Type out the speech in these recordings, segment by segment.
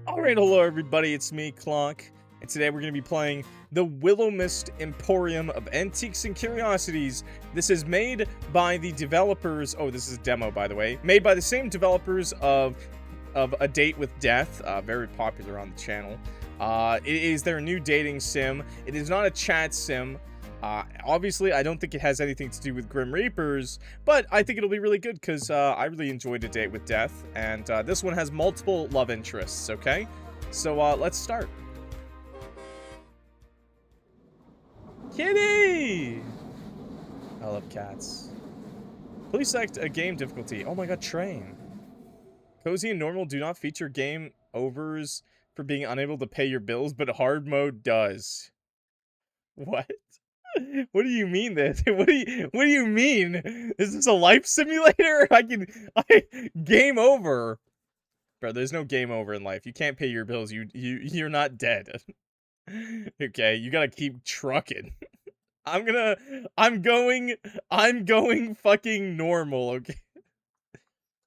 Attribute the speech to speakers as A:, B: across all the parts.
A: Alright, hello everybody, it's me, Clock, and today we're going to be playing the Willowmist Emporium of Antiques and Curiosities. This is made by the developers, oh, this is a demo by the way, made by the same developers of A Date with Death, very popular on the channel. It is their new dating sim. It is not a chat sim. Obviously, I don't think it has anything to do with Grim Reapers, but I think it'll be really good because I really enjoyed A Date with Death, and this one has multiple love interests, okay? So, let's start. Kitty! I love cats. Please select a game difficulty. Oh my god, train. Cozy and normal do not feature game overs for being unable to pay your bills, but hard mode does. What? What do you mean that? What do you mean? Is this a life simulator? Game over. Bro, there's no game over in life. You can't pay your bills. You're not dead. Okay, you gotta keep trucking. I'm going fucking normal, okay?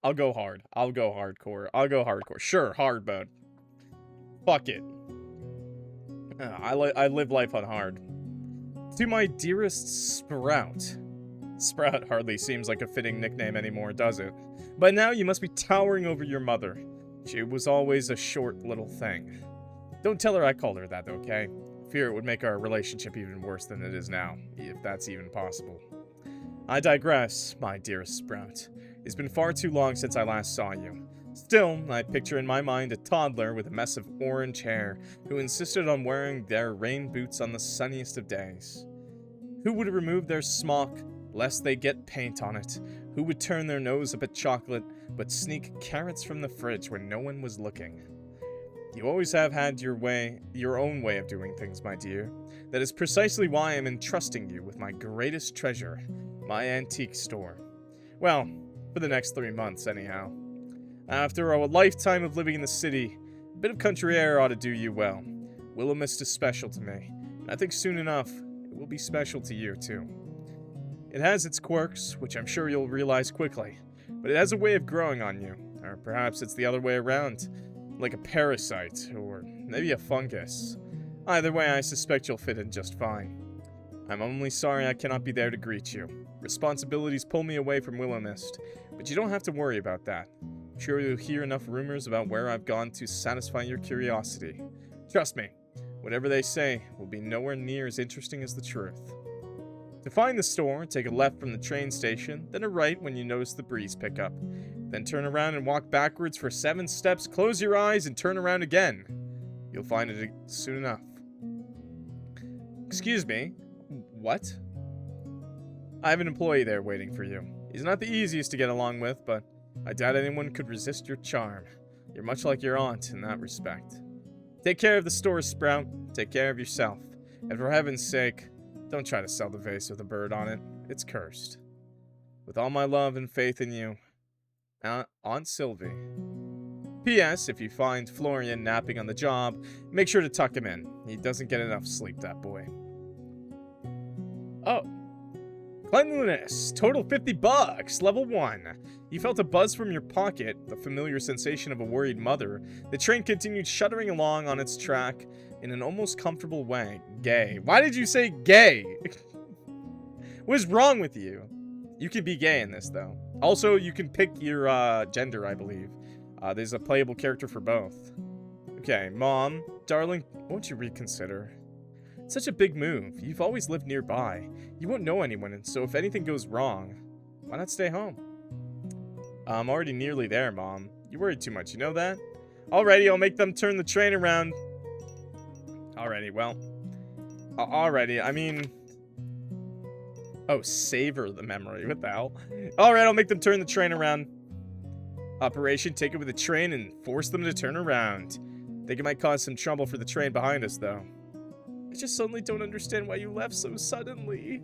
A: I'll go hard. I'll go hardcore. Sure, hard mode. Fuck it. I live life on hard. To my dearest Sprout. Sprout hardly seems like a fitting nickname anymore, does it? By now you must be towering over your mother. She was always a short little thing. Don't tell her I called her that, okay? Fear it would make our relationship even worse than it is now, if that's even possible. I digress, my dearest Sprout. It's been far too long since I last saw you. Still, I picture in my mind a toddler with a mess of orange hair who insisted on wearing their rain boots on the sunniest of days. Who would remove their smock lest they get paint on it? Who would turn their nose up at chocolate but sneak carrots from the fridge when no one was looking? You always have had your own way of doing things, my dear. That is precisely why I am entrusting you with my greatest treasure, my antique store. Well, for the next 3 months, anyhow. After a lifetime of living in the city, a bit of country air ought to do you well. Willowmist is special to me, and I think soon enough, it will be special to you, too. It has its quirks, which I'm sure you'll realize quickly, but it has a way of growing on you, or perhaps it's the other way around, like a parasite, or maybe a fungus. Either way, I suspect you'll fit in just fine. I'm only sorry I cannot be there to greet you. Responsibilities pull me away from Willowmist, but you don't have to worry about that. I'm sure you'll hear enough rumors about where I've gone to satisfy your curiosity. Trust me, whatever they say will be nowhere near as interesting as the truth. To find the store, take a left from the train station, then a right when you notice the breeze pick up. Then turn around and walk backwards for 7 steps, close your eyes, and turn around again. You'll find it soon enough. Excuse me, what? I have an employee there waiting for you. He's not the easiest to get along with, but I doubt anyone could resist your charm. You're much like your aunt in that respect. Take care of the store, Sprout. Take care of yourself. And for heaven's sake, don't try to sell the vase with a bird on it. It's cursed. With all my love and faith in you, Aunt Sylvie. P.S. If you find Florian napping on the job, make sure to tuck him in. He doesn't get enough sleep, that boy. Oh. Cleanliness. Total $50. Level 1. You felt a buzz from your pocket, the familiar sensation of a worried mother. The train continued shuddering along on its track in an almost comfortable way. Gay. Why did you say gay? What is wrong with you? You can be gay in this, though. Also, you can pick your gender, I believe. There's a playable character for both. Okay, Mom, darling, won't you reconsider? Such a big move. You've always lived nearby. You won't know anyone, and so if anything goes wrong, why not stay home? I'm already nearly there, Mom. You worried too much, you know that? Alrighty, I'll make them turn the train around. Alrighty, well. Alrighty, I mean... Oh, savor the memory. What the hell? Alright, I'll make them turn the train around. Operation, take it with the train and force them to turn around. Think it might cause some trouble for the train behind us, though. I just suddenly don't understand why you left so suddenly.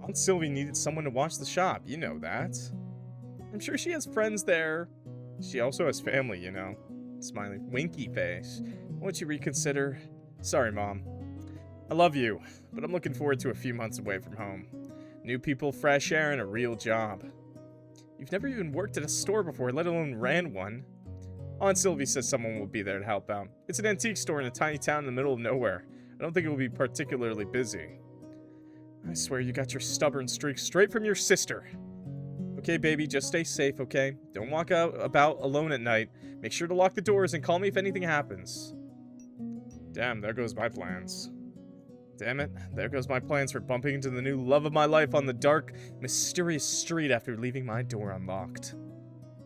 A: Aunt Sylvie needed someone to watch the shop, you know that. I'm sure she has friends there. She also has family, you know. Smiling winky face. Won't you reconsider? Sorry, Mom. I love you, but I'm looking forward to a few months away from home. New people, fresh air, and a real job. You've never even worked at a store before, let alone ran one. Aunt Sylvie says someone will be there to help out. It's an antique store in a tiny town in the middle of nowhere. I don't think it will be particularly busy. I swear you got your stubborn streak straight from your sister. Okay, baby, just stay safe, okay? Don't walk out about alone at night. Make sure to lock the doors and call me if anything happens. Damn, there goes my plans. Damn it, there goes my plans for bumping into the new love of my life on the dark, mysterious street after leaving my door unlocked.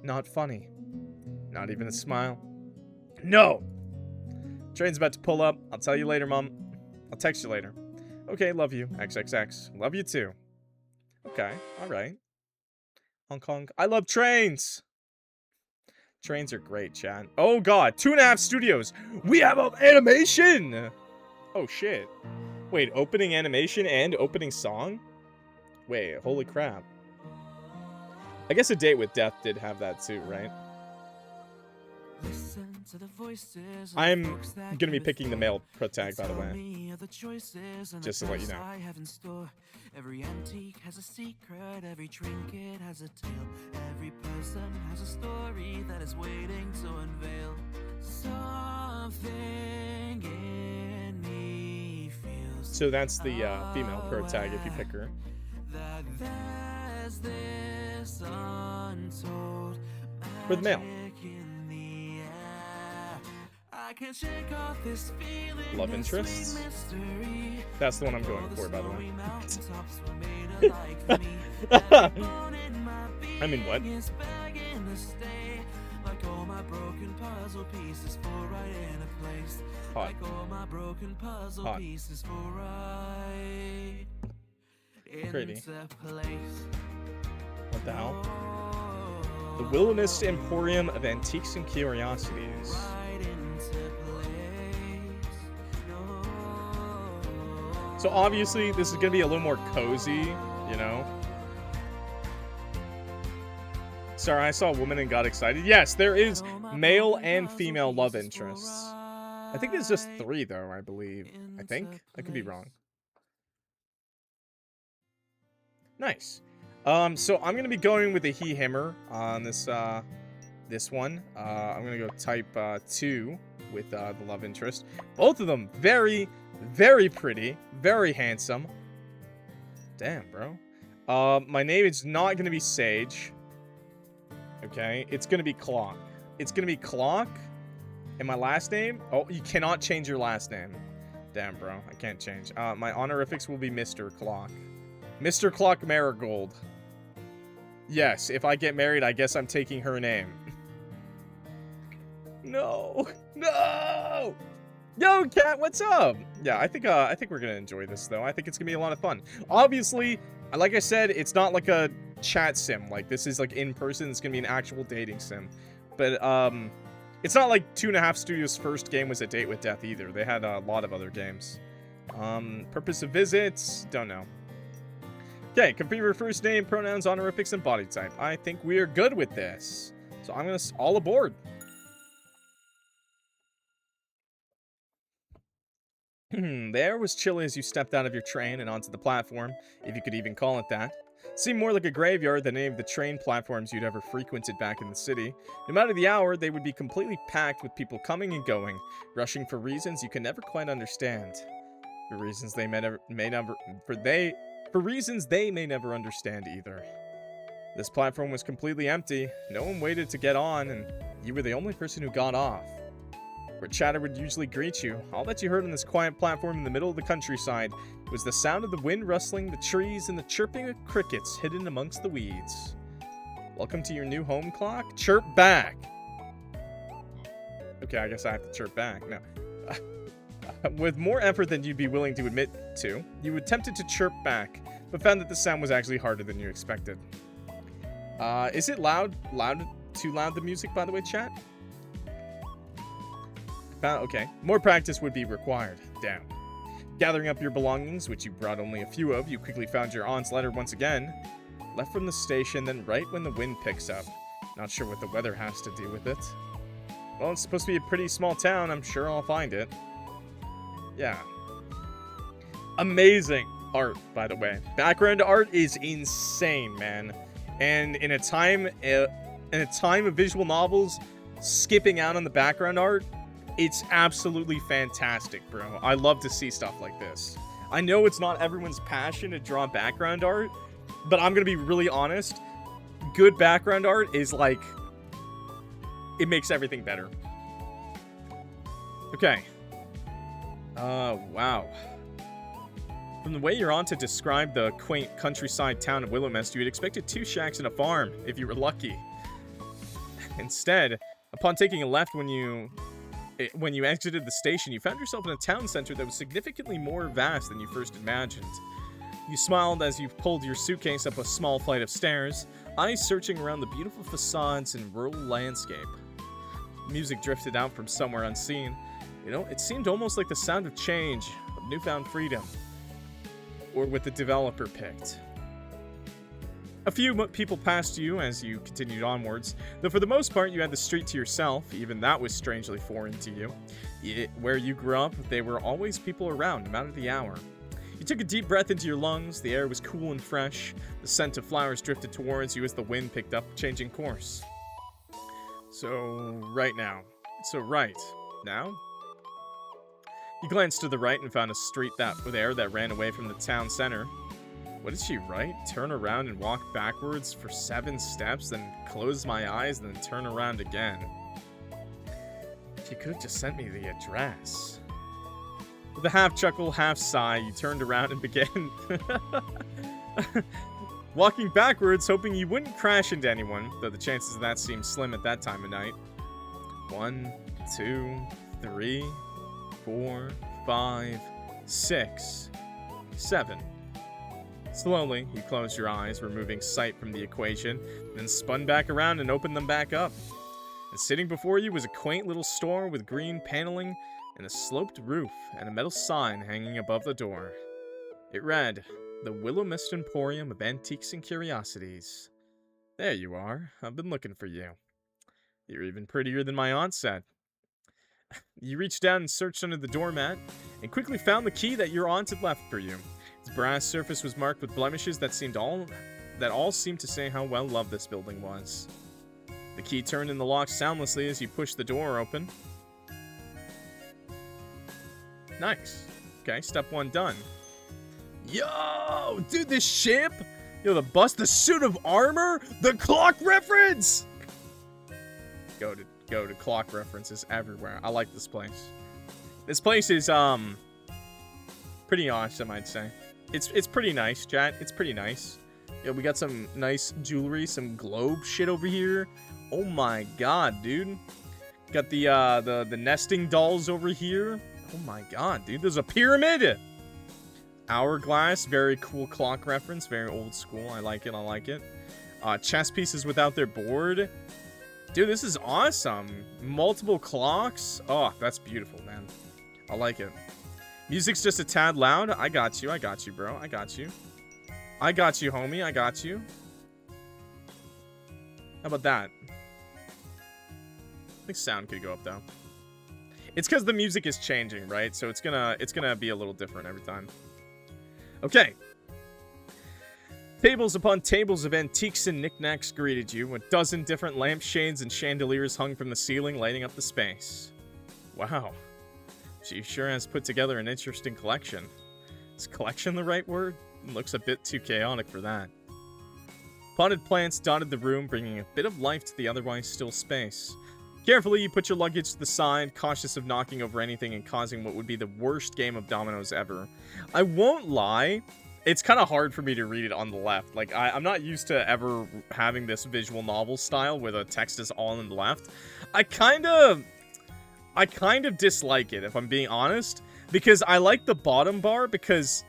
A: Not funny. Not even a smile. No! Train's about to pull up. I'll tell you later, Mom. I'll text you later. Okay, love you. XXX. Love you too. Okay, alright. Hong Kong. I love trains! Trains are great, chat. Oh god, 2.5 studios! We have an animation! Oh shit. Wait, opening animation and opening song? Wait, holy crap. I guess A Date with Death did have that too, right? I'm gonna be picking the male protag, by the way. Just to let you know.
B: Every antique has a secret, every trinket has a tale, every person has a story that is waiting to unveil. Something in me feels
A: so that's the female protag if you pick her.
B: That there's this untold
A: For the male.
B: I can't shake off this feeling.
A: Love interests. That's the one I'm going for, by the way. I mean, what? Hot. Hot. Pretty. What the hell? The Willowmist Emporium of Antiques and Curiosities. So obviously, this is going to be a little more cozy, you know? Sorry, I saw a woman and got excited. Yes, there is male and female love interests. I think there's just 3, though, I believe. I think? I could be wrong. Nice. So I'm going to be going with a he-himmer on this, this one. I'm going to go type 2 with the love interest. Both of them very... very pretty, very handsome. Damn, bro. My name is not gonna be Sage. Okay, it's gonna be Clock. It's gonna be Clock. And my last name? Oh, you cannot change your last name. Damn, bro, I can't change. My honorifics will be Mr. Clock. Mr. Clock Marigold. Yes, if I get married, I guess I'm taking her name. No! No! Yo, Cat, what's up? Yeah, I think we're gonna enjoy this though. I think it's gonna be a lot of fun. Obviously, like I said, it's not like a chat sim. Like this is like in person. It's gonna be an actual dating sim. But it's not like 2.5 Studios' first game was A Date with Death either. They had a lot of other games. Purpose of visits, don't know. Okay, confirm your first name, pronouns, honorifics, and body type. I think we are good with this. So I'm gonna all aboard. The air was chilly as you stepped out of your train and onto the platform, if you could even call it that. It seemed more like a graveyard than any of the train platforms you'd ever frequented back in the city. No matter the hour, they would be completely packed with people coming and going, rushing for reasons you can never quite understand. For reasons they may never understand either. This platform was completely empty. No one waited to get on, and you were the only person who got off. Where chatter would usually greet you, all that you heard on this quiet platform in the middle of the countryside was the sound of the wind rustling the trees and the chirping of crickets hidden amongst the weeds. Welcome to your new home, Clock. Chirp back! Okay, I guess I have to chirp back. No. With more effort than you'd be willing to admit to, you attempted to chirp back, but found that the sound was actually harder than you expected. Is it loud? Too loud, the music, by the way, chat? Okay. More practice would be required. Damn. Gathering up your belongings, which you brought only a few of, you quickly found your aunt's letter once again. Left from the station, then right when the wind picks up. Not sure what the weather has to do with it. Well, it's supposed to be a pretty small town. I'm sure I'll find it. Yeah. Amazing art, by the way. Background art is insane, man. And in a time of visual novels, skipping out on the background art, it's absolutely fantastic, bro. I love to see stuff like this. I know it's not everyone's passion to draw background art, but I'm gonna be really honest. Good background art is like, it makes everything better. Okay. Wow. From the way you're on to describe the quaint countryside town of Willowmist, you had expected 2 shacks and a farm, if you were lucky. Instead, upon taking a left when you exited the station, you found yourself in a town center that was significantly more vast than you first imagined. You smiled as you pulled your suitcase up a small flight of stairs, eyes searching around the beautiful facades and rural landscape. Music drifted out from somewhere unseen. You know, it seemed almost like the sound of change, of newfound freedom. Or what the developer picked. A few people passed you as you continued onwards, though for the most part you had the street to yourself. Even that was strangely foreign to you. Where you grew up, there were always people around, no matter the hour. You took a deep breath into your lungs, the air was cool and fresh, the scent of flowers drifted towards you as the wind picked up, changing course. So, right now. You glanced to the right and found a street that ran away from the town center. What did she write? Turn around and walk backwards for 7 steps, then close my eyes, then turn around again. She could have just sent me the address. With a half chuckle, half sigh, you turned around and began walking backwards, hoping you wouldn't crash into anyone, though the chances of that seemed slim at that time of night. 1, 2, 3, 4, 5, 6, 7. Slowly, you closed your eyes, removing sight from the equation, then spun back around and opened them back up. And sitting before you was a quaint little store with green paneling and a sloped roof and a metal sign hanging above the door. It read, "The Willowmist Emporium of Antiques and Curiosities." There you are. I've been looking for you. You're even prettier than my aunt said. You reached down and searched under the doormat, and quickly found the key that your aunt had left for you. Its brass surface was marked with blemishes that all seemed to say how well loved this building was. The key turned in the lock soundlessly as you pushed the door open. Nice. Okay, step 1 done. Yo, dude, this ship! Yo, the bust, the suit of armor, the clock reference! Go to clock references everywhere. I like this place. This place is, pretty awesome, I'd say. It's pretty nice, chat. It's pretty nice. Yeah, we got some nice jewelry, some globe shit over here. Oh my god, dude. Got the nesting dolls over here. Oh my god, dude. There's a pyramid! Hourglass, very cool clock reference. Very old school. I like it. Chess pieces without their board. Dude, this is awesome. Multiple clocks. Oh, that's beautiful, man. I like it. Music's just a tad loud. I got you, bro. I got you, homie. I got you. How about that? I think sound could go up, though. It's because the music is changing, right? So it's gonna be a little different every time. Okay. Tables upon tables of antiques and knickknacks greeted you. A dozen different lampshades and chandeliers hung from the ceiling, lighting up the space. Wow. She sure has put together an interesting collection. Is collection the right word? It looks a bit too chaotic for that. Potted plants dotted the room, bringing a bit of life to the otherwise still space. Carefully, you put your luggage to the side, cautious of knocking over anything and causing what would be the worst game of dominoes ever. I won't lie. It's kind of hard for me to read it on the left. Like, I'm not used to ever having this visual novel style where the text is all on the left. I kind of dislike it, if I'm being honest, because I like the bottom bar, because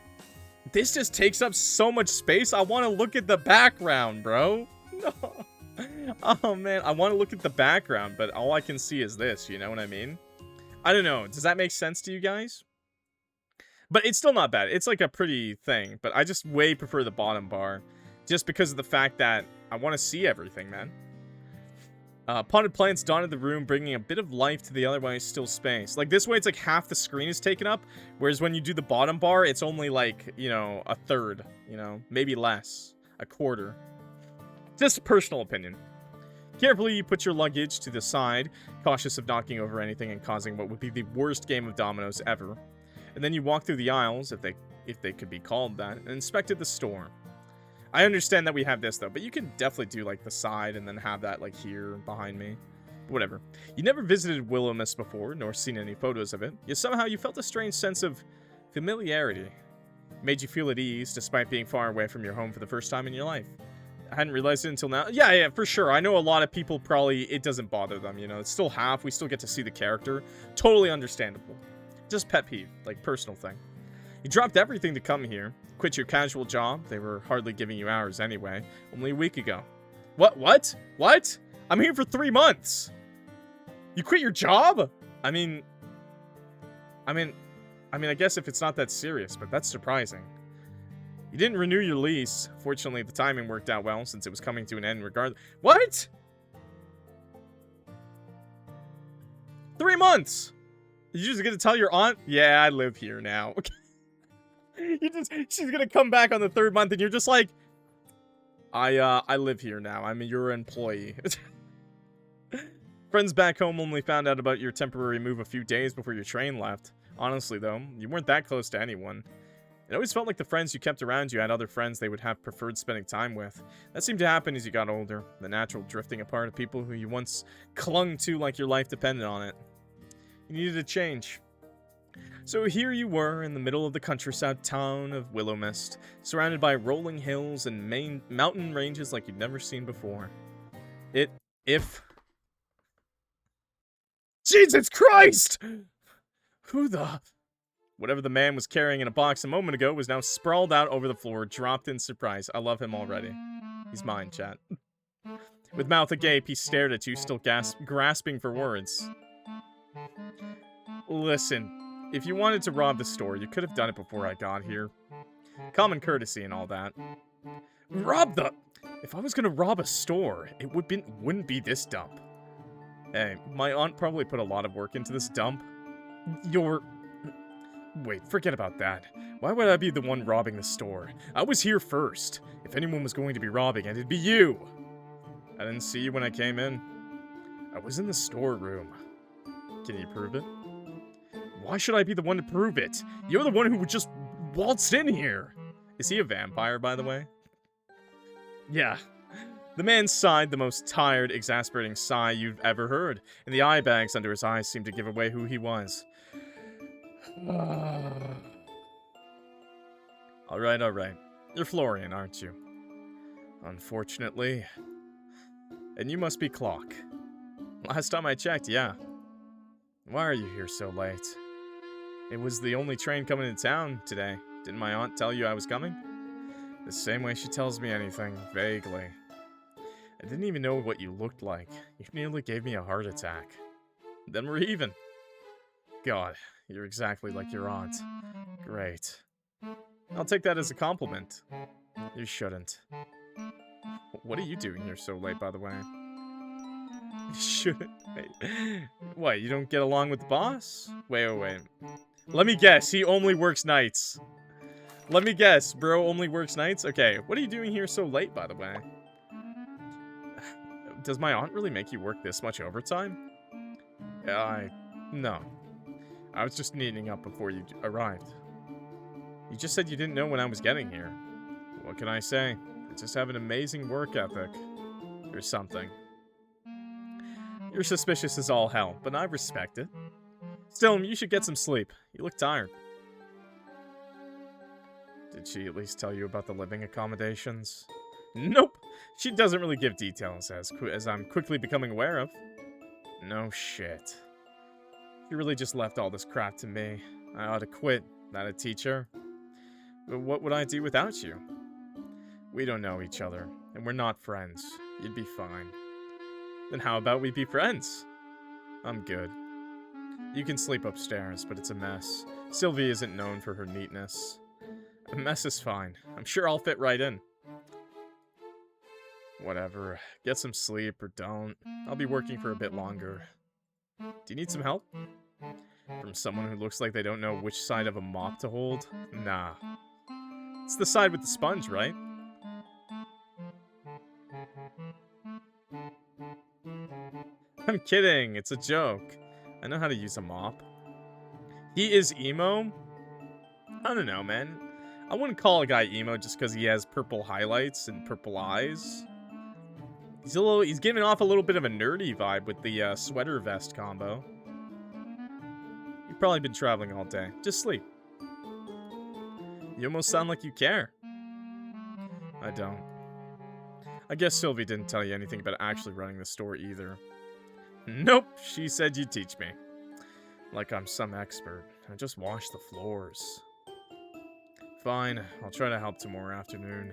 A: this just takes up so much space. I want to look at the background, bro. No. Oh, man. I want to look at the background, but all I can see is this, you know what I mean? I don't know. Does that make sense to you guys? But it's still not bad. It's like a pretty thing, but I just way prefer the bottom bar, just because of the fact that I want to see everything, man. Potted plants dotted the room, bringing a bit of life to the otherwise still space. Like, this way, it's like half the screen is taken up, whereas when you do the bottom bar, it's only like, you know, a third, you know, maybe less, a quarter. Just a personal opinion. Carefully, you put your luggage to the side, cautious of knocking over anything and causing what would be the worst game of dominoes ever. And then you walk through the aisles, if they could be called that, and inspected the store. I understand that we have this, though, but you can definitely do, like, the side and then have that, like, here behind me. Whatever. You never visited Willowmist before, nor seen any photos of it, yet somehow you felt a strange sense of familiarity. It made you feel at ease, despite being far away from your home for the first time in your life. I hadn't realized it until now. Yeah, for sure. I know a lot of people probably, it doesn't bother them, you know. It's still half. We still get to see the character. Totally understandable. Just pet peeve, like, personal thing. You dropped everything to come here. Quit your casual job. They were hardly giving you hours anyway. Only a week ago. What? I'm here for 3 months. You quit your job? I mean, I guess if it's not that serious, but that's surprising. You didn't renew your lease. Fortunately, the timing worked out well since it was coming to an end regardless. What? 3 months? You just gonna tell your aunt? Yeah, I live here now. She's gonna come back on the 3rd month and you're just like, I live here now. I'm your employee. Friends back home only found out about your temporary move a few days before your train left. Honestly, though, you weren't that close to anyone. It always felt like the friends you kept around you had other friends they would have preferred spending time with. That seemed to happen as you got older. The natural drifting apart of people who you once clung to like your life depended on it. You needed a change. So here you were in the middle of the countryside town of Willowmist, surrounded by rolling hills and mountain ranges like you'd never seen before. Jesus Christ! Whatever the man was carrying in a box a moment ago was now sprawled out over the floor, dropped in surprise. I love him already. He's mine, chat. With mouth agape, he stared at you, still grasping for words. Listen, if you wanted to rob the store, you could have done it before I got here. Common courtesy and all that. If I was gonna rob a store, it wouldn't be this dump. Hey, my aunt probably put a lot of work into this dump. Wait, forget about that. Why would I be the one robbing the store? I was here first. If anyone was going to be robbing it, it'd be you. I didn't see you when I came in. I was in the storeroom. Can you prove it? Why should I be the one to prove it? You're the one who just waltzed in here. Is he a vampire, by the way? Yeah. The man sighed the most tired, exasperating sigh you've ever heard, and the eye bags under his eyes seemed to give away who he was. Alright. You're Florian, aren't you? Unfortunately. And you must be Clock. Last time I checked, yeah. Why are you here so late? It was the only train coming to town today. Didn't my aunt tell you I was coming? The same way she tells me anything, vaguely. I didn't even know what you looked like. You nearly gave me a heart attack. Then we're even. God, you're exactly like your aunt. Great. I'll take that as a compliment. You shouldn't. What are you doing here so late, by the way? Shouldn't. Wait. What, you don't get along with the boss? Wait. Let me guess, he only works nights. Let me guess, bro only works nights? Okay, what are you doing here so late, by the way? Does my aunt really make you work this much overtime? No. I was just neating up before you arrived. You just said you didn't know when I was getting here. What can I say? I just have an amazing work ethic. Or something. You're suspicious as all hell, but I respect it. Still, you should get some sleep. You look tired. Did she at least tell you about the living accommodations? Nope. She doesn't really give details, as I'm quickly becoming aware of. No shit. She really just left all this crap to me. I ought to quit. Not a teacher. But what would I do without you? We don't know each other, and we're not friends. You'd be fine. Then how about we be friends? I'm good. You can sleep upstairs, but it's a mess. Sylvie isn't known for her neatness. A mess is fine. I'm sure I'll fit right in. Whatever. Get some sleep or don't. I'll be working for a bit longer. Do you need some help? From someone who looks like they don't know which side of a mop to hold? Nah. It's the side with the sponge, right? I'm kidding. It's a joke. I know how to use a mop. He is emo? I don't know, man. I wouldn't call a guy emo just because he has purple highlights and purple eyes. He's giving off a little bit of a nerdy vibe with the sweater vest combo. You've probably been traveling all day. Just sleep. You almost sound like you care. I don't. I guess Sylvie didn't tell you anything about actually running the store either. Nope, she said you'd teach me. Like I'm some expert. I just wash the floors. Fine, I'll try to help tomorrow afternoon.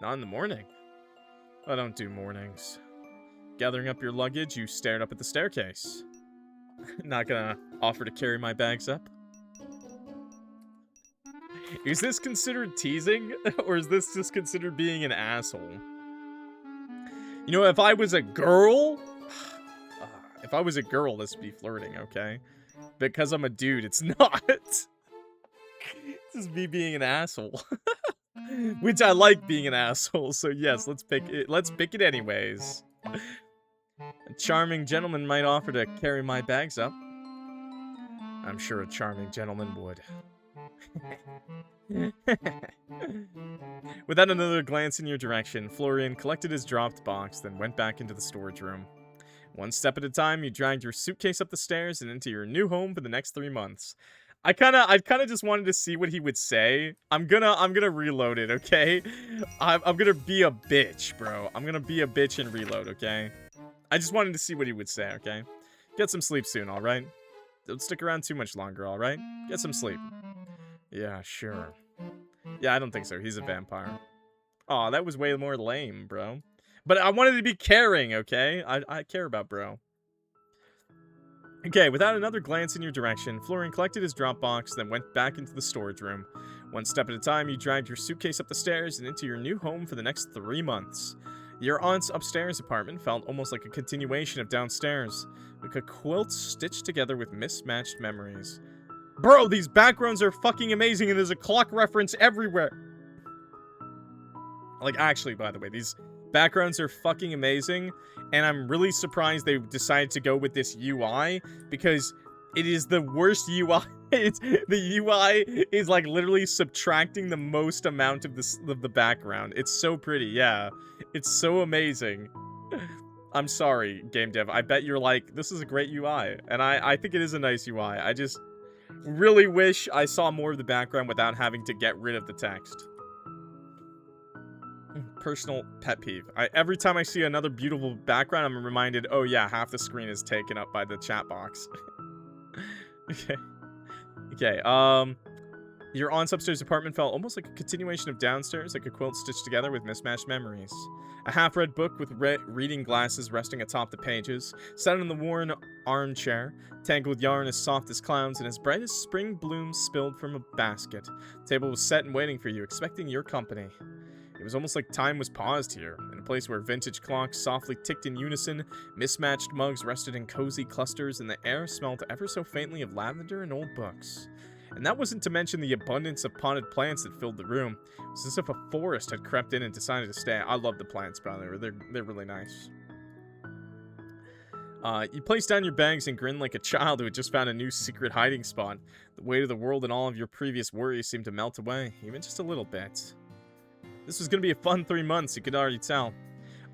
A: Not in the morning. I don't do mornings. Gathering up your luggage, you stared up at the staircase. Not gonna offer to carry my bags up? Is this considered teasing? Or is this just considered being an asshole? You know, if I was a girl... if I was a girl, this would be flirting, okay? Because I'm a dude, it's not. This is me being an asshole. Which I like being an asshole, so yes, let's pick it anyways. A charming gentleman might offer to carry my bags up. I'm sure a charming gentleman would. Without another glance in your direction, Florian collected his dropped box, then went back into the storage room. One step at a time, you dragged your suitcase up the stairs and into your new home for the next 3 months. I kind of just wanted to see what he would say. I'm gonna reload it, okay? I'm gonna be a bitch, bro. I'm gonna be a bitch and reload, okay? I just wanted to see what he would say, okay? Get some sleep soon, alright? Don't stick around too much longer, alright? Get some sleep. Yeah, sure. Yeah, I don't think so. He's a vampire. Aw, that was way more lame, bro. But I wanted to be caring, okay? I care about bro. Okay, without another glance in your direction, Florian collected his drop box, then went back into the storage room. One step at a time, you dragged your suitcase up the stairs and into your new home for the next 3 months. Your aunt's upstairs apartment felt almost like a continuation of downstairs, like a quilt stitched together with mismatched memories. Bro, these backgrounds are fucking amazing and there's a clock reference everywhere. Like, actually, by the way, these backgrounds are fucking amazing, and I'm really surprised they decided to go with this UI, because it is the worst UI. The UI is like literally subtracting the most amount of the background. It's so pretty, yeah. It's so amazing. I'm sorry, game dev. I bet you're like, this is a great UI, and I think it is a nice UI. I just really wish I saw more of the background without having to get rid of the text. Personal pet peeve. Every time I see another beautiful background, I'm reminded, oh yeah, half the screen is taken up by the chat box. Okay, your aunt's upstairs apartment felt almost like a continuation of downstairs, like a quilt stitched together with mismatched memories. A half-read book with reading glasses resting atop the pages, sat in the worn armchair, tangled yarn as soft as clouds, and as bright as spring blooms spilled from a basket. The table was set and waiting for you, expecting your company. It was almost like time was paused here, in a place where vintage clocks softly ticked in unison, mismatched mugs rested in cozy clusters, and the air smelled ever so faintly of lavender and old books. And that wasn't to mention the abundance of potted plants that filled the room. It was as if a forest had crept in and decided to stay. I love the plants, by the way. They're really nice. You placed down your bags and grinned like a child who had just found a new secret hiding spot. The weight of the world and all of your previous worries seemed to melt away, even just a little bit. This was going to be a fun 3 months, you could already tell.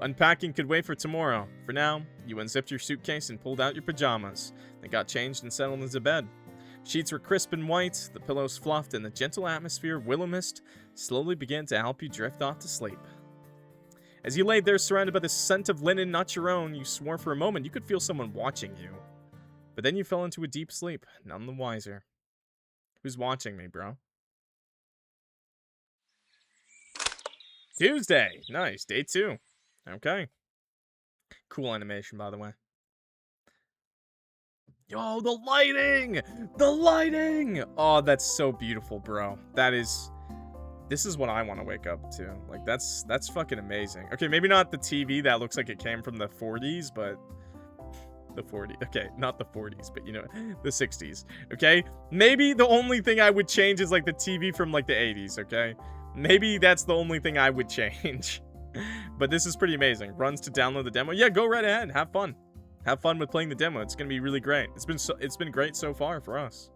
A: Unpacking could wait for tomorrow. For now, you unzipped your suitcase and pulled out your pajamas. They got changed and settled into bed. Sheets were crisp and white, the pillows fluffed, and the gentle atmosphere of Willowmist slowly began to help you drift off to sleep. As you laid there surrounded by the scent of linen not your own, you swore for a moment you could feel someone watching you. But then you fell into a deep sleep, none the wiser. Who's watching me, bro? Tuesday! Nice, day 2. Okay. Cool animation, by the way. Yo, the lighting! The lighting! Oh, that's so beautiful, bro. This is what I want to wake up to. Like, that's fucking amazing. Okay, maybe not the TV that looks like it came from the 40s, but... The 40s. Okay, not the 40s, but, you know, the 60s. Okay? Maybe the only thing I would change is, like, the TV from, like, the 80s, okay? Maybe that's the only thing I would change. But this is pretty amazing. Runs to download the demo. Yeah, go right ahead. Have fun. Have fun with playing the demo. It's gonna be really great. It's been great so far for us.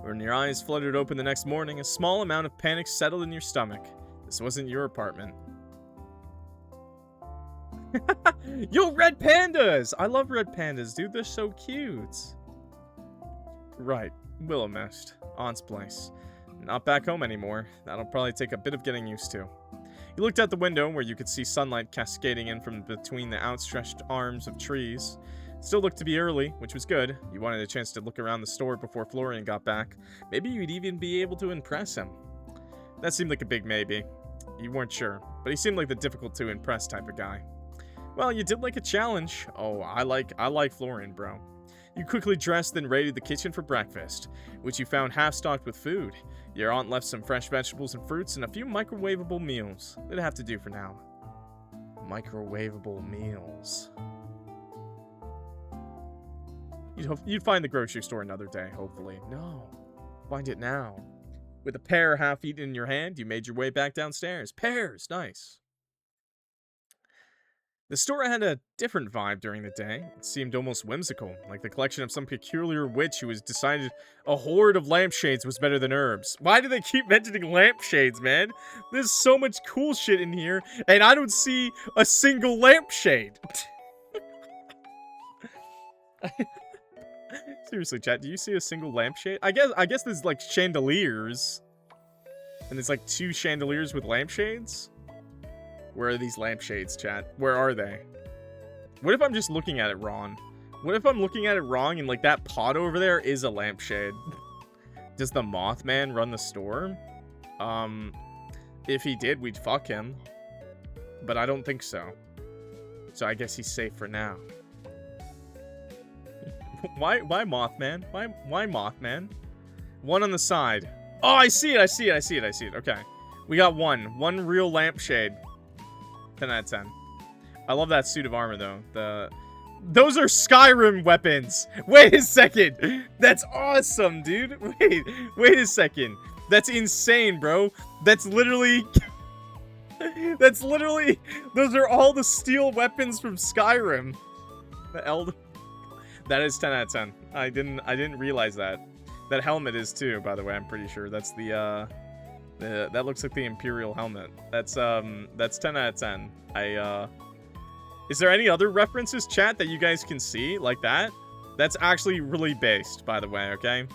A: When your eyes fluttered open the next morning, a small amount of panic settled in your stomach. This wasn't your apartment. Yo, red pandas! I love red pandas, dude. They're so cute. Right. Willowmist. Aunt's place. Not back home anymore. That'll probably take a bit of getting used to. You looked out the window where you could see sunlight cascading in from between the outstretched arms of trees. It still looked to be early, which was good. You wanted a chance to look around the store before Florian got back. Maybe you'd even be able to impress him. That seemed like a big maybe. You weren't sure, but he seemed like the difficult to impress type of guy. Well, you did like a challenge. Oh, I like Florian, bro. You quickly dressed, then raided the kitchen for breakfast, which you found half-stocked with food. Your aunt left some fresh vegetables and fruits and a few microwavable meals. It'd have to do for now. Microwavable meals. You'd find the grocery store another day, hopefully. No. Find it now. With a pear half-eaten in your hand, you made your way back downstairs. Pears! Nice. The store had a different vibe during the day. It seemed almost whimsical, like the collection of some peculiar witch who has decided a horde of lampshades was better than herbs. Why do they keep mentioning lampshades, man? There's so much cool shit in here, and I don't see a single lampshade. Seriously, chat, do you see a single lampshade? I guess there's like chandeliers. And there's like 2 chandeliers with lampshades. Where are these lampshades, chat? Where are they? What if I'm just looking at it wrong? What if I'm looking at it wrong and like that pot over there is a lampshade? Does the Mothman run the store? If he did, we'd fuck him. But I don't think so. So I guess he's safe for now. Why Mothman? Why Mothman? One on the side. Oh, I see it. Okay. We got one real lampshade. 10 out of 10. I love that suit of armor, though. Those are Skyrim weapons. Wait a second. That's awesome, dude. Wait a second. That's insane, bro. That's literally... Those are all the steel weapons from Skyrim. That is 10 out of 10. I didn't realize that. That helmet is too, by the way, I'm pretty sure. That's that looks like the Imperial helmet. That's 10 out of 10. Is there any other references, chat, that you guys can see like that? That's actually really based, by the way, okay?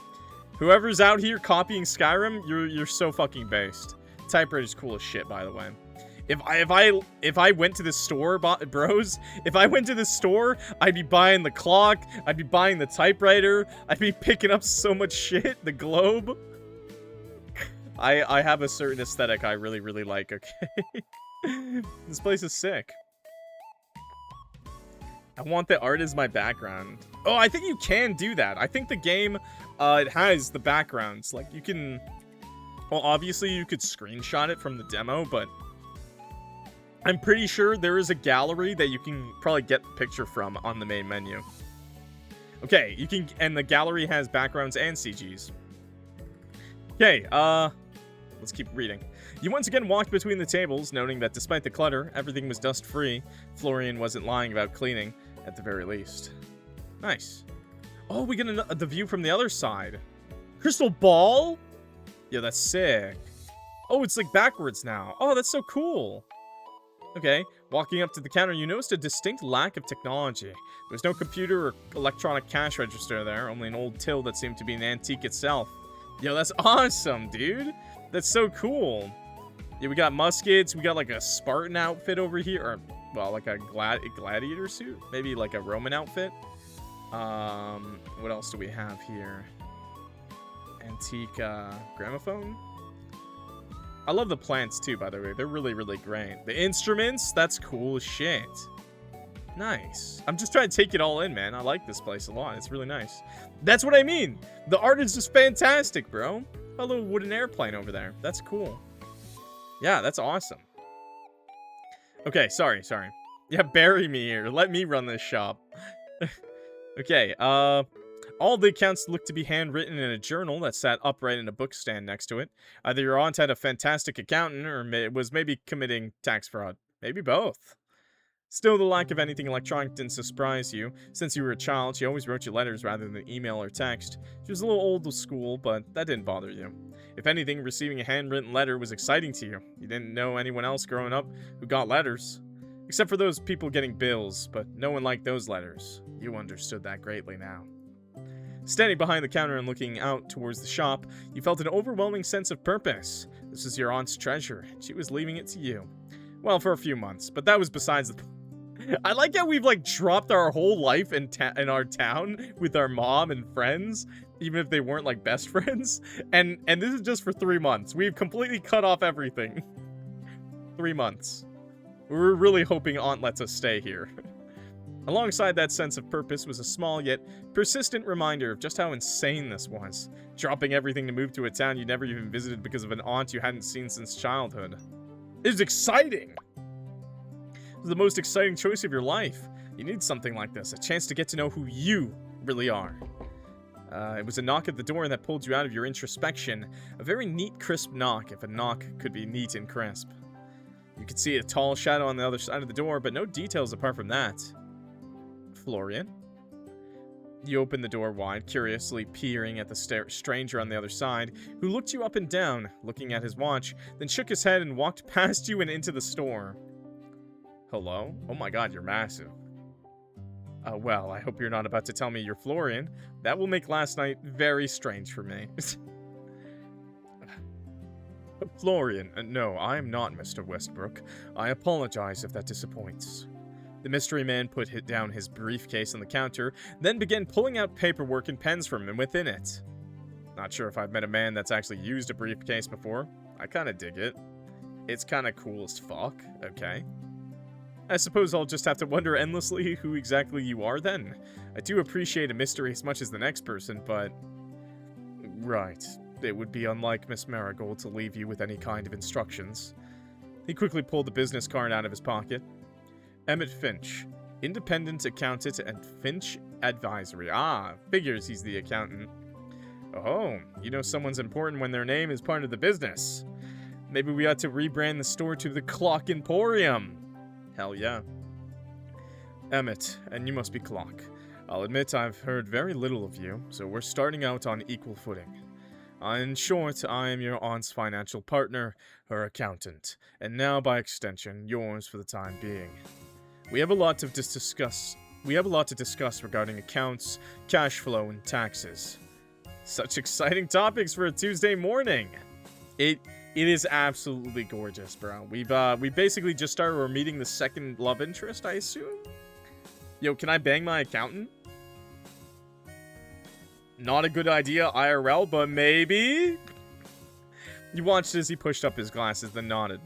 A: Whoever's out here copying Skyrim, you're so fucking based. Typewriter's cool as shit, by the way. If I went to the store, bros, if I went to the store, I'd be buying the clock, I'd be buying the typewriter, I'd be picking up so much shit, the globe. I have a certain aesthetic I really, really like, okay? This place is sick. I want the art as my background. Oh, I think you can do that. I think the game, it has the backgrounds. Like, you can... Well, obviously, you could screenshot it from the demo, but... I'm pretty sure there is a gallery that you can probably get the picture from on the main menu. Okay, you can... And the gallery has backgrounds and CGs. Okay, let's keep reading. You once again walked between the tables, noting that despite the clutter, everything was dust-free. Florian wasn't lying about cleaning, at the very least. Nice. Oh, we get the view from the other side. Crystal ball? Yeah, that's sick. Oh, it's like backwards now. Oh, that's so cool. Okay, walking up to the counter, you noticed a distinct lack of technology. There was no computer or electronic cash register there, only an old till that seemed to be an antique itself. Yo, that's awesome, dude. That's so cool. Yeah, we got muskets. We got like a Spartan outfit over here. Or, well, like a gladiator suit. Maybe like a Roman outfit. What else do we have here? Antique gramophone. I love the plants too, by the way. They're really, really great. The instruments, that's cool as shit. Nice. I'm just trying to take it all in, man. I like this place a lot. It's really nice. That's what I mean. The art is just fantastic, bro. A little wooden airplane over there. That's cool. Yeah, that's awesome. Okay, sorry. Yeah, bury me here. Let me run this shop. Okay, all the accounts looked to be handwritten in a journal that sat upright in a bookstand next to it. Either your aunt had a fantastic accountant, or was maybe committing tax fraud. Maybe both. Still, the lack of anything electronic didn't surprise you. Since you were a child, she always wrote you letters rather than email or text. She was a little old school, but that didn't bother you. If anything, receiving a handwritten letter was exciting to you. You didn't know anyone else growing up who got letters. Except for those people getting bills, but no one liked those letters. You understood that greatly now. Standing behind the counter and looking out towards the shop, you felt an overwhelming sense of purpose. This was your aunt's treasure, and she was leaving it to you. Well, for a few months, but that was besides the... I like how we've, like, dropped our whole life in our town with our mom and friends, even if they weren't, like, best friends. And this is just for 3 months. We've completely cut off everything. 3 months. We're really hoping Aunt lets us stay here. Alongside that sense of purpose was a small yet persistent reminder of just how insane this was. Dropping everything to move to a town you never even visited because of an aunt you hadn't seen since childhood. It was exciting! It was the most exciting choice of your life. You need something like this, a chance to get to know who you really are. It was a knock at the door that pulled you out of your introspection. A very neat, crisp knock, if a knock could be neat and crisp. You could see a tall shadow on the other side of the door, but no details apart from that. Florian? You opened the door wide, curiously peering at the stranger on the other side, who looked you up and down, looking at his watch, then shook his head and walked past you and into the store. Hello? Oh my god, you're massive. Well, I hope you're not about to tell me you're Florian. That will make last night very strange for me. Florian, no, I am not Mr. Westbrook. I apologize if that disappoints. The mystery man put down his briefcase on the counter, then began pulling out paperwork and pens from him within it. Not sure if I've met a man that's actually used a briefcase before. I kinda dig it. It's kinda cool as fuck, okay? I suppose I'll just have to wonder endlessly who exactly you are then. I do appreciate a mystery as much as the next person, but... Right. It would be unlike Miss Marigold to leave you with any kind of instructions. He quickly pulled the business card out of his pocket. Emmett Finch, independent accountant and Finch Advisory. Ah, figures he's the accountant. Oh, you know someone's important when their name is part of the business. Maybe we ought to rebrand the store to the Clock Emporium. Hell yeah. Emmett, and you must be Clock. I'll admit I've heard very little of you, so we're starting out on equal footing. In short, I am your aunt's financial partner, her accountant, and now by extension, yours for the time being. We have a lot to discuss regarding accounts, cash flow, and taxes. Such exciting topics for a Tuesday morning. It is absolutely gorgeous, bro. We basically just started. We're meeting the second love interest, I assume. Yo, can I bang my accountant? Not a good idea IRL, but maybe? You watched as he pushed up his glasses, then nodded.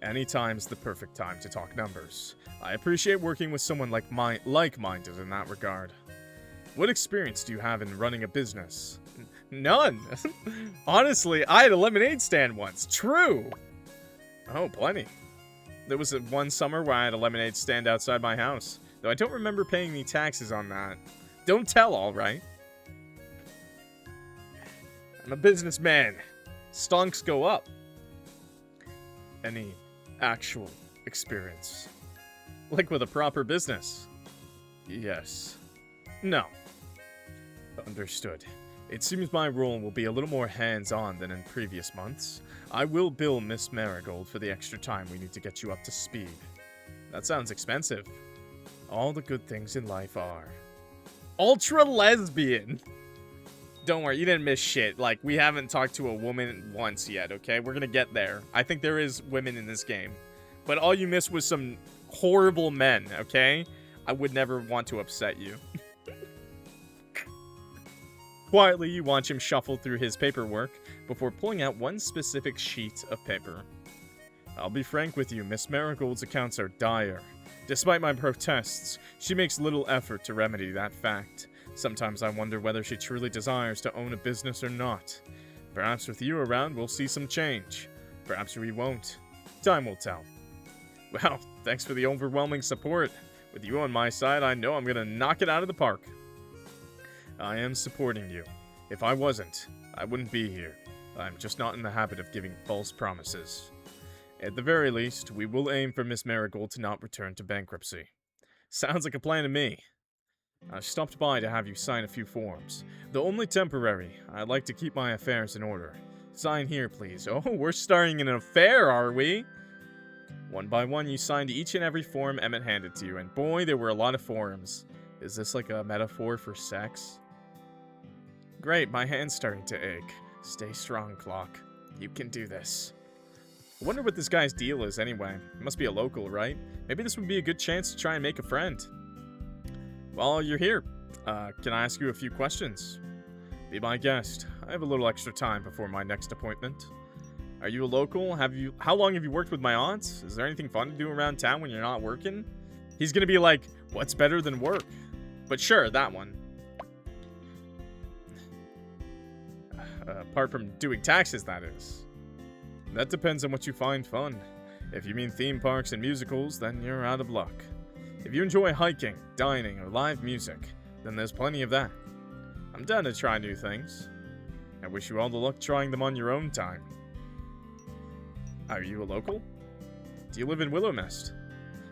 A: Anytime's the perfect time to talk numbers. I appreciate working with someone like-minded in that regard. What experience do you have in running a business? None. Honestly, I had a lemonade stand once. True. Oh, plenty. There was one summer where I had a lemonade stand outside my house, though I don't remember paying any taxes on that. Don't tell, all right? I'm a businessman. Stonks go up. Any actual experience? Like with a proper business? Yes. No. Understood. It seems my role will be a little more hands-on than in previous months. I will bill Miss Marigold for the extra time we need to get you up to speed. That sounds expensive. All the good things in life are. Ultra lesbian! Don't worry, you didn't miss shit. Like, we haven't talked to a woman once yet, okay? We're gonna get there. I think there is women in this game. But all you missed was some horrible men, okay? I would never want to upset you. Quietly, you watch him shuffle through his paperwork before pulling out one specific sheet of paper. I'll be frank with you, Miss Marigold's accounts are dire. Despite my protests, she makes little effort to remedy that fact. Sometimes I wonder whether she truly desires to own a business or not. Perhaps with you around, we'll see some change. Perhaps we won't. Time will tell. Well, thanks for the overwhelming support. With you on my side, I know I'm gonna knock it out of the park. I am supporting you. If I wasn't, I wouldn't be here. I'm just not in the habit of giving false promises. At the very least, we will aim for Miss Marigold to not return to bankruptcy. Sounds like a plan to me. I stopped by to have you sign a few forms, though only temporary. I'd like to keep my affairs in order. Sign here, please. Oh, we're starting an affair, are we? One by one, you signed each and every form Emmett handed to you, and boy, there were a lot of forms. Is this like a metaphor for sex? Great, my hand's starting to ache. Stay strong, Clock. You can do this. I wonder what this guy's deal is anyway. He must be a local, right? Maybe this would be a good chance to try and make a friend. While you're here, can I ask you a few questions? Be my guest. I have a little extra time before my next appointment. Are you a local? How long have you worked with my aunts? Is there anything fun to do around town when you're not working? He's gonna be like, what's better than work? But sure, that one. Apart from doing taxes, that is. That depends on what you find fun. If you mean theme parks and musicals, then you're out of luck. If you enjoy hiking, dining, or live music, then there's plenty of that. I'm down to try new things. I wish you all the luck trying them on your own time. Are you a local? Do you live in Willowmist?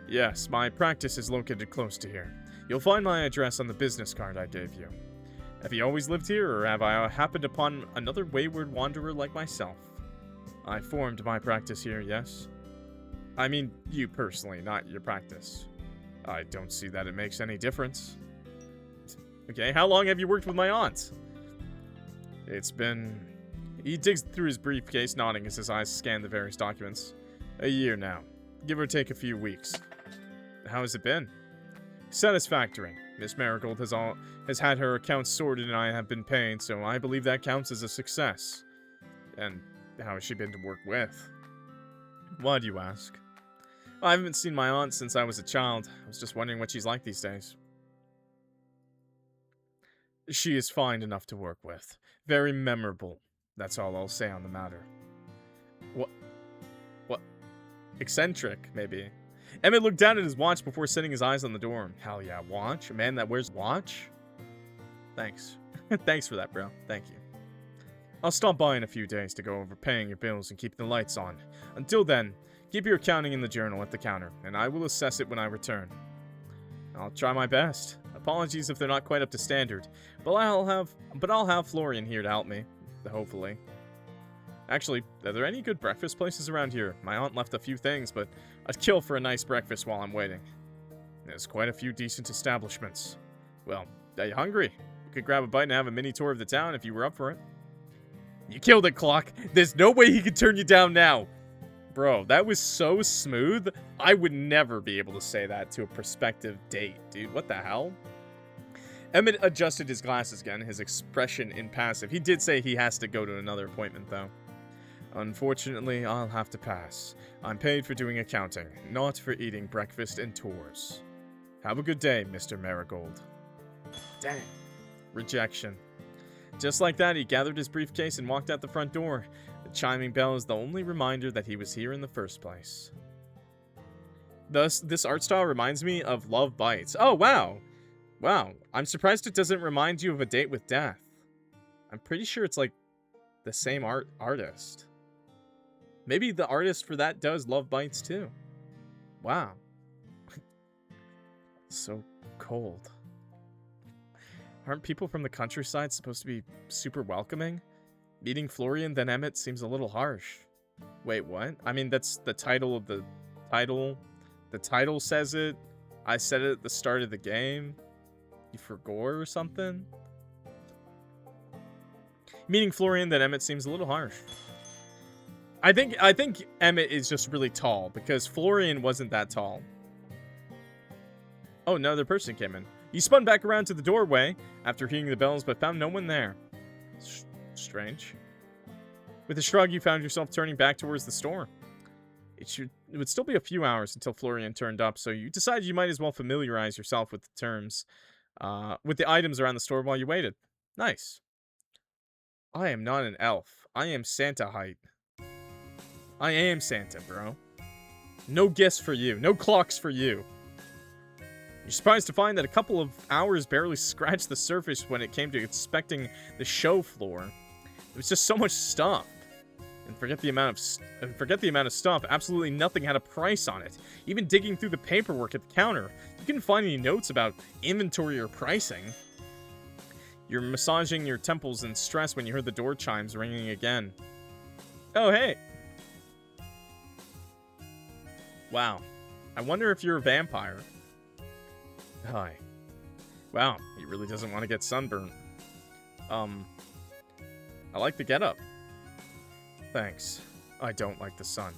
A: Yes, my practice is located close to here. You'll find my address on the business card I gave you. Have you always lived here, or have I happened upon another wayward wanderer like myself? I formed my practice here, yes? I mean, you personally, not your practice. I don't see that it makes any difference. Okay, how long have you worked with my aunt? It's been... He digs through his briefcase, nodding as his eyes scan the various documents. A year now. Give or take a few weeks. How has it been? Satisfactory. Miss Marigold has had her accounts sorted and I have been paying, so I believe that counts as a success. And how has she been to work with? Why do you ask? I haven't seen my aunt since I was a child. I was just wondering what she's like these days. She is fine enough to work with. Very memorable. That's all I'll say on the matter. What? Eccentric, maybe. Emmett looked down at his watch before setting his eyes on the door. Hell yeah, watch? A man that wears watch? Thanks. Thanks for that, bro. Thank you. I'll stop by in a few days to go over paying your bills and keeping the lights on. Until then, keep your accounting in the journal at the counter, and I will assess it when I return. I'll try my best. Apologies if they're not quite up to standard, but I'll have Florian here to help me, hopefully. Actually, are there any good breakfast places around here? My aunt left a few things, but I'd kill for a nice breakfast while I'm waiting. There's quite a few decent establishments. Well, are you hungry? You could grab a bite and have a mini tour of the town if you were up for it. You killed it, Clock. There's no way he could turn you down now. Bro, that was so smooth. I would never be able to say that to a prospective date, dude. What the hell? Emmett adjusted his glasses again, his expression impassive. He did say he has to go to another appointment, though. Unfortunately, I'll have to pass. I'm paid for doing accounting, not for eating breakfast and tours. Have a good day, Mr. Marigold. Dang. Rejection. Just like that, he gathered his briefcase and walked out the front door. The chiming bell is the only reminder that he was here in the first place. Thus, this art style reminds me of Love Bites. Oh, wow. Wow. I'm surprised it doesn't remind you of A Date with Death. I'm pretty sure it's like the same artist. Maybe the artist for that does Love Bites too. Wow. So cold. Aren't people from the countryside supposed to be super welcoming? Meeting Florian, then Emmett seems a little harsh. Wait, what? I mean, that's the title of the title. The title says it. I said it at the start of the game. You forgot or something? Meeting Florian, then Emmett seems a little harsh. I think Emmett is just really tall, because Florian wasn't that tall. Oh, another person came in. You spun back around to the doorway after hearing the bells, but found no one there. Strange. With a shrug, you found yourself turning back towards the store. It would still be a few hours until Florian turned up, so you decided you might as well familiarize yourself with the terms, with the items around the store while you waited. Nice. I am not an elf. I am Santa height. I am Santa, bro. No gifts for you. No clocks for you. You're surprised to find that a couple of hours barely scratched the surface when it came to inspecting the show floor. There was just so much stuff. And forget the amount of stuff. Absolutely nothing had a price on it. Even digging through the paperwork at the counter, you couldn't find any notes about inventory or pricing. You're massaging your temples in stress when you heard the door chimes ringing again. Oh, hey. Wow. I wonder if you're a vampire. Hi. Wow, he really doesn't want to get sunburned. I like the getup. Thanks. I don't like the sun.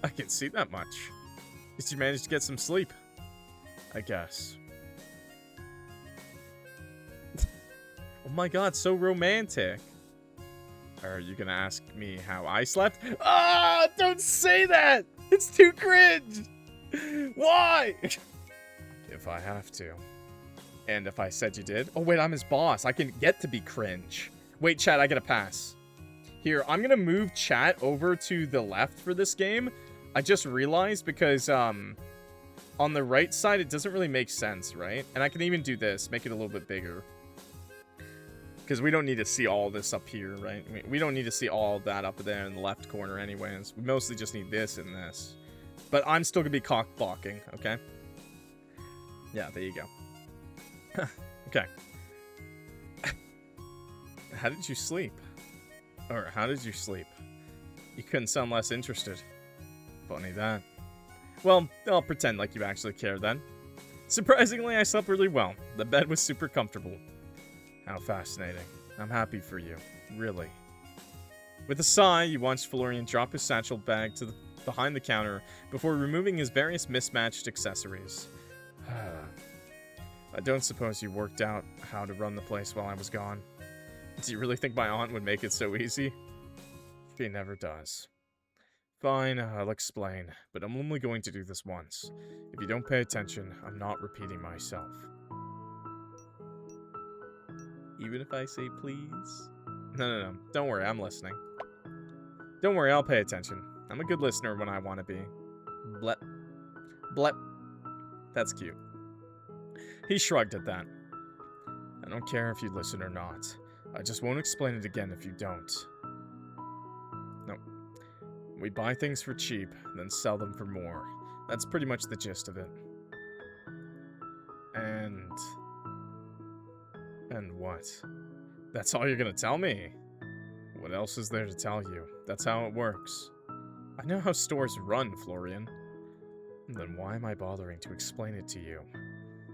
A: I can see that much. Did you manage to get some sleep? I guess. Oh my god, so romantic. Are you gonna ask me how I slept? Ah, don't say that! It's too cringe! Why? If I have to. And if I said you did? Oh wait, I'm his boss. I can get to be cringe. Wait, chat, I get a pass. Here, I'm gonna move chat over to the left for this game. I just realized because, on the right side, it doesn't really make sense, right? And I can even do this, make it a little bit bigger. Because we don't need to see all this up here, right? We don't need to see all that up there in the left corner anyways. We mostly just need this and this. But I'm still gonna be cock blocking, okay? Yeah, there you go. Okay. How did you sleep? Or how did you sleep? You couldn't sound less interested. Funny that. Well, I'll pretend like you actually care then. Surprisingly, I slept really well. The bed was super comfortable. How fascinating. I'm happy for you. Really. With a sigh, you watched Florian drop his satchel bag to behind the counter before removing his various mismatched accessories. I don't suppose you worked out how to run the place while I was gone. Do you really think my aunt would make it so easy? She never does. Fine, I'll explain, but I'm only going to do this once. If you don't pay attention, I'm not repeating myself. Even if I say please? No. Don't worry, I'm listening. Don't worry, I'll pay attention. I'm a good listener when I want to be. Blep. Blep. That's cute. He shrugged at that. I don't care if you listen or not. I just won't explain it again if you don't. No. We buy things for cheap, then sell them for more. That's pretty much the gist of it. And what? That's all you're gonna tell me? What else is there to tell you? That's how it works. I know how stores run, Florian. Then why am I bothering to explain it to you?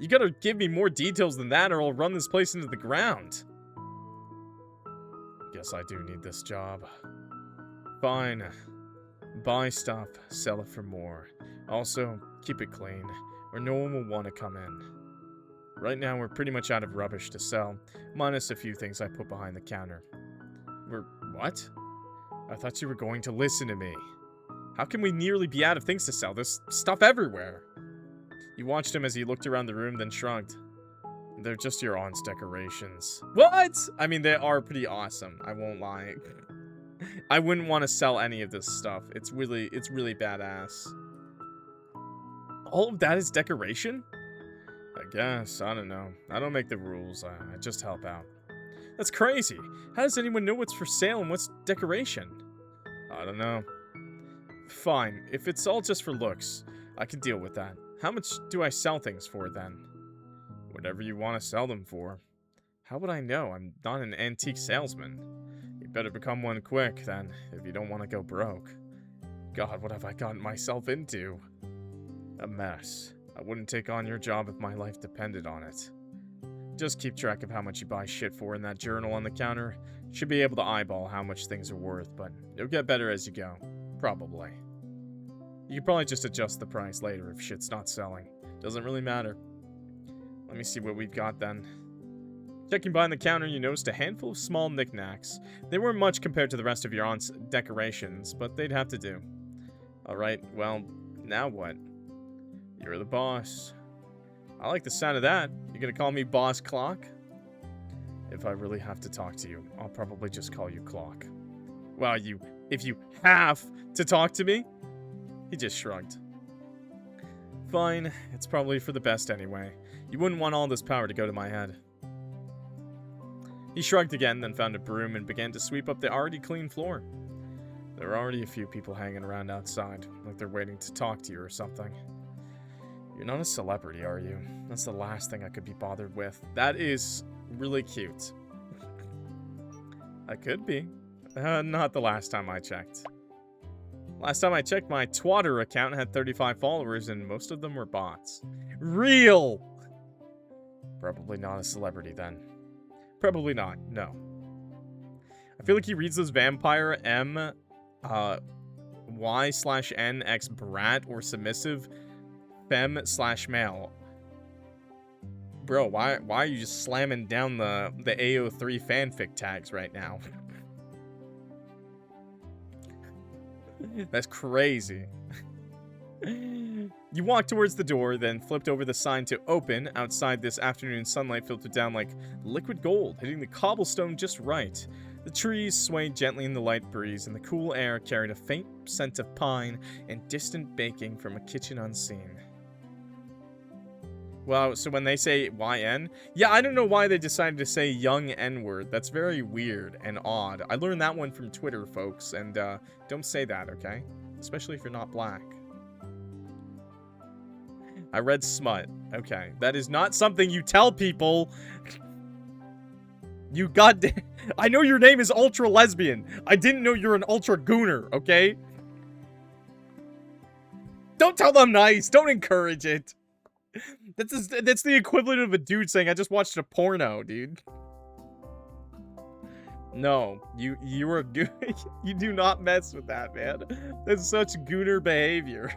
A: You gotta give me more details than that or I'll run this place into the ground. Guess I do need this job. Fine. Buy stuff, sell it for more. Also, keep it clean, or no one will want to come in. Right now, we're pretty much out of rubbish to sell, minus a few things I put behind the counter. What? I thought you were going to listen to me. How can we nearly be out of things to sell? There's stuff everywhere. You watched him as he looked around the room, then shrugged. They're just your aunt's decorations. What? I mean, they are pretty awesome. I won't lie. I wouldn't want to sell any of this stuff. It's really badass. All of that is decoration? I guess. I don't know. I don't make the rules. I just help out. That's crazy. How does anyone know what's for sale and what's decoration? I don't know. Fine. If it's all just for looks, I can deal with that. How much do I sell things for then? Whatever you want to sell them for. How would I know? I'm not an antique salesman. You better become one quick, then, if you don't want to go broke. God, what have I gotten myself into? A mess. I wouldn't take on your job if my life depended on it. Just keep track of how much you buy shit for in that journal on the counter. Should be able to eyeball how much things are worth, but it'll get better as you go. Probably. You can probably just adjust the price later if shit's not selling. Doesn't really matter. Let me see what we've got then. Checking behind the counter, you noticed a handful of small knickknacks. They weren't much compared to the rest of your aunt's decorations, but they'd have to do. Alright, well, now what? You're the boss. I like the sound of that. You gonna call me Boss Clock? If I really have to talk to you, I'll probably just call you Clock. Well, if you have to talk to me? He just shrugged. Fine, it's probably for the best anyway. You wouldn't want all this power to go to my head. He shrugged again, then found a broom and began to sweep up the already clean floor. There are already a few people hanging around outside, like they're waiting to talk to you or something. You're not a celebrity, are you? That's the last thing I could be bothered with. That is really cute. I could be. Not the last time I checked. Last time I checked, my Twitter account had 35 followers, and most of them were bots. Real! Probably not a celebrity, then. Probably not, no. I feel like he reads those vampire M, Y/N X brat or submissive femme/male. Bro, why are you just slamming down the AO3 fanfic tags right now? That's crazy. You walked towards the door, then flipped over the sign to open. Outside, this afternoon sunlight filtered down like liquid gold, hitting the cobblestone just right. The trees swayed gently in the light breeze, and the cool air carried a faint scent of pine and distant baking from a kitchen unseen. Well, so when they say YN, yeah, I don't know why they decided to say young N-word. That's very weird and odd. I learned that one from Twitter, folks, and don't say that, okay? Especially if you're not black. I read smut. Okay, that is not something you tell people. You goddamn... I know your name is Ultra Lesbian. I didn't know you're an Ultra Gooner, okay? Don't tell them nice. Don't encourage it. That's the equivalent of a dude saying, I just watched a porno, dude. No, you are you do not mess with that, man. That's such gooner behavior.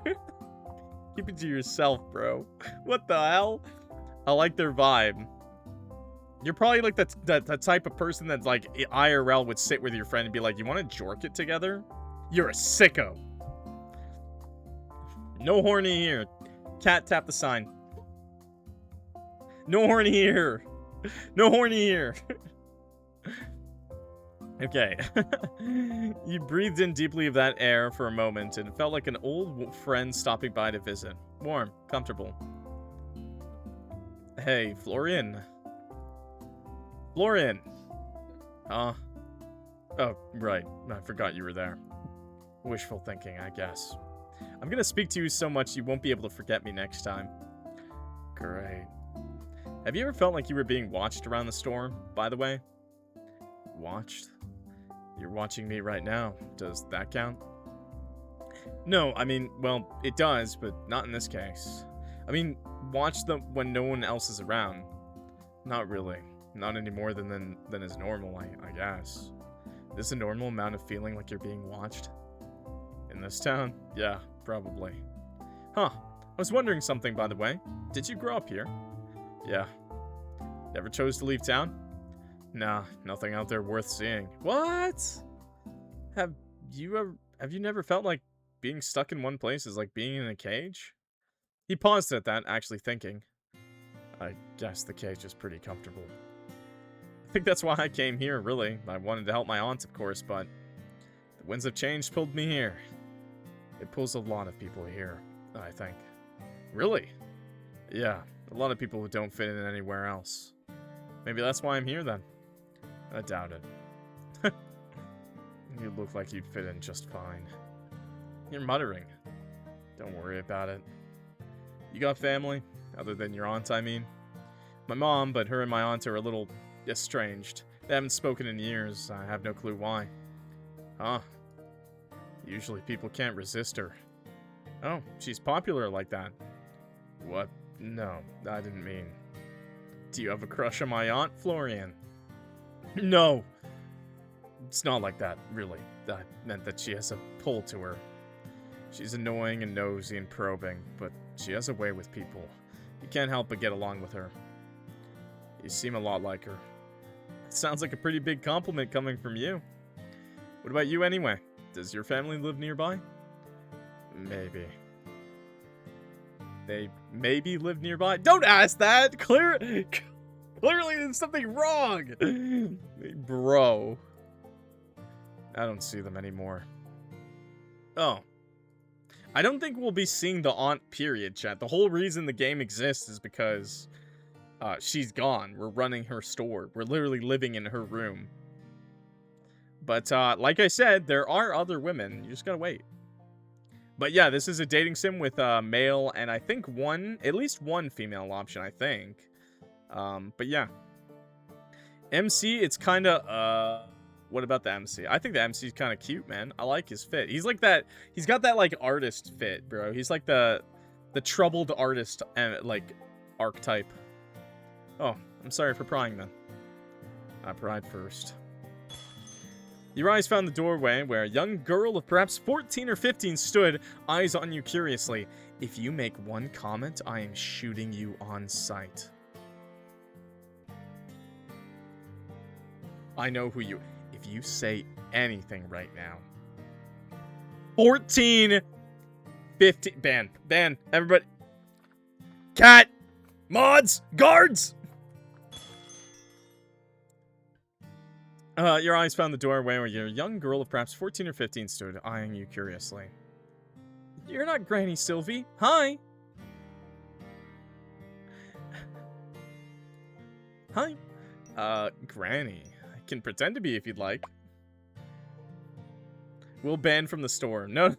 A: Keep it to yourself, bro. What the hell? I like their vibe. You're probably like that type of person that's like IRL would sit with your friend and be like, you want to jork it together? You're a sicko. No horny here. Cat, tap the sign. No horny here. No horny here. Okay. You breathed in deeply of that air for a moment and felt like an old friend stopping by to visit. Warm, comfortable. Hey, Florian. Florian. Huh? Oh, right. I forgot you were there. Wishful thinking, I guess. I'm gonna speak to you so much you won't be able to forget me next time. Great. Have you ever felt like you were being watched around the store, by the way? Watched? You're watching me right now. Does that count? No, I mean, well, it does, but not in this case. I mean, watch them when no one else is around. Not really. Not any more than is normal, I guess. Is this a normal amount of feeling like you're being watched? In this town? Yeah, probably. Huh. I was wondering something, by the way. Did you grow up here? Yeah. Never chose to leave town? Nah, nothing out there worth seeing. What? Have you never felt like being stuck in one place is like being in a cage? He paused at that, actually thinking. I guess the cage is pretty comfortable. I think that's why I came here, really. I wanted to help my aunt, of course, but the winds of change pulled me here. It pulls a lot of people here, I think. Really? Yeah, a lot of people who don't fit in anywhere else. Maybe that's why I'm here, then. I doubt it. You look like you'd fit in just fine. You're muttering. Don't worry about it. You got family? Other than your aunt, I mean? My mom, but her and my aunt are a little estranged. They haven't spoken in years. I have no clue why. Huh. Usually people can't resist her. Oh, she's popular like that. What? No, I didn't mean. Do you have a crush on my aunt, Florian? No! It's not like that, really. I meant that she has a pull to her. She's annoying and nosy and probing, but she has a way with people. You can't help but get along with her. You seem a lot like her. It sounds like a pretty big compliment coming from you. What about you anyway? Does your family live nearby? Maybe. They maybe live nearby? Don't ask that! Clearly there's something wrong! Bro. I don't see them anymore. Oh. I don't think we'll be seeing the aunt, period, chat. The whole reason the game exists is because she's gone. We're running her store. We're literally living in her room. But like I said, there are other women. You just gotta wait. But yeah, this is a dating sim with male and I think at least one female option, I think. But yeah. MC, it's kind of, what about the MC? I think the MC is kind of cute, man. I like his fit. He's like that, he's got that, like, artist fit, bro. He's like the troubled artist, like, archetype. Oh, I'm sorry for prying, then. I pried first. Your eyes found the doorway where a young girl of perhaps 14 or 15 stood, eyes on you curiously. If you make one comment, I am shooting you on sight. I know who you... If you say anything right now... 14... 15... Ban. Everybody... Cat! Mods! Guards! Your eyes found the doorway where your young girl of perhaps 14 or 15 stood, eyeing you curiously. You're not Granny Sylvie. Hi! Hi. Granny. I can pretend to be if you'd like. We'll ban from the store. No.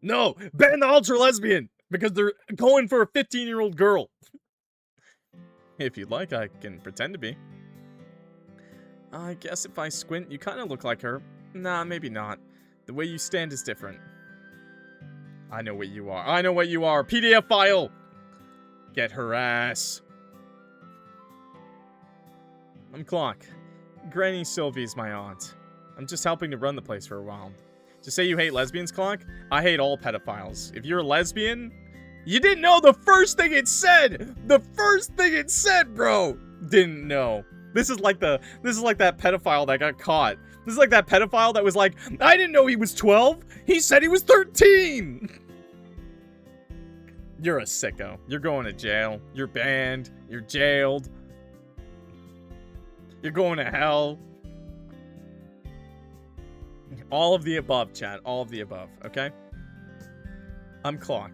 A: No! Ban the ultra-lesbian! Because they're going for a 15-year-old girl. If you'd like, I can pretend to be. I guess if I squint, you kind of look like her. Nah, maybe not. The way you stand is different. I know what you are. I know what you are. PDF file! Get her ass. I'm Clock. Granny Sylvie's my aunt. I'm just helping to run the place for a while. Just say you hate lesbians, Clock? I hate all pedophiles. If you're a lesbian... You didn't know the first thing it said! The first thing it said, bro! Didn't know. This is like that pedophile that got caught. This is like that pedophile that was like, I didn't know he was 12. He said he was 13. You're a sicko. You're going to jail. You're banned. You're jailed. You're going to hell. All of the above, chat. All of the above, okay? I'm Clock.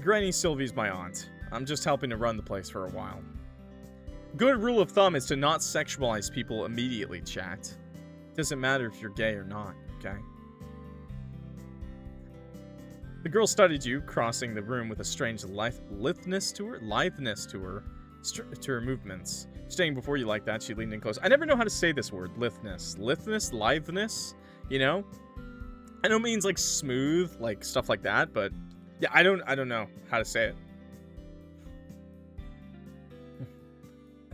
A: Granny Sylvie's my aunt. I'm just helping to run the place for a while. Good rule of thumb is to not sexualize people immediately, chat. Doesn't matter if you're gay or not, okay? The girl studied you, crossing the room with a strange litheness to her movements. Staying before you like that, she leaned in close. I never know how to say this word, litheness. Litheness, you know? I know it means like smooth, like stuff like that, but yeah, I don't know how to say it.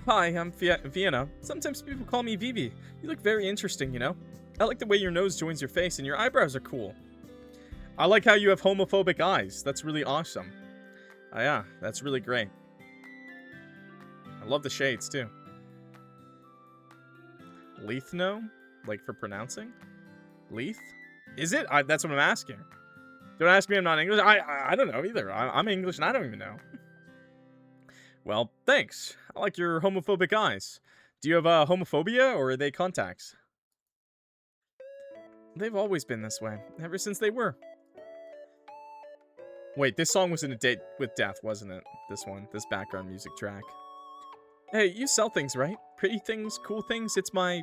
A: Hi, I'm Vienna. Sometimes people call me Vivi. You look very interesting, you know? I like the way your nose joins your face and your eyebrows are cool. I like how you have homophobic eyes. That's really awesome. Oh yeah, that's really great. I love the shades, too. Lethno? Like for pronouncing? Leith? Is it? That's what I'm asking. Don't ask me I'm not English. I don't know either. I'm English and I don't even know. Well, thanks. I like your homophobic eyes. Do you have homophobia, or are they contacts? They've always been this way, ever since they were. Wait, this song was in A Date with Death, wasn't it? This one, this background music track. Hey, you sell things, right? Pretty things, cool things? It's my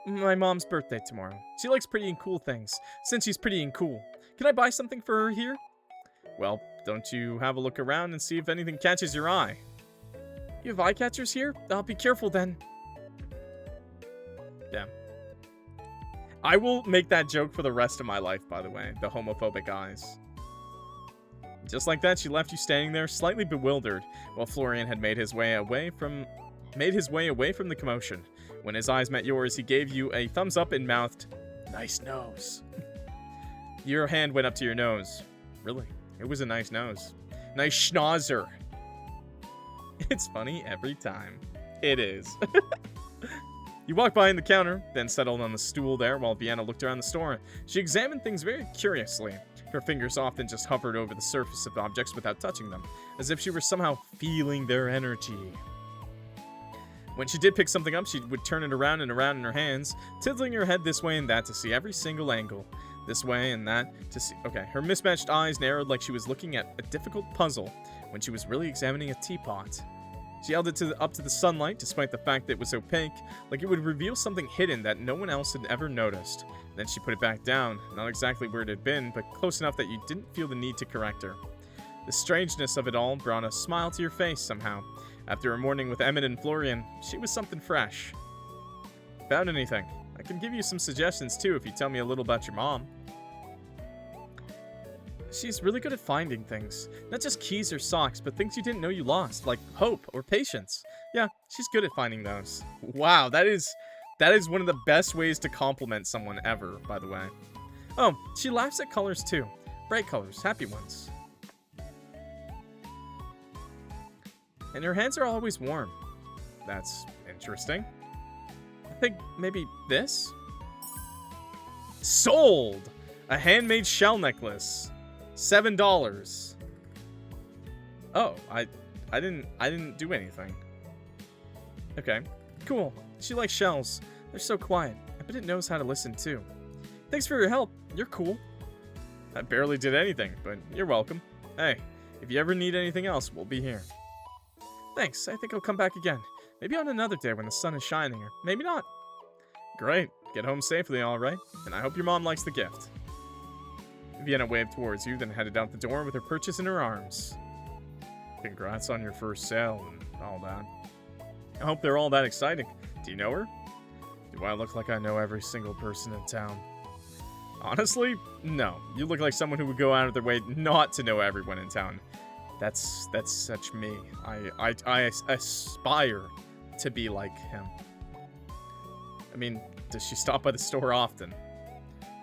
A: mom's birthday tomorrow. She likes pretty and cool things, since she's pretty and cool. Can I buy something for her here? Well, don't you have a look around and see if anything catches your eye? You have eye catchers here? I'll be careful then. Yeah. I will make that joke for the rest of my life, by the way. The homophobic eyes. Just like that, she left you standing there, slightly bewildered, while Florian had made his way away from the commotion. When his eyes met yours, he gave you a thumbs up and mouthed, "Nice nose." Your hand went up to your nose. Really? It was a nice nose. Nice schnauzer. It's funny every time. It is. You walked behind the counter, then settled on the stool there while Vienna looked around the store. She examined things very curiously. Her fingers often just hovered over the surface of objects without touching them, as if she were somehow feeling their energy. When she did pick something up, she would turn it around and around in her hands, tilting her head this way and that to see every single angle. This way and that to see... Okay, her mismatched eyes narrowed like she was looking at a difficult puzzle when she was really examining a teapot. She held it up to the sunlight, despite the fact that it was opaque, like it would reveal something hidden that no one else had ever noticed. Then she put it back down, not exactly where it had been, but close enough that you didn't feel the need to correct her. The strangeness of it all brought a smile to your face somehow. After a morning with Emmett and Florian, she was something fresh. Found anything? I can give you some suggestions too if you tell me a little about your mom. She's really good at finding things. Not just keys or socks, but things you didn't know you lost, like hope or patience. Yeah, she's good at finding those. Wow, that is one of the best ways to compliment someone ever, by the way. Oh, she laughs at colors too. Bright colors, happy ones. And her hands are always warm. That's interesting. I think maybe this? Sold! A handmade shell necklace. $7. Oh, I didn't do anything. Okay, cool. She likes shells. They're so quiet. I bet it knows how to listen too. Thanks for your help. You're cool. I barely did anything, but you're welcome. Hey, if you ever need anything else, we'll be here. Thanks. I think I'll come back again. Maybe on another day when the sun is shining, or maybe not. Great. Get home safely, all right? And I hope your mom likes the gift. Vienna waved towards you, then headed out the door with her purchase in her arms. Congrats on your first sale and all that. I hope they're all that exciting. Do you know her? Do I look like I know every single person in town? Honestly, no. You look like someone who would go out of their way not to know everyone in town. That's such me. I aspire to be like him. I mean, does she stop by the store often?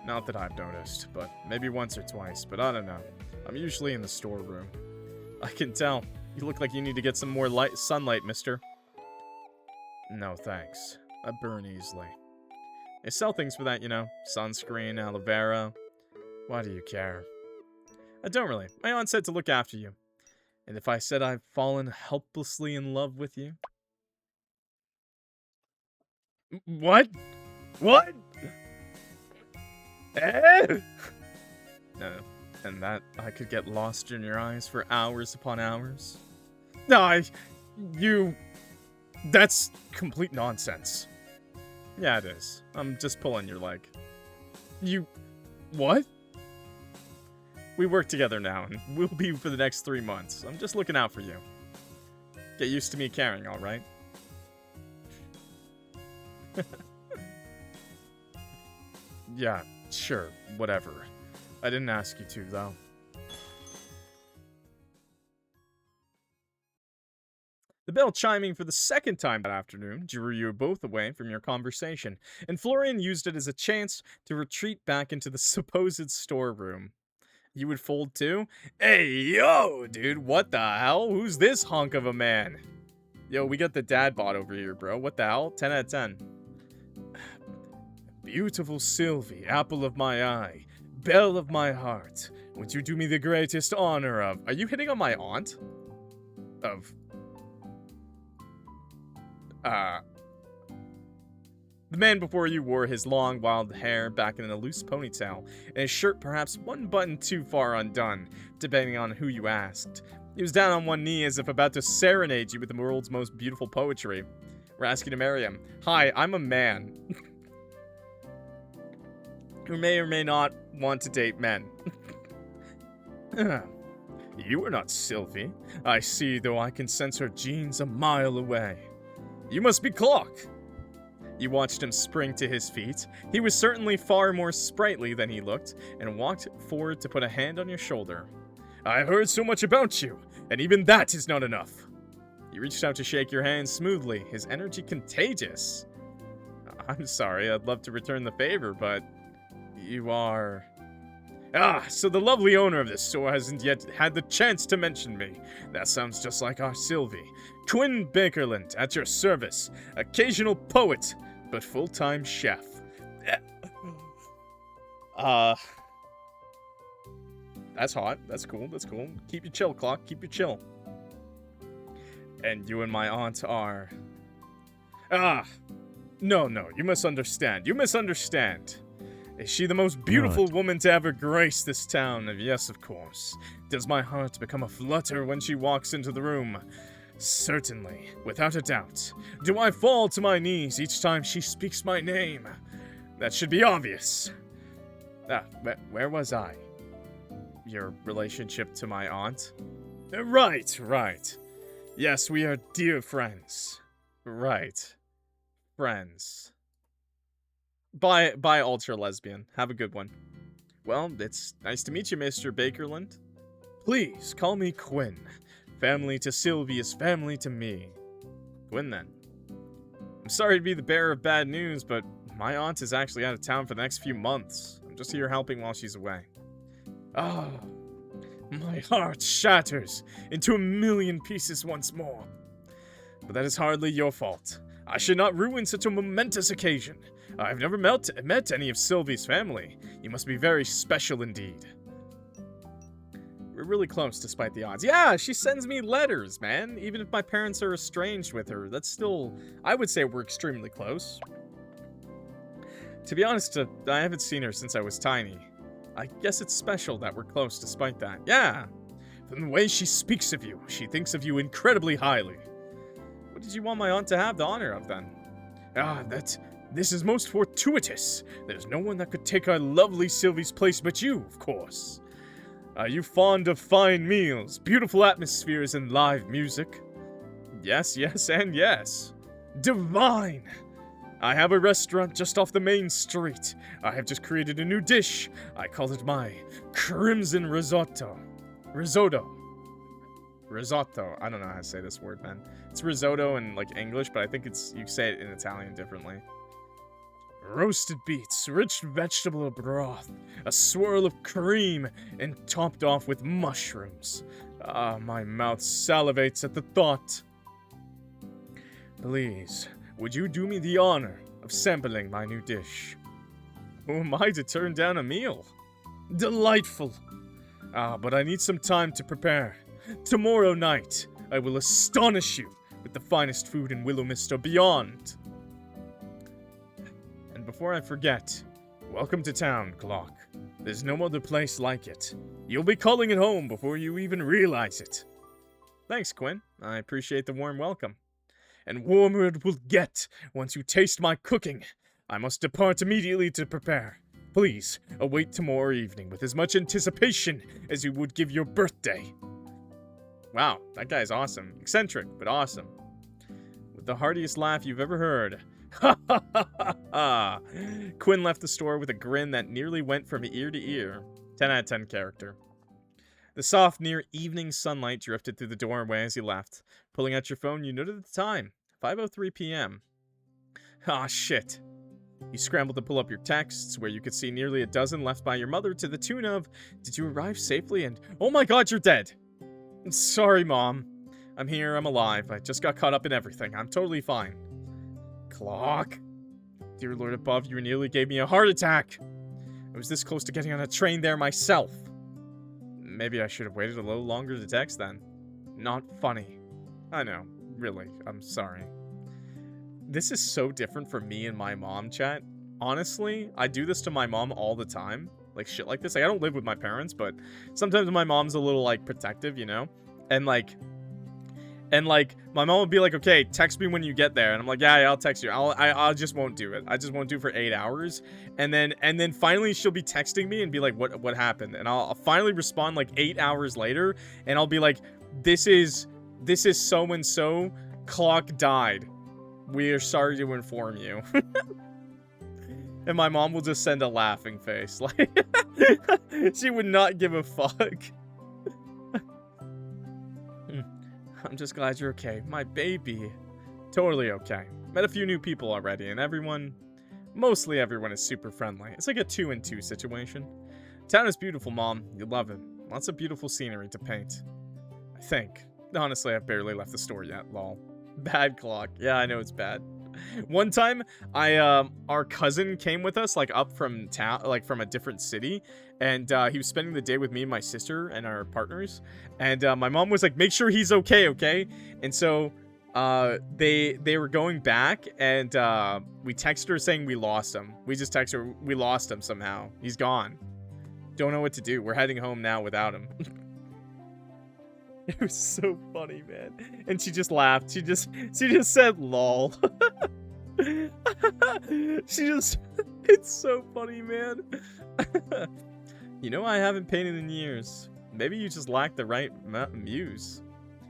A: Not that I've noticed, but maybe once or twice, but I don't know. I'm usually in the storeroom. I can tell. You look like you need to get some more sunlight, mister. No, thanks. I burn easily. They sell things for that, you know. Sunscreen, aloe vera. Why do you care? I don't really. My aunt said to look after you. And if I said I've fallen helplessly in love with you? What? What? No, and that I could get lost in your eyes for hours upon hours? No, that's complete nonsense. Yeah, it is. I'm just pulling your leg. What? We work together now, and we'll be for the next 3 months. I'm just looking out for you. Get used to me caring, alright? Yeah, sure, whatever. I didn't ask you to, though. The bell chiming for the second time that afternoon drew you both away from your conversation, and Florian used it as a chance to retreat back into the supposed storeroom. You would fold too? Hey, yo, dude, what the hell? Who's this hunk of a man? Yo, we got the dad bod over here, bro. What the hell? 10 out of 10. Beautiful Sylvie, apple of my eye, belle of my heart, would you do me the greatest honor of... Are you hitting on my aunt? The man before you wore his long, wild hair back in a loose ponytail, and his shirt perhaps one button too far undone, depending on who you asked. He was down on one knee as if about to serenade you with the world's most beautiful poetry. We're asking to marry him. Hi, I'm a man. Who may or may not want to date men. You are not Sylvie. I see, though I can sense her genes a mile away. You must be Clock. You watched him spring to his feet. He was certainly far more sprightly than he looked, and walked forward to put a hand on your shoulder. I heard so much about you, and even that is not enough. He reached out to shake your hand smoothly, his energy contagious. I'm sorry, I'd love to return the favor, but... You are... Ah, so the lovely owner of this store hasn't yet had the chance to mention me. That sounds just like our Sylvie. Quinn Bakerland, at your service. Occasional poet, but full-time chef. That's hot. That's cool. That's cool. Keep your chill, Clock. Keep your chill. And you and my aunt are... No, you misunderstand. You misunderstand. Is she the most beautiful woman to ever grace this town? Yes, of course. Does my heart become a flutter when she walks into the room? Certainly, without a doubt. Do I fall to my knees each time she speaks my name? That should be obvious. Where was I? Your relationship to my aunt? Right. Yes, we are dear friends. Right. Friends. Bye, ultra lesbian. Have a good one. Well, it's nice to meet you, Mr. Bakerland. Please, call me Quinn. Family to Sylvie is family to me. Quinn, then. I'm sorry to be the bearer of bad news, but my aunt is actually out of town for the next few months. I'm just here helping while she's away. Oh, my heart shatters into a million pieces once more. But that is hardly your fault. I should not ruin such a momentous occasion. I've never met any of Sylvie's family. You must be very special indeed. We're really close despite the odds. Yeah, she sends me letters, man. Even if my parents are estranged with her, that's still... I would say we're extremely close. To be honest, I haven't seen her since I was tiny. I guess it's special that we're close despite that. Yeah! From the way she speaks of you, she thinks of you incredibly highly. What did you want my aunt to have the honor of, then? This is most fortuitous. There's no one that could take our lovely Sylvie's place but you, of course. Are you fond of fine meals, beautiful atmospheres, and live music? Yes, and yes. Divine! I have a restaurant just off the main street. I have just created a new dish. I call it my Crimson Risotto. Risotto. I don't know how to say this word, man. It's risotto in, like, English, but I think you say it in Italian differently. Roasted beets, rich vegetable broth, a swirl of cream, and topped off with mushrooms. Ah, my mouth salivates at the thought. Please, would you do me the honor of sampling my new dish? Who am I to turn down a meal? Delightful. But I need some time to prepare. Tomorrow night, I will astonish you with the finest food in Willowmist or beyond. And before I forget, welcome to town, Clock. There's no other place like it. You'll be calling it home before you even realize it. Thanks, Quinn. I appreciate the warm welcome. And warmer it will get once you taste my cooking. I must depart immediately to prepare. Please, await tomorrow evening with as much anticipation as you would give your birthday. Wow, that guy's awesome. Eccentric, but awesome. With the heartiest laugh you've ever heard. Ha ha ha ha ha! Quinn left the store with a grin that nearly went from ear to ear. 10 out of 10 character. The soft, near evening sunlight drifted through the doorway as he left. Pulling out your phone, you noted the time. 5:03 p.m. Ah, shit. You scrambled to pull up your texts, where you could see nearly a dozen left by your mother to the tune of, "Did you arrive safely?" and, "Oh my god, you're dead!" Sorry, Mom. I'm here, I'm alive. I just got caught up in everything. I'm totally fine. Clock? Dear Lord above, you nearly gave me a heart attack. I was this close to getting on a train there myself. Maybe I should have waited a little longer to text then. Not funny. I know. Really. I'm sorry. This is so different from me and my mom, chat. Honestly, I do this to my mom all the time. Like, shit like this. Like, I don't live with my parents, but sometimes my mom's a little, like, protective, you know? And, like, my mom would be like, okay, text me when you get there. And I'm like, yeah, I'll text you. I just won't do it. I just won't do it for 8 hours. And then finally she'll be texting me and be like, what happened? And I'll finally respond, like, 8 hours later. And I'll be like, this is so-and-so. Clock died. We are sorry to inform you. And my mom will just send a laughing face. Like, she would not give a fuck. I'm just glad you're okay. My baby. Totally okay. Met a few new people already, and mostly everyone is super friendly. It's like a 2-and-2 situation. Town is beautiful, Mom. You'll love it. Lots of beautiful scenery to paint. I think. Honestly, I've barely left the store yet, lol. Bad Clock. Yeah, I know it's bad. One time, our cousin came with us, like, up from town, like, from a different city, and, he was spending the day with me and my sister and our partners, and, my mom was like, make sure he's okay? And so, they were going back, and, we texted her saying we lost him. We just texted her, we lost him somehow. He's gone. Don't know what to do. We're heading home now without him. It was so funny, man. And she just laughed. She just said lol. It's so funny, man. You know, I haven't painted in years. Maybe you just lack the right muse.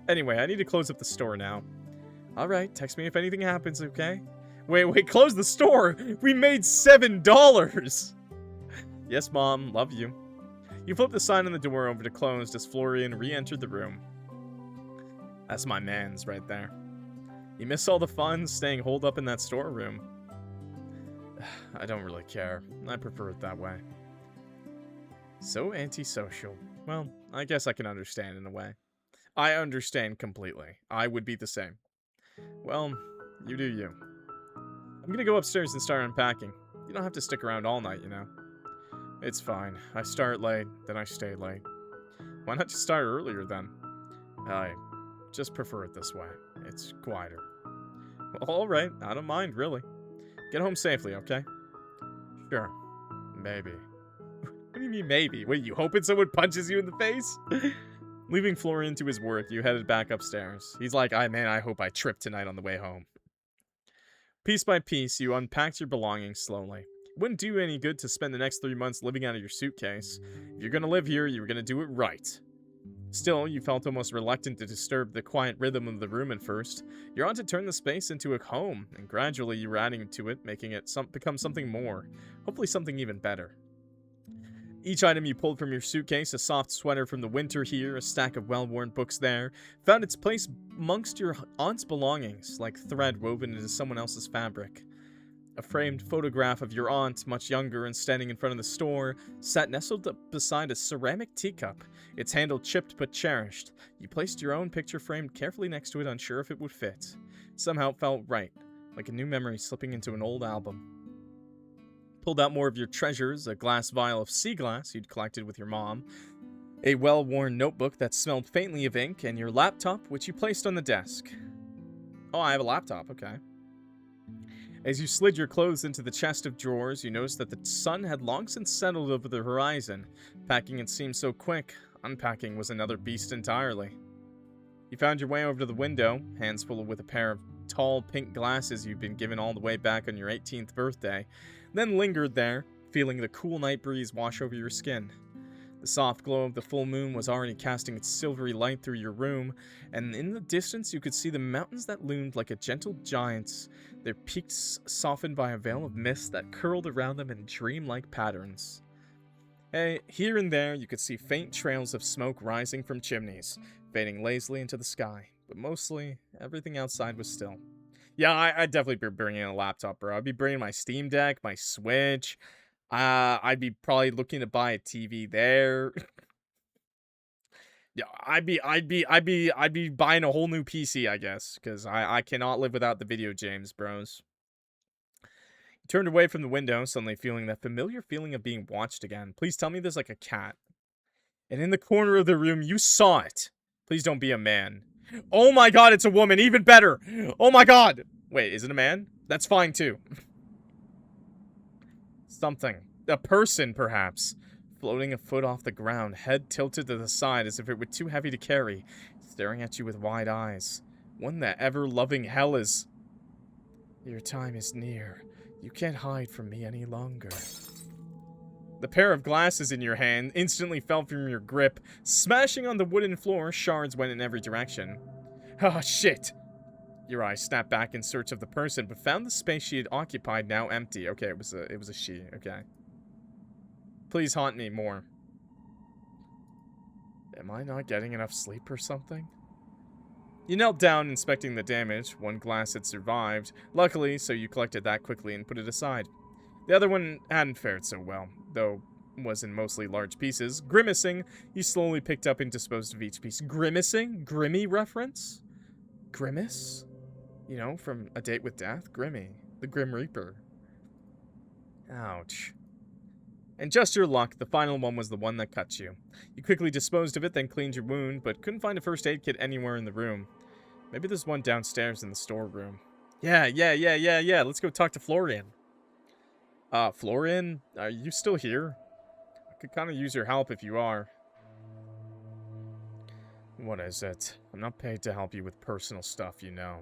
A: Anyway, I need to close up the store now. Alright, text me if anything happens, okay? Wait, close the store! We made $7! Yes, Mom, love you. You flip the sign on the door over to closed as Florian re-entered the room. That's my man's right there. You miss all the fun staying holed up in that storeroom. I don't really care. I prefer it that way. So antisocial. Well, I guess I can understand in a way. I understand completely. I would be the same. Well, you do you. I'm gonna go upstairs and start unpacking. You don't have to stick around all night, you know. It's fine. I start late, then I stay late. Why not just start earlier then? I just prefer it this way. It's quieter. Well, alright, I don't mind, really. Get home safely, okay? Sure. Maybe. What do you mean, maybe? Wait, you hoping someone punches you in the face? Leaving Florian to his work, you headed back upstairs. He's like, man, I hope I trip tonight on the way home. Piece by piece, you unpacked your belongings slowly. It wouldn't do any good to spend the next 3 months living out of your suitcase. If you're gonna live here, you were gonna do it right. Still, you felt almost reluctant to disturb the quiet rhythm of the room at first. You're on to turn the space into a home, and gradually you were adding to it, making it become something more. Hopefully something even better. Each item you pulled from your suitcase, a soft sweater from the winter here, a stack of well-worn books there, found its place amongst your aunt's belongings, like thread woven into someone else's fabric. A framed photograph of your aunt, much younger and standing in front of the store, sat nestled up beside a ceramic teacup, its handle chipped but cherished. You placed your own picture framed carefully next to it, unsure if it would fit. Somehow it felt right, like a new memory slipping into an old album. Pulled out more of your treasures, a glass vial of sea glass you'd collected with your mom, a well-worn notebook that smelled faintly of ink, and your laptop, which you placed on the desk. Oh, I have a laptop, okay. As you slid your clothes into the chest of drawers, you noticed that the sun had long since settled over the horizon. Packing it seemed so quick. Unpacking was another beast entirely. You found your way over to the window, hands full with a pair of tall pink glasses you'd been given all the way back on your 18th birthday, then lingered there, feeling the cool night breeze wash over your skin. The soft glow of the full moon was already casting its silvery light through your room, and in the distance you could see the mountains that loomed like a gentle giants, their peaks softened by a veil of mist that curled around them in dream-like patterns. Here and there you could see faint trails of smoke rising from chimneys, fading lazily into the sky, but mostly everything outside was still. Yeah, I'd definitely be bringing a laptop, bro. I'd be bringing my Steam Deck, my Switch. I'd be probably looking to buy a TV there. Yeah, I'd be buying a whole new PC, I guess, because I cannot live without the video games, bros. You turned away from the window, suddenly feeling that familiar feeling of being watched again. Please tell me there's like a cat. And in the corner of the room, you saw it. Please don't be a man. Oh my god, it's a woman, even better. Oh my god. Wait, is it a man? That's fine too. Something. A person, perhaps. Floating a foot off the ground, head tilted to the side as if it were too heavy to carry, staring at you with wide eyes. What in the ever-loving hell is... Your time is near. You can't hide from me any longer. The pair of glasses in your hand instantly fell from your grip. Smashing on the wooden floor, shards went in every direction. Ah, shit! Your eyes snapped back in search of the person, but found the space she had occupied now empty. Okay, it was a she, okay. Please haunt me more. Am I not getting enough sleep or something? You knelt down, inspecting the damage. One glass had survived. Luckily, so you collected that quickly and put it aside. The other one hadn't fared so well, though was in mostly large pieces. Grimacing, you slowly picked up and disposed of each piece. Grimacing? Grimmy reference? Grimace? You know, from A Date with Death? Grimmy. The Grim Reaper. Ouch. And just your luck, the final one was the one that cut you. You quickly disposed of it, then cleaned your wound, but couldn't find a first aid kit anywhere in the room. Maybe there's one downstairs in the storeroom. Yeah. Let's go talk to Florian. Florian, are you still here? I could kind of use your help if you are. What is it? I'm not paid to help you with personal stuff, you know.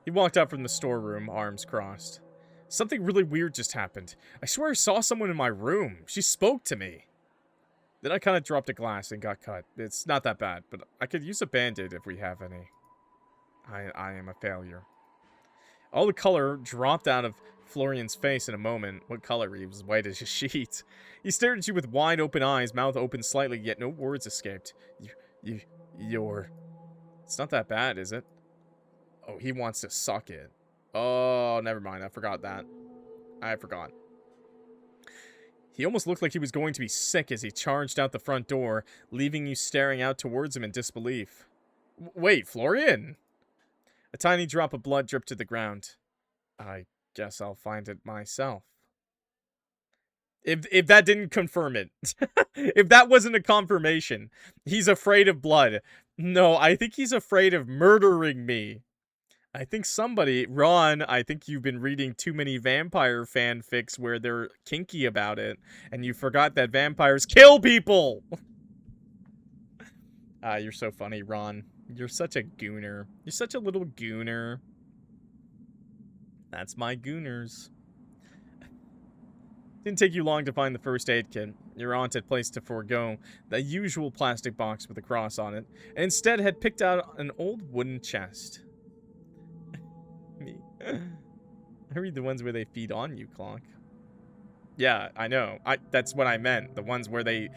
A: He walked out from the storeroom, arms crossed. Something really weird just happened. I swear I saw someone in my room. She spoke to me. Then I kind of dropped a glass and got cut. It's not that bad, but I could use a band-aid if we have any. I am a failure. All the color dropped out of Florian's face in a moment. What color? He was white as a sheet. He stared at you with wide open eyes, mouth open slightly, yet no words escaped. You're... It's not that bad, is it? Oh, he wants to suck it. Oh, never mind. I forgot that. I forgot. He almost looked like he was going to be sick as he charged out the front door, leaving you staring out towards him in disbelief. Wait, Florian? A tiny drop of blood dripped to the ground. I guess I'll find it myself. If that didn't confirm it. If that wasn't a confirmation. He's afraid of blood. No, I think he's afraid of murdering me. I think somebody, Ron, I think you've been reading too many vampire fanfics where they're kinky about it, and you forgot that vampires kill people! You're so funny, Ron. You're such a gooner. You're such a little gooner. That's my gooners. Didn't take you long to find the first aid kit. Your aunt had placed to forego the usual plastic box with a cross on it, and instead had picked out an old wooden chest. Me. I read the ones where they feed on you, Clock. Yeah, I know. That's what I meant. The ones where they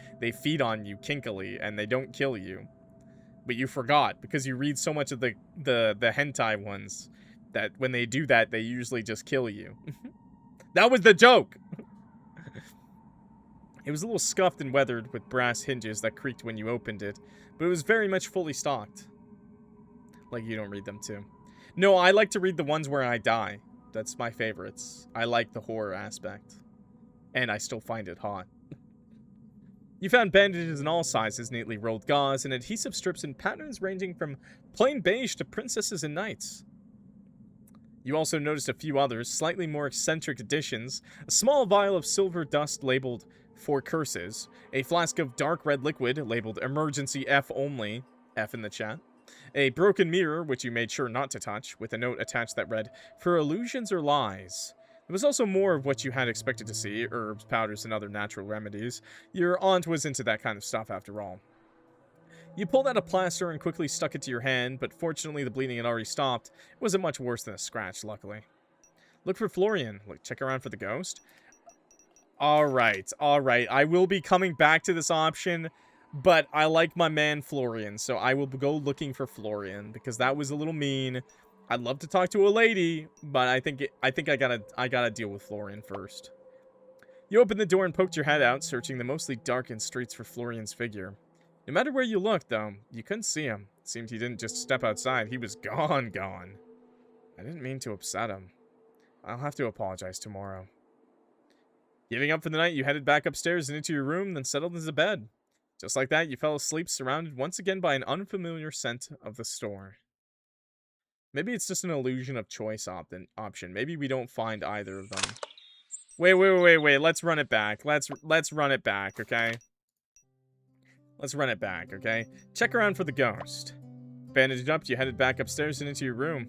A: feed on you kinkily and they don't kill you. But you forgot because you read so much of the hentai ones that when they do that, they usually just kill you. That was the joke! It was a little scuffed and weathered with brass hinges that creaked when you opened it, but it was very much fully stocked. Like you don't read them too. No, I like to read the ones where I die. That's my favorites. I like the horror aspect. And I still find it hot. You found bandages in all sizes, neatly rolled gauze, and adhesive strips in patterns ranging from plain beige to princesses and knights. You also noticed a few others, slightly more eccentric additions, a small vial of silver dust labeled for curses, a flask of dark red liquid labeled emergency F only, F in the chat, a broken mirror, which you made sure not to touch, with a note attached that read, for illusions or lies. There was also more of what you had expected to see, herbs, powders, and other natural remedies. Your aunt was into that kind of stuff after all. You pulled out a plaster and quickly stuck it to your hand, but fortunately the bleeding had already stopped. It wasn't much worse than a scratch, luckily. Look for Florian. Check around for the ghost. Alright. I will be coming back to this option, but I like my man Florian, so I will go looking for Florian, because that was a little mean. I'd love to talk to a lady, but I think I gotta deal with Florian first. You opened the door and poked your head out, searching the mostly darkened streets for Florian's figure. No matter where you looked, though, you couldn't see him. It seemed he didn't just step outside, he was gone. I didn't mean to upset him. I'll have to apologize tomorrow. Giving up for the night, you headed back upstairs and into your room, then settled into bed. Just like that, you fell asleep, surrounded once again by an unfamiliar scent of the store. Maybe it's just an illusion of choice option. Maybe we don't find either of them. Wait. Let's run it back. Let's run it back, okay? Let's run it back, okay? Check around for the ghost. Bandaged up, you headed back upstairs and into your room.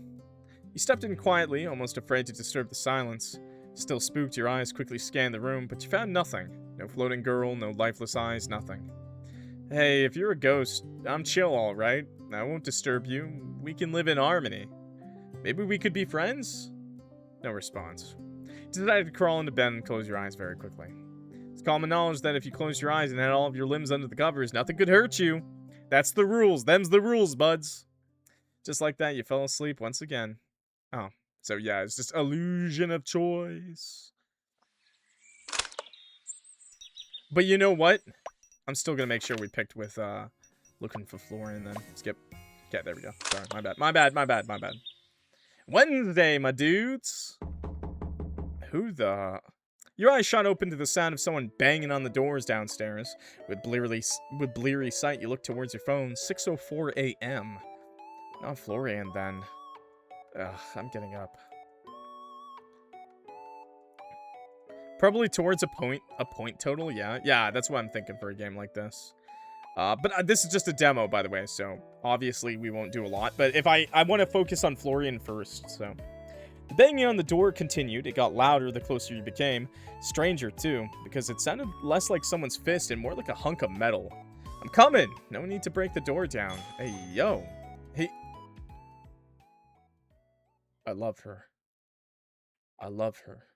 A: You stepped in quietly, almost afraid to disturb the silence. Still spooked, your eyes quickly scanned the room, but you found nothing. No floating girl, no lifeless eyes, nothing. Hey, if you're a ghost, I'm chill, alright? I won't disturb you. We can live in harmony. Maybe we could be friends? No response. You decided to crawl into bed and close your eyes very quickly. It's common knowledge that if you closed your eyes and had all of your limbs under the covers, nothing could hurt you. That's the rules. Them's the rules, buds. Just like that, you fell asleep once again. Oh, so yeah, it's just illusion of choice. But you know what? I'm still gonna make sure we picked with, looking for Florian then. Skip. Okay, there we go. Sorry, my bad. Wednesday, my dudes. Who the... Your eyes shot open to the sound of someone banging on the doors downstairs. With bleary sight, you look towards your phone. 6:04 a.m. Not Florian, then. Ugh, I'm getting up. Probably towards a point total, yeah. Yeah, that's what I'm thinking for a game like this. But this is just a demo, by the way, so obviously we won't do a lot. But if I want to focus on Florian first, so... The banging on the door continued. It got louder the closer you became. Stranger, too, because it sounded less like someone's fist and more like a hunk of metal. I'm coming! No need to break the door down. Hey, yo. Hey. I love her. I love her.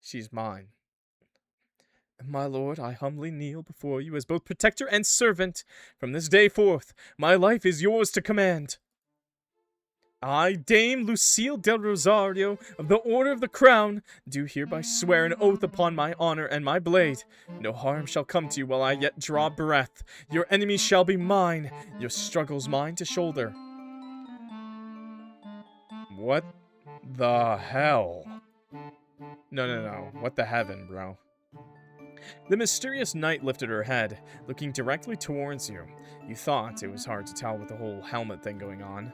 A: She's mine. My lord, I humbly kneel before you as both protector and servant. From this day forth, my life is yours to command. I, Dame Lucille del Rosario, of the Order of the Crown, do hereby swear an oath upon my honor and my blade. No harm shall come to you while I yet draw breath. Your enemies shall be mine, your struggles mine to shoulder. What the hell? No. What the heaven, bro? The mysterious knight lifted her head, looking directly towards you. You thought it was hard to tell with the whole helmet thing going on.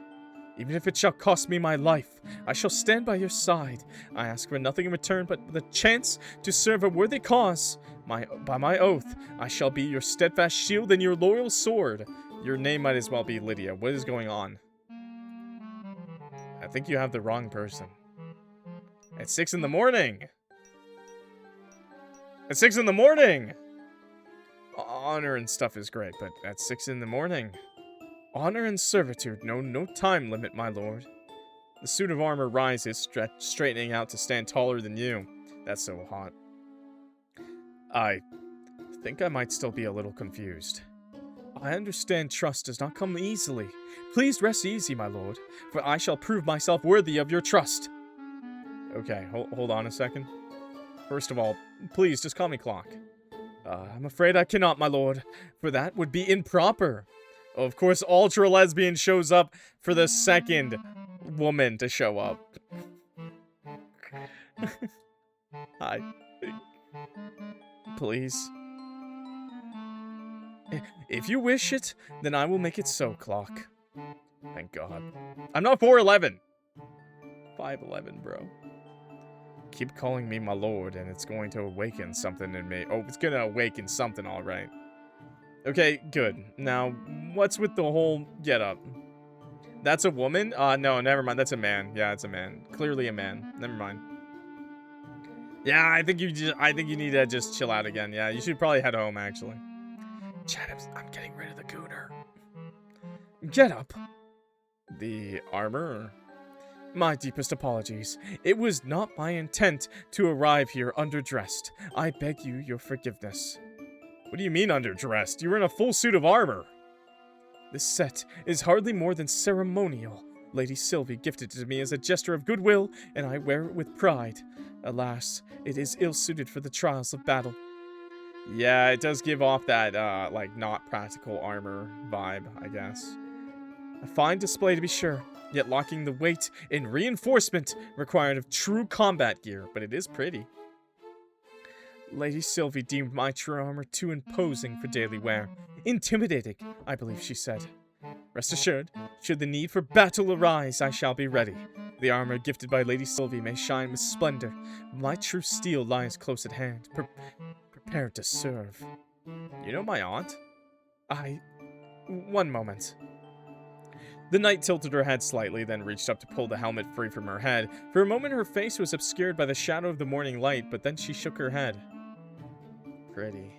A: Even if it shall cost me my life, I shall stand by your side. I ask for nothing in return but the chance to serve a worthy cause. By my oath, I shall be your steadfast shield and your loyal sword. Your name might as well be Lydia. What is going on? I think you have the wrong person. At 6 in the morning! At 6 in the morning! Honor and stuff is great, but at 6 in the morning... Honor and servitude know no time limit, my lord. The suit of armor rises, straightening out to stand taller than you. That's so hot. I think I might still be a little confused. I understand trust does not come easily. Please rest easy, my lord, for I shall prove myself worthy of your trust. Okay, hold on a second. First of all, please just call me Clock. I'm afraid I cannot, my lord, for that would be improper. Of course, Ultra Lesbian shows up for the second woman to show up. Please. If you wish it, then I will make it so, Clock. Thank God. I'm not 4'11". 5'11", bro. Keep calling me my lord, and it's going to awaken something in me. Oh, it's gonna awaken something, alright. Okay, good. Now, what's with the whole getup? That's a woman? No, never mind. That's a man. Yeah, it's a man. Clearly a man. Never mind. Yeah, I think you need to just chill out again. Yeah, you should probably head home, actually. Chat, I'm getting rid of the gooner. Get up. The armor? My deepest apologies. It was not my intent to arrive here underdressed. I beg you your forgiveness. What do you mean underdressed? You were in a full suit of armor. This set is hardly more than ceremonial. Lady Sylvie gifted it to me as a gesture of goodwill, and I wear it with pride. Alas, it is ill-suited for the trials of battle. Yeah, it does give off that, like, not practical armor vibe, I guess. A fine display to be sure, yet lacking the weight and reinforcement required of true combat gear, but it is pretty. Lady Sylvie deemed my true armor too imposing for daily wear. Intimidating, I believe she said. Rest assured, should the need for battle arise, I shall be ready. The armor gifted by Lady Sylvie may shine with splendor, but my true steel lies close at hand, prepared to serve. You know my aunt? One moment. The knight tilted her head slightly, then reached up to pull the helmet free from her head. For a moment her face was obscured by the shadow of the morning light, but then she shook her head. Pretty.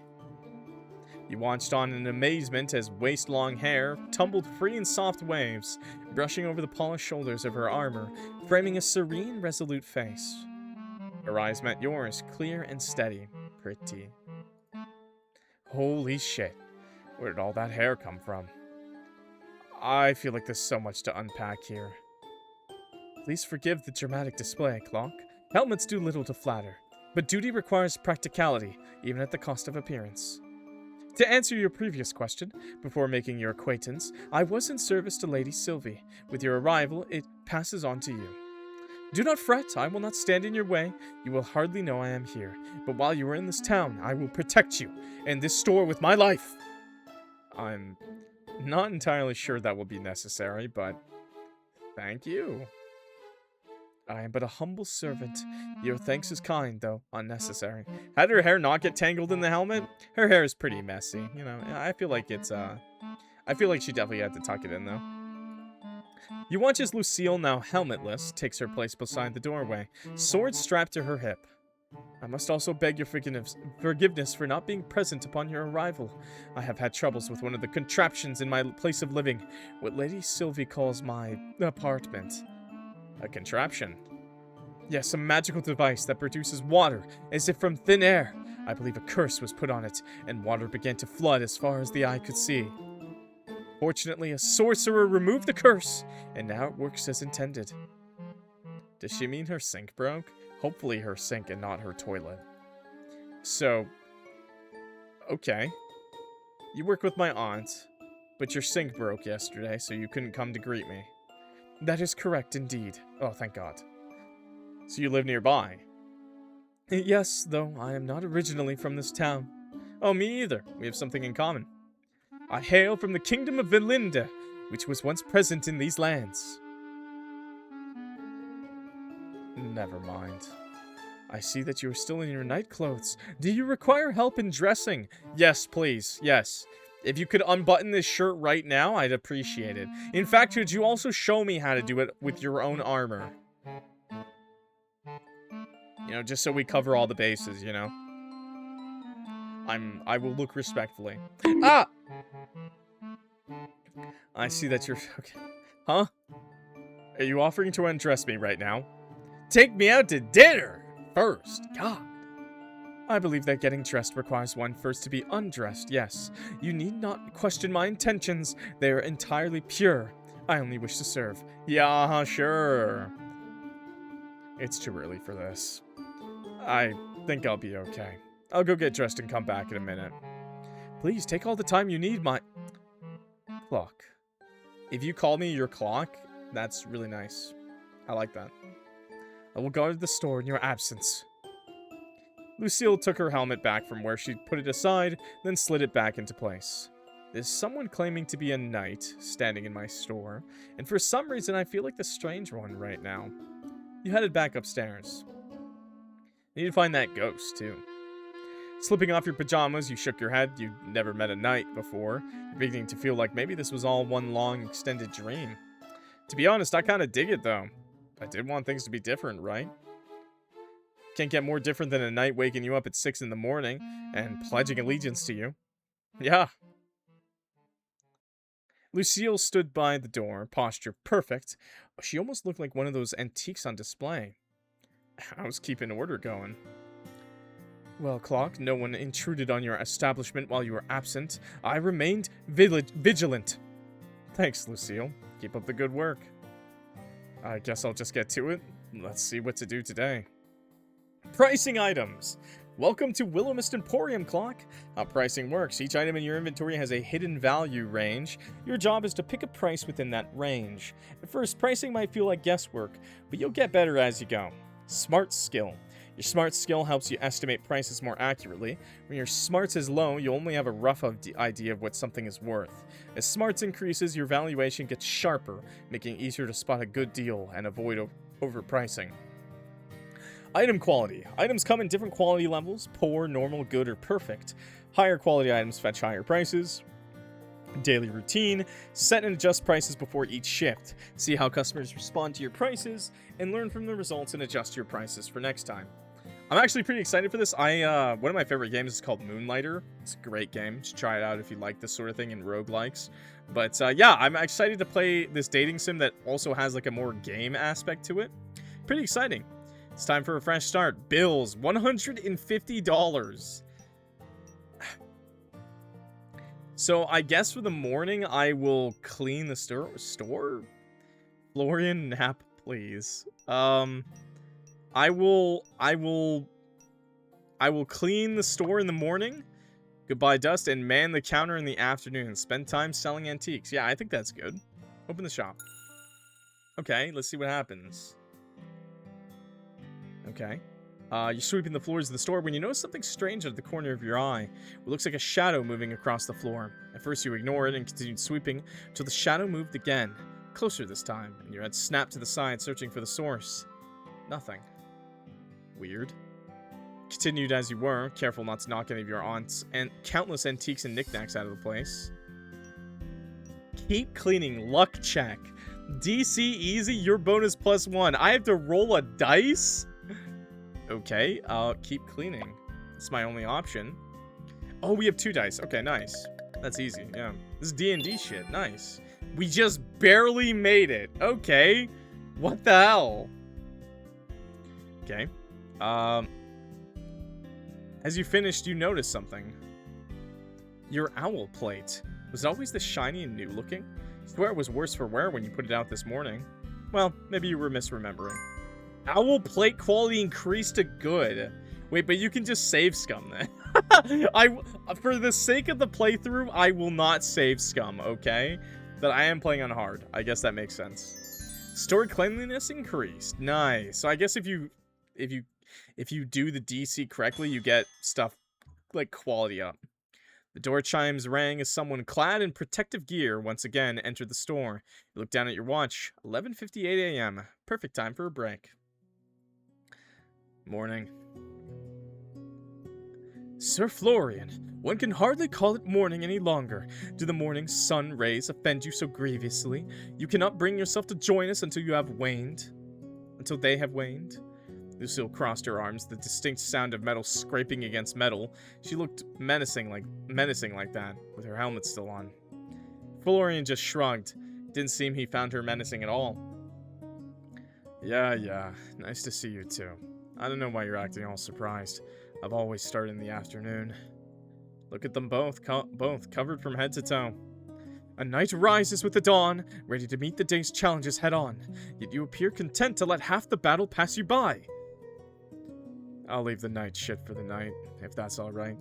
A: You watched on in amazement as waist-long hair tumbled free in soft waves, brushing over the polished shoulders of her armor, framing a serene, resolute face. Her eyes met yours, clear and steady. Pretty. Holy shit. Where did all that hair come from? I feel like there's so much to unpack here. Please forgive the dramatic display, Clock. Helmets do little to flatter, but duty requires practicality, even at the cost of appearance. To answer your previous question, before making your acquaintance, I was in service to Lady Sylvie. With your arrival, it passes on to you. Do not fret, I will not stand in your way. You will hardly know I am here, but while you are in this town, I will protect you, and this store with my life. I'm not entirely sure that will be necessary, but thank you. I am but a humble servant. Your thanks is kind, though unnecessary. How did her hair not get tangled in the helmet? Her hair is pretty messy, you know. I feel like it's, I feel like she definitely had to tuck it in, though. You watch as Lucille, now helmetless, takes her place beside the doorway, sword strapped to her hip. I must also beg your forgiveness for not being present upon your arrival. I have had troubles with one of the contraptions in my place of living, what Lady Sylvie calls my apartment. A contraption? Yes, a magical device that produces water, as if from thin air. I believe a curse was put on it, and water began to flood as far as the eye could see. Fortunately, a sorcerer removed the curse, and now it works as intended. Does she mean her sink broke? Hopefully her sink and not her toilet. So, okay. You work with my aunt, but your sink broke yesterday, so you couldn't come to greet me. That is correct indeed. Oh, thank God. So you live nearby? Yes, though I am not originally from this town. Oh, me either. We have something in common. I hail from the kingdom of Vienna, which was once present in these lands. Never mind. I see that you are still in your night clothes. Do you require help in dressing? Yes, please. Yes. If you could unbutton this shirt right now, I'd appreciate it. In fact, could you also show me how to do it with your own armor? You know, just so we cover all the bases, you know? I will look respectfully. Ah! I see that you're... Okay. Huh? Are you offering to undress me right now? Take me out to dinner! First. God. I believe that getting dressed requires one first to be undressed, yes. You need not question my intentions. They are entirely pure. I only wish to serve. Yeah, sure. It's too early for this. I think I'll be okay. I'll go get dressed and come back in a minute. Please, take all the time you need, my... Clock. If you call me your clock, that's really nice. I like that. I will guard the store in your absence. Lucille took her helmet back from where she'd put it aside, then slid it back into place. There's someone claiming to be a knight standing in my store, and for some reason I feel like the strange one right now. You headed back upstairs. You need to find that ghost, too. Slipping off your pajamas, you shook your head. You'd never met a knight before. You're beginning to feel like maybe this was all one long, extended dream. To be honest, I kind of dig it, though. I did want things to be different, right? Can't get more different than a knight waking you up at 6 in the morning and pledging allegiance to you. Yeah. Lucille stood by the door, posture perfect. She almost looked like one of those antiques on display. How's keeping order going? Well, Clock, no one intruded on your establishment while you were absent. I remained vigilant. Thanks, Lucille. Keep up the good work. I guess I'll just get to it. Let's see what to do today. Pricing items. Welcome to Willowmist Emporium, Clock. How pricing works. Each item in your inventory has a hidden value range. Your job is to pick a price within that range. At first, pricing might feel like guesswork, but you'll get better as you go. Smart skill. Your smart skill helps you estimate prices more accurately. When your smarts is low, you only have a rough idea of what something is worth. As smarts increases, your valuation gets sharper, making it easier to spot a good deal and avoid overpricing. Item quality. Items come in different quality levels: poor, normal, good, or perfect. Higher quality items fetch higher prices. Daily routine. Set and adjust prices before each shift. See how customers respond to your prices, and learn from the results and adjust your prices for next time. I'm actually pretty excited for this. One of my favorite games is called Moonlighter. It's a great game. Just try it out if you like this sort of thing in roguelikes. But yeah, I'm excited to play this dating sim that also has like a more game aspect to it. Pretty exciting. It's time for a fresh start. Bills, $150. So I guess for the morning, I will clean the store? Florian, nap, please. I will clean the store in the morning. Goodbye, dust, and man the counter in the afternoon. Spend time selling antiques. Yeah, I think that's good. Open the shop. Okay, let's see what happens. Okay. You're sweeping the floors of the store when you notice something strange at the corner of your eye. It looks like a shadow moving across the floor. At first you ignore it and continued sweeping until the shadow moved again. Closer this time, and your head snapped to the side, searching for the source. Nothing. Weird. Continued as you were, careful not to knock any of your aunt's and countless antiques and knickknacks out of the place. Keep cleaning. Luck check. DC easy, your bonus +1. I have to roll a dice? Okay, keep cleaning. It's my only option. Oh, we have 2 dice. Okay, nice. That's easy, yeah. This is D&D shit. Nice. We just barely made it. Okay. What the hell? Okay. As you finished, you noticed something. Your owl plate. Was it always this shiny and new looking? I swear it was worse for wear when you put it out this morning. Well, maybe you were misremembering. Owl plate quality increased to good. Wait, but you can just save scum then. For the sake of the playthrough, I will not save scum, okay? But I am playing on hard. I guess that makes sense. Store cleanliness increased. Nice. So I guess if you do the DC correctly, you get stuff like quality up. The door chimes rang as someone clad in protective gear once again entered the store. You look down at your watch. 11:58 a.m. Perfect time for a break. Morning. Sir Florian, one can hardly call it morning any longer. Do the morning sun rays offend you so grievously? You cannot bring yourself to join us until you have waned? Until they have waned? Lucille crossed her arms, the distinct sound of metal scraping against metal. She looked menacing like that, with her helmet still on. Florian just shrugged. Didn't seem he found her menacing at all. Yeah, nice to see you too. I don't know why you're acting all surprised. I've always started in the afternoon. Look at them both covered from head to toe. A night rises with the dawn, ready to meet the day's challenges head on. Yet you appear content to let half the battle pass you by. I'll leave the night shit for the night, if that's alright.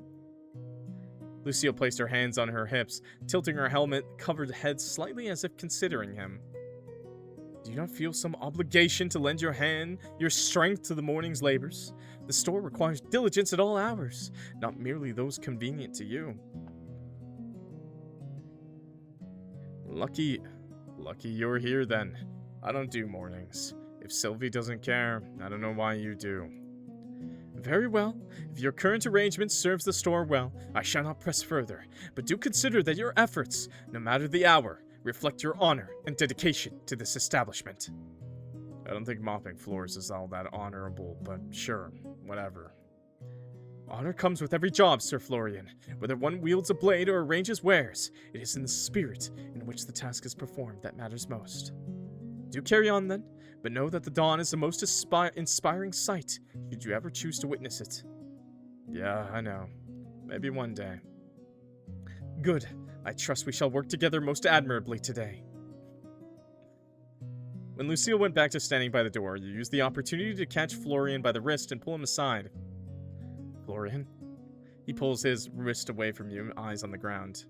A: Lucille placed her hands on her hips, tilting her helmet-covered head slightly as if considering him. Do you not feel some obligation to lend your strength to the morning's labors? The store requires diligence at all hours, not merely those convenient to you. Lucky you're here then. I don't do mornings. If Sylvie doesn't care, I don't know why you do. Very well. If your current arrangement serves the store well, I shall not press further. But do consider that your efforts, no matter the hour, reflect your honor and dedication to this establishment. I don't think mopping floors is all that honorable, but sure, whatever. Honor comes with every job, Sir Florian. Whether one wields a blade or arranges wares, it is in the spirit in which the task is performed that matters most. Do carry on then, but know that the dawn is the most inspiring sight, should you ever choose to witness it. Yeah, I know. Maybe one day. Good. I trust we shall work together most admirably today. When Lucille went back to standing by the door, you used the opportunity to catch Florian by the wrist and pull him aside. Florian? He pulls his wrist away from you, eyes on the ground.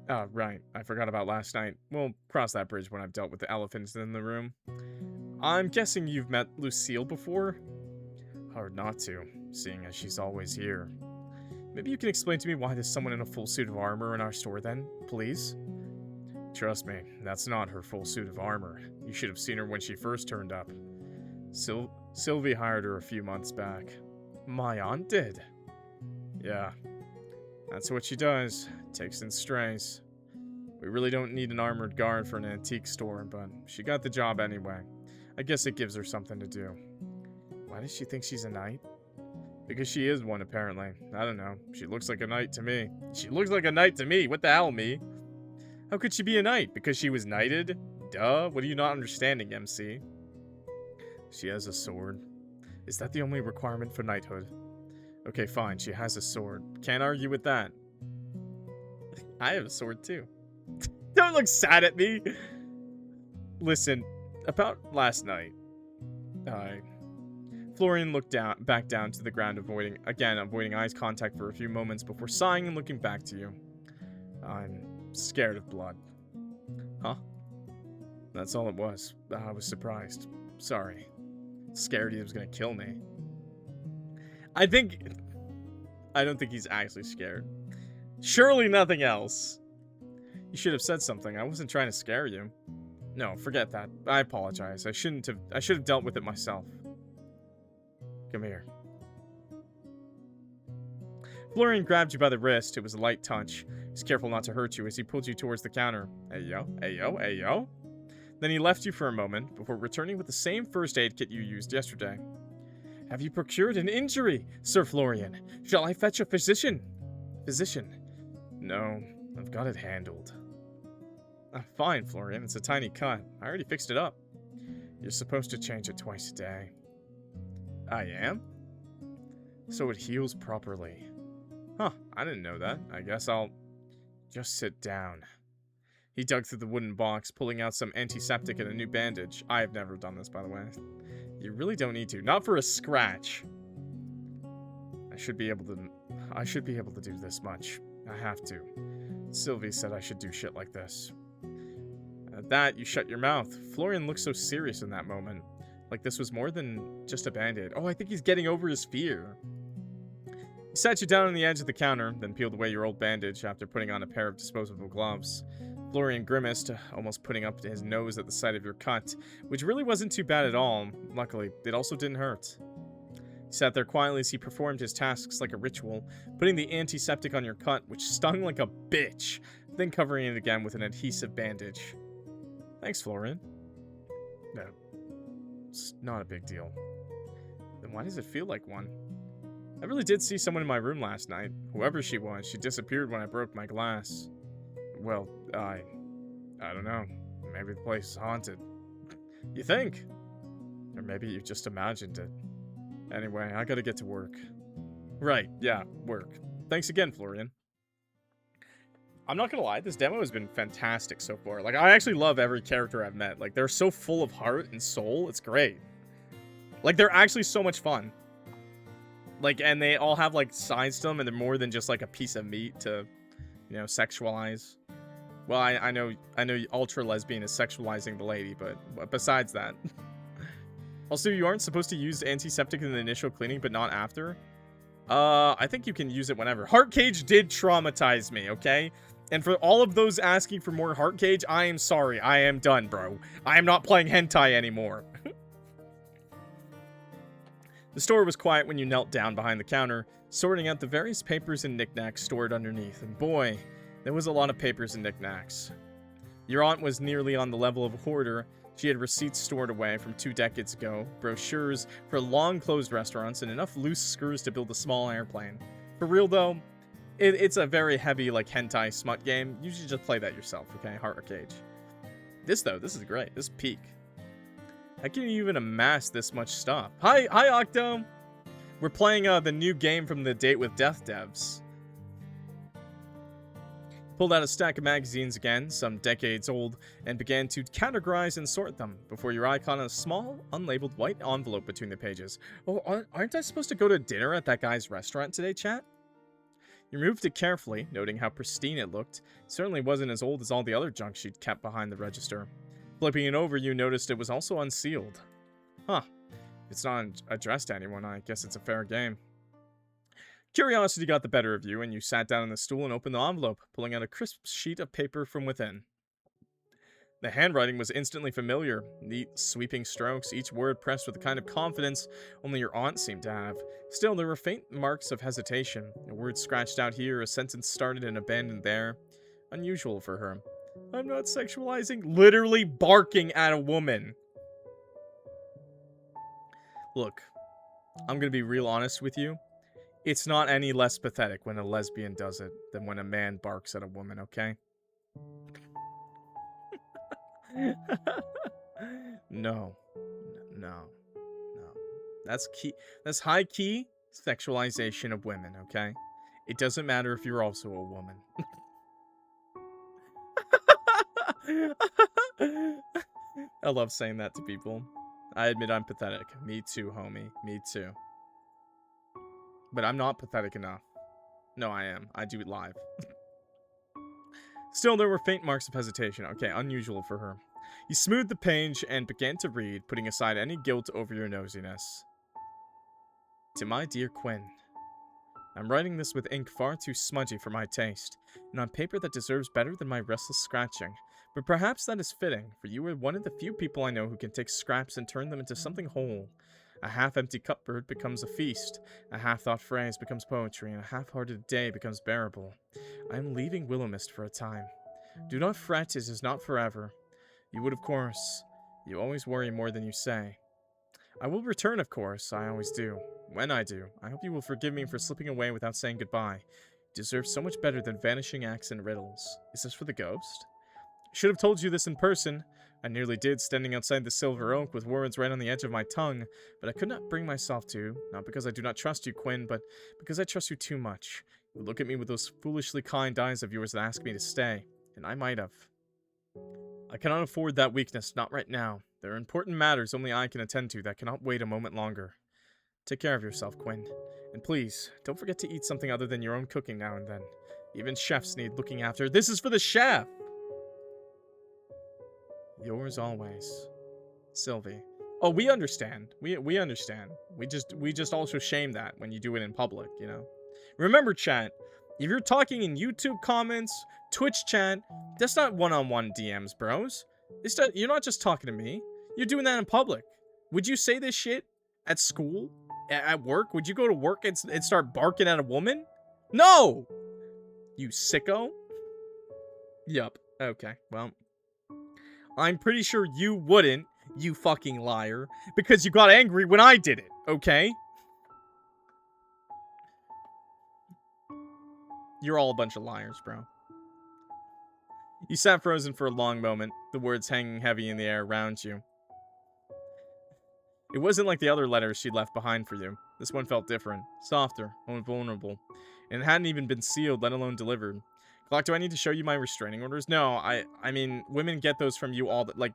A: Oh, right. I forgot about last night. We'll cross that bridge when I've dealt with the elephants in the room. I'm guessing you've met Lucille before? Hard not to, seeing as she's always here. Maybe you can explain to me why there's someone in a full suit of armor in our store then, please? Trust me, that's not her full suit of armor. You should have seen her when she first turned up. Sylvie hired her a few months back. My aunt did? Yeah. That's what she does. Takes in strays. We really don't need an armored guard for an antique store, but she got the job anyway. I guess it gives her something to do. Why does she think she's a knight? Because she is one, apparently. I don't know. She looks like a knight to me. She looks like a knight to me. What the hell, me? How could she be a knight? Because she was knighted? Duh. What are you not understanding, MC? She has a sword. Is that the only requirement for knighthood? Okay, fine. She has a sword. Can't argue with that. I have a sword, too. Don't look sad at me. Listen, about last night. Florian looked back down to the ground, avoiding eye contact for a few moments before sighing and looking back to you. I'm scared of blood. Huh? That's all it was. I was surprised. Sorry. Scared he was gonna kill me. I don't think he's actually scared. Surely nothing else. You should have said something. I wasn't trying to scare you. No, forget that. I apologize. I should have dealt with it myself. Come here. Florian grabbed you by the wrist. It was a light touch. He was careful not to hurt you as he pulled you towards the counter. Hey yo, hey yo, hey yo. Then he left you for a moment before returning with the same first aid kit you used yesterday. Have you procured an injury, Sir Florian? Shall I fetch a physician? Physician? No, I've got it handled. Fine, Florian. It's a tiny cut. I already fixed it up. You're supposed to change it twice a day. I am? So it heals properly. Huh, I didn't know that. I guess I'll just sit down. He dug through the wooden box, pulling out some antiseptic and a new bandage. I have never done this, by the way. You really don't need to. Not for a scratch. I should be able to do this much. I have to. Sylvie said I should do shit like this. At that, you shut your mouth. Florian looked so serious in that moment. Like this was more than just a band-aid. Oh, I think he's getting over his fear. He sat you down on the edge of the counter, then peeled away your old bandage after putting on a pair of disposable gloves. Florian grimaced, almost putting up his nose at the sight of your cut, which really wasn't too bad at all. Luckily, it also didn't hurt. He sat there quietly as he performed his tasks like a ritual, putting the antiseptic on your cut, which stung like a bitch, then covering it again with an adhesive bandage. Thanks, Florian. No, it's not a big deal. Then why does it feel like one? I really did see someone in my room last night. Whoever she was, she disappeared when I broke my glass. Well, I don't know. Maybe the place is haunted. You think? Or maybe you just imagined it. Anyway, I gotta get to work. Right, yeah, work. Thanks again, Florian. I'm not gonna lie, this demo has been fantastic so far. Like, I actually love every character I've met. Like, they're so full of heart and soul, it's great. Like, they're actually so much fun. Like, and they all have, like, sides to them, and they're more than just, like, a piece of meat to, you know, sexualize. Well, I know ultra lesbian is sexualizing the lady, but besides that. Also, you aren't supposed to use antiseptic in the initial cleaning, but not after. I think you can use it whenever. Heart Cage did traumatize me, okay? And for all of those asking for more Heart Cage, I am sorry. I am done, bro. I am not playing hentai anymore. The store was quiet when you knelt down behind the counter, sorting out the various papers and knickknacks stored underneath. And boy, there was a lot of papers and knickknacks. Your aunt was nearly on the level of a hoarder. She had receipts stored away from 2 decades ago, brochures for long-closed restaurants, and enough loose screws to build a small airplane. For real, though, it's a very heavy, like, hentai smut game. You should just play that yourself, okay? Heart Cage. This, though, this is great. This is peak. How can you even amass this much stuff? Hi, Octo! We're playing the new game from the Date with Death devs. Pulled out a stack of magazines again, some decades old, and began to categorize and sort them, before your eye caught a small, unlabeled white envelope between the pages. Oh, aren't I supposed to go to dinner at that guy's restaurant today, chat? You removed it carefully, noting how pristine it looked. It certainly wasn't as old as all the other junk she'd kept behind the register. Flipping it over, you noticed it was also unsealed. Huh. If it's not addressed to anyone, I guess it's a fair game. Curiosity got the better of you, and you sat down on the stool and opened the envelope, pulling out a crisp sheet of paper from within. The handwriting was instantly familiar. Neat, sweeping strokes, each word pressed with the kind of confidence only your aunt seemed to have. Still, there were faint marks of hesitation. A word scratched out here, a sentence started and abandoned there. Unusual for her. I'm not sexualizing. Literally barking at a woman. Look, I'm gonna be real honest with you. It's not any less pathetic when a lesbian does it than when a man barks at a woman, okay? No. That's key. That's high key sexualization of women, okay? It doesn't matter if you're also a woman. I love saying that to people. I admit I'm pathetic. Me too, homie. Me too. But I'm not pathetic enough. No, I am. I do it live. Still, there were faint marks of hesitation. Okay, unusual for her. You smoothed the page and began to read, putting aside any guilt over your nosiness. To my dear Quinn. I'm writing this with ink far too smudgy for my taste, and on paper that deserves better than my restless scratching. But perhaps that is fitting, for you are one of the few people I know who can take scraps and turn them into something whole. A half-empty cupboard becomes a feast, a half-thought phrase becomes poetry, and a half-hearted day becomes bearable. I am leaving Willowmist for a time. Do not fret, it is not forever. You would, of course. You always worry more than you say. I will return, of course, I always do. When I do, I hope you will forgive me for slipping away without saying goodbye. You deserve so much better than vanishing acts and riddles. Is this for the ghost? Should have told you this in person. I nearly did, standing outside the Silver Oak with words right on the edge of my tongue, but I could not bring myself to, not because I do not trust you, Quinn, but because I trust you too much. You look at me with those foolishly kind eyes of yours that ask me to stay, and I might have. I cannot afford that weakness, not right now. There are important matters only I can attend to that cannot wait a moment longer. Take care of yourself, Quinn. And please, don't forget to eat something other than your own cooking now and then. Even chefs need looking after. This is for the chef! Yours always, Sylvie. Oh, we understand. We understand. We just also shame that when you do it in public, you know. Remember, chat, if you're talking in YouTube comments, Twitch chat, that's not one-on-one DMs, bros. You're not just talking to me. You're doing that in public. Would you say this shit at school? At work? Would you go to work and start barking at a woman? No! You sicko? Yup. Okay, well. I'm pretty sure you wouldn't, you fucking liar, because you got angry when I did it, okay? You're all a bunch of liars, bro. You sat frozen for a long moment, the words hanging heavy in the air around you. It wasn't like the other letters she'd left behind for you. This one felt different, softer, more vulnerable, and it hadn't even been sealed, let alone delivered. Clock, do I need to show you my restraining orders? No, I mean, women get those from you all the, like,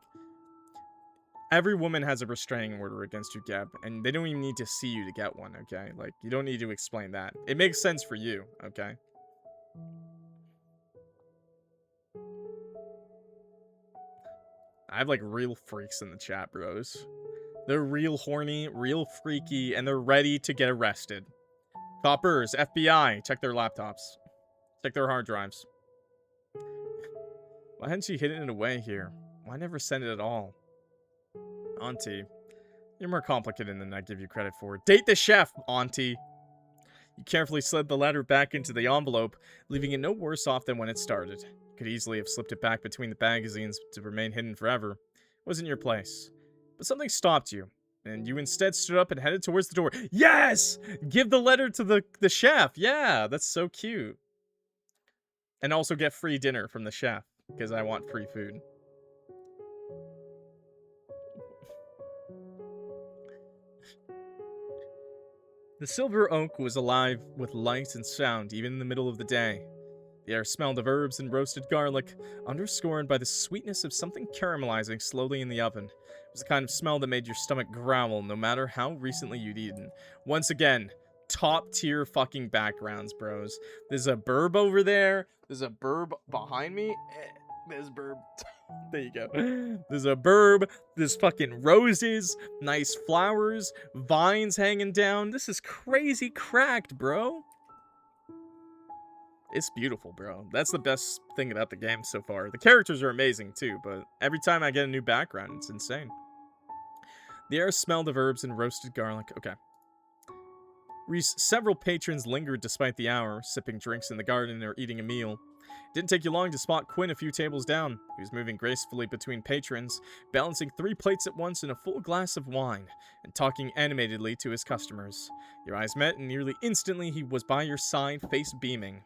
A: every woman has a restraining order against you, Gab, and they don't even need to see you to get one, okay? Like, you don't need to explain that. It makes sense for you, okay? I have, like, real freaks in the chat, bros. They're real horny, real freaky, and they're ready to get arrested. Coppers, FBI, check their laptops. Check their hard drives. Why hadn't she hidden it away here? Why never send it at all? Auntie, you're more complicated than I give you credit for. Date the chef, Auntie! You carefully slid the letter back into the envelope, leaving it no worse off than when it started. You could easily have slipped it back between the magazines to remain hidden forever. It wasn't your place. But something stopped you, and you instead stood up and headed towards the door. Yes! Give the letter to the chef! Yeah, that's so cute. And also get free dinner from the chef, because I want free food. The Silver Oak was alive with light and sound, even in the middle of the day. The air smelled of herbs and roasted garlic, underscored by the sweetness of something caramelizing slowly in the oven. It was the kind of smell that made your stomach growl, no matter how recently you'd eaten. Once again, top-tier fucking backgrounds, bros. There's a burb over there. There's a burb behind me. There's burb. There you go. There's a burb. There's fucking roses. Nice flowers. Vines hanging down. This is crazy cracked, bro. It's beautiful, bro. That's the best thing about the game so far. The characters are amazing, too, but every time I get a new background, it's insane. The air smelled of herbs and roasted garlic. Okay. Several patrons lingered despite the hour, sipping drinks in the garden or eating a meal. It didn't take you long to spot Quinn a few tables down. He was moving gracefully between patrons, balancing 3 plates at once and a full glass of wine, and talking animatedly to his customers. Your eyes met, and nearly instantly he was by your side, face beaming.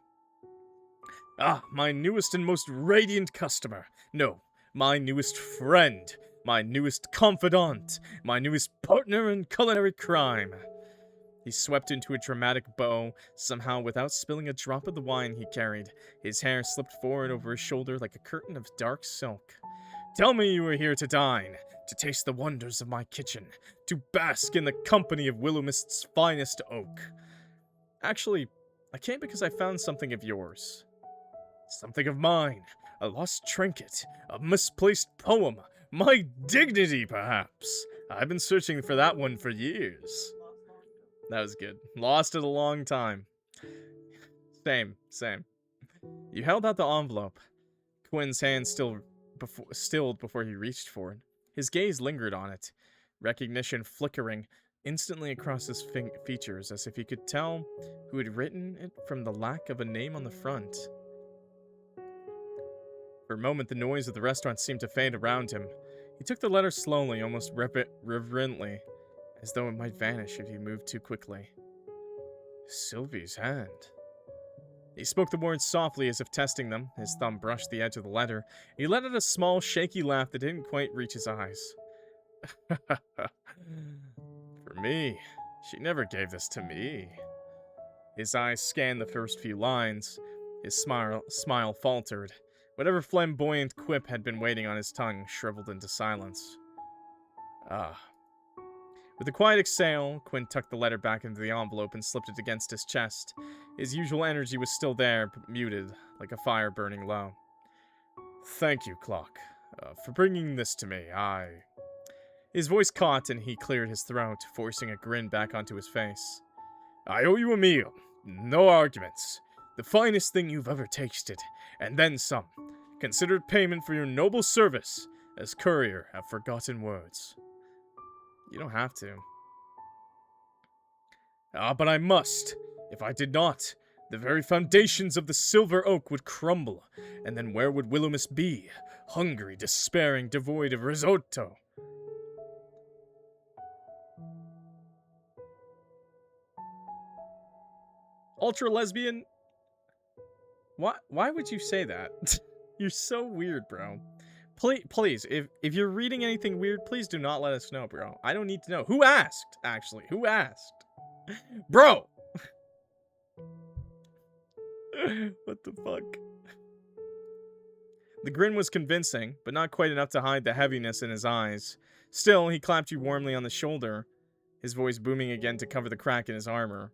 A: Ah, my newest and most radiant customer. No, my newest friend. My newest confidant. My newest partner in culinary crime. He swept into a dramatic bow, somehow without spilling a drop of the wine he carried. His hair slipped forward over his shoulder like a curtain of dark silk. Tell me you are here to dine, to taste the wonders of my kitchen, to bask in the company of Willowmist's finest oak. Actually, I came because I found something of yours. Something of mine. A lost trinket. A misplaced poem. My dignity, perhaps. I've been searching for that one for years. That was good. Lost it a long time. Same. You held out the envelope. Quinn's hand still stilled before he reached for it. His gaze lingered on it, recognition flickering instantly across his features, as if he could tell who had written it from the lack of a name on the front. For a moment, the noise of the restaurant seemed to fade around him. He took the letter slowly, almost reverently, as though it might vanish if he moved too quickly. Sylvie's hand. He spoke the words softly as if testing them. His thumb brushed the edge of the letter. He let out a small, shaky laugh that didn't quite reach his eyes. For me. She never gave this to me. His eyes scanned the first few lines. His smile faltered. Whatever flamboyant quip had been waiting on his tongue shriveled into silence. Ah. With a quiet exhale, Quinn tucked the letter back into the envelope and slipped it against his chest. His usual energy was still there, but muted, like a fire burning low. Thank you, Clock, for bringing this to me. His voice caught and he cleared his throat, forcing a grin back onto his face. I owe you a meal. No arguments. The finest thing you've ever tasted, and then some. Considered payment for your noble service as courier of forgotten words. You don't have to. But I must. If I did not, the very foundations of the Silver Oak would crumble, and then where would Willowmist be? Hungry, despairing, devoid of risotto. Ultra lesbian? Why would you say that? You're so weird, bro. Please, if you're reading anything weird, please do not let us know, bro. I don't need to know. Who asked, actually? Who asked? Bro! What the fuck? The grin was convincing, but not quite enough to hide the heaviness in his eyes. Still, he clapped you warmly on the shoulder, his voice booming again to cover the crack in his armor.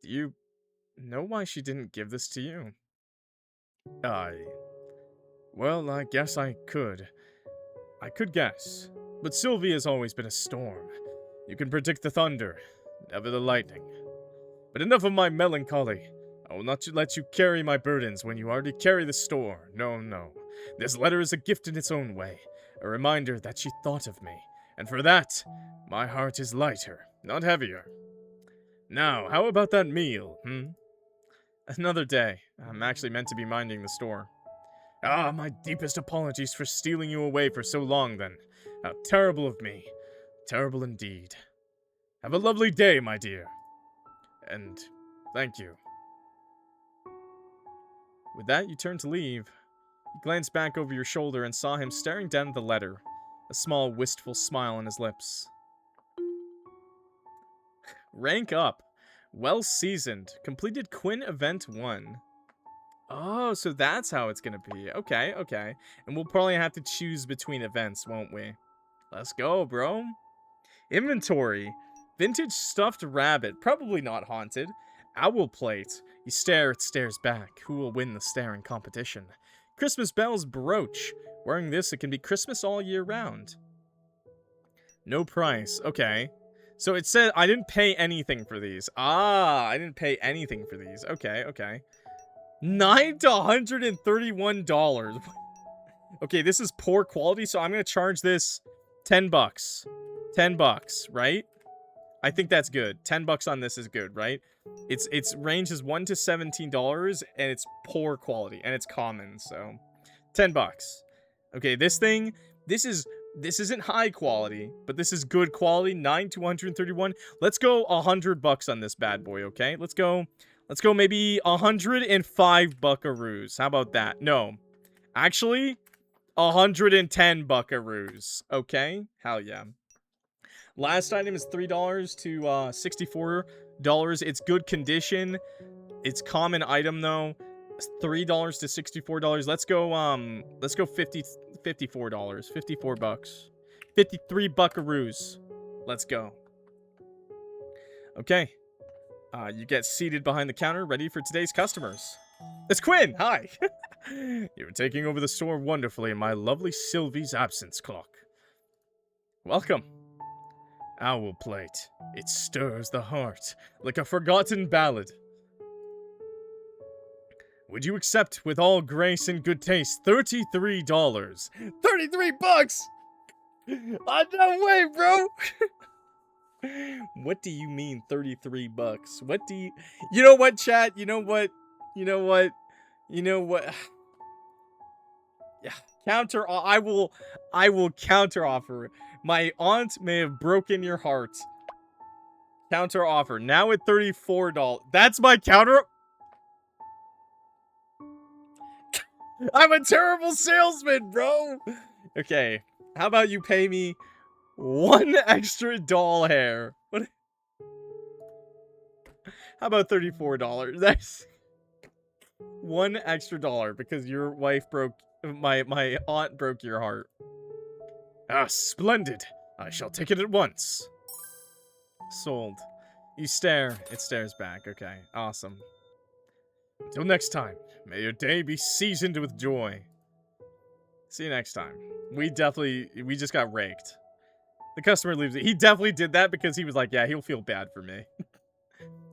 A: Do you know why she didn't give this to you? Well, I guess I could. I could guess. But Sylvie has always been a storm. You can predict the thunder, never the lightning. But enough of my melancholy. I will not let you carry my burdens when you already carry the storm. No, no. This letter is a gift in its own way. A reminder that she thought of me. And for that, my heart is lighter, not heavier. Now, how about that meal, Another day. I'm actually meant to be minding the store. My deepest apologies for stealing you away for so long, then. How terrible of me. Terrible indeed. Have a lovely day, my dear. And thank you. With that, you turned to leave. You glanced back over your shoulder and saw him staring down at the letter, a small, wistful smile on his lips. Rank up. Well seasoned. Completed Quinn Event 1. Oh, so that's how it's gonna be. Okay, okay. And we'll probably have to choose between events, won't we? Let's go, bro. Inventory. Vintage stuffed rabbit. Probably not haunted. Owl plate. You stare, it stares back. Who will win the staring competition? Christmas bells brooch. Wearing this, it can be Christmas all year round. No price. Okay. So it said I didn't pay anything for these. I didn't pay anything for these. Okay, okay. $9 to $131. Okay, this is poor quality, so I'm gonna charge this $10. $10, right? I think that's good. $10 on this is good, right? Its range is $1 to $17, and it's poor quality, and it's common, so $10. Okay, this isn't high quality, but this is good quality. $9 to $131. Let's go $100 on this bad boy, okay? Let's go maybe 105 buckaroos. How about that? No. Actually, 110 buckaroos. Okay? Hell yeah. Last item is $3 to $64. It's good condition. It's common item though. It's $3 to $64. Let's go $54. 54 bucks. 53 buckaroos. Let's go. Okay. You get seated behind the counter, ready for today's customers. It's Quinn! Hi! You're taking over the store wonderfully in my lovely Sylvie's absence, Clock. Welcome. Owl plate. It stirs the heart like a forgotten ballad. Would you accept, with all grace and good taste, $33? 33 bucks! No way, bro! What do you mean 33 bucks? What do you... You know what, chat? You know what? You know what? You know what? Yeah, I will counter offer. My aunt may have broken your heart. Counter offer. Now at $34. That's my counter... I'm a terrible salesman, bro! Okay, how about you pay me 1 extra doll hair? What? How about $34? That's 1 extra dollar because your wife broke... My aunt broke your heart. Ah, splendid. I shall take it at once. Sold. You stare. It stares back. Okay, awesome. Until next time, may your day be seasoned with joy. See you next time. We just got raked. The customer leaves it. He definitely did that because he was like, yeah, he'll feel bad for me.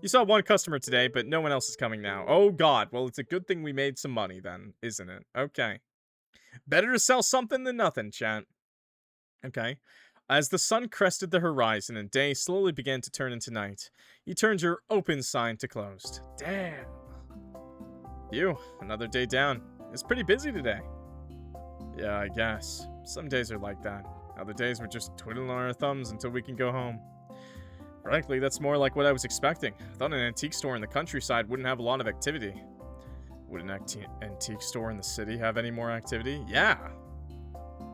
A: You saw 1 customer today, but no one else is coming now. Oh god, well it's a good thing we made some money then, isn't it? Okay. Better to sell something than nothing, chat. Okay. As the sun crested the horizon and day slowly began to turn into night, you turned your open sign to closed. Damn. Another day down. It's pretty busy today. Yeah, I guess. Some days are like that. Other days we're just twiddling our thumbs until we can go home. Frankly, that's more like what I was expecting. I thought an antique store in the countryside wouldn't have a lot of activity. Would an antique store in the city have any more activity? Yeah.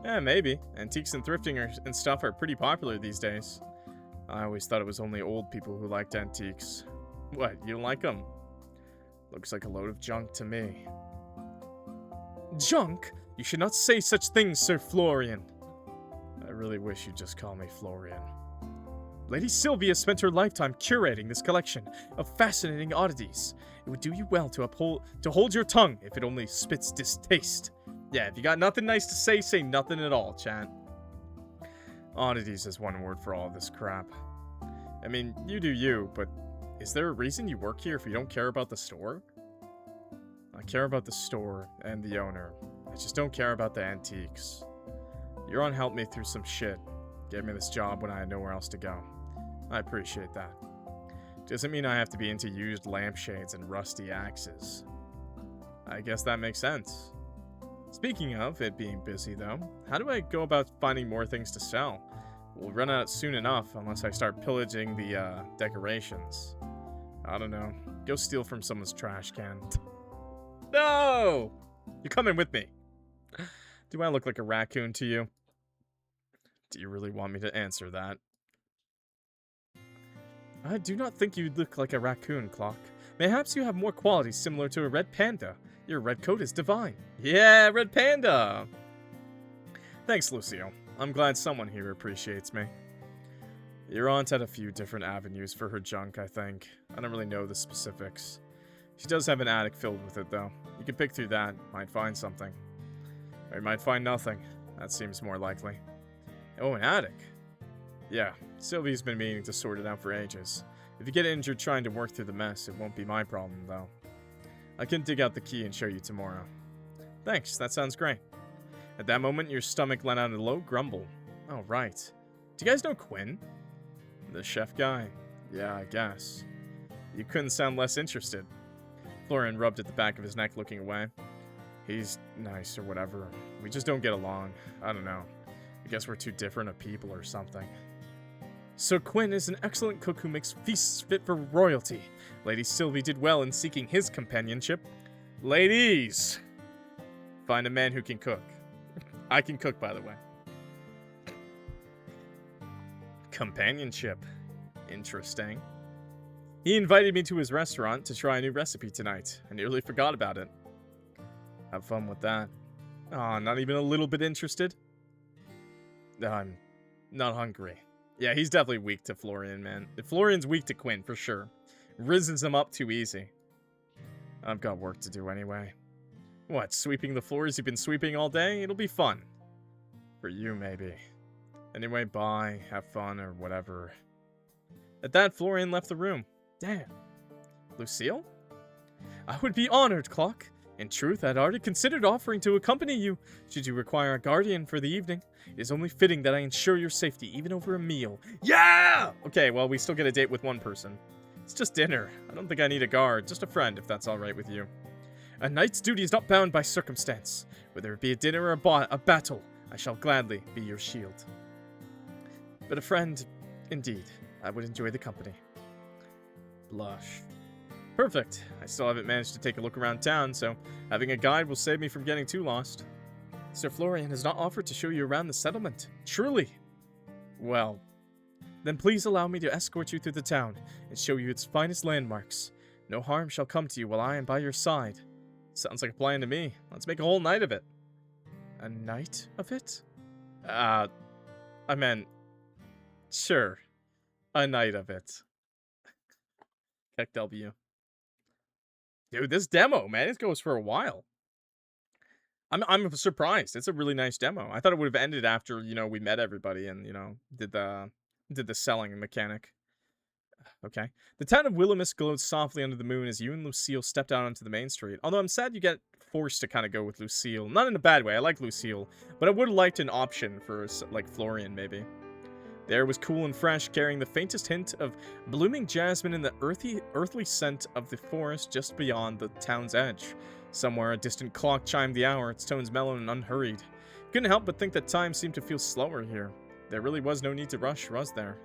A: Yeah, maybe. Antiques and thrifting and stuff are pretty popular these days. I always thought it was only old people who liked antiques. What, you don't like them? Looks like a load of junk to me. Junk? You should not say such things, Sir Florian. I really wish you'd just call me Florian. Lady Sylvia spent her lifetime curating this collection of fascinating oddities. It would do you well to hold your tongue if it only spits distaste. Yeah, if you got nothing nice to say nothing at all, chat. Oddities is one word for all this crap. I mean, you do you, but is there a reason you work here if you don't care about the store? I care about the store and the owner. I just don't care about the antiques. Your aunt helped me through some shit. Gave me this job when I had nowhere else to go. I appreciate that. Doesn't mean I have to be into used lampshades and rusty axes. I guess that makes sense. Speaking of it being busy, though, how do I go about finding more things to sell? We'll run out soon enough unless I start pillaging the decorations. I don't know. Go steal from someone's trash can. No! You're coming with me. Do I look like a raccoon to you? Do you really want me to answer that? I do not think you look like a raccoon, Clock. Perhaps you have more qualities similar to a red panda. Your red coat is divine. Yeah, red panda! Thanks, Lucille. I'm glad someone here appreciates me. Your aunt had a few different avenues for her junk, I think. I don't really know the specifics. She does have an attic filled with it, though. You could pick through that, might find something. Or you might find nothing. That seems more likely. Oh, an attic. Yeah, Sylvie's been meaning to sort it out for ages. If you get injured trying to work through the mess, it won't be my problem, though. I can dig out the key and show you tomorrow. Thanks, that sounds great. At that moment, your stomach let out a low grumble. Oh, right. Do you guys know Quinn? The chef guy? Yeah, I guess. You couldn't sound less interested. Florian rubbed at the back of his neck, looking away. He's nice or whatever. We just don't get along. I don't know. I guess we're too different of people or something. So Quinn is an excellent cook who makes feasts fit for royalty. Lady Sylvie did well in seeking his companionship. Ladies! Find a man who can cook. I can cook, by the way. Companionship. Interesting. He invited me to his restaurant to try a new recipe tonight. I nearly forgot about it. Have fun with that. Aw, not even a little bit interested? I'm not hungry. Yeah, he's definitely weak to Florian, man. Florian's weak to Quinn, for sure. Risens him up too easy. I've got work to do anyway. What, sweeping the floors you've been sweeping all day? It'll be fun. For you, maybe. Anyway, bye, have fun, or whatever. At that, Florian left the room. Damn. Lucille? I would be honored, Clock. In truth, I'd already considered offering to accompany you, should you require a guardian for the evening. It is only fitting that I ensure your safety, even over a meal. Yeah! Okay, well, we still get a date with one person. It's just dinner. I don't think I need a guard, just a friend, if that's alright with you. A knight's duty is not bound by circumstance. Whether it be a dinner or a battle, I shall gladly be your shield. But a friend, indeed. I would enjoy the company. Blush. Perfect. I still haven't managed to take a look around town, so having a guide will save me from getting too lost. Sir Florian has not offered to show you around the settlement. Truly. Well, then please allow me to escort you through the town and show you its finest landmarks. No harm shall come to you while I am by your side. Sounds like a plan to me. Let's make a whole night of it. A night of it? I meant, sure. A night of it. Heck W. Dude, this demo, man, it goes for a while. I'm surprised. It's a really nice demo. I thought it would have ended after, you know, we met everybody and, you know, did the selling mechanic. Okay. The town of Willowmist glowed softly under the moon as you and Lucille stepped out onto the main street. Although I'm sad you get forced to kind of go with Lucille. Not in a bad way. I like Lucille, but I would have liked an option for, like, Florian, maybe. The air was cool and fresh, carrying the faintest hint of blooming jasmine and the earthly scent of the forest just beyond the town's edge. Somewhere a distant clock chimed the hour, its tones mellow and unhurried. Couldn't help but think that time seemed to feel slower here. There really was no need to rush, was there?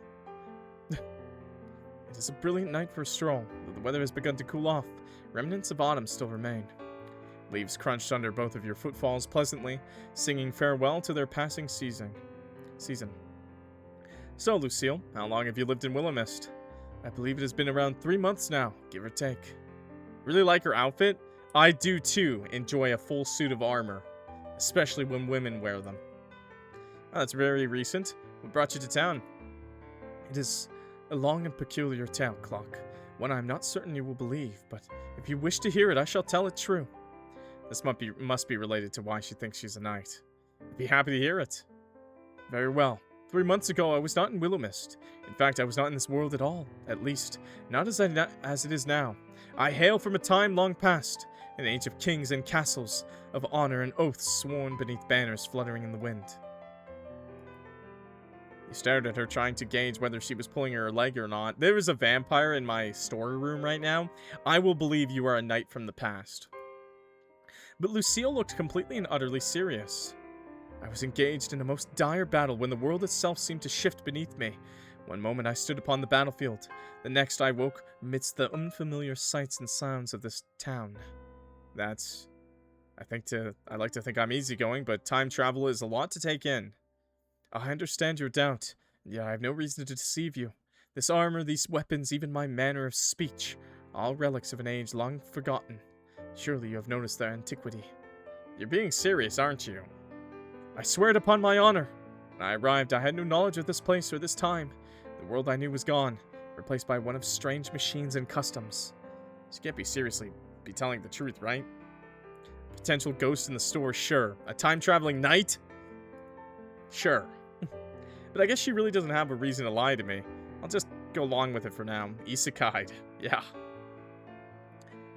A: It is a brilliant night for a stroll, though the weather has begun to cool off. Remnants of autumn still remain. Leaves crunched under both of your footfalls pleasantly, singing farewell to their passing season. So, Lucille, how long have you lived in Willowmist? I believe it has been around 3 months now, give or take. Really like her outfit? I do too enjoy a full suit of armor, especially when women wear them. Oh, that's very recent. What brought you to town? It is a long and peculiar tale, Clock. One I am not certain you will believe, but if you wish to hear it, I shall tell it true. This must be related to why she thinks she's a knight. I'd be happy to hear it. Very well. 3 months ago, I was not in Willowmist. In fact, I was not in this world at all. At least, not as it is now. I hail from a time long past, an age of kings and castles, of honor and oaths sworn beneath banners fluttering in the wind. He stared at her, trying to gauge whether she was pulling her leg or not. There is a vampire in my storeroom right now. I will believe you are a knight from the past. But Lucille looked completely and utterly serious. I was engaged in a most dire battle when the world itself seemed to shift beneath me. One moment I stood upon the battlefield. The next I woke amidst the unfamiliar sights and sounds of this town. That's... I like to think I'm easygoing, but time travel is a lot to take in. I understand your doubt, and yet I have no reason to deceive you. This armor, these weapons, even my manner of speech, all relics of an age long forgotten. Surely you have noticed their antiquity. You're being serious, aren't you? I swear it upon my honor. When I arrived, I had no knowledge of this place or this time. The world I knew was gone, replaced by one of strange machines and customs. You can't seriously be telling the truth, right? Potential ghost in the store, sure. A time-traveling knight? Sure. But I guess she really doesn't have a reason to lie to me. I'll just go along with it for now. Isekai'd. Yeah.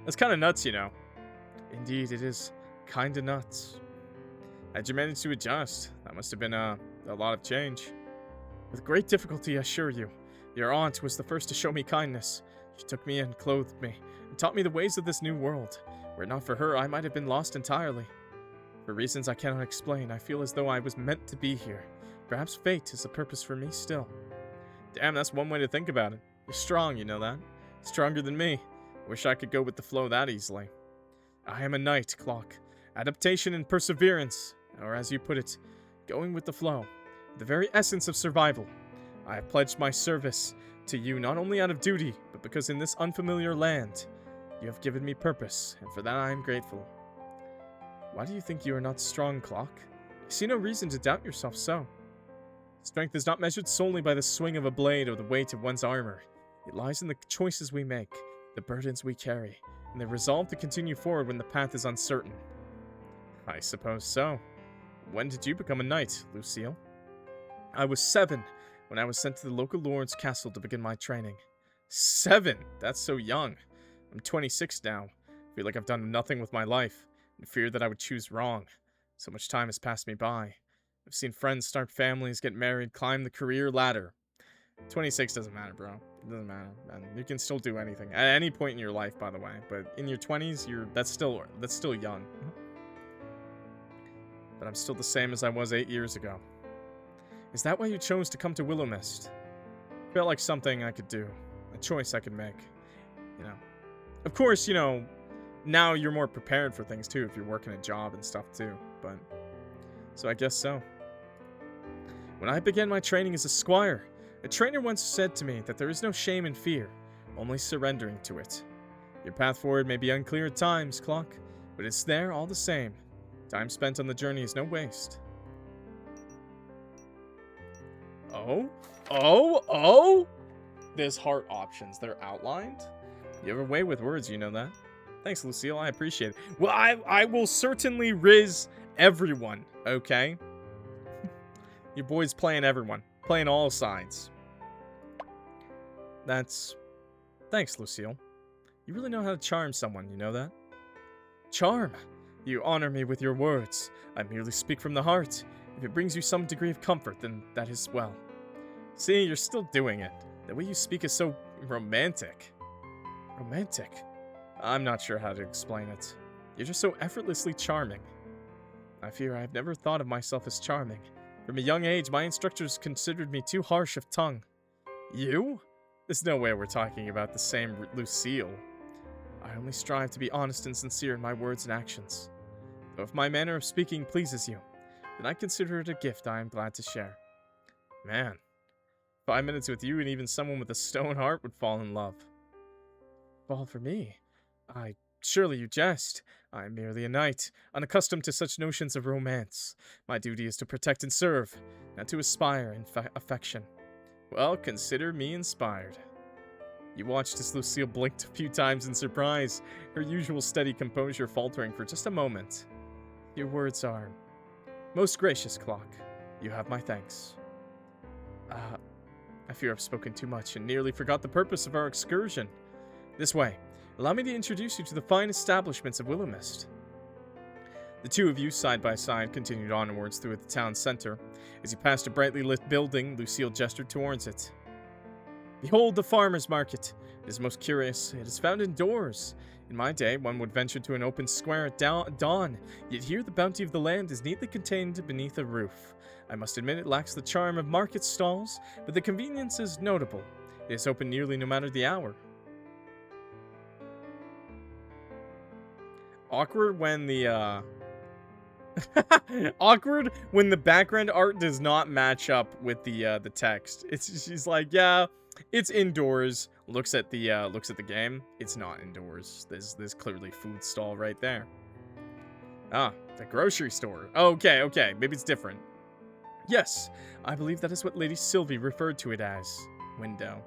A: That's kind of nuts, you know. Indeed, it is kind of nuts. How'd you manage to adjust? That must have been a lot of change. With great difficulty, I assure you. Your aunt was the first to show me kindness. She took me in, clothed me, and taught me the ways of this new world. Were it not for her, I might have been lost entirely. For reasons I cannot explain, I feel as though I was meant to be here. Perhaps fate is a purpose for me still. Damn, that's one way to think about it. You're strong, you know that? Stronger than me. Wish I could go with the flow that easily. I am a knight, Clock. Adaptation and perseverance. Or as you put it, going with the flow. The very essence of survival. I have pledged my service to you not only out of duty, but because in this unfamiliar land, you have given me purpose, and for that I am grateful. Why do you think you are not strong, Clock? I see no reason to doubt yourself so. Strength is not measured solely by the swing of a blade or the weight of one's armor. It lies in the choices we make, the burdens we carry, and the resolve to continue forward when the path is uncertain. I suppose so. When did you become a knight, Lucille? I was 7 when I was sent to the local lord's castle to begin my training. 7? That's so young. I'm 26 now. I feel like I've done nothing with my life. in fear that I would choose wrong. So much time has passed me by. I've seen friends start families, get married, climb the career ladder. 26 doesn't matter, bro. It doesn't matter, man. You can still do anything at any point in your life, by the way. But in your 20s, that's still young. But I'm still the same as I was 8 years ago. Is that why you chose to come to Willowmist? Felt like something I could do, a choice I could make. You know, of course, you know, now you're more prepared for things too if you're working a job and stuff too. But so I guess so. When I began my training as a squire, a trainer once said to me that there is no shame in fear, only surrendering to it. Your path forward may be unclear at times, Clock, but it's there all the same. Time spent on the journey is no waste. Oh! There's heart options. They're outlined. You have a way with words, you know that. Thanks, Lucille. I appreciate it. Well, I will certainly riz everyone, okay? Your boy's playing everyone. Playing all sides. Thanks, Lucille. You really know how to charm someone, you know that? Charm? You honor me with your words. I merely speak from the heart. If it brings you some degree of comfort, then that is well. See, you're still doing it. The way you speak is so romantic. Romantic? I'm not sure how to explain it. You're just so effortlessly charming. I fear I've never thought of myself as charming. From a young age, my instructors considered me too harsh of tongue. You? There's no way we're talking about the same Lucille. I only strive to be honest and sincere in my words and actions. Though if my manner of speaking pleases you, then I consider it a gift I am glad to share. Man, 5 minutes with you and even someone with a stone heart would fall in love. Fall for me? Surely you jest. I am merely a knight, unaccustomed to such notions of romance. My duty is to protect and serve, not to aspire in affection. Well, consider me inspired. You watched as Lucille blinked a few times in surprise, her usual steady composure faltering for just a moment. Your words are most gracious, Clock. You have my thanks. I fear I've spoken too much and nearly forgot the purpose of our excursion. This way, allow me to introduce you to the fine establishments of Willowmist. The two of you, side by side, continued onwards through the town center. As you passed a brightly lit building, Lucille gestured towards it. Behold the farmer's market. It is most curious. It is found indoors. In my day, one would venture to an open square at dawn, yet here the bounty of the land is neatly contained beneath a roof. I must admit it lacks the charm of market stalls, but the convenience is notable. It is open nearly no matter the hour. Awkward when the, awkward when the background art does not match up with the text. She's like, yeah, it's indoors. Looks at the game. It's not indoors. There's clearly food stall right there. Ah, the grocery store. Okay, maybe it's different. Yes, I believe that is what Lady Sylvie referred to it as. Window.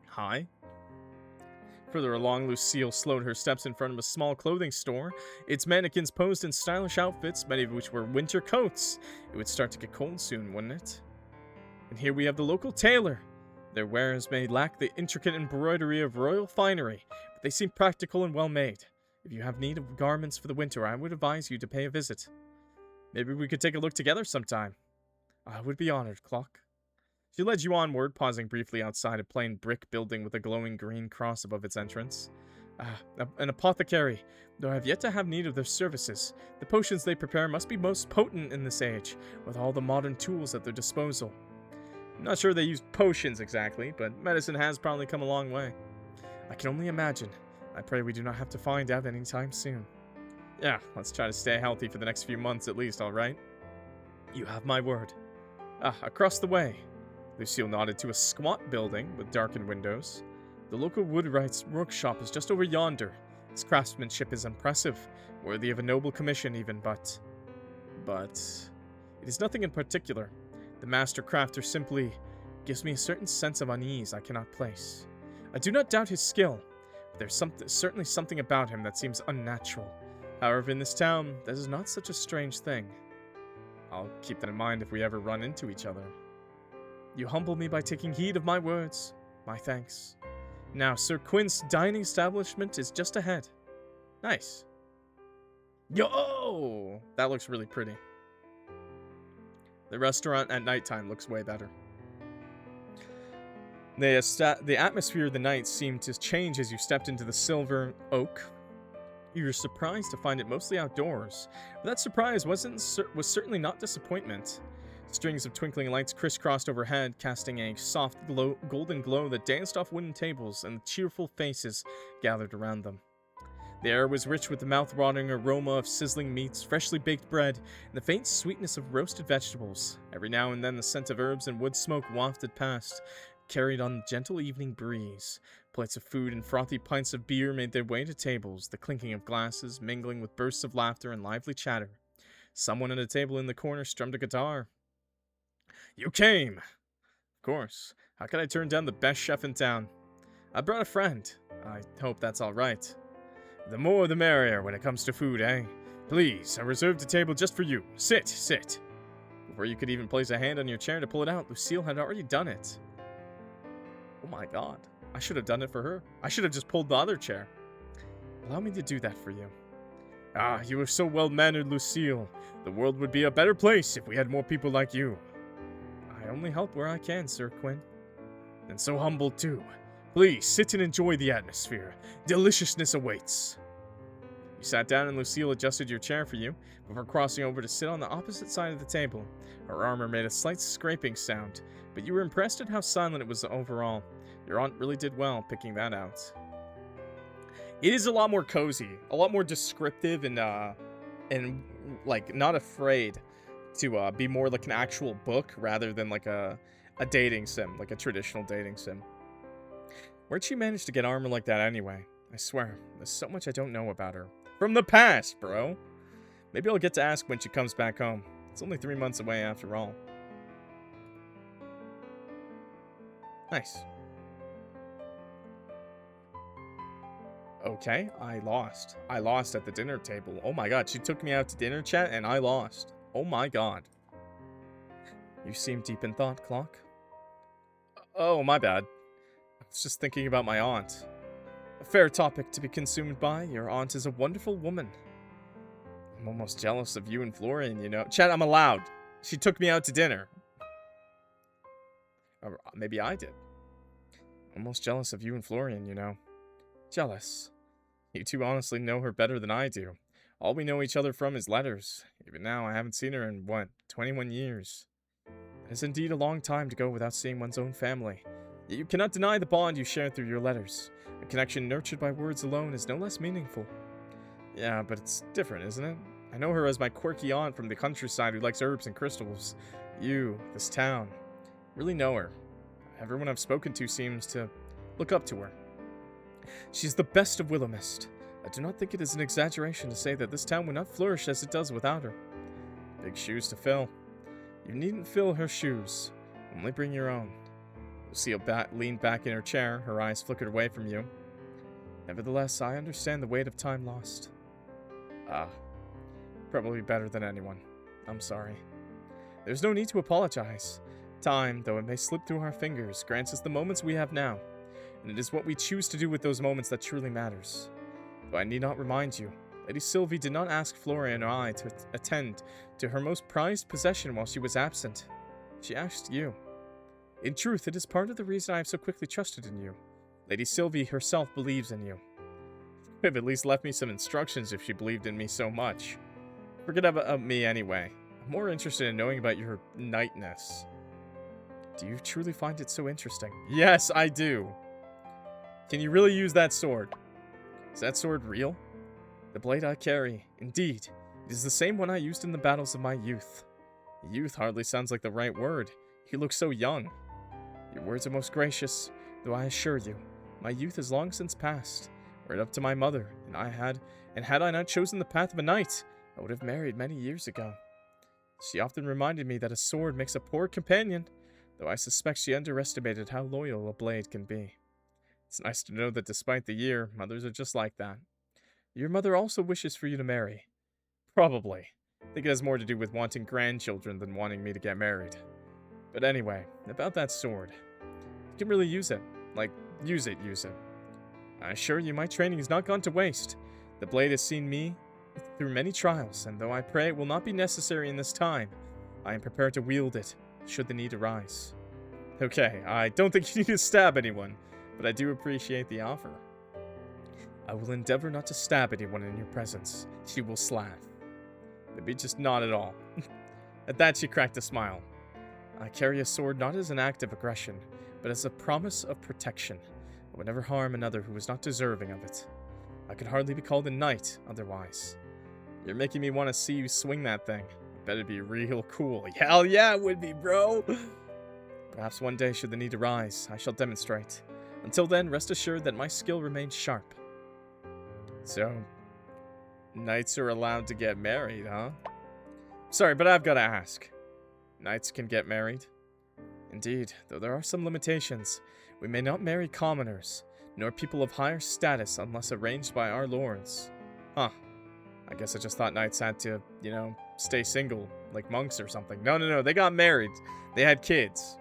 A: Hi. Further along, Lucille slowed her steps in front of a small clothing store. Its mannequins posed in stylish outfits, many of which were winter coats. It would start to get cold soon, wouldn't it? And here we have the local tailor. Their wares may lack the intricate embroidery of royal finery, but they seem practical and well made. If you have need of garments for the winter, I would advise you to pay a visit. Maybe we could take a look together sometime. I would be honored, Clock. She led you onward, pausing briefly outside a plain brick building with a glowing green cross above its entrance. An apothecary. Though I have yet to have need of their services, the potions they prepare must be most potent in this age, with all the modern tools at their disposal. I'm not sure they use potions exactly, but medicine has probably come a long way. I can only imagine. I pray we do not have to find out anytime soon. Yeah, let's try to stay healthy for the next few months at least, alright? You have my word. Across the way. Lucille nodded to a squat building with darkened windows. The local woodwright's workshop is just over yonder. Its craftsmanship is impressive, worthy of a noble commission even, but it is nothing in particular. The master crafter simply gives me a certain sense of unease I cannot place. I do not doubt his skill, but there's certainly something about him that seems unnatural. However, in this town, that is not such a strange thing. I'll keep that in mind if we ever run into each other. You humble me by taking heed of my words. My thanks. Now, Sir Quinn's dining establishment is just ahead. Nice. Yo! That looks really pretty. The restaurant at nighttime looks way better. The atmosphere of the night seemed to change as you stepped into the Silver Oak. You were surprised to find it mostly outdoors, but that surprise was certainly not disappointment. Strings of twinkling lights crisscrossed overhead, casting a soft golden glow that danced off wooden tables, and cheerful faces gathered around them. The air was rich with the mouth-watering aroma of sizzling meats, freshly baked bread, and the faint sweetness of roasted vegetables. Every now and then the scent of herbs and wood smoke wafted past, carried on the gentle evening breeze. Plates of food and frothy pints of beer made their way to tables, the clinking of glasses mingling with bursts of laughter and lively chatter. Someone at a table in the corner strummed a guitar. You came! Of course. How could I turn down the best chef in town? I brought a friend. I hope that's all right. The more the merrier when it comes to food, eh? Please, I reserved a table just for you. Sit, sit. Before you could even place a hand on your chair to pull it out, Lucille had already done it. Oh my god. I should have done it for her. I should have just pulled the other chair. Allow me to do that for you. Ah, you are so well-mannered, Lucille. The world would be a better place if we had more people like you. I only help where I can, Sir Quinn. And so humble, too. Please, sit and enjoy the atmosphere. Deliciousness awaits. You sat down and Lucille adjusted your chair for you, before crossing over to sit on the opposite side of the table. Her armor made a slight scraping sound, but you were impressed at how silent it was overall. Your aunt really did well picking that out. It is a lot more cozy, a lot more descriptive, and like not afraid to be more like an actual book rather than like a dating sim, like a traditional dating sim. Where'd she manage to get armor like that anyway? I swear, there's so much I don't know about her. From the past, bro! Maybe I'll get to ask when she comes back home. It's only 3 months away after all. Nice. Okay, I lost. I lost at the dinner table. Oh my god, she took me out to dinner, chat, and I lost. Oh my god. You seem deep in thought, Clock. Oh, my bad. I was just thinking about my aunt. A fair topic to be consumed by. Your aunt is a wonderful woman. I'm almost jealous of you and Florian, you know. Chat, I'm allowed. She took me out to dinner. Or maybe I did. Almost jealous of you and Florian, you know. Jealous. You two honestly know her better than I do. All we know each other from is letters. Even now, I haven't seen her in, 21 years. It is indeed a long time to go without seeing one's own family. Yet you cannot deny the bond you share through your letters. A connection nurtured by words alone is no less meaningful. Yeah, but it's different, isn't it? I know her as my quirky aunt from the countryside who likes herbs and crystals. You, this town, really know her. Everyone I've spoken to seems to look up to her. She's the best of Willowmist. I do not think it is an exaggeration to say that this town would not flourish as it does without her. Big shoes to fill. You needn't fill her shoes. Only bring your own. Lucille leaned back in her chair, her eyes flickered away from you. Nevertheless, I understand the weight of time lost. Probably better than anyone. I'm sorry. There's no need to apologize. Time, though it may slip through our fingers, grants us the moments we have now, and it is what we choose to do with those moments that truly matters. Though I need not remind you, Lady Sylvie did not ask Florian or I to attend to her most prized possession while she was absent. She asked you. In truth, it is part of the reason I have so quickly trusted in you. Lady Sylvie herself believes in you. Could have at least left me some instructions if she believed in me so much. Forget about me anyway. I'm more interested in knowing about your knightness. Do you truly find it so interesting? Yes, I do. Can you really use that sword? Is that sword real? The blade I carry, indeed, it is the same one I used in the battles of my youth. Youth hardly sounds like the right word. You look so young. Your words are most gracious, though I assure you, my youth is long since past. Were it up to my mother, and had I not chosen the path of a knight, I would have married many years ago. She often reminded me that a sword makes a poor companion, though I suspect she underestimated how loyal a blade can be. It's nice to know that despite the year, mothers are just like that. Your mother also wishes for you to marry. Probably. I think it has more to do with wanting grandchildren than wanting me to get married. But anyway, about that sword. You can really use it. Like, Use it, use it. I assure you my training has not gone to waste. The blade has seen me through many trials, and though I pray it will not be necessary in this time, I am prepared to wield it, should the need arise. Okay, I don't think you need to stab anyone, but I do appreciate the offer. I will endeavor not to stab anyone in your presence. She will laugh. Maybe just not at all. At that she cracked a smile. I carry a sword not as an act of aggression, but as a promise of protection. I would never harm another who was not deserving of it. I could hardly be called a knight otherwise. You're making me want to see you swing that thing. I bet it'd be real cool. Hell yeah, it would be, bro! Perhaps one day, should the need arise, I shall demonstrate. Until then, rest assured that my skill remains sharp. So, knights are allowed to get married, huh? Sorry, but I've got to ask. Knights can get married? Indeed, though there are some limitations. We may not marry commoners, nor people of higher status unless arranged by our lords. Huh. I guess I just thought knights had to, you know, stay single, like monks or something. No, they got married. They had kids.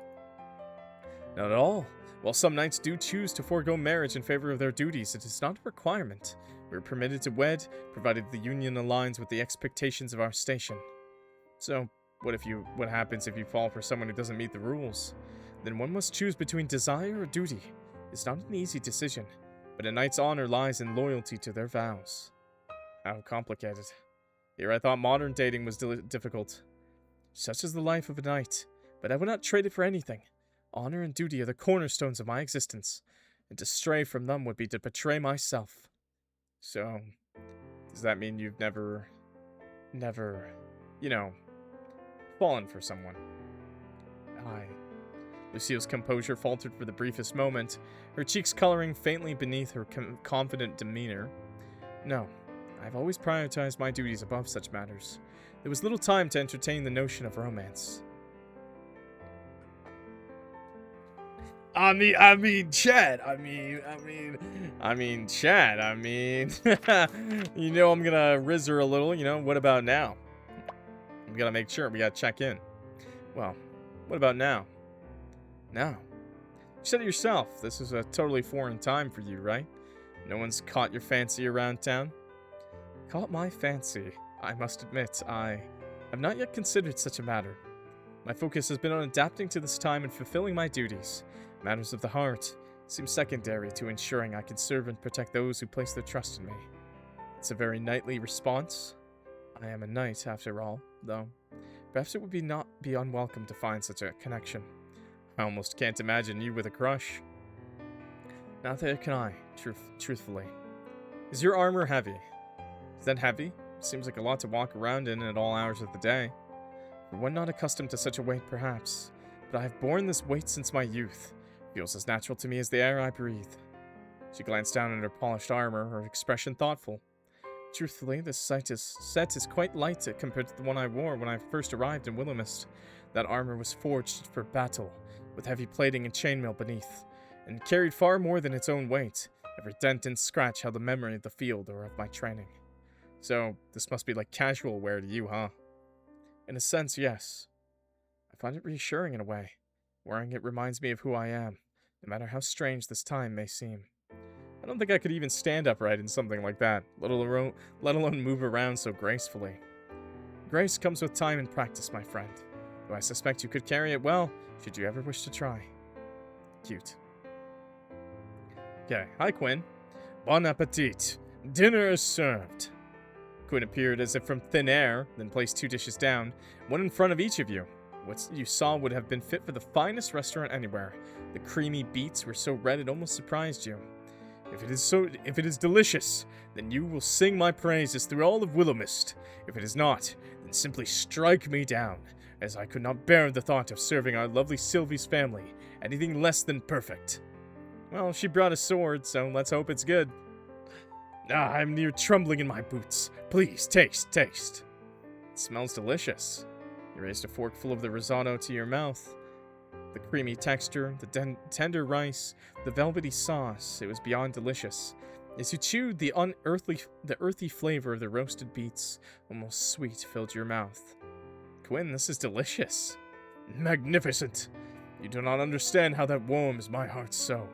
A: Not at all. While some knights do choose to forego marriage in favor of their duties, it is not a requirement. We are permitted to wed, provided the union aligns with the expectations of our station. So, what happens if you fall for someone who doesn't meet the rules? Then one must choose between desire or duty. It's not an easy decision, but a knight's honor lies in loyalty to their vows. How complicated. Here I thought modern dating was difficult. Such is the life of a knight, but I would not trade it for anything. Honor and duty are the cornerstones of my existence, and to stray from them would be to betray myself. So, does that mean you've never, you know, fallen for someone? Aye. Lucille's composure faltered for the briefest moment, her cheeks coloring faintly beneath her confident demeanor. No, I've always prioritized my duties above such matters. There was little time to entertain the notion of romance. Chad, you know I'm gonna rizz her a little, you know, what about now? We gotta make sure, we gotta check in. Well, what about now? Now? You said it yourself, this is a totally foreign time for you, right? No one's caught your fancy around town? Caught my fancy? I must admit, I have not yet considered such a matter. My focus has been on adapting to this time and fulfilling my duties. Matters of the heart seem secondary to ensuring I can serve and protect those who place their trust in me. It's a very knightly response. I am a knight, after all, though. Perhaps it would not be unwelcome to find such a connection. I almost can't imagine you with a crush. Neither can I, truthfully. Is your armor heavy? Is that heavy? Seems like a lot to walk around in at all hours of the day. For one not accustomed to such a weight, perhaps, but I have borne this weight since my youth. Feels as natural to me as the air I breathe. She glanced down at her polished armor, her expression thoughtful. Truthfully, this set is quite light compared to the one I wore when I first arrived in Willowmist. That armor was forged for battle, with heavy plating and chainmail beneath, and carried far more than its own weight. Every dent and scratch held a memory of the field or of my training. So, this must be like casual wear to you, huh? In a sense, yes. I find it reassuring in a way. Wearing it reminds me of who I am, no matter how strange this time may seem. I don't think I could even stand upright in something like that, let alone move around so gracefully. Grace comes with time and practice, my friend, though I suspect you could carry it well, should you ever wish to try. Cute. Okay, hi Quinn. Bon appetit. Dinner is served. Quinn appeared as if from thin air, then placed 2 dishes down, one in front of each of you. What you saw would have been fit for the finest restaurant anywhere. The creamy beets were so red it almost surprised you. If it is delicious, then you will sing my praises through all of Willowmist. If it is not, then simply strike me down, as I could not bear the thought of serving our lovely Sylvie's family anything less than perfect. Well, she brought a sword, so let's hope it's good. I'm near trembling in my boots. Please, taste. It smells delicious. You raised a forkful of the risotto to your mouth. The creamy texture, the tender rice, the velvety sauce, it was beyond delicious. As you chewed, the earthy flavor of the roasted beets, almost sweet, filled your mouth. Quinn, this is delicious. Magnificent. You do not understand how that warms my heart so.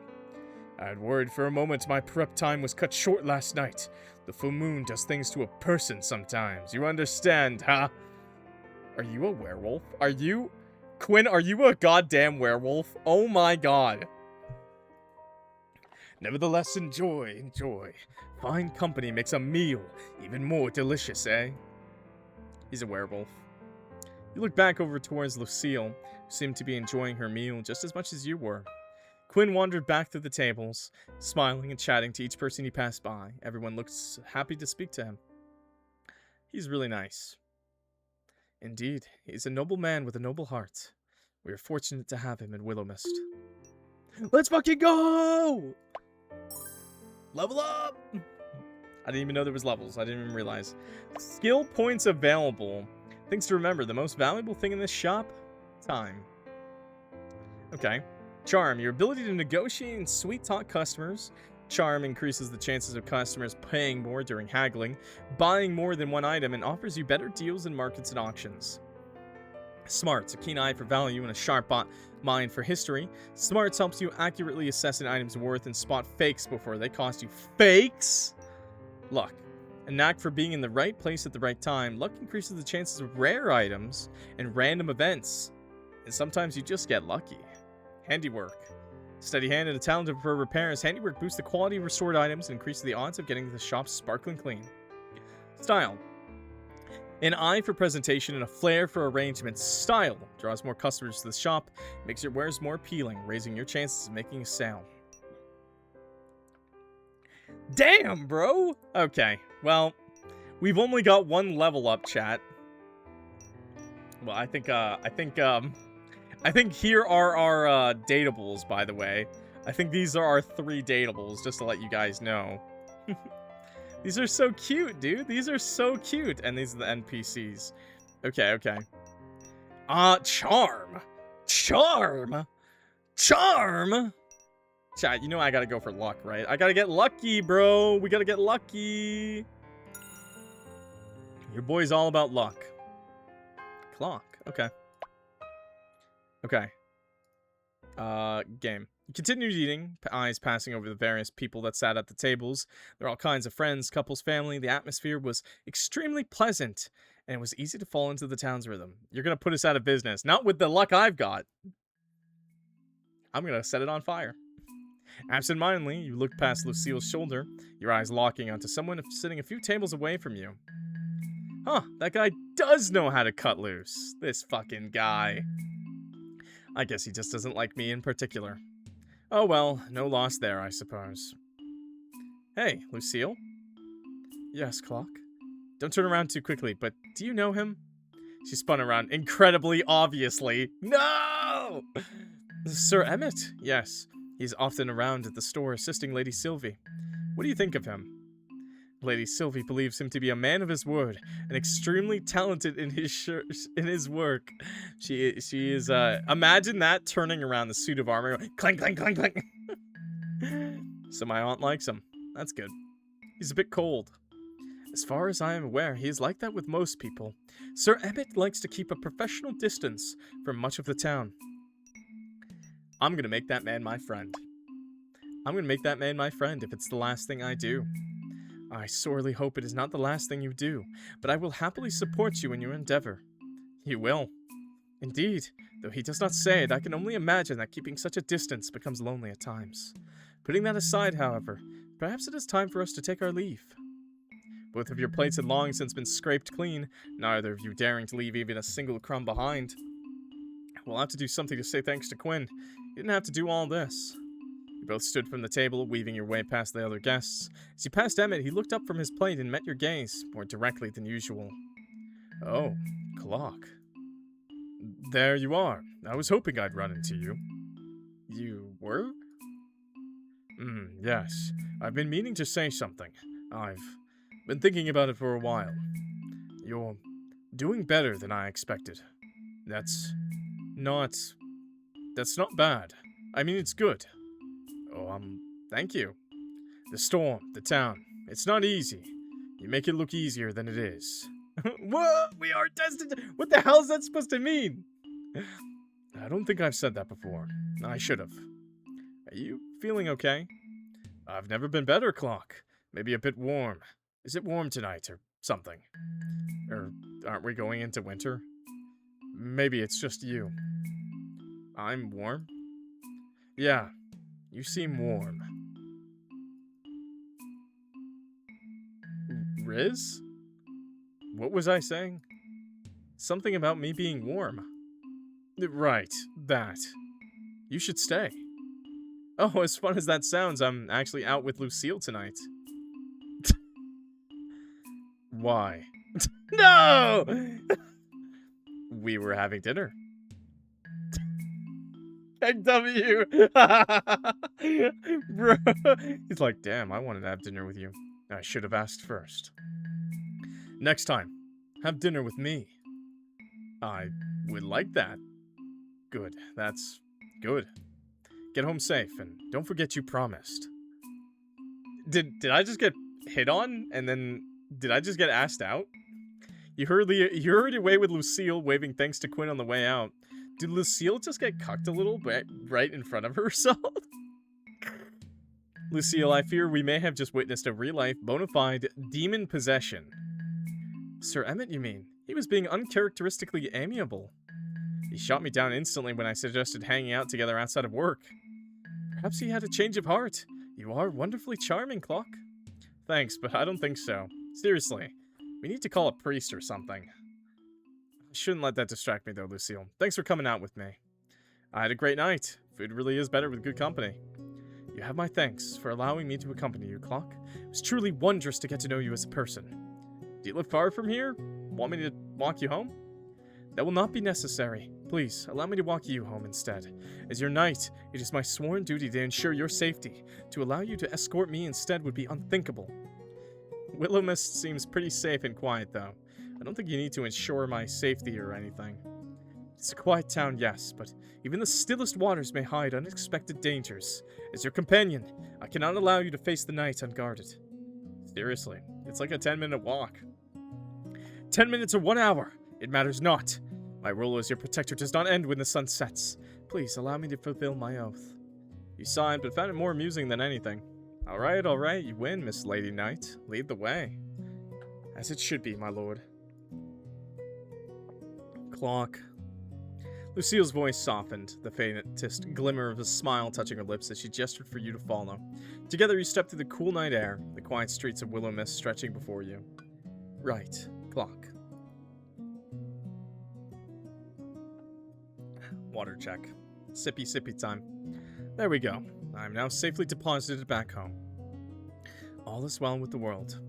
A: I had worried for a moment my prep time was cut short last night. The full moon does things to a person sometimes. You understand, huh? Are you a werewolf? Are you... Quinn, are you a goddamn werewolf? Oh my god. Nevertheless, enjoy. Fine company makes a meal even more delicious, eh? He's a werewolf. You look back over towards Lucille, who seemed to be enjoying her meal just as much as you were. Quinn wandered back through the tables, smiling and chatting to each person he passed by. Everyone looked happy to speak to him. He's really nice. Indeed, he's a noble man with a noble heart. We are fortunate to have him in Willowmist. Let's fucking go! Level up! I didn't even know there was levels. I didn't even realize. Skill points available. Things to remember. The most valuable thing in this shop? Time. Okay. Charm. Your ability to negotiate and sweet-talk customers. Charm increases the chances of customers paying more during haggling, buying more than one item, and offers you better deals in markets and auctions. Smarts. A keen eye for value and a sharp mind for history. Smarts helps you accurately assess an item's worth and spot fakes before they cost you. Fakes? Luck. A knack for being in the right place at the right time. Luck increases the chances of rare items and random events. And sometimes you just get lucky. Handiwork. Steady hand and a talent for repairs. Handiwork boosts the quality of restored items and increases the odds of getting the shop sparkling clean. Style. An eye for presentation and a flair for arrangement. Style draws more customers to the shop, makes your wares more appealing, raising your chances of making a sale. Damn, bro! Okay, well, we've only got one level up, chat. Well, I think here are our datables, by the way. I think these are our 3 datables, just to let you guys know. These are so cute, dude. These are so cute. And these are the NPCs. Okay. Charm. Chat, you know I gotta go for luck, right? I gotta get lucky, bro. We gotta get lucky. Your boy's all about luck. Clock. Okay. Game. You continued eating, eyes passing over the various people that sat at the tables. There were all kinds of friends, couples, family. The atmosphere was extremely pleasant, and it was easy to fall into the town's rhythm. You're gonna put us out of business. Not with the luck I've got. I'm gonna set it on fire. Absent-mindedly, you looked past Lucille's shoulder, your eyes locking onto someone sitting a few tables away from you. Huh, that guy does know how to cut loose. This fucking guy. I guess he just doesn't like me in particular. Oh well, no loss there, I suppose. Hey, Lucille? Yes, Clock? Don't turn around too quickly, but do you know him? She spun around, incredibly obviously. No! Sir Emmett? Yes. He's often around at the store assisting Lady Sylvie. What do you think of him? Lady Sylvie believes him to be a man of his word and extremely talented in his work. She is imagine that turning around the suit of armor, clank clank clank clank. So my aunt likes him. That's good. He's a bit cold. As far as I am aware, he is like that with most people. Sir Emmett likes to keep a professional distance from much of the town. I'm gonna make that man my friend. I'm gonna make that man my friend if it's the last thing I do. I sorely hope it is not the last thing you do, but I will happily support you in your endeavor. You will. Indeed, though he does not say it, I can only imagine that keeping such a distance becomes lonely at times. Putting that aside, however, perhaps it is time for us to take our leave. Both of your plates had long since been scraped clean, neither of you daring to leave even a single crumb behind. We'll have to do something to say thanks to Quinn. You didn't have to do all this. You both stood from the table, weaving your way past the other guests. As you passed Emmett, he looked up from his plate and met your gaze, more directly than usual. Oh, Clock. There you are. I was hoping I'd run into you. You were? Yes. I've been meaning to say something. I've been thinking about it for a while. You're doing better than I expected. That's not bad. I mean, it's good. Oh, thank you. The storm, the town, it's not easy. You make it look easier than it is. Whoa, we are tested. What the hell is that supposed to mean? I don't think I've said that before. I should have. Are you feeling okay? I've never been better, Clock. Maybe a bit warm. Is it warm tonight or something? Or aren't we going into winter? Maybe it's just you. I'm warm? Yeah, you seem warm. Riz? What was I saying? Something about me being warm. Right, that. You should stay. Oh, as fun as that sounds, I'm actually out with Lucille tonight. Why? No! We were having dinner. Pngtuber! Bro. He's like, damn, I wanted to have dinner with you. I should have asked first. Next time, have dinner with me. I would like that. Good, that's good. Get home safe, and don't forget you promised. Did I just get hit on, and then did I just get asked out? You hurried away with Lucille, waving thanks to Quinn on the way out. Did Lucille just get cucked a little bit right in front of herself? Lucille, I fear we may have just witnessed a real-life, bona fide demon possession. Sir Emmett, you mean? He was being uncharacteristically amiable. He shot me down instantly when I suggested hanging out together outside of work. Perhaps he had a change of heart. You are wonderfully charming, Clock. Thanks, but I don't think so. Seriously, we need to call a priest or something. I shouldn't let that distract me though, Lucille. Thanks for coming out with me. I had a great night. Food really is better with good company. You have my thanks for allowing me to accompany you, Clock. It was truly wondrous to get to know you as a person. Do you live far from here? Want me to walk you home? That will not be necessary. Please, allow me to walk you home instead. As your knight, it is my sworn duty to ensure your safety. To allow you to escort me instead would be unthinkable. Willowmist seems pretty safe and quiet, though. I don't think you need to ensure my safety or anything. It's a quiet town, yes, but even the stillest waters may hide unexpected dangers. As your companion, I cannot allow you to face the night unguarded. Seriously, it's like a 10-minute walk. 10 minutes or 1 hour, it matters not. My role as your protector does not end when the sun sets. Please allow me to fulfill my oath. You sighed, but found it more amusing than anything. All right, you win, Miss Lady Knight. Lead the way. As it should be, my lord. Clock. Lucille's voice softened, the faintest glimmer of a smile touching her lips as she gestured for you to follow. Together you stepped through the cool night air, the quiet streets of Willowmist stretching before you. Right, Clock. Water check. Sippy time. There we go. I am now safely deposited back home. All is well with the world.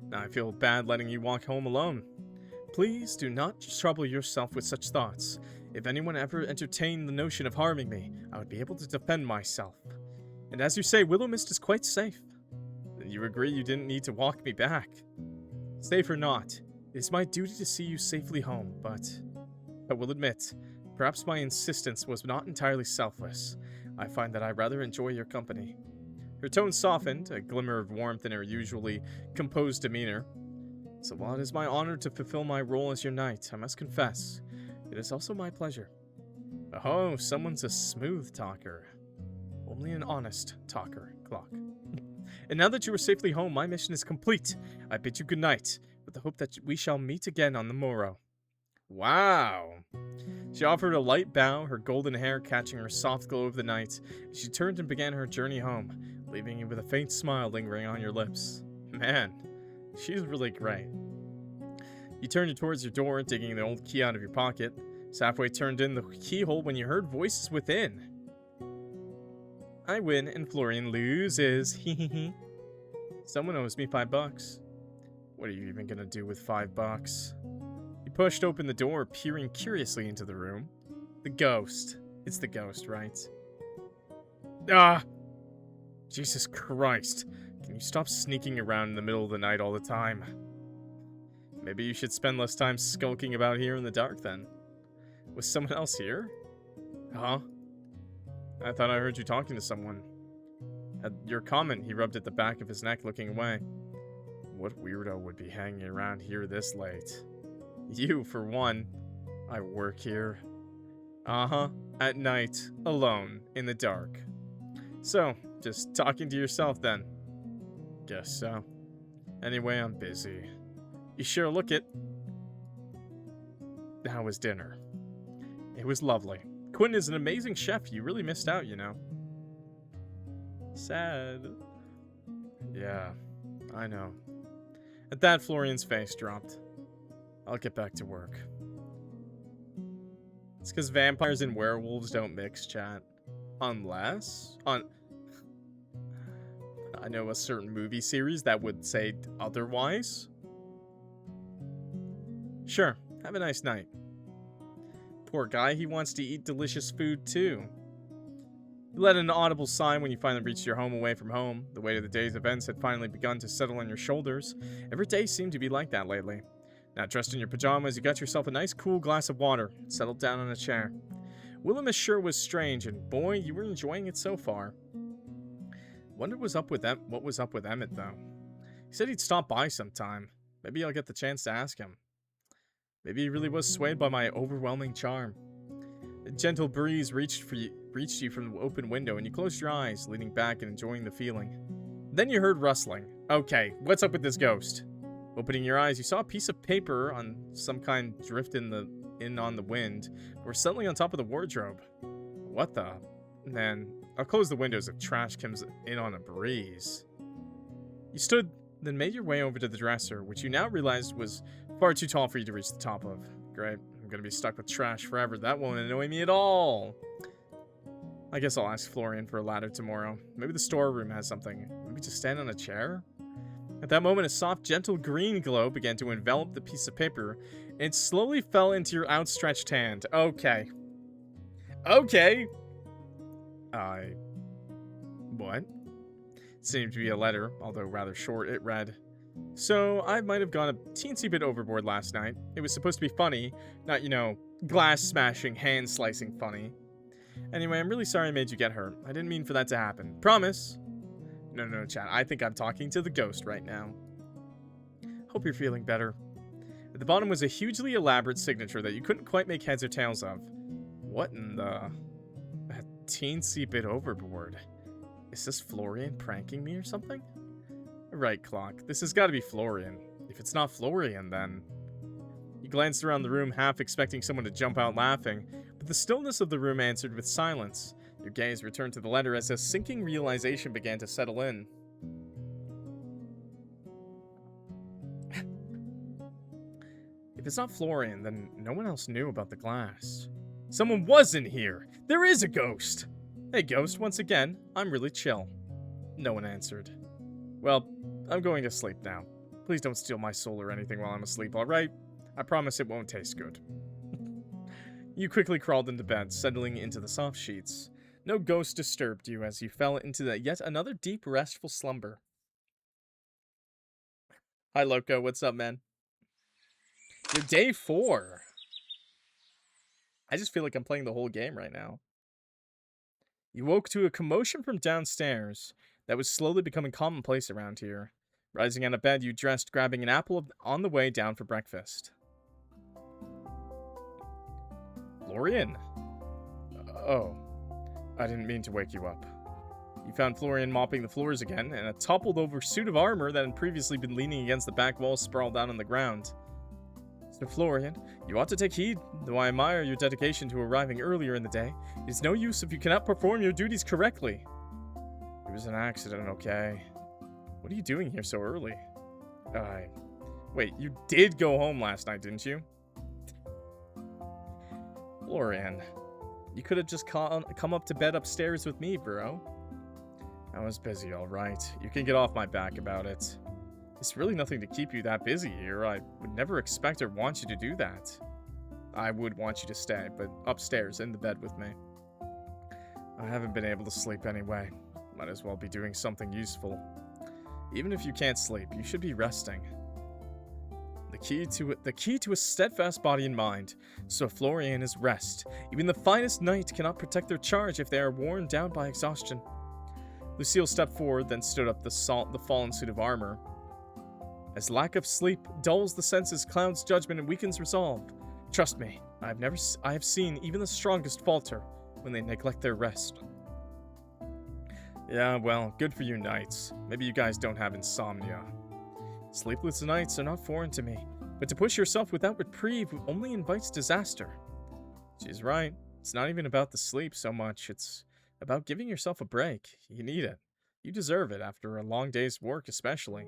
A: Now I feel bad letting you walk home alone. Please do not trouble yourself with such thoughts. If anyone ever entertained the notion of harming me, I would be able to defend myself. And as you say, Willowmist is quite safe. Then you agree you didn't need to walk me back. Safe or not, it is my duty to see you safely home, but I will admit, perhaps my insistence was not entirely selfless. I find that I rather enjoy your company. Her tone softened, a glimmer of warmth in her usually composed demeanor. So while it is my honor to fulfill my role as your knight, I must confess, it is also my pleasure. Oh, someone's a smooth talker. Only an honest talker, Clock. And now that you are safely home, my mission is complete. I bid you good night, with the hope that we shall meet again on the morrow. Wow. She offered a light bow, her golden hair catching her soft glow of the night, as she turned and began her journey home, leaving you with a faint smile lingering on your lips. Man, she's really great. You turned towards your door, digging the old key out of your pocket. It's halfway turned in the keyhole when you heard voices within. I win and Florian loses. Hehehe. Someone owes me $5. What are you even gonna do with $5? You pushed open the door, peering curiously into the room. The ghost. It's the ghost, right? Ah! Jesus Christ. Can you stop sneaking around in the middle of the night all the time? Maybe you should spend less time skulking about here in the dark then. Was someone else here? Huh? I thought I heard you talking to someone. At your comment, he rubbed at the back of his neck, looking away. What weirdo would be hanging around here this late? You, for one. I work here. Uh-huh. At night, alone, in the dark. So, Just talking to yourself then. Guess so. Anyway, I'm busy. You sure look it. How was dinner? It was lovely. Quinn is an amazing chef. You really missed out, you know. Sad. Yeah, I know. At that, Florian's face dropped. I'll get back to work. It's because vampires and werewolves don't mix, chat. Unless... I know a certain movie series that would say otherwise. Sure, have a nice night. Poor guy, he wants to eat delicious food too. You let an audible sigh when you finally reached your home away from home. The weight of the day's events had finally begun to settle on your shoulders. Every day seemed to be like that lately. Now dressed in your pajamas, you got yourself a nice cool glass of water, settled down on a chair. Willowmist sure was strange, and boy, you were enjoying it so far. Wonder what was up with Emmett, though. He said he'd stop by sometime. Maybe I'll get the chance to ask him. Maybe he really was swayed by my overwhelming charm. A gentle breeze reached you from the open window, and you closed your eyes, leaning back and enjoying the feeling. Then you heard rustling. Okay, what's up with this ghost? Opening your eyes, you saw a piece of paper on some kind drift in on the wind, or settling on top of the wardrobe. What the? Man, I'll close the windows if trash comes in on a breeze. You stood, then made your way over to the dresser, which you now realized was far too tall for you to reach the top of. Great, I'm gonna be stuck with trash forever. That won't annoy me at all. I guess I'll ask Florian for a ladder tomorrow. Maybe the storeroom has something. Maybe just stand on a chair? At that moment, a soft, gentle green glow began to envelop the piece of paper, and it slowly fell into your outstretched hand. Okay. Okay! What? It seemed to be a letter, although rather short. It read, "So, I might have gone a teensy bit overboard last night. It was supposed to be funny, not, you know, glass-smashing, hand-slicing funny. Anyway, I'm really sorry I made you get hurt. I didn't mean for that to happen. Promise!" No, chat. I think I'm talking to the ghost right now. Hope you're feeling better. At the bottom was a hugely elaborate signature that you couldn't quite make heads or tails of. What in the... A teensy bit overboard. Is this Florian pranking me or something? Right, Clock. This has got to be Florian. If it's not Florian, then... You glanced around the room, half expecting someone to jump out laughing, but the stillness of the room answered with silence. Your gaze returned to the letter as a sinking realization began to settle in. If it's not Florian, then no one else knew about the glass. Someone was in here! There is a ghost! Hey, ghost, once again, I'm really chill. No one answered. Well, I'm going to sleep now. Please don't steal my soul or anything while I'm asleep, alright? I promise it won't taste good. You quickly crawled into bed, settling into the soft sheets. No ghost disturbed you as you fell into yet another deep, restful slumber. Hi, Loco. What's up, man? You're day 4. I just feel like I'm playing the whole game right now. You woke to a commotion from downstairs that was slowly becoming commonplace around here. Rising out of bed, you dressed, grabbing an apple on the way down for breakfast. Florian? Oh. I didn't mean to wake you up. You found Florian mopping the floors again, and a toppled-over suit of armor that had previously been leaning against the back wall sprawled out on the ground. Sir Florian, you ought to take heed. Though I admire your dedication to arriving earlier in the day, it is no use if you cannot perform your duties correctly. It was an accident, okay? What are you doing here so early? Wait, you did go home last night, didn't you? Florian, you could have just come up to bed upstairs with me, bro. I was busy, alright. You can get off my back about it. It's really nothing to keep you that busy here. I would never expect or want you to do that. I would want you to stay, but upstairs in the bed with me. I haven't been able to sleep anyway. Might as well be doing something useful. Even if you can't sleep, you should be resting. The key to a steadfast body and mind. So Florian is rest. Even the finest knight cannot protect their charge if they are worn down by exhaustion. Lucille stepped forward, then stood up the fallen suit of armor. As lack of sleep dulls the senses, clouds judgment, and weakens resolve. Trust me, I have seen even the strongest falter when they neglect their rest. Yeah, well, good for you knights. Maybe you guys don't have insomnia. Sleepless nights are not foreign to me, but to push yourself without reprieve only invites disaster. She's right. It's not even about the sleep so much. It's about giving yourself a break. You need it. You deserve it after a long day's work especially.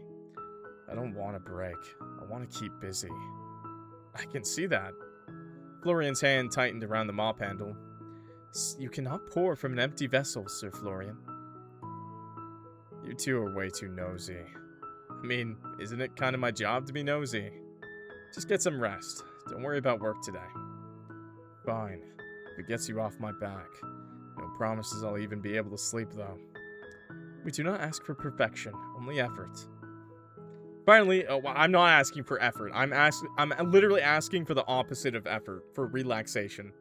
A: I don't want a break. I want to keep busy. I can see that. Florian's hand tightened around the mop handle. You cannot pour from an empty vessel, Sir Florian. You two are way too nosy. I mean, isn't it kind of my job to be nosy? Just get some rest. Don't worry about work today. Fine. If it gets you off my back. No promises I'll even be able to sleep, though. We do not ask for perfection, only effort. Finally, I'm not asking for effort. I'm literally asking for the opposite of effort, for relaxation.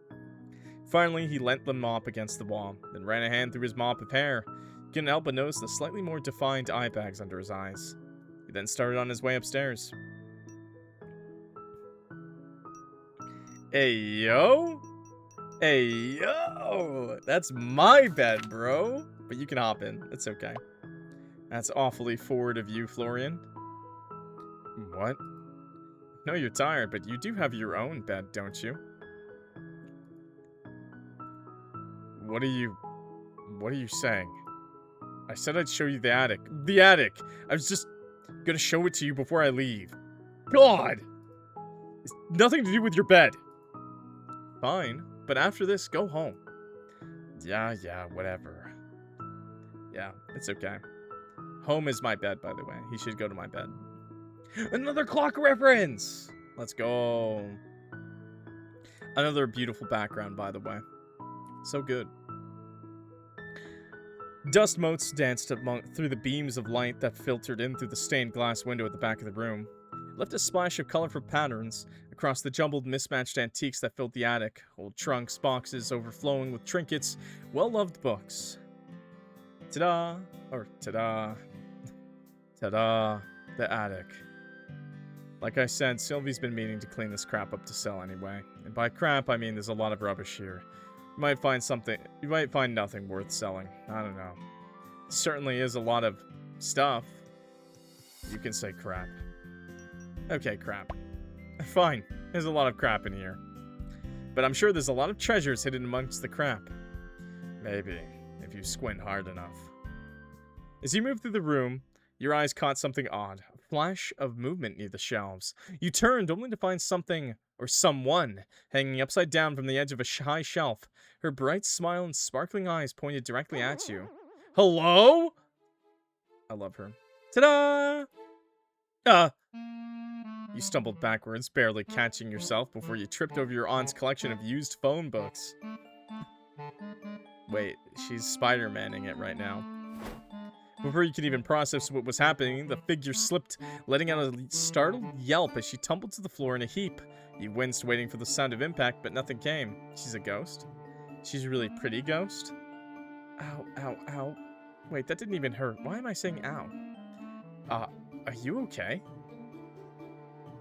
A: Finally, he leant the mop against the wall, then ran a hand through his mop of hair. He couldn't help but notice the slightly more defined eye bags under his eyes. He then started on his way upstairs. Hey, yo! Hey, yo! That's my bed, bro! But you can hop in. It's okay. That's awfully forward of you, Florian. What? No, you're tired, but you do have your own bed, don't you? What are you saying? I said I'd show you the attic. The attic! I was just gonna show it to you before I leave. God! It's nothing to do with your bed. Fine, but after this, go home. Yeah, whatever. Yeah, it's okay. Home is my bed, by the way. He should go to my bed. Another clock reference! Let's go. Another beautiful background, by the way. So good. Dust motes danced through the beams of light that filtered in through the stained glass window at the back of the room. It left a splash of colorful patterns across the jumbled, mismatched antiques that filled the attic. Old trunks, boxes overflowing with trinkets, well-loved books. Ta-da! Or ta-da. Ta-da. The attic. Like I said, Sylvie's been meaning to clean this crap up to sell anyway. And by crap, I mean there's a lot of rubbish here. You might find nothing worth selling. I don't know. Certainly is a lot of stuff. You can say crap. Okay, crap. Fine. There's a lot of crap in here. But I'm sure there's a lot of treasures hidden amongst the crap. Maybe, if you squint hard enough. As you move through the room, your eyes caught something odd. A flash of movement near the shelves. You turned only to find something, or someone, hanging upside down from the edge of a high shelf. Her bright smile and sparkling eyes pointed directly at you. Hello? I love her. Ta-da! You stumbled backwards, barely catching yourself before you tripped over your aunt's collection of used phone books. Wait, she's Spider-Manning it right now. Before you could even process what was happening, the figure slipped, letting out a startled yelp as she tumbled to the floor in a heap. You winced, waiting for the sound of impact, but nothing came. She's a ghost? She's a really pretty ghost? Ow, ow, ow. Wait, that didn't even hurt. Why am I saying ow? Are you okay?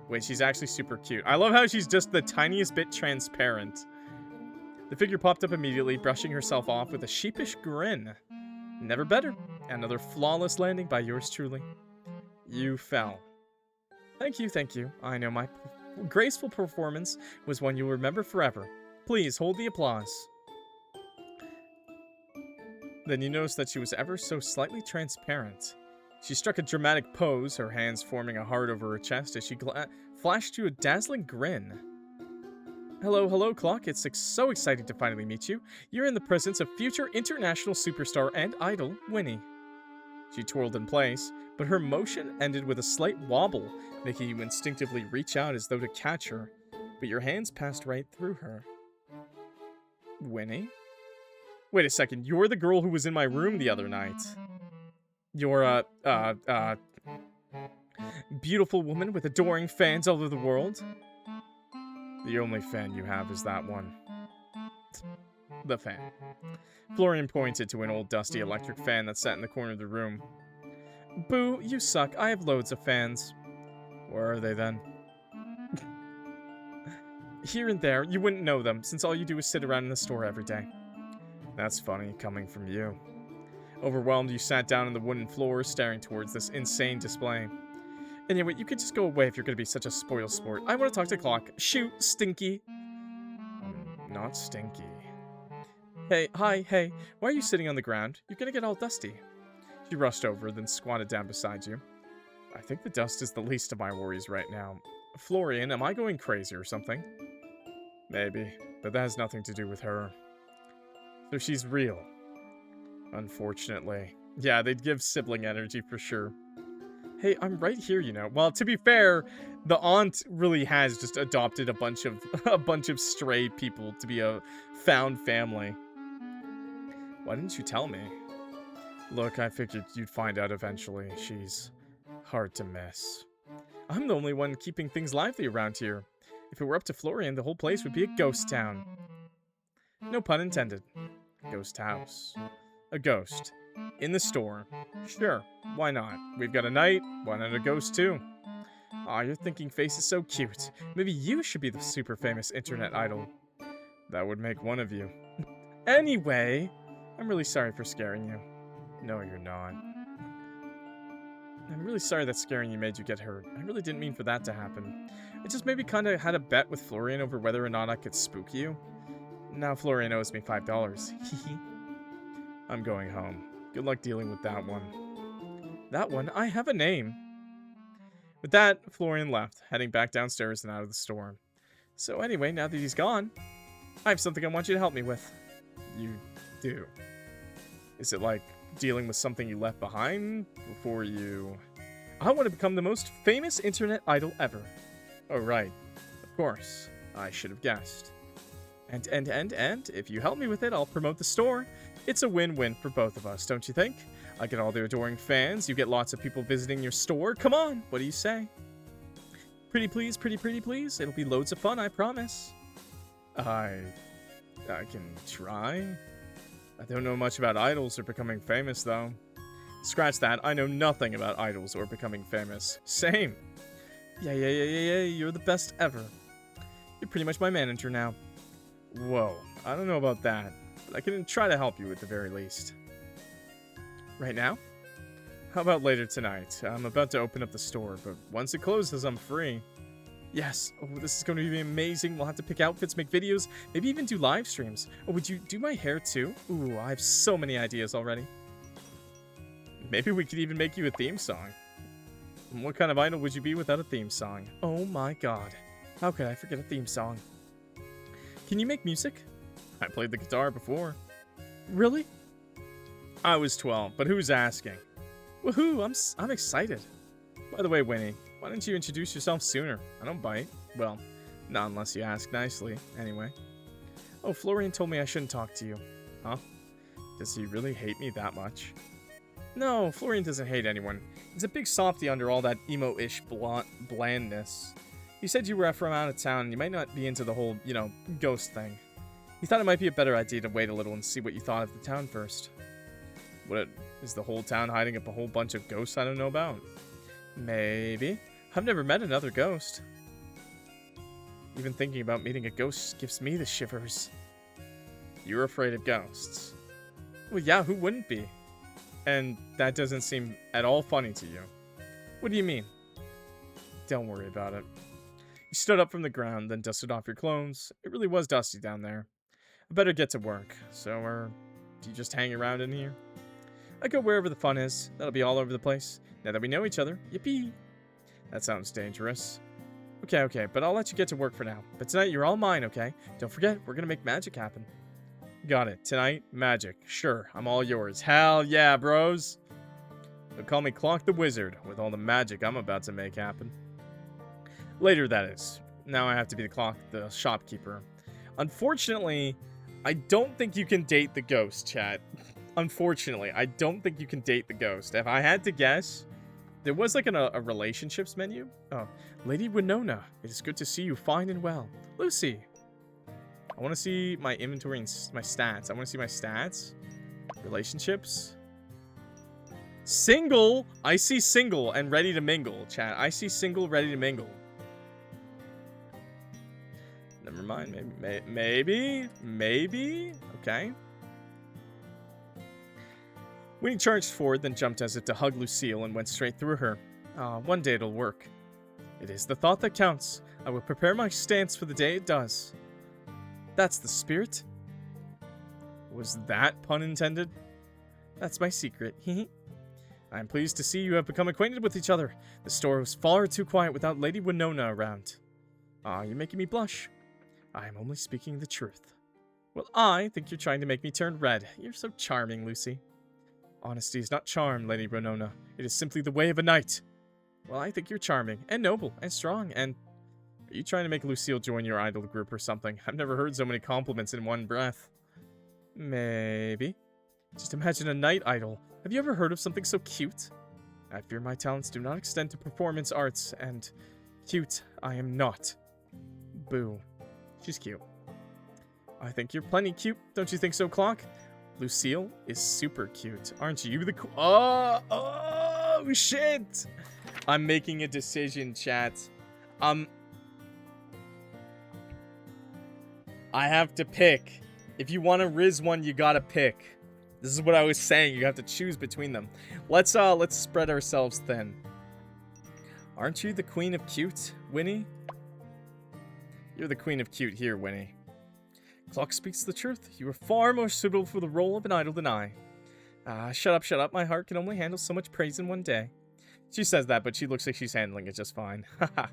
A: Wait, she's actually super cute. I love how she's just the tiniest bit transparent. The figure popped up immediately, brushing herself off with a sheepish grin. Never better. Another flawless landing by yours truly. You fell. Thank you. I know my graceful performance was one you'll remember forever. Please, hold the applause. Then you noticed that she was ever so slightly transparent. She struck a dramatic pose, her hands forming a heart over her chest as she flashed you a dazzling grin. Hello, Clock. It's so exciting to finally meet you. You're in the presence of future international superstar and idol, Winnie. She twirled in place, but her motion ended with a slight wobble, making you instinctively reach out as though to catch her, but your hands passed right through her. Winnie? Wait a second, you're the girl who was in my room the other night. You're beautiful woman with adoring fans all over the world. The only fan you have is that one. The fan. Florian pointed to an old dusty electric fan that sat in the corner of the room. Boo, you suck. I have loads of fans. Where are they then? Here and there. You wouldn't know them, since all you do is sit around in the store every day. That's funny, coming from you. Overwhelmed, you sat down on the wooden floor, staring towards this insane display. Anyway, you could just go away if you're going to be such a spoil sport. I want to talk to Clock. Shoot, Stinky. Not Stinky. Hey, hi, hey. Why are you sitting on the ground? You're going to get all dusty. She rushed over, then squatted down beside you. I think the dust is the least of my worries right now. Florian, am I going crazy or something? Maybe, but that has nothing to do with her. So she's real. Unfortunately. Yeah, they'd give sibling energy for sure. Hey, I'm right here, you know. Well, to be fair, the aunt really has just adopted a bunch of stray people to be a found family. Why didn't you tell me? Look, I figured you'd find out eventually. She's hard to miss. I'm the only one keeping things lively around here. If it were up to Florian, the whole place would be a ghost town. No pun intended. Ghost house. A ghost. In the store. Sure, why not? We've got a knight, why not a ghost too? Aw, your thinking face is so cute. Maybe you should be the super famous internet idol. That would make one of you. Anyway, I'm really sorry for scaring you. No, you're not. I'm really sorry that scaring you made you get hurt. I really didn't mean for that to happen. I just maybe kind of had a bet with Florian over whether or not I could spook you. Now Florian owes me $5. Hehe. I'm going home. Good luck dealing with that one. That one? I have a name. With that, Florian left, heading back downstairs and out of the store. So anyway, now that he's gone, I have something I want you to help me with. You do. Is it like dealing with something you left behind before you... I want to become the most famous internet idol ever. Oh, right. Of course. I should have guessed. And, if you help me with it, I'll promote the store. It's a win-win for both of us, don't you think? I get all the adoring fans, you get lots of people visiting your store. Come on, what do you say? Pretty please, pretty please. It'll be loads of fun, I promise. I can try. I don't know much about idols or becoming famous, though. Scratch that, I know nothing about idols or becoming famous. Same. Yeah, you're the best ever. You're pretty much my manager now. Whoa, I don't know about that, but I can try to help you at the very least. Right now? How about later tonight? I'm about to open up the store, but once it closes, I'm free. Yes, oh, this is going to be amazing. We'll have to pick outfits, make videos, maybe even do live streams. Oh, would you do my hair too? Ooh, I have so many ideas already. Maybe we could even make you a theme song. And what kind of idol would you be without a theme song? Oh my god. How could I forget a theme song? Can you make music? I played the guitar before. Really? I was 12, but who's asking? Woohoo, I'm excited. By the way, Winnie, why didn't you introduce yourself sooner? I don't bite. Well, not unless you ask nicely, anyway. Oh, Florian told me I shouldn't talk to you. Huh? Does he really hate me that much? No, Florian doesn't hate anyone. He's a big softy under all that emo-ish blandness. You said you were from out of town and you might not be into the whole, you know, ghost thing. He thought it might be a better idea to wait a little and see what you thought of the town first. What, is the whole town hiding up a whole bunch of ghosts I don't know about? Maybe. I've never met another ghost. Even thinking about meeting a ghost gives me the shivers. You're afraid of ghosts. Well, yeah, who wouldn't be? And that doesn't seem at all funny to you. What do you mean? Don't worry about it. You stood up from the ground, then dusted off your clothes. It really was dusty down there. I better get to work. So, do you just hang around in here? I go wherever the fun is. That'll be all over the place. Now that we know each other. Yippee! That sounds dangerous. Okay, but I'll let you get to work for now. But tonight, you're all mine, okay? Don't forget, we're gonna make magic happen. Got it. Tonight, magic. Sure, I'm all yours. Hell yeah, bros! They'll call me Clock the Wizard, with all the magic I'm about to make happen. Later, that is. Now I have to be the shopkeeper. Unfortunately, I don't think you can date the ghost, chat. Unfortunately, I don't think you can date the ghost. If I had to guess, there was like a relationships menu. Oh, Lady Winona, it is good to see you fine and well. Lucy, I want to see my inventory and my stats. I want to see my stats. Relationships. Single. I see single and ready to mingle, chat. I see single, ready to mingle. Never mind. Maybe. Okay. Winnie charged forward, then jumped as if to hug Lucille and went straight through her. One day it'll work. It is the thought that counts. I will prepare my stance for the day it does. That's the spirit. Was that pun intended? That's my secret. I am pleased to see you have become acquainted with each other. The store was far too quiet without Lady Winona around. You're making me blush. I am only speaking the truth. Well, I think you're trying to make me turn red. You're so charming, Lucy. Honesty is not charm, Lady Winona. It is simply the way of a knight. Well, I think you're charming, and noble, and strong, and... Are you trying to make Lucille join your idol group or something? I've never heard so many compliments in one breath. Maybe. Just imagine a knight idol. Have you ever heard of something so cute? I fear my talents do not extend to performance arts, and cute I am not. Boo. She's cute. I think you're plenty cute, don't you think so, Clock? Lucille is super cute. Aren't you the Oh, shit! I'm making a decision, chat. I have to pick. If you want to Riz one, you gotta pick. This is what I was saying. You have to choose between them. Let's spread ourselves thin. Aren't you the queen of cute, Winnie? You're the queen of cute here, Winnie. Clock speaks the truth. You are far more suitable for the role of an idol than I. Shut up. My heart can only handle so much praise in one day. She says that, but she looks like she's handling it just fine. Haha.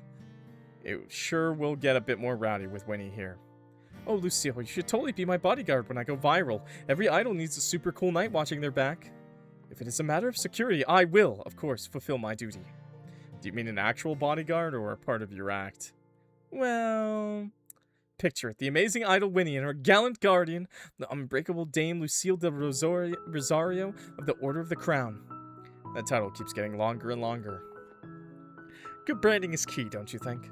A: It sure will get a bit more rowdy with Winnie here. Oh, Lucille, you should totally be my bodyguard when I go viral. Every idol needs a super cool knight watching their back. If it is a matter of security, I will, of course, fulfill my duty. Do you mean an actual bodyguard or a part of your act? Well... Picture it, the amazing idol Winnie and her gallant guardian, the unbreakable Dame Lucille de Rosario of the Order of the Crown. That title keeps getting longer and longer. Good branding is key, don't you think?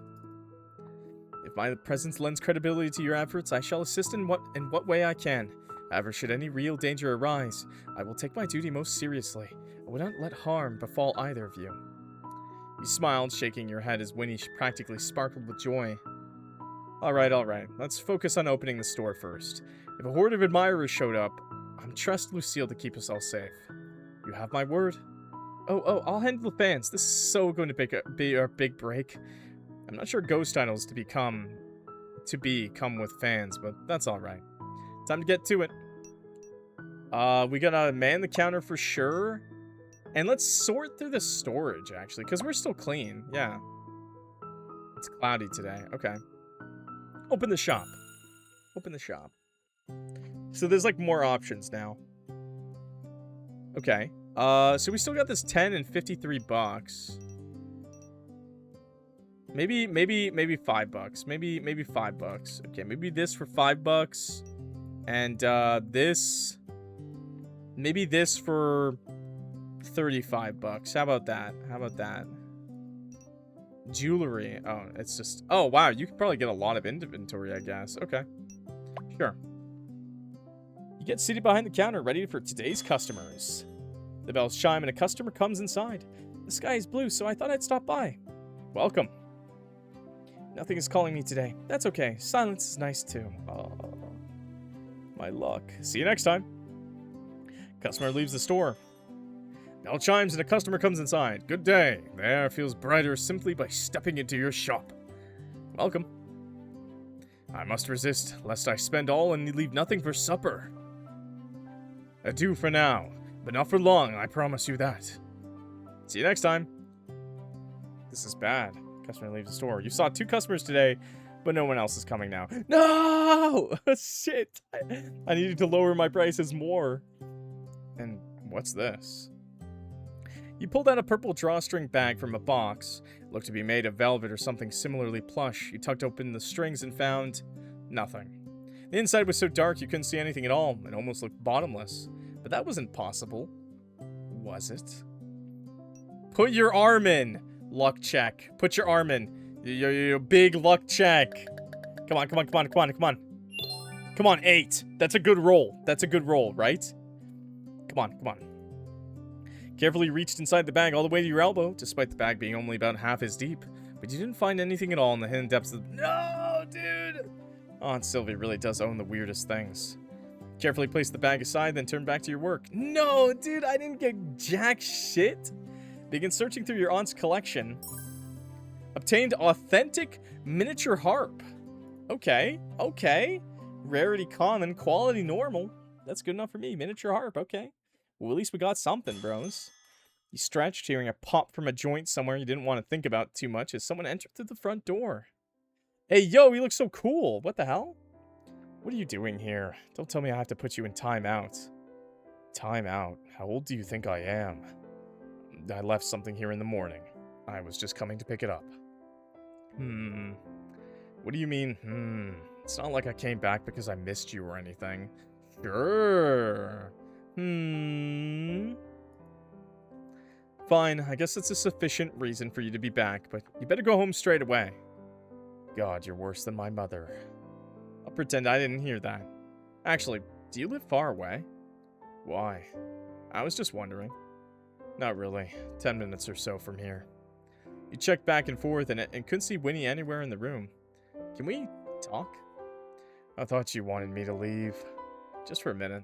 A: If my presence lends credibility to your efforts, I shall assist in what way I can. However, should any real danger arise, I will take my duty most seriously. I will not let harm befall either of you. You smiled, shaking your head as Winnie practically sparkled with joy. Alright. Let's focus on opening the store first. If a horde of admirers showed up, I'm trust Lucille to keep us all safe. You have my word? Oh, I'll handle the fans. This is so going to be our big break. I'm not sure ghost idols come with fans, but that's alright. Time to get to it. We gotta man the counter for sure. And let's sort through the storage, actually, because we're still clean. Yeah. It's cloudy today. Okay. Open the shop. So there's like more options now. Okay. So we still got this 10 and 53 bucks. Maybe $5. Maybe $5. Okay, maybe this for $5. And this. Maybe this for $35. How about that? Jewelry. Oh, it's just... Oh, wow. You could probably get a lot of inventory, I guess. Okay. Sure. You get seated behind the counter, ready for today's customers. The bells chime and a customer comes inside. The sky is blue, so I thought I'd stop by. Welcome. Nothing is calling me today. That's okay. Silence is nice, too. Oh, my luck. See you next time. Customer leaves the store. Bell chimes and a customer comes inside. Good day. The air feels brighter simply by stepping into your shop. Welcome. I must resist, lest I spend all and leave nothing for supper. Adieu for now, but not for long, I promise you that. See you next time. This is bad. Customer leaves the store. You saw 2 customers today, but no one else is coming now. No! Shit! I needed to lower my prices more. And what's this? You pulled out a purple drawstring bag from a box. It looked to be made of velvet or something similarly plush. You tucked open the strings and found nothing. The inside was so dark you couldn't see anything at all. It almost looked bottomless. But that wasn't possible. Was it? Put your arm in. Luck check. Put your arm in. Your big luck check. Come on. Come on, 8. That's a good roll. Right? Come on. Carefully reached inside the bag all the way to your elbow, despite the bag being only about half as deep. But you didn't find anything at all in the hidden depths of the... No, dude! Aunt Sylvie really does own the weirdest things. Carefully place the bag aside, then turn back to your work. No, dude, I didn't get jack shit. Begin searching through your aunt's collection. Obtained authentic miniature harp. Okay, okay. Rarity common, quality normal. That's good enough for me. Miniature harp, okay. Well, at least we got something, bros. You stretched, hearing a pop from a joint somewhere you didn't want to think about too much as someone entered through the front door. Hey, yo, you look so cool. What the hell? What are you doing here? Don't tell me I have to put you in timeout. Timeout? How old do you think I am? I left something here in the morning. I was just coming to pick it up. What do you mean, It's not like I came back because I missed you or anything. Sure. Fine, I guess that's a sufficient reason for you to be back, but you better go home straight away. God, you're worse than my mother. I'll pretend I didn't hear that. Actually, do you live far away? Why? I was just wondering. Not really. 10 minutes or so from here. You checked back and forth and couldn't see Winnie anywhere in the room. Can we talk? I thought you wanted me to leave. Just for a minute.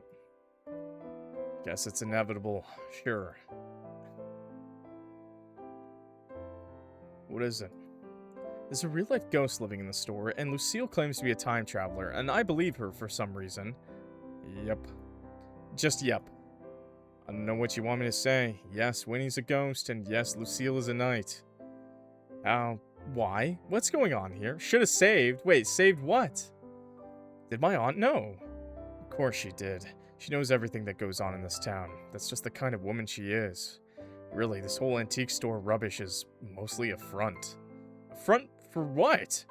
A: Guess it's inevitable. Sure. What is it? There's a real-life ghost living in the store, and Lucille claims to be a time traveler, and I believe her for some reason. Yep. Just yep. I don't know what you want me to say. Yes, Winnie's a ghost, and yes, Lucille is a knight. Why? What's going on here? Should have saved. Wait, saved what? Did my aunt know? Of course she did. She knows everything that goes on in this town. That's just the kind of woman she is. Really, this whole antique store rubbish is mostly a front. A front for what?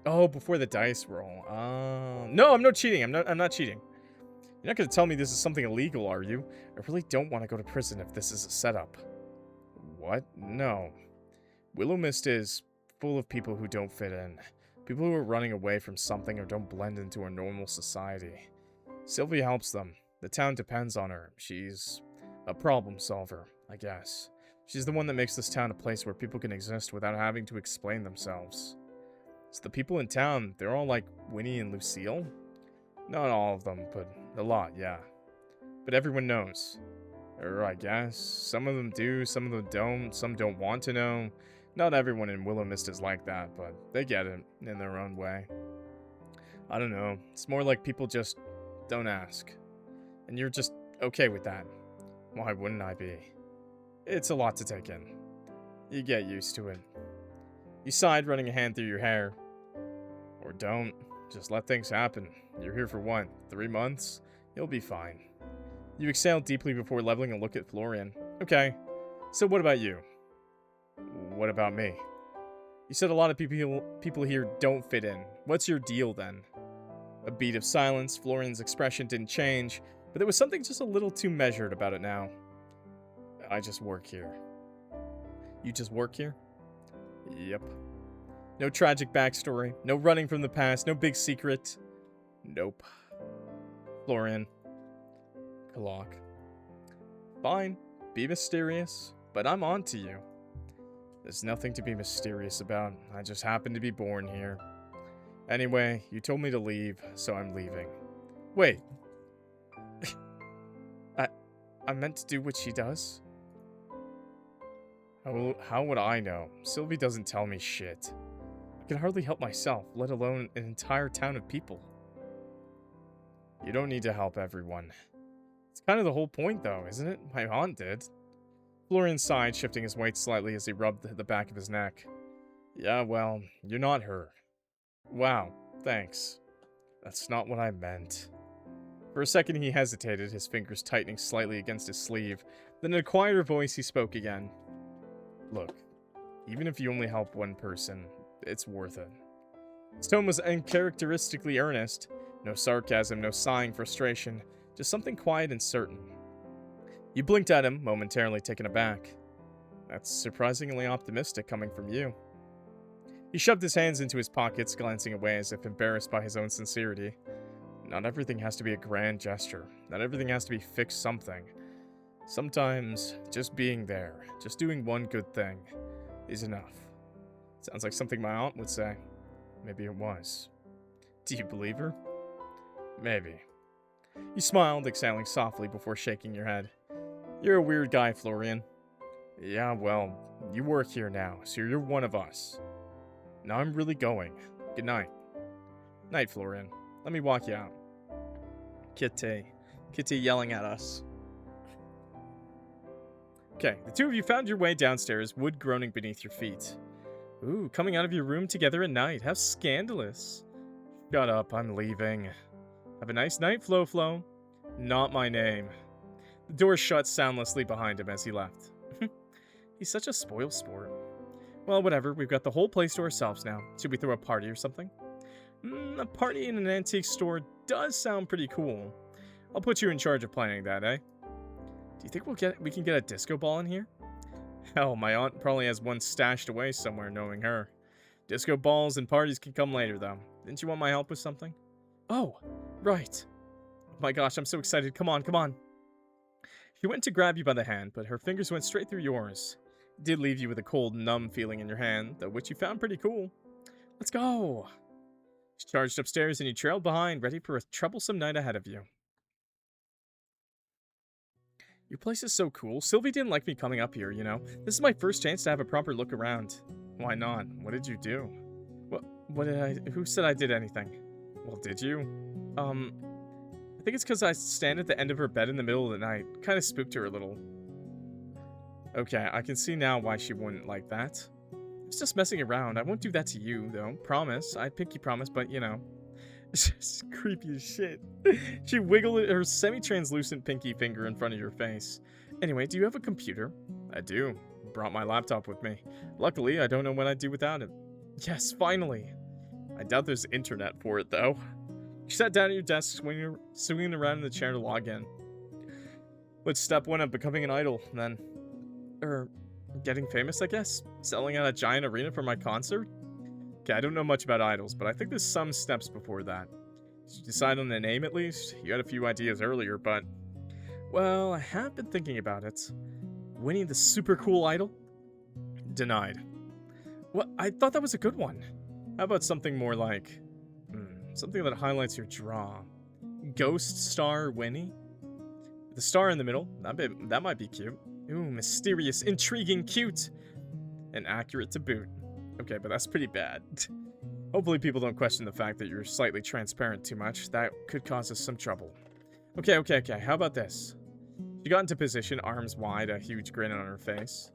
A: Oh, before the dice roll. No, I'm not cheating. I'm not cheating. You're not going to tell me this is something illegal, are you? I really don't want to go to prison if this is a setup. What? No. Willowmist is full of people who don't fit in. People who are running away from something or don't blend into our normal society. Sylvie helps them. The town depends on her. She's a problem solver, I guess. She's the one that makes this town a place where people can exist without having to explain themselves. So the people in town, they're all like Winnie and Lucille? Not all of them, but a lot, yeah. But everyone knows. Or I guess. Some of them do, some of them don't, some don't want to know. Not everyone in Willowmist is like that, but they get it in their own way. I don't know. It's more like people just don't ask. And you're just okay with that. Why wouldn't I be? It's a lot to take in. You get used to it. You sighed, running a hand through your hair. Or don't. Just let things happen. You're here for what? 3 months? You'll be fine. You exhaled deeply before leveling a look at Florian. Okay. So what about you? What about me? You said a lot of people here don't fit in. What's your deal then? A beat of silence. Florian's expression didn't change, but there was something just a little too measured about it now. I just work here. You just work here? Yep. No tragic backstory. No running from the past. No big secret. Nope. Florian. Clock. Fine. Be mysterious. But I'm on to you. There's nothing to be mysterious about. I just happen to be born here. Anyway, you told me to leave, so I'm leaving. Wait. I meant to do what she does? How would I know? Sylvie doesn't tell me shit. I can hardly help myself, let alone an entire town of people. You don't need to help everyone. It's kind of the whole point, though, isn't it? My aunt did. Florian sighed, shifting his weight slightly as he rubbed the back of his neck. Yeah, well, you're not her. Wow, thanks. That's not what I meant. For a second he hesitated, his fingers tightening slightly against his sleeve. Then in a quieter voice he spoke again. Look, even if you only help one person, it's worth it. His tone was uncharacteristically earnest. No sarcasm, no sighing frustration, just something quiet and certain. You blinked at him, momentarily taken aback. That's surprisingly optimistic coming from you. He shoved his hands into his pockets, glancing away as if embarrassed by his own sincerity. Not everything has to be a grand gesture. Not everything has to be fixed something. Sometimes, just being there, just doing one good thing, is enough. Sounds like something my aunt would say. Maybe it was. Do you believe her? Maybe. You smiled, exhaling softly before shaking your head. You're a weird guy, Florian. Yeah, well, you work here now, so you're one of us. Now I'm really going. Good night. Night, Florian. Let me walk you out. Kitty. Kitty yelling at us. Okay, the two of you found your way downstairs, wood groaning beneath your feet. Ooh, coming out of your room together at night. How scandalous. Shut up, I'm leaving. Have a nice night, Flo. Not my name. The door shut soundlessly behind him as he left. He's such a spoil sport. Well, whatever, we've got the whole place to ourselves now. Should we throw a party or something? A party in an antique store does sound pretty cool. I'll put you in charge of planning that, eh? Do you think we can get a disco ball in here? Hell, my aunt probably has one stashed away somewhere, knowing her. Disco balls and parties can come later, though. Didn't you want my help with something? Oh, right. Oh my gosh, I'm so excited. Come on. She went to grab you by the hand, but her fingers went straight through yours. It did leave you with a cold, numb feeling in your hand, though which you found pretty cool. Let's go. She charged upstairs and you trailed behind, ready for a troublesome night ahead of you. Your place is so cool. Sylvie didn't like me coming up here, you know. This is my first chance to have a proper look around. Why not? What did you do? What did I... Who said I did anything? Well, did you? I think it's because I stand at the end of her bed in the middle of the night. Kind of spooked her a little. Okay, I can see now why she wouldn't like that. It's just messing around. I won't do that to you, though. Promise. I pinky promise, but, you know. It's just creepy as shit. She wiggled her semi-translucent pinky finger in front of your face. Anyway, do you have a computer? I do. Brought my laptop with me. Luckily, I don't know what I'd do without it. Yes, finally. I doubt there's internet for it, though. You sat down at your desk, swinging around in the chair to log in. What's step one of becoming an idol, then? Getting famous, I guess? Selling out a giant arena for my concert? Okay, I don't know much about idols, but I think there's some steps before that. Did you decide on a name at least? You had a few ideas earlier, but... Well, I have been thinking about it. Winnie the super cool idol? Denied. What? I thought that was a good one. How about something more like... something that highlights your draw. Ghost Star Winnie? The star in the middle. That might be cute. Ooh, mysterious, intriguing, cute. And accurate to boot. Okay, but that's pretty bad. Hopefully people don't question the fact that you're slightly transparent too much. That could cause us some trouble. Okay. How about this? She got into position, arms wide, a huge grin on her face.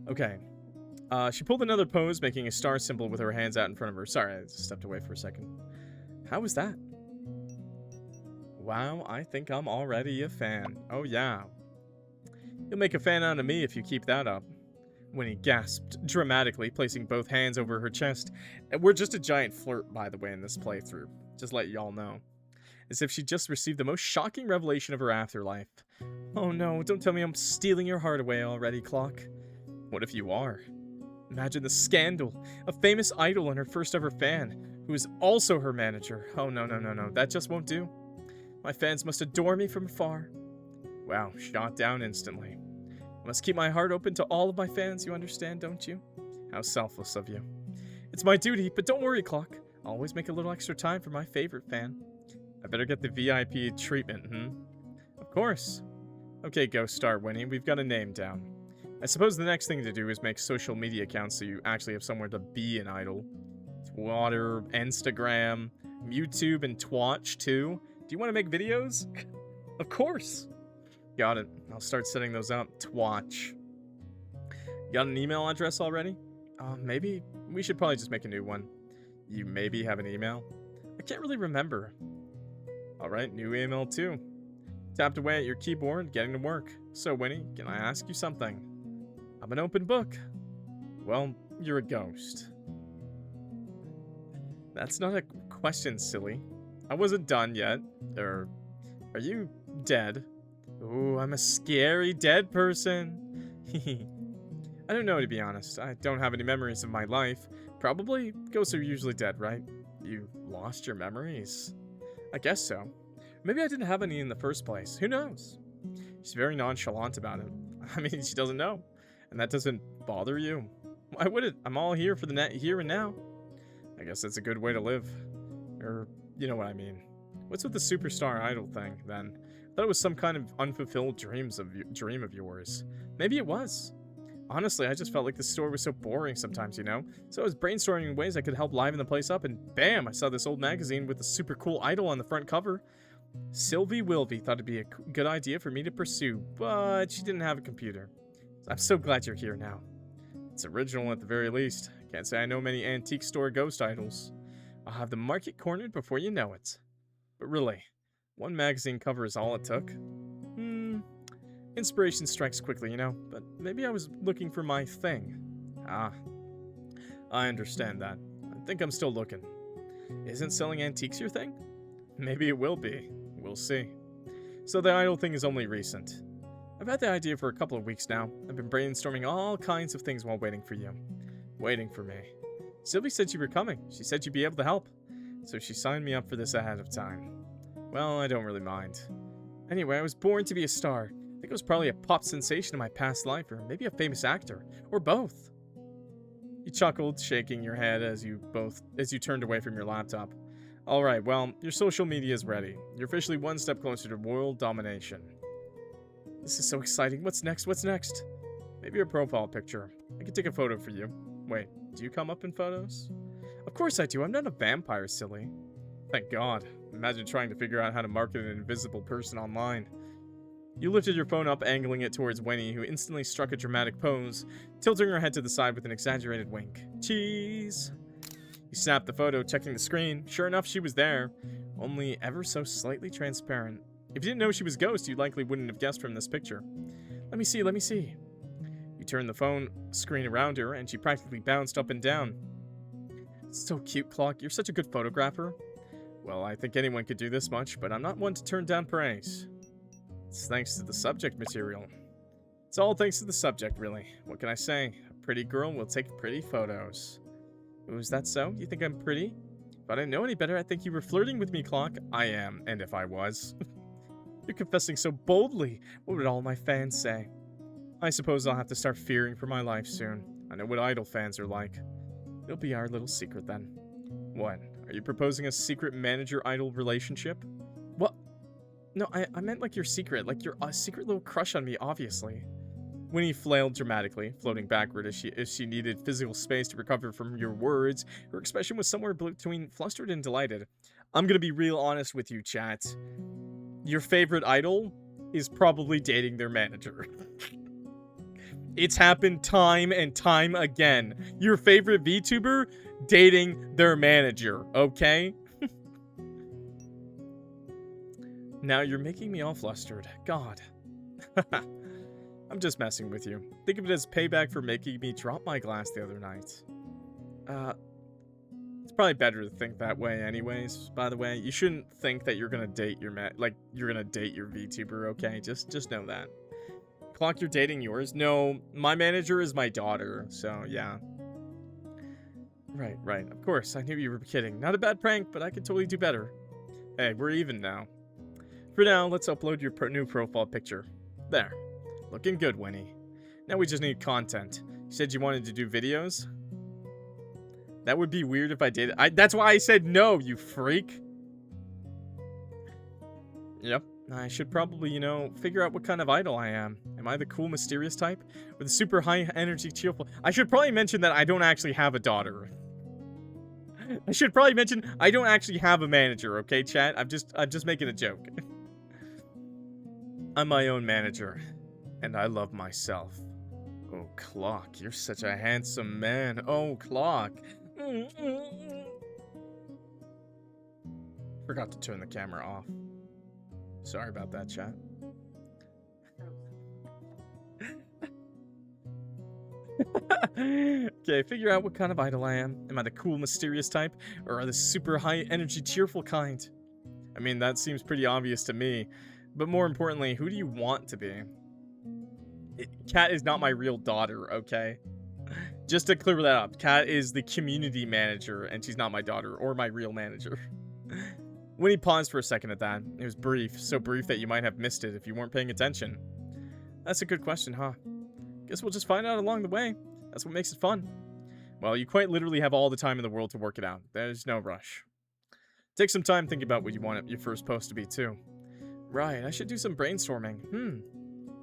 A: Okay. She pulled another pose, making a star symbol with her hands out in front of her. Sorry, I stepped away for a second. How was that? Wow, I think I'm already a fan. Oh, yeah. You'll make a fan out of me if you keep that up. Winnie gasped dramatically, placing both hands over her chest. We're just a giant flirt, by the way, in this playthrough. Just let y'all know. As if she just received the most shocking revelation of her afterlife. Oh no, don't tell me I'm stealing your heart away already, Clock. What if you are? Imagine the scandal. A famous idol and her first ever fan, who is also her manager. Oh, no. That just won't do. My fans must adore me from afar. Wow, shot down instantly. I must keep my heart open to all of my fans, you understand, don't you? How selfless of you. It's my duty, but don't worry, Clock. I'll always make a little extra time for my favorite fan. I better get the VIP treatment, Of course. Okay, Ghost Star Winnie, we've got a name down. I suppose the next thing to do is make social media accounts so you actually have somewhere to be an idol. Twitter, Instagram, YouTube, and Twitch too. Do you want to make videos? Of course. Got it. I'll start setting those up. Twitch. Got an email address already? Maybe we should probably just make a new one. You maybe have an email? I can't really remember. Alright, new email too. Tapped away at your keyboard, getting to work. So, Winnie, can I ask you something? I'm an open book. Well, you're a ghost. That's not a question, silly. I wasn't done yet. Are you dead? Ooh, I'm a scary dead person. I don't know, to be honest. I don't have any memories of my life. Probably ghosts are usually dead, right? You lost your memories? I guess so. Maybe I didn't have any in the first place. Who knows? She's very nonchalant about it. I mean, she doesn't know. And that doesn't bother you. Why would it? I'm all here for the here and now. I guess that's a good way to live. Or, you know what I mean. What's with the superstar idol thing, then? I thought it was some kind of unfulfilled dream of yours. Maybe it was. Honestly, I just felt like the store was so boring sometimes, you know? So I was brainstorming ways I could help liven the place up, and bam, I saw this old magazine with a super cool idol on the front cover. Sylvie Wilby thought it'd be a good idea for me to pursue, but she didn't have a computer. I'm so glad you're here now. It's original at the very least. Can't say I know many antique store ghost idols. I'll have the market cornered before you know it. But really, one magazine cover is all it took. Inspiration strikes quickly, you know, but maybe I was looking for my thing. Ah, I understand that. I think I'm still looking. Isn't selling antiques your thing? Maybe it will be. We'll see. So the idol thing is only recent. I've had the idea for a couple of weeks now. I've been brainstorming all kinds of things while waiting for you. Waiting for me. Sylvie said you were coming. She said you'd be able to help. So she signed me up for this ahead of time. Well, I don't really mind. Anyway, I was born to be a star. I think it was probably a pop sensation in my past life, or maybe a famous actor, or both. You chuckled, shaking your head as you turned away from your laptop. Alright, well, your social media is ready. You're officially one step closer to world domination. This is so exciting. What's next? What's next? Maybe your profile picture. I can take a photo for you. Wait, do you come up in photos? Of course I do. I'm not a vampire, silly. Thank God. Imagine trying to figure out how to market an invisible person online. You lifted your phone up, angling it towards Winnie, who instantly struck a dramatic pose, tilting her head to the side with an exaggerated wink. Cheese! You snapped the photo, checking the screen. Sure enough, she was there, only ever so slightly transparent. If you didn't know she was Ghost, you likely wouldn't have guessed from this picture. Let me see, let me see. You turned the phone screen around her, and she practically bounced up and down. So cute, Clock. You're such a good photographer. Well, I think anyone could do this much, but I'm not one to turn down praise. It's thanks to the subject material. It's all thanks to the subject, really. What can I say? A pretty girl will take pretty photos. Oh, is that so? You think I'm pretty? If I didn't know any better, I think you were flirting with me, Clock. I am, and if I was. You're confessing so boldly. What would all my fans say? I suppose I'll have to start fearing for my life soon. I know what idol fans are like. It'll be our little secret then. What? Are you proposing a secret manager-idol relationship? What? No, I meant like your secret. Like your secret little crush on me, obviously. Winnie flailed dramatically, floating backward as she needed physical space to recover from your words. Her expression was somewhere between flustered and delighted. I'm gonna be real honest with you, chat. Your favorite idol is probably dating their manager. It's happened time and time again. Your favorite VTuber dating their manager, okay? Now you're making me all flustered. God. I'm just messing with you. Think of it as payback for making me drop my glass the other night. It's probably better to think that way anyways, by the way. You shouldn't think that you're gonna date your you're gonna date your VTuber, okay? Just know that. Clock, you're dating yours? No, my manager is my daughter, so yeah. Right, of course, I knew you were kidding. Not a bad prank, but I could totally do better. Hey, we're even now. For now, let's upload your new profile picture. There. Looking good, Winnie. Now we just need content. You said you wanted to do videos? That would be weird if I did. That's why I said no, you freak. Yep. I should probably, you know, figure out what kind of idol I am. Am I the cool, mysterious type? With a super high energy, cheerful... I should probably mention that I don't actually have a daughter. I should probably mention I don't actually have a manager, okay, chat? I'm just making a joke. I'm my own manager. And I love myself. Oh, Clock, you're such a handsome man. Oh, Clock. Forgot to turn the camera off. Sorry about that, chat. Okay, figure out what kind of idol I am. Am I the cool, mysterious type? Or the super high energy, cheerful kind? I mean, that seems pretty obvious to me. But more importantly, who do you want to be? Kat is not my real daughter, okay? Just to clear that up, Kat is the community manager, and she's not my daughter or my real manager. Winnie paused for a second at that. It was brief, so brief that you might have missed it if you weren't paying attention. That's a good question, huh? Guess we'll just find out along the way. That's what makes it fun. Well, you quite literally have all the time in the world to work it out. There's no rush. Take some time thinking about what you want your first post to be, too. Right, I should do some brainstorming.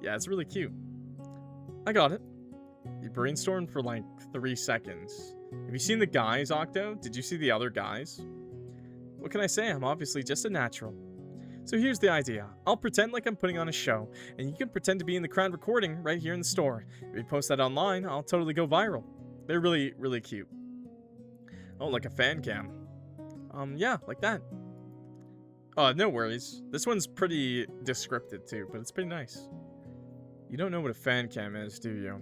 A: Yeah, it's really cute. I got it. You brainstormed for like 3 seconds. Have you seen the guys, Octo? Did you see the other guys? What can I say? I'm obviously just a natural. So here's the idea. I'll pretend like I'm putting on a show, and you can pretend to be in the crowd recording right here in the store. If we post that online, I'll totally go viral. They're really, really cute. Oh, like a fan cam. Yeah, like that. No worries. This one's pretty descriptive too, but it's pretty nice. You don't know what a fan cam is, do you?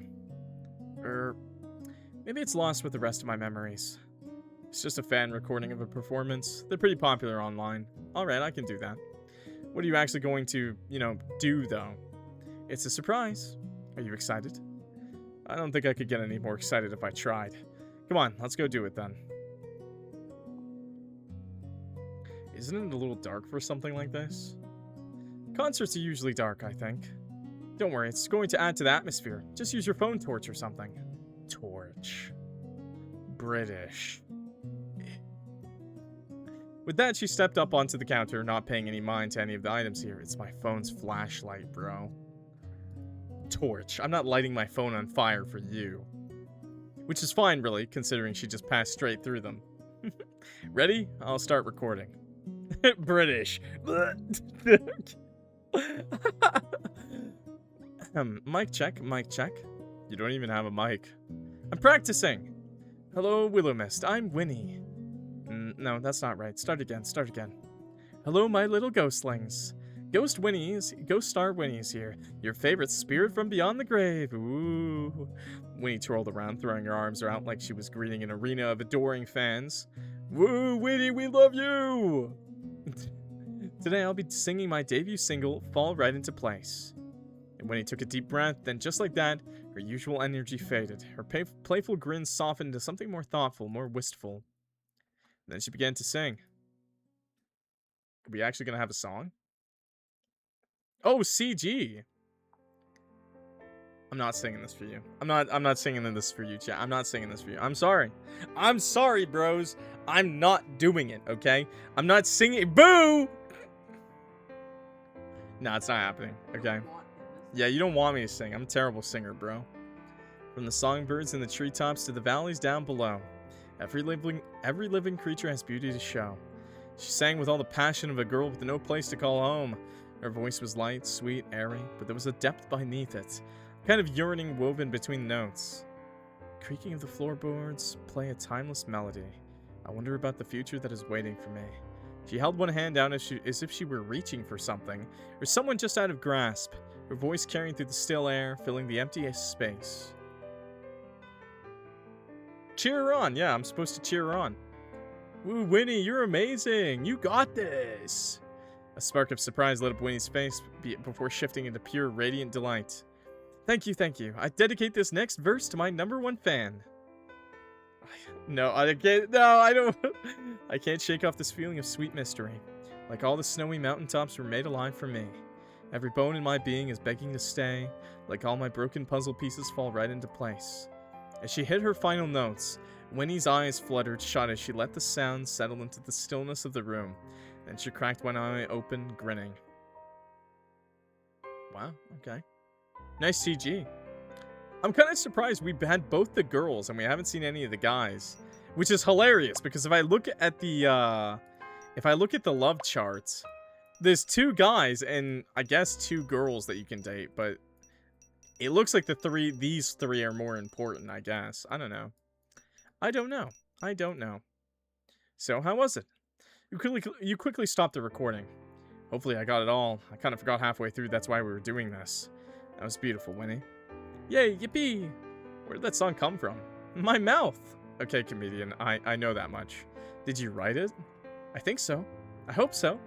A: Maybe it's lost with the rest of my memories. It's just a fan recording of a performance. They're pretty popular online. Alright, I can do that. What are you actually going to, do though? It's a surprise. Are you excited? I don't think I could get any more excited if I tried. Come on, let's go do it then. Isn't it a little dark for something like this? Concerts are usually dark, I think. Don't worry, it's going to add to the atmosphere. Just use your phone torch or something. Torch. British. With that, she stepped up onto the counter, not paying any mind to any of the items here. It's my phone's flashlight, bro. Torch. I'm not lighting my phone on fire for you. Which is fine, really, considering she just passed straight through them. Ready? I'll start recording. British. Mic check, mic check. You don't even have a mic. I'm practicing. Hello, Willowmist. I'm Winnie. No, that's not right. Start again, start again. Hello, my little ghostlings. Ghost Star Winnie's here. Your favorite spirit from beyond the grave. Ooh. Winnie twirled around, throwing her arms out like she was greeting an arena of adoring fans. Woo, Winnie, we love you! Today I'll be singing my debut single, Fall Right Into Place. And Winnie took a deep breath, then just like that, her usual energy faded. Her playful grin softened to something more thoughtful, more wistful. Then she began to sing. Are we actually gonna have a song? Oh, CG! I'm not singing this for you. I'm not singing this for you, chat. I'm not singing this for you. I'm sorry. I'm sorry, bros. I'm not doing it, okay? I'm not singing. Boo! No, it's not happening, okay? Yeah, you don't want me to sing. I'm a terrible singer, bro. From the songbirds in the treetops to the valleys down below. Every living creature has beauty to show. She sang with all the passion of a girl with no place to call home. Her voice was light, sweet, airy, but there was a depth beneath it. A kind of yearning woven between notes. Creaking of the floorboards play a timeless melody. I wonder about the future that is waiting for me. She held one hand down as if she were reaching for something, or someone just out of grasp, her voice carrying through the still air, filling the empty space. Cheer her on. Yeah, I'm supposed to cheer her on. Woo, Winnie, you're amazing. You got this. A spark of surprise lit up Winnie's face before shifting into pure radiant delight. Thank you, thank you. I dedicate this next verse to my #1 fan. No, I can't. No, I don't. I can't shake off this feeling of sweet mystery. Like all the snowy mountaintops were made alive for me. Every bone in my being is begging to stay. Like all my broken puzzle pieces fall right into place. As she hit her final notes, Winnie's eyes fluttered shut as she let the sound settle into the stillness of the room. Then she cracked one eye open, grinning. Wow, okay. Nice CG. I'm kind of surprised we had both the girls and we haven't seen any of the guys. Which is hilarious, because if I look at the love charts, there's 2 guys and I guess 2 girls that you can date, but it looks like these three are more important, I guess. I don't know. I don't know. So, how was it? You quickly stopped the recording. Hopefully I got it all. I kind of forgot halfway through that's why we were doing this. That was beautiful, Winnie. Yay, yippee! Where did that song come from? My mouth! Okay, comedian, I know that much. Did you write it? I think so. I hope so.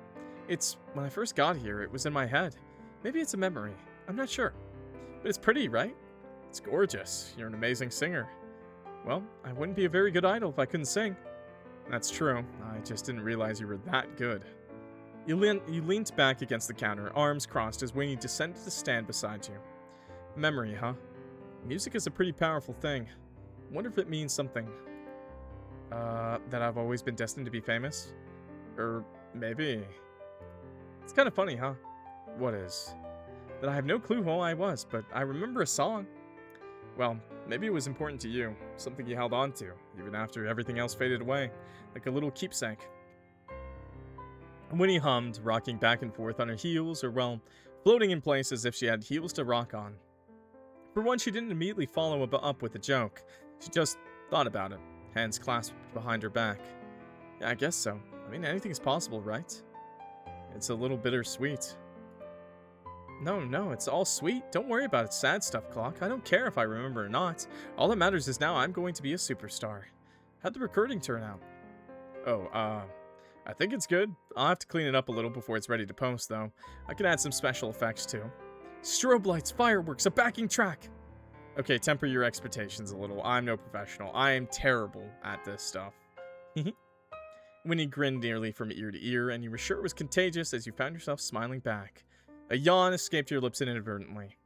A: When I first got here, it was in my head. Maybe it's a memory. I'm not sure. But it's pretty, right? It's gorgeous. You're an amazing singer. Well, I wouldn't be a very good idol if I couldn't sing. That's true. I just didn't realize you were that good. You leaned back against the counter, arms crossed as Winnie descended to stand beside you. Memory, huh? Music is a pretty powerful thing. Wonder if it means something. That I've always been destined to be famous? Or maybe. It's kind of funny, huh? What is? That I have no clue who I was, but I remember a song. Well, maybe it was important to you, something you held on to, even after everything else faded away, like a little keepsake. Winnie hummed, rocking back and forth on her heels, or well, floating in place as if she had heels to rock on. For once, she didn't immediately follow up with a joke. She just thought about it, hands clasped behind her back. Yeah, I guess so. I mean, anything's possible, right? It's a little bittersweet. No, it's all sweet. Don't worry about it, sad stuff, Clock. I don't care if I remember or not. All that matters is now I'm going to be a superstar. How'd the recording turn out? Oh, I think it's good. I'll have to clean it up a little before it's ready to post, though. I can add some special effects, too. Strobe lights, fireworks, a backing track! Okay, temper your expectations a little. I'm no professional. I am terrible at this stuff. Winnie grinned nearly from ear to ear, and you were sure it was contagious as you found yourself smiling back. A yawn escaped your lips inadvertently.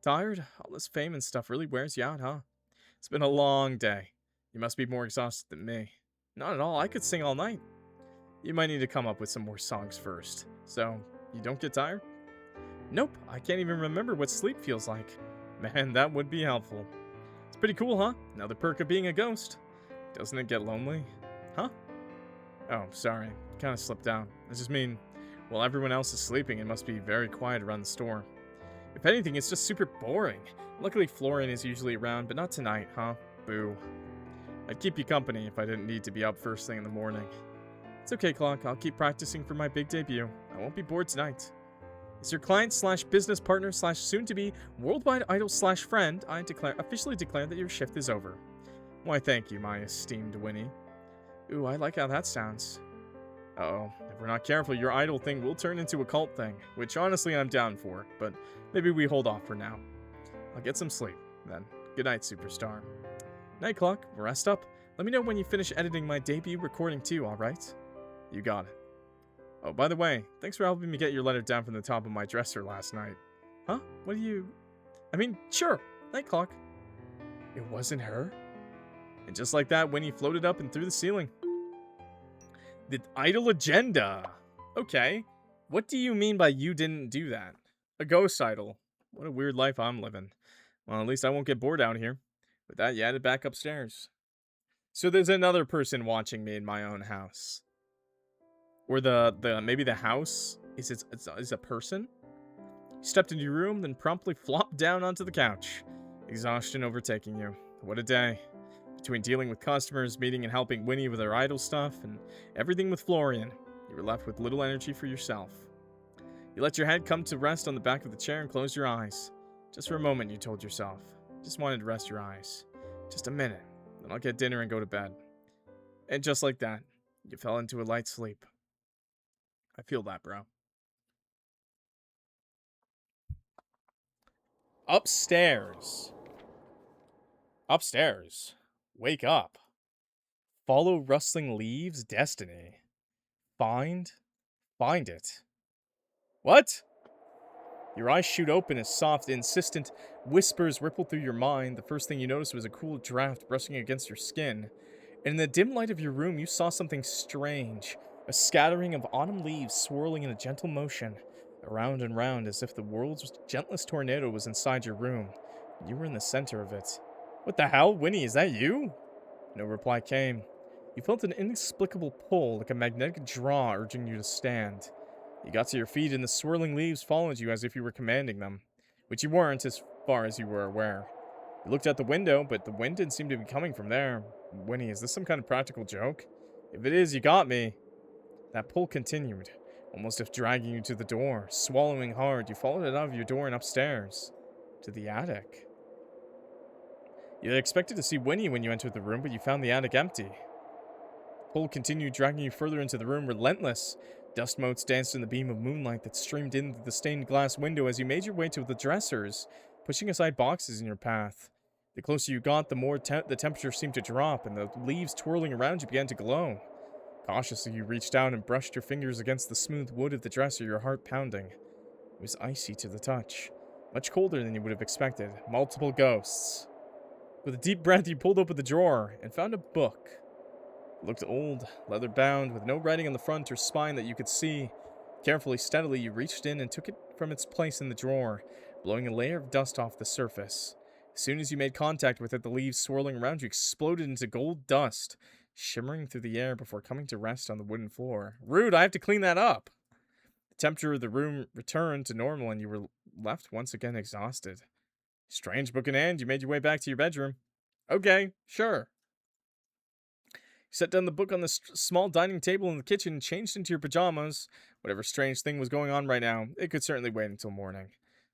A: Tired? All this fame and stuff really wears you out, huh? It's been a long day. You must be more exhausted than me. Not at all. I could sing all night. You might need to come up with some more songs first. So, you don't get tired? Nope, I can't even remember what sleep feels like. Man, that would be helpful. It's pretty cool, huh? Another perk of being a ghost. Doesn't it get lonely? Huh? Oh, sorry. Kinda slipped out. I just mean, while everyone else is sleeping, it must be very quiet around the store. If anything, it's just super boring. Luckily, Florian is usually around, but not tonight, huh? Boo. I'd keep you company if I didn't need to be up first thing in the morning. It's okay, Clock. I'll keep practicing for my big debut. I won't be bored tonight. As your client slash business partner slash soon-to-be worldwide idol slash friend, I officially declare that your shift is over. Why, thank you, my esteemed Winnie. Ooh, I like how that sounds. Uh-oh. If we're not careful, your idol thing will turn into a cult thing, which honestly I'm down for, but maybe we hold off for now. I'll get some sleep, then. Good night, superstar. Night, Clock. Rest up. Let me know when you finish editing my debut recording too, alright? You got it. Oh, by the way, thanks for helping me get your letter down from the top of my dresser last night. Huh? What do you... I mean, sure. Night, Clock. It wasn't her? And just like that, Winnie floated up and through the ceiling. The idol agenda. Okay. What do you mean by you didn't do that? A ghost idol. What a weird life I'm living. Well, at least I won't get bored out here. With that, you headed back upstairs. So there's another person watching me in my own house. Or maybe the house is a person? You stepped into your room, then promptly flopped down onto the couch. Exhaustion overtaking you. What a day. Between dealing with customers, meeting and helping Winnie with her idol stuff, and everything with Florian, you were left with little energy for yourself. You let your head come to rest on the back of the chair and closed your eyes. Just for a moment, you told yourself. Just wanted to rest your eyes. Just a minute, then I'll get dinner and go to bed. And just like that, you fell into a light sleep. I feel that, bro. Upstairs. Upstairs. Wake up. Follow rustling leaves, destiny. Find it. What? Your eyes shoot open as soft, insistent whispers ripple through your mind. The first thing you noticed was a cool draft brushing against your skin. And in the dim light of your room, you saw something strange. A scattering of autumn leaves swirling in a gentle motion, around and round as if the world's gentlest tornado was inside your room. You were in the center of it. What the hell? Winnie, is that you? No reply came. You felt an inexplicable pull, like a magnetic draw urging you to stand. You got to your feet and the swirling leaves followed you as if you were commanding them, which you weren't as far as you were aware. You looked out the window, but the wind didn't seem to be coming from there. Winnie, is this some kind of practical joke? If it is, you got me. That pull continued, almost if dragging you to the door. Swallowing hard, you followed it out of your door and upstairs. To the attic. You had expected to see Winnie when you entered the room, but you found the attic empty. The pull continued, dragging you further into the room, relentless. Dust motes danced in the beam of moonlight that streamed in through the stained glass window as you made your way to the dressers, pushing aside boxes in your path. The closer you got, the more the temperature seemed to drop, and the leaves twirling around you began to glow. Cautiously, you reached down and brushed your fingers against the smooth wood of the dresser, your heart pounding. It was icy to the touch. Much colder than you would have expected. Multiple ghosts. With a deep breath, you pulled open the drawer and found a book. It looked old, leather-bound, with no writing on the front or spine that you could see. Carefully, steadily, you reached in and took it from its place in the drawer, blowing a layer of dust off the surface. As soon as you made contact with it, the leaves swirling around you exploded into gold dust, shimmering through the air before coming to rest on the wooden floor. Rude, I have to clean that up. The temperature of the room returned to normal, and you were left once again exhausted. Strange book in hand, you made your way back to your bedroom. Okay, sure. You set down the book on the small dining table in the kitchen and changed into your pajamas. Whatever strange thing was going on right now, it could certainly wait until morning.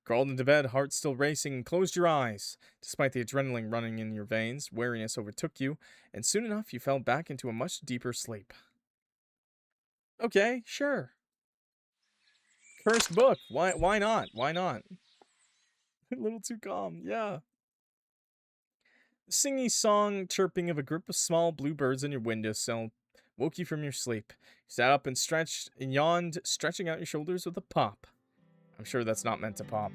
A: Crawled into bed, heart still racing, and closed your eyes. Despite the adrenaline running in your veins, weariness overtook you, and soon enough you fell back into a much deeper sleep. Okay, sure. Cursed book. Why not? Why not? A little too calm, yeah. The singy song chirping of a group of small bluebirds on your windowsill woke you from your sleep. You sat up and stretched and yawned, stretching out your shoulders with a pop. I'm sure that's not meant to pop.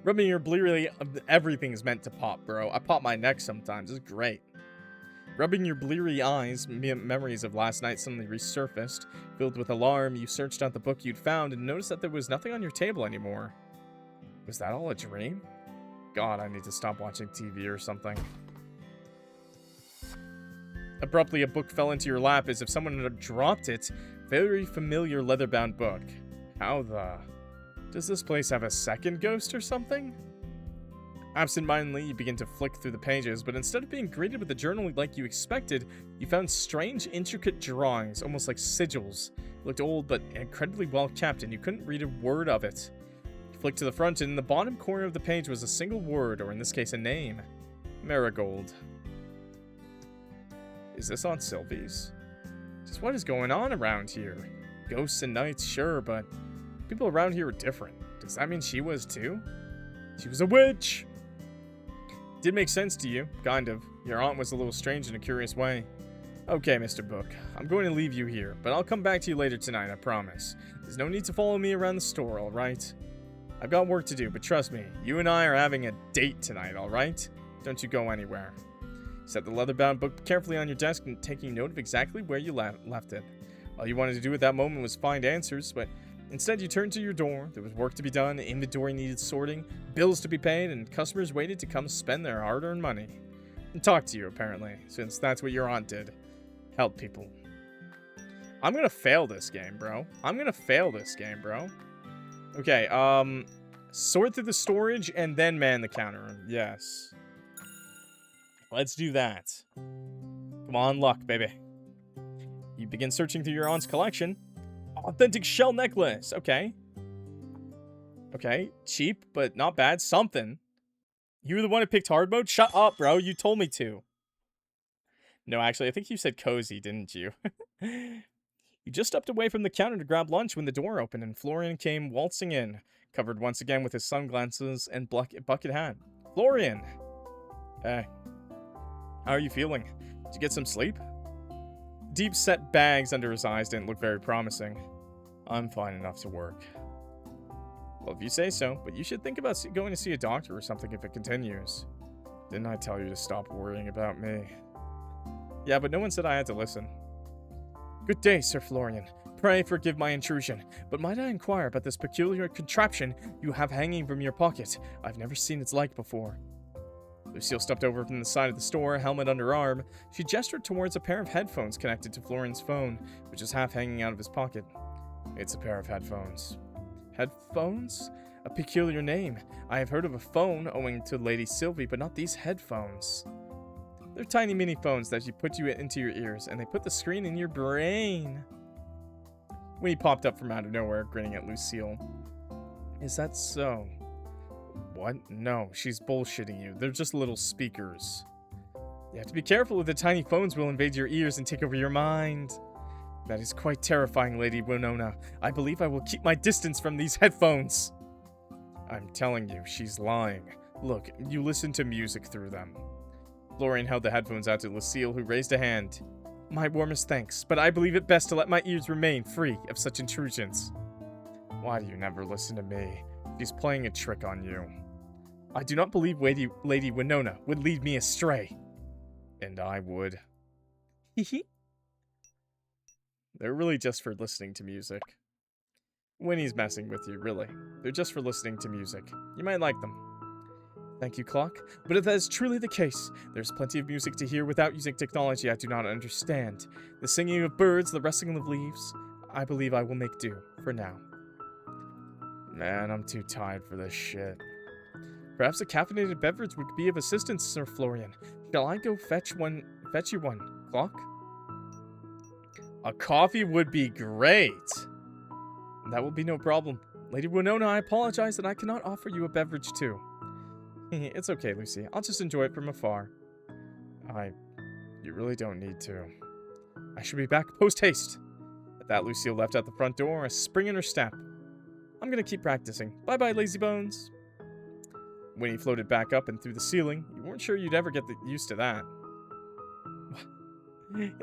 A: Rubbing your bleary... Everything's meant to pop, bro. I pop my neck sometimes. It's great. Rubbing your bleary eyes, memories of last night suddenly resurfaced. Filled with alarm, you searched out the book you'd found and noticed that there was nothing on your table anymore. Was that all a dream? God, I need to stop watching TV or something. Abruptly, a book fell into your lap as if someone had dropped it. Very familiar leather-bound book. How the... Does this place have a second ghost or something? Absent-mindedly, you begin to flick through the pages, but instead of being greeted with a journal like you expected, you found strange, intricate drawings, almost like sigils. It looked old, but incredibly well-kept, and you couldn't read a word of it. You flicked to the front, and in the bottom corner of the page was a single word, or in this case, a name. Marigold. Is this on Sylvie's? Just what is going on around here? Ghosts and knights, sure, but people around here are different. Does that mean she was too? She was a witch! Did make sense to you, kind of. Your aunt was a little strange in a curious way. Okay, Mr. Book, I'm going to leave you here, but I'll come back to you later tonight, I promise. There's no need to follow me around the store, alright? I've got work to do, but trust me, you and I are having a date tonight, alright? Don't you go anywhere. Set the leather-bound book carefully on your desk and taking note of exactly where you left it. All you wanted to do at that moment was find answers, but instead you turned to your door. There was work to be done, inventory needed sorting, bills to be paid, and customers waited to come spend their hard-earned money. And talk to you, apparently, since that's what your aunt did. Help people. I'm gonna fail this game, bro. Okay, sort through the storage and then man the counter room. Yes. Let's do that. Come on, luck, baby. You begin searching through your aunt's collection. Authentic shell necklace. Okay. Okay. Cheap, but not bad. Something. You were the one who picked hard mode? Shut up, bro. You told me to. No, actually, I think you said cozy, didn't you? You just stepped away from the counter to grab lunch when the door opened and Florian came waltzing in, covered once again with his sunglasses and bucket hat. Florian! Hey. How are you feeling? Did you get some sleep? Deep-set bags under his eyes didn't look very promising. I'm fine enough to work. Well, if you say so, but you should think about going to see a doctor or something if it continues. Didn't I tell you to stop worrying about me? Yeah, but no one said I had to listen. Good day, Sir Florian. Pray forgive my intrusion, but might I inquire about this peculiar contraption you have hanging from your pocket? I've never seen its like before. Lucille stepped over from the side of the store, helmet under arm. She gestured towards a pair of headphones connected to Florian's phone, which was half hanging out of his pocket. It's a pair of headphones. Headphones? A peculiar name. I have heard of a phone owing to Lady Sylvie, but not these headphones. They're tiny mini phones that you put into your ears, and they put the screen in your brain. Winnie popped up from out of nowhere, grinning at Lucille. Is that so? What? No, she's bullshitting you. They're just little speakers. You have to be careful with the tiny phones will invade your ears and take over your mind. That is quite terrifying, Lady Winona. I believe I will keep my distance from these headphones. I'm telling you, she's lying. Look, you listen to music through them. Florian held the headphones out to Lucille, who raised a hand. My warmest thanks, but I believe it best to let my ears remain free of such intrusions. Why do you never listen to me? She's playing a trick on you. I do not believe Lady Winona would lead me astray. And I would. Hehe. They're really just for listening to music. Winnie's messing with you, really. They're just for listening to music. You might like them. Thank you, Clock. But if that is truly the case, there's plenty of music to hear without using technology I do not understand. The singing of birds, the rustling of leaves. I believe I will make do, for now. Man, I'm too tired for this shit. Perhaps a caffeinated beverage would be of assistance, Sir Florian. Shall I go fetch you one, Clock? A coffee would be great. That will be no problem. Lady Winona, I apologize that I cannot offer you a beverage too. It's okay, Lucy. I'll just enjoy it from afar. You really don't need to. I should be back post-haste. At that, Lucille left out the front door, a spring in her step. I'm gonna keep practicing. Bye-bye, lazy bones. Winnie floated back up and through the ceiling. You weren't sure you'd ever get used to that.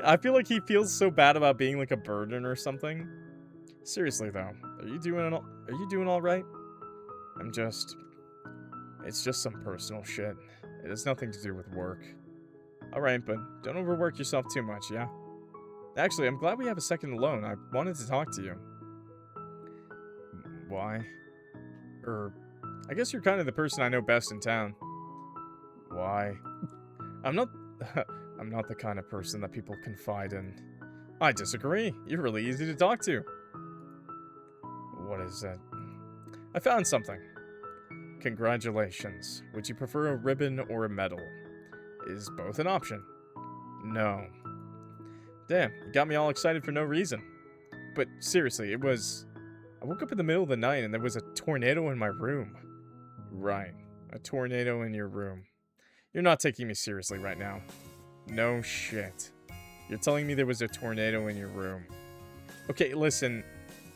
A: I feel like he feels so bad about being like a burden or something. Seriously though, are you doing all right? It's just some personal shit. It has nothing to do with work. Alright, but don't overwork yourself too much, yeah? Actually, I'm glad we have a second alone. I wanted to talk to you. Why? I guess you're kind of the person I know best in town. Why? I'm not the kind of person that people confide in. I disagree. You're really easy to talk to. What is it? I found something. Congratulations. Would you prefer a ribbon or a medal? Is both an option? No. Damn, you got me all excited for no reason. But seriously, I woke up in the middle of the night and there was a tornado in my room. Right. A tornado in your room. You're not taking me seriously right now. No shit. You're telling me there was a tornado in your room. Okay, listen.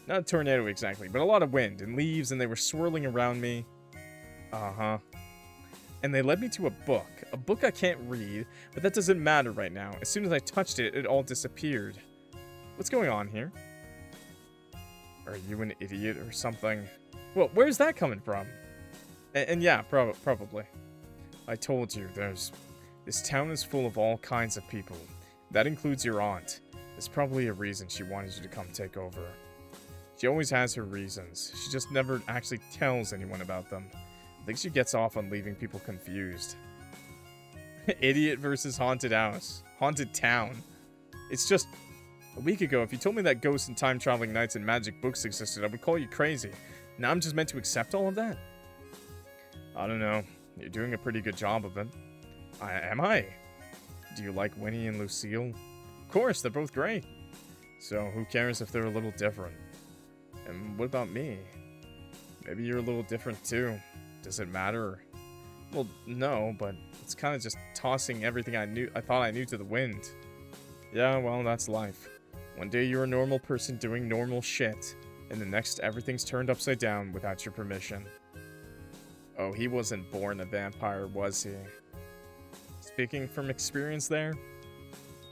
A: Not a tornado exactly, but a lot of wind and leaves, and they were swirling around me. Uh-huh. And they led me to a book. A book I can't read, but that doesn't matter right now. As soon as I touched it, it all disappeared. What's going on here? Are you an idiot or something? Well, where's that coming from? And yeah, probably. I told you, this town is full of all kinds of people. That includes your aunt. There's probably a reason she wanted you to come take over. She always has her reasons. She just never actually tells anyone about them. I think she gets off on leaving people confused. Idiot versus haunted house. Haunted town. It's just... A week ago, if you told me that ghosts and time-traveling knights and magic books existed, I would call you crazy. Now I'm just meant to accept all of that? I don't know. You're doing a pretty good job of it. Am I? Do you like Winnie and Lucille? Of course, they're both great. So who cares if they're a little different? And what about me? Maybe you're a little different too. Does it matter? Well, no, but it's kind of just tossing everything I thought I knew to the wind. Yeah, well, that's life. One day you're a normal person doing normal shit, and the next everything's turned upside down without your permission. Oh, he wasn't born a vampire, was he? Speaking from experience there?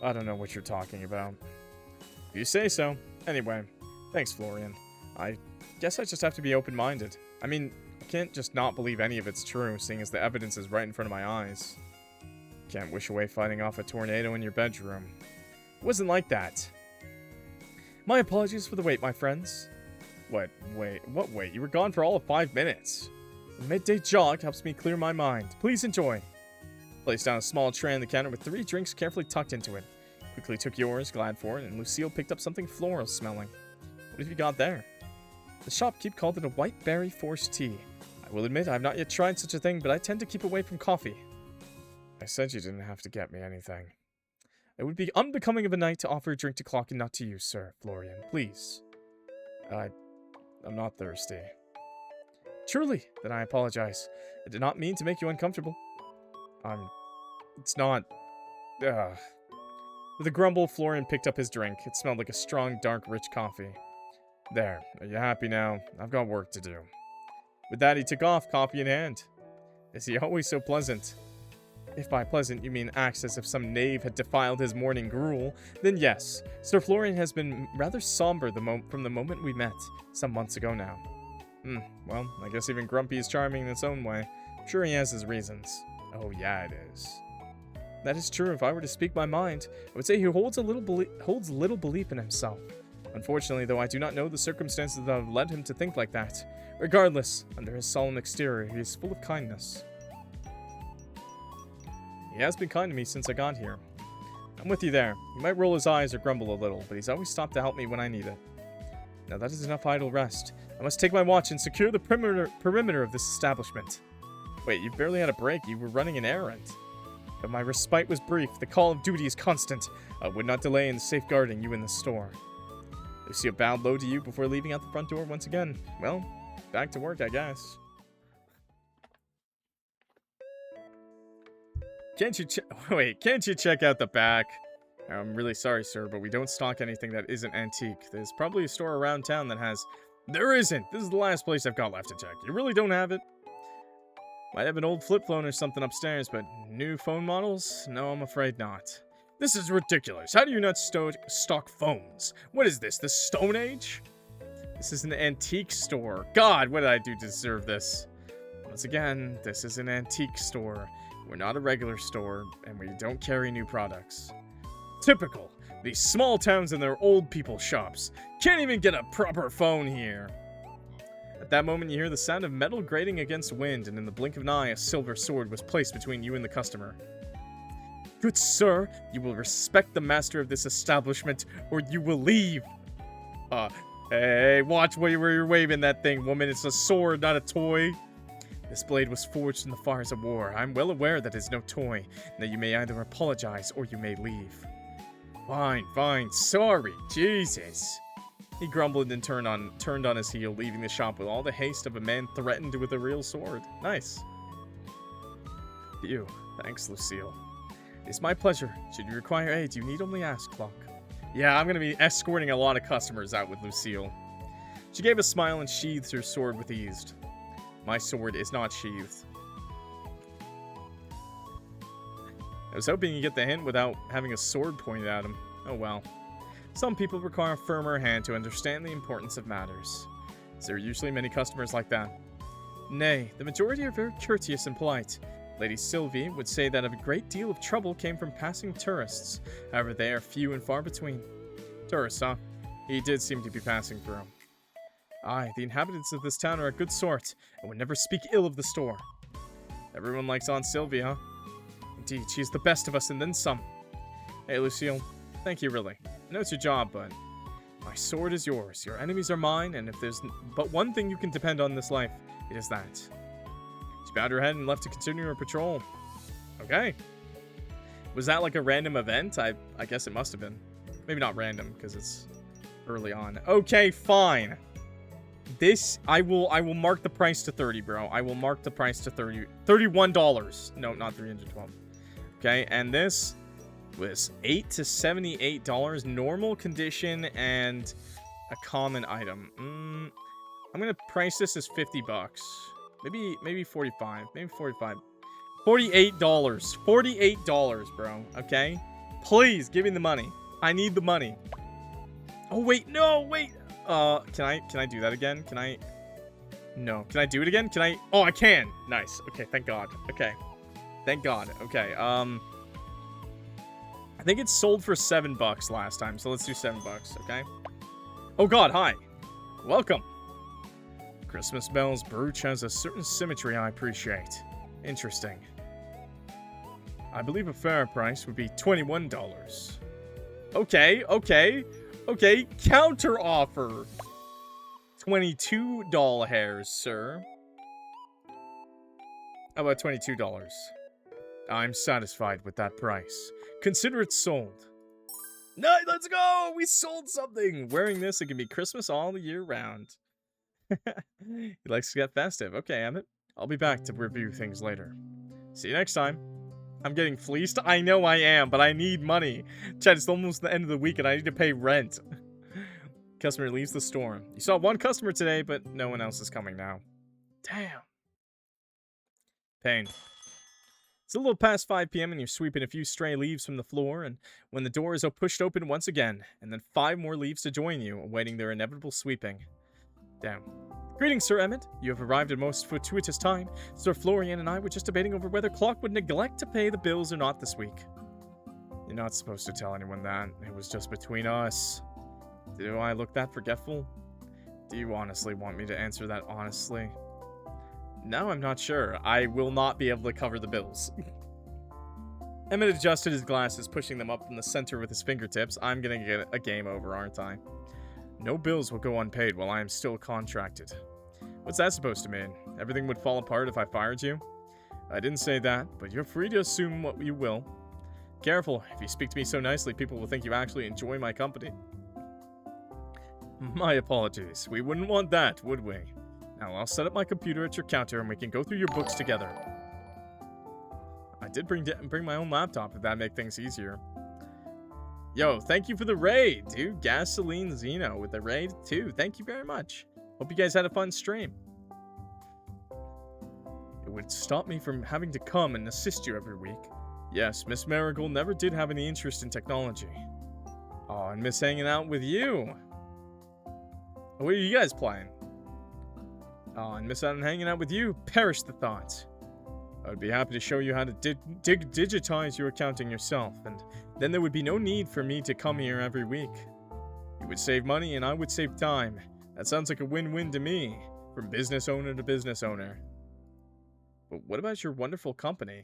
A: I don't know what you're talking about. If you say so. Anyway, thanks, Florian. I guess I just have to be open-minded. I mean, I can't just not believe any of it's true, seeing as the evidence is right in front of my eyes. Can't wish away fighting off a tornado in your bedroom. It wasn't like that. My apologies for the wait, my friends. What wait? You were gone for all of 5 minutes. A midday jog helps me clear my mind. Please enjoy. Placed down a small tray on the counter with 3 drinks carefully tucked into it. Quickly took yours, glad for it, and Lucille picked up something floral smelling. What have you got there? The shopkeep called it a white berry forced tea. I will admit I have not yet tried such a thing, but I tend to keep away from coffee. I said you didn't have to get me anything. It would be unbecoming of a knight to offer a drink to Clock and not to you, Sir Florian. Please. I'm not thirsty. Truly, then I apologize. I did not mean to make you uncomfortable. It's not... With a grumble, Florian picked up his drink. It smelled like a strong, dark, rich coffee. There, are you happy now? I've got work to do. With that, he took off, coffee in hand. Is he always so pleasant? If by pleasant you mean acts as if some knave had defiled his morning gruel, then yes, Sir Florian has been rather somber from the moment we met, some months ago now. Well, I guess even Grumpy is charming in its own way. I'm sure he has his reasons. Oh yeah, it is. That is true. If I were to speak my mind, I would say he holds little belief in himself. Unfortunately, though, I do not know the circumstances that have led him to think like that. Regardless, under his solemn exterior, he is full of kindness. He has been kind to me since I got here. I'm with you there. He might roll his eyes or grumble a little, but he's always stopped to help me when I need it. Now that is enough idle rest. I must take my watch and secure the perimeter of this establishment. Wait, you barely had a break. You were running an errand. But my respite was brief. The call of duty is constant. I would not delay in safeguarding you in the store. Lucille bowed low to you before leaving out the front door once again. Well, back to work, I guess. Can't you check out the back? I'm really sorry, sir, but we don't stock anything that isn't antique. There's probably a store around town that has... There isn't! This is the last place I've got left to check. You really don't have it? Might have an old flip phone or something upstairs, but new phone models? No, I'm afraid not. This is ridiculous. How do you not stock phones? What is this, the Stone Age? This is an antique store. God, what did I do to deserve this? Once again, this is an antique store. We're not a regular store, and we don't carry new products. Typical. These small towns and their old people shops. Can't even get a proper phone here. At that moment, you hear the sound of metal grating against wind, and in the blink of an eye, a silver sword was placed between you and the customer. Good sir, you will respect the master of this establishment, or you will leave. Hey, watch where you're waving that thing, woman. It's a sword, not a toy. This blade was forged in the fires of war. I'm well aware that it's no toy, and that you may either apologize or you may leave. Fine, sorry, Jesus. He grumbled and turned on his heel, leaving the shop with all the haste of a man threatened with a real sword. Nice. Thanks, Lucille. It's my pleasure. Should you require aid, you need only ask, Clock. Yeah, I'm going to be escorting a lot of customers out with Lucille. She gave a smile and sheathed her sword with ease. My sword is not sheathed. I was hoping you'd get the hint without having a sword pointed at him. Oh well. Some people require a firmer hand to understand the importance of matters. There are usually many customers like that. Nay, the majority are very courteous and polite. Lady Sylvie would say that a great deal of trouble came from passing tourists. However, they are few and far between. Tourists, huh? He did seem to be passing through. Aye, the inhabitants of this town are a good sort, and would never speak ill of the store. Everyone likes Aunt Sylvie, huh? Indeed, she's the best of us and then some. Hey, Lucille. Thank you, really. I know it's your job, but... My sword is yours, your enemies are mine, and if there's but one thing you can depend on in this life, it is that. She bowed her head and left to continue her patrol. Okay. Was that like a random event? I guess it must have been. Maybe not random, because it's early on. Okay, fine. This, I will mark the price to 30, bro. I will mark the price to $31. No, not 312. Okay, and this was $8 to $78, normal condition, and a common item. I'm gonna price this as 50 bucks. Maybe 45. Maybe 45. $48. $48, bro. Okay? Please, give me the money. I need the money. Oh, wait. No, wait. Can I do that again? Can I? No. Can I do it again? Can I? Oh, I can. Nice. Okay, thank God. Okay. Thank God. Okay, I think it sold for $7 last time, so let's do $7, okay? Oh God, hi. Welcome. Christmas Bell's brooch has a certain symmetry I appreciate. Interesting. I believe a fair price would be $21. Okay, counter offer. $22 hairs, sir. How about $22? I'm satisfied with that price. Consider it sold. No, let's go! We sold something! Wearing this, it can be Christmas all the year round. He likes to get festive. Okay, Emmett. I'll be back to review things later. See you next time. I'm getting fleeced? I know I am, but I need money. Chad, it's almost the end of the week and I need to pay rent. Customer leaves the store. You saw one customer today, but no one else is coming now. Damn. Pain. It's a little past 5 p.m. and you're sweeping a few stray leaves from the floor, and when the door is pushed open once again, and then 5 more leaves to join you, awaiting their inevitable sweeping. Damn. Greetings, Sir Emmett. You have arrived at a most fortuitous time. Sir Florian and I were just debating over whether Clock would neglect to pay the bills or not this week. You're not supposed to tell anyone that. It was just between us. Do I look that forgetful? Do you honestly want me to answer that honestly? No, I'm not sure. I will not be able to cover the bills. Emmett adjusted his glasses, pushing them up from the center with his fingertips. I'm gonna get a game over, aren't I? No bills will go unpaid while I am still contracted. What's that supposed to mean? Everything would fall apart if I fired you? I didn't say that, but you're free to assume what you will. Careful, if you speak to me so nicely, people will think you actually enjoy my company. My apologies. We wouldn't want that, would we? Now, I'll set up my computer at your counter and we can go through your books together. I did bring my own laptop if that'd make things easier. Yo, thank you for the raid, dude. Gasoline Zeno with the raid, too. Thank you very much. Hope you guys had a fun stream. It would stop me from having to come and assist you every week. Yes, Miss Marigold never did have any interest in technology. Oh, and miss hanging out with you. What are you guys playing? Oh, and miss out on hanging out with you. Perish the thought. I would be happy to show you how to digitize your accounting yourself, and then there would be no need for me to come here every week. You would save money, and I would save time. That sounds like a win-win to me, from business owner to business owner. But what about your wonderful company?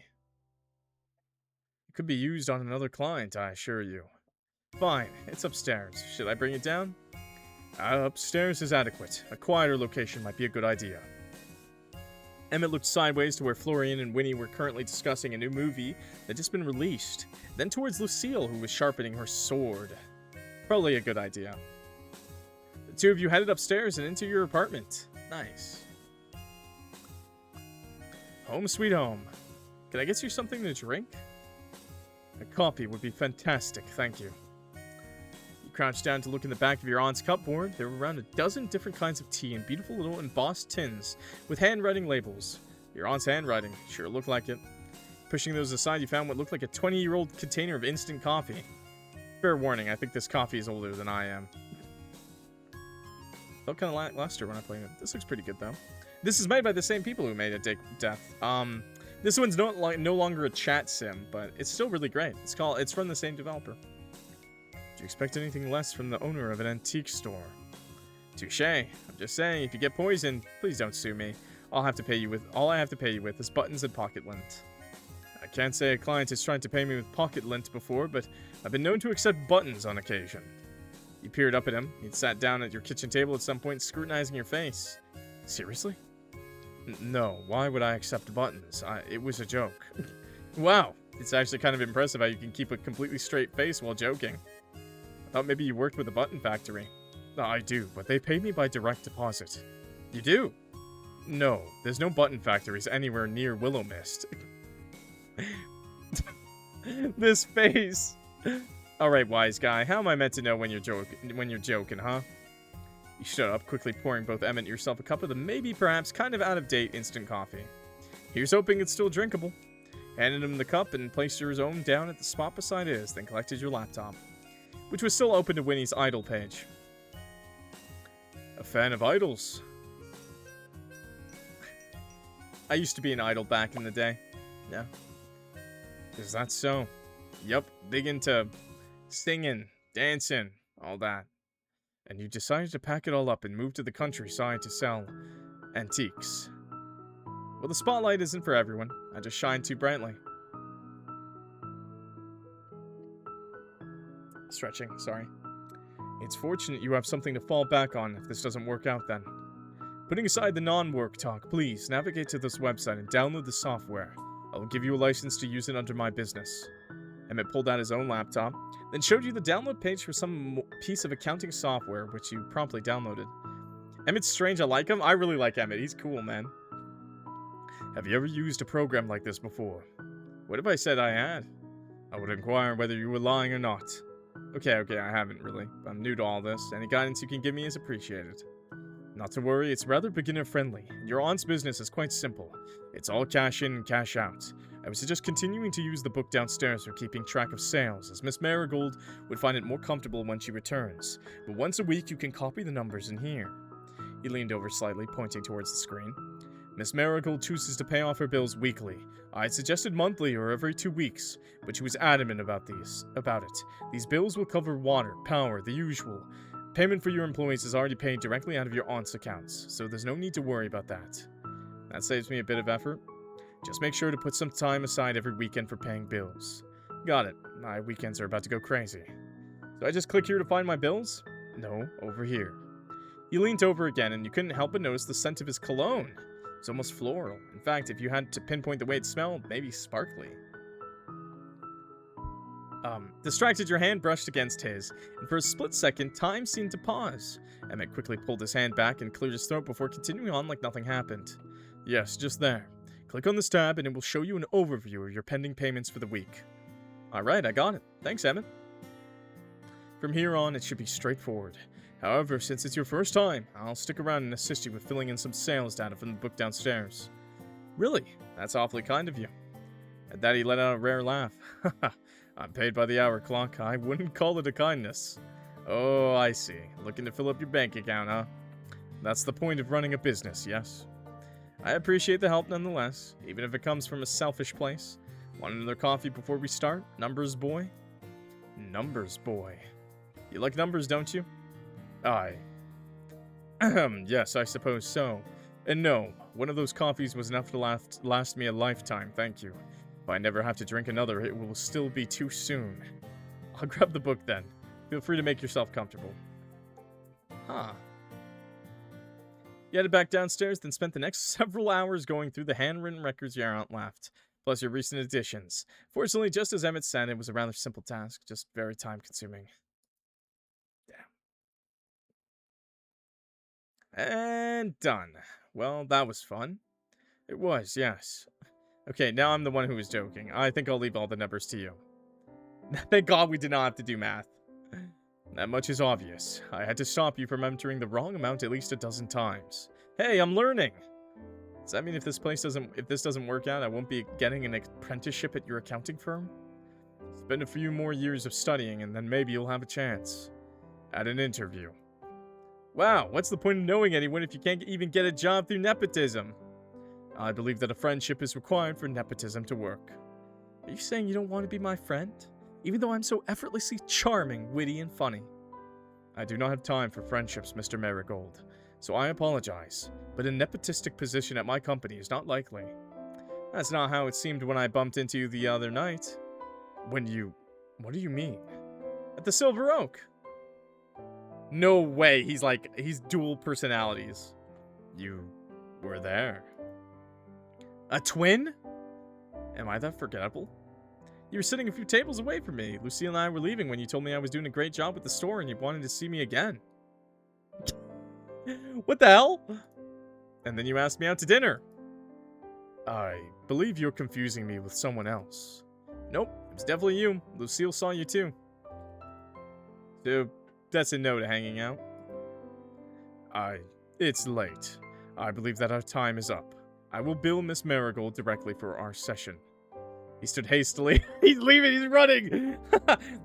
A: It could be used on another client, I assure you. Fine, it's upstairs. Should I bring it down? Upstairs is adequate. A quieter location might be a good idea. Emmett looked sideways to where Florian and Winnie were currently discussing a new movie that had just been released, then towards Lucille, who was sharpening her sword. Probably a good idea. The two of you headed upstairs and into your apartment. Nice. Home sweet home. Can I get you something to drink? A coffee would be fantastic, thank you. You crouched down to look in the back of your aunt's cupboard. There were around a dozen different kinds of tea in beautiful little embossed tins with handwriting labels. Your aunt's handwriting sure looked like it. Pushing those aside, you found what looked like a 20-year-old container of instant coffee. Fair warning, I think this coffee is older than I am. Felt kind of lackluster when I played it. This looks pretty good, though. This is made by the same people who made A Death. This one's no longer a chat sim, but it's still really great. It's from the same developer. Do you expect anything less from the owner of an antique store? Touché. I'm just saying, if you get poisoned, please don't sue me. All I have to pay you with is buttons and pocket lint. I can't say a client is trying to pay me with pocket lint before, but I've been known to accept buttons on occasion. You peered up at him. He'd sat down at your kitchen table at some point, scrutinizing your face. Seriously? No, why would I accept buttons? It was a joke. Wow, it's actually kind of impressive how you can keep a completely straight face while joking. I thought maybe you worked with a button factory. I do, but they pay me by direct deposit. You do? No, there's no button factories anywhere near Willowmist. This face. Alright, wise guy, how am I meant to know when you're joking, huh? You stood up, quickly pouring both Emmett and yourself a cup of the maybe perhaps kind of out-of-date instant coffee. Here's hoping it's still drinkable. Handed him the cup and placed yours own down at the spot beside his, then collected your laptop, which was still open to Winnie's idol page. A fan of idols. I used to be an idol back in the day. Yeah. Is that so? Yup, big into singing, dancing, all that. And you decided to pack it all up and move to the countryside to sell antiques. Well, the spotlight isn't for everyone. I just shine too brightly. Stretching, sorry. It's fortunate you have something to fall back on if this doesn't work out then. Putting aside the non-work talk, please navigate to this website and download the software. I will give you a license to use it under my business. Emmett pulled out his own laptop, then showed you the download page for some piece of accounting software, which you promptly downloaded. Emmett's strange, I like him. I really like Emmett, he's cool, man. Have you ever used a program like this before? What if I said I had? I would inquire whether you were lying or not. Okay, I haven't really. I'm new to all this. Any guidance you can give me is appreciated. Not to worry, it's rather beginner-friendly. Your aunt's business is quite simple. It's all cash in and cash out. I would suggest continuing to use the book downstairs for keeping track of sales, as Miss Marigold would find it more comfortable when she returns. But once a week, you can copy the numbers in here. He leaned over slightly, pointing towards the screen. Miss Marigold chooses to pay off her bills weekly. I had suggested monthly or every 2 weeks, but she was adamant about it. These bills will cover water, power, the usual. Payment for your employees is already paid directly out of your aunt's accounts, so there's no need to worry about that. That saves me a bit of effort. Just make sure to put some time aside every weekend for paying bills. Got it. My weekends are about to go crazy. So I just click here to find my bills? No, over here. He leaned over again, and you couldn't help but notice the scent of his cologne. It's almost floral. In fact, if you had to pinpoint the way it smelled, maybe sparkly. Distracted, your hand brushed against his, and for a split second, time seemed to pause. Emmett quickly pulled his hand back and cleared his throat before continuing on like nothing happened. Yes, just there. Click on this tab and it will show you an overview of your pending payments for the week. Alright, I got it. Thanks, Emmett. From here on, it should be straightforward. However, since it's your first time, I'll stick around and assist you with filling in some sales data from the book downstairs. Really? That's awfully kind of you. At that, he let out a rare laugh. I'm paid by the hour, Clock. I wouldn't call it a kindness. Oh, I see. Looking to fill up your bank account, huh? That's the point of running a business, yes? I appreciate the help nonetheless, even if it comes from a selfish place. Want another coffee before we start, Numbers Boy? Numbers Boy. You like numbers, don't you? Yes, I suppose so. And no, one of those coffees was enough to last me a lifetime, thank you. If I never have to drink another, it will still be too soon. I'll grab the book then. Feel free to make yourself comfortable. Huh. You headed back downstairs, then spent the next several hours going through the handwritten records your aunt left, plus your recent additions. Fortunately, just as Emmett said, it was a rather simple task, just very time-consuming. Damn. And done. Well, that was fun. It was, yes. Okay, now I'm the one who was joking. I think I'll leave all the numbers to you. Thank God we did not have to do math. That much is obvious. I had to stop you from entering the wrong amount at least a dozen times. Hey, I'm learning! Does that mean if this doesn't work out, I won't be getting an apprenticeship at your accounting firm? Spend a few more years of studying, and then maybe you'll have a chance. At an interview. Wow, what's the point of knowing anyone if you can't even get a job through nepotism? I believe that a friendship is required for nepotism to work. Are you saying you don't want to be my friend? Even though I'm so effortlessly charming, witty, and funny. I do not have time for friendships, Mr. Marigold, so I apologize, but a nepotistic position at my company is not likely. That's not how it seemed when I bumped into you the other night. What do you mean? At the Silver Oak. No way, he's dual personalities. You were there. A twin? Am I that forgettable? You were sitting a few tables away from me. Lucille and I were leaving when you told me I was doing a great job with the store and you wanted to see me again. What the hell? And then you asked me out to dinner. I believe you're confusing me with someone else. Nope, it's definitely you. Lucille saw you too. So, that's a no to hanging out. It's late. I believe that our time is up. I will bill Miss Marigold directly for our session. He stood hastily. He's leaving, he's running!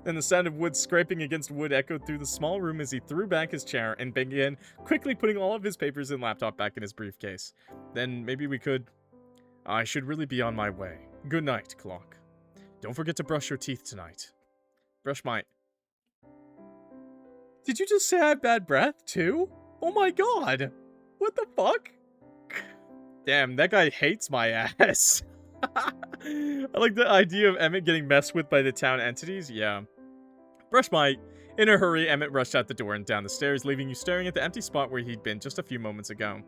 A: And the sound of wood scraping against wood echoed through the small room as he threw back his chair and began quickly putting all of his papers and laptop back in his briefcase. Then maybe we could... I should really be on my way. Good night, Clock. Don't forget to brush your teeth tonight. Brush my... Did you just say I have bad breath, too? Oh my god! What the fuck? Damn, that guy hates my ass. I like the idea of Emmett getting messed with by the town entities. Yeah. Brush my... In a hurry, Emmett rushed out the door and down the stairs, leaving you staring at the empty spot where he'd been just a few moments ago.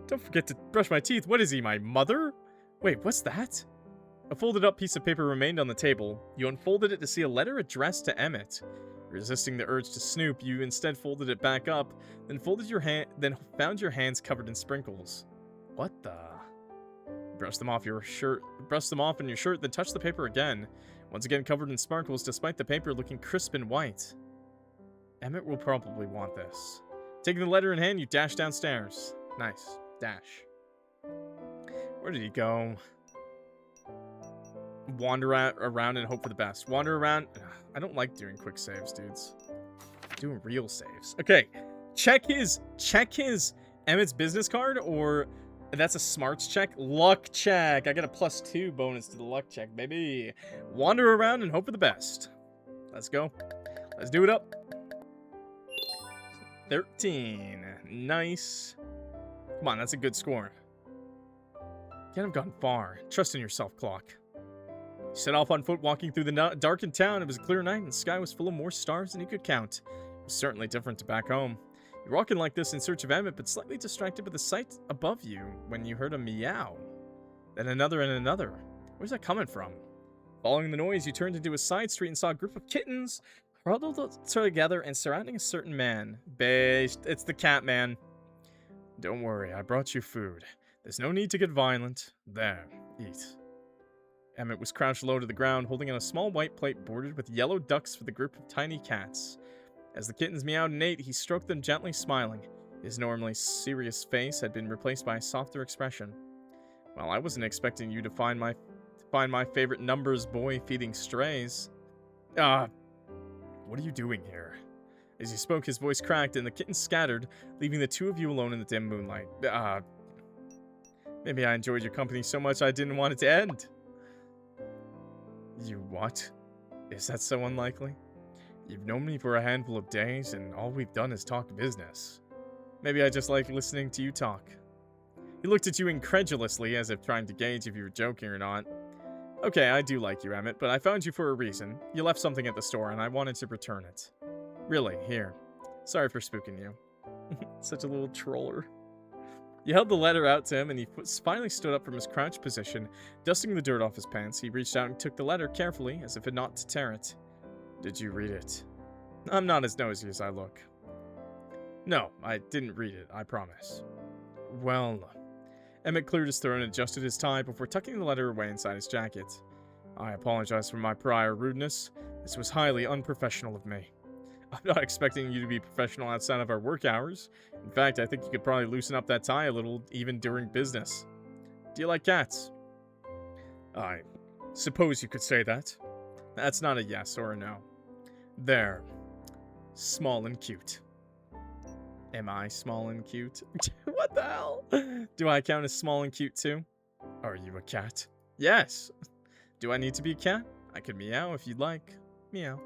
A: Don't forget to brush my teeth. What is he, my mother? Wait, what's that? A folded up piece of paper remained on the table. You unfolded it to see a letter addressed to Emmett. Resisting the urge to snoop, you instead folded it back up, then found your hands covered in sprinkles. What the... Brush them off in your shirt, then touch the paper again. Once again covered in sparkles, despite the paper looking crisp and white. Emmett will probably want this. Taking the letter in hand, you dash downstairs. Nice. Dash. Where did he go? around and hope for the best. Wander around. I don't like doing quick saves, dudes. Doing real saves. Okay. Check his Emmett's business card, or that's a smarts check. Luck check. I got a +2 bonus to the luck check, baby. Wander around and hope for the best. Let's go. Let's do it up. 13. Nice. Come on, that's a good score. Can't have gone far. Trust in yourself, Clock. You set off on foot, walking through the darkened town. It was a clear night, and the sky was full of more stars than he could count. It was certainly different to back home. You're walking like this in search of Emmett, but slightly distracted by the sight above you when you heard a meow. Then another and another. Where's that coming from? Following the noise, you turned into a side street and saw a group of kittens huddled together and surrounding a certain man. Based, it's the cat man. Don't worry, I brought you food. There's no need to get violent. There, eat. Emmett was crouched low to the ground, holding on a small white plate bordered with yellow ducks for the group of tiny cats. As the kittens meowed and ate, he stroked them gently, smiling. His normally serious face had been replaced by a softer expression. Well, I wasn't expecting you to find my favorite numbers boy feeding strays. What are you doing here? As he spoke, his voice cracked and the kittens scattered, leaving the two of you alone in the dim moonlight. Maybe I enjoyed your company so much I didn't want it to end. You what? Is that so unlikely? You've known me for a handful of days, and all we've done is talk business. Maybe I just like listening to you talk. He looked at you incredulously, as if trying to gauge if you were joking or not. Okay, I do like you, Emmett, but I found you for a reason. You left something at the store, and I wanted to return it. Really, here. Sorry for spooking you. Such a little troller. You held the letter out to him, and he finally stood up from his crouched position. Dusting the dirt off his pants, he reached out and took the letter carefully, as if not to tear it. Did you read it? I'm not as nosy as I look. No, I didn't read it, I promise. Well, Emmett cleared his throat and adjusted his tie before tucking the letter away inside his jacket. I apologize for my prior rudeness. This was highly unprofessional of me. I'm not expecting you to be professional outside of our work hours. In fact, I think you could probably loosen up that tie a little, even during business. Do you like cats? I suppose you could say that. That's not a yes or a no. They're small and cute. Am I small and cute? What the hell? Do I count as small and cute too? Are you a cat? Yes. Do I need to be a cat? I could meow if you'd like. Meow.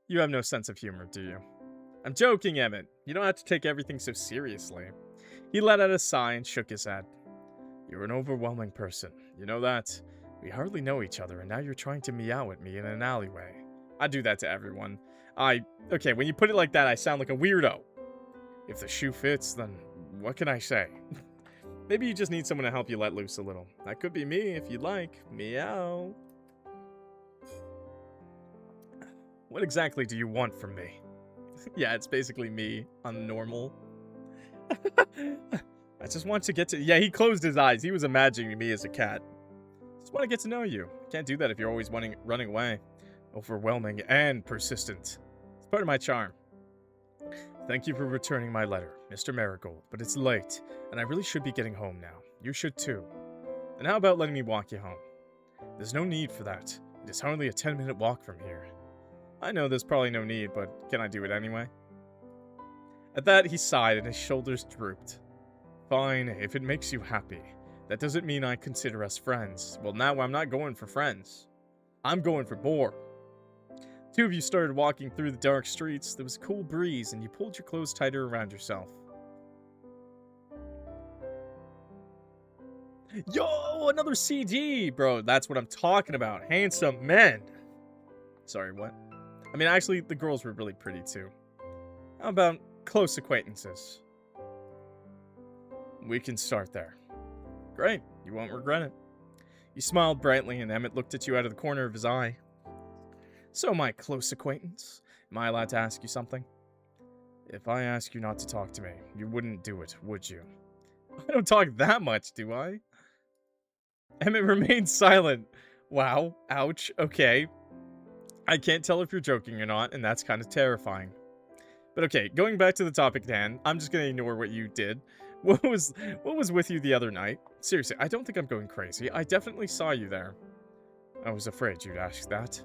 A: You have no sense of humor, do you? I'm joking, Emmett. You don't have to take everything so seriously. He let out a sigh and shook his head. You're an overwhelming person. You know that? We hardly know each other, and now you're trying to meow at me in an alleyway. I do that to everyone. Okay, when you put it like that, I sound like a weirdo. If the shoe fits, then what can I say? Maybe you just need someone to help you let loose a little. That could be me, if you'd like. Meow. What exactly do you want from me? Yeah, it's basically me on normal. I just want to get to... Yeah, he closed his eyes. He was imagining me as a cat. Just want to get to know you. Can't do that if you're always running away. Overwhelming and persistent. It's part of my charm. Thank you for returning my letter, Mr. Marigold, but it's late, and I really should be getting home now. You should too. And how about letting me walk you home? There's no need for that. It is hardly a 10-minute walk from here. I know there's probably no need, but can I do it anyway? At that, he sighed and his shoulders drooped. Fine, if it makes you happy. That doesn't mean I consider us friends. Well, now I'm not going for friends. I'm going for more. Two of you started walking through the dark streets. There was a cool breeze, and you pulled your clothes tighter around yourself. Yo, another CD! Bro, that's what I'm talking about. Handsome men. Sorry, what? I mean, actually, the girls were really pretty, too. How about close acquaintances? We can start there. Great, you won't regret it. You smiled brightly, and Emmett looked at you out of the corner of his eye. So, my close acquaintance, am I allowed to ask you something? If I ask you not to talk to me, you wouldn't do it, would you? I don't talk that much, do I? Emmett remained silent. Wow, ouch, okay. I can't tell if you're joking or not, and that's kind of terrifying. But okay, going back to the topic at hand, I'm just going to ignore what you did. What was with you the other night? Seriously, I don't think I'm going crazy. I definitely saw you there. I was afraid you'd ask that.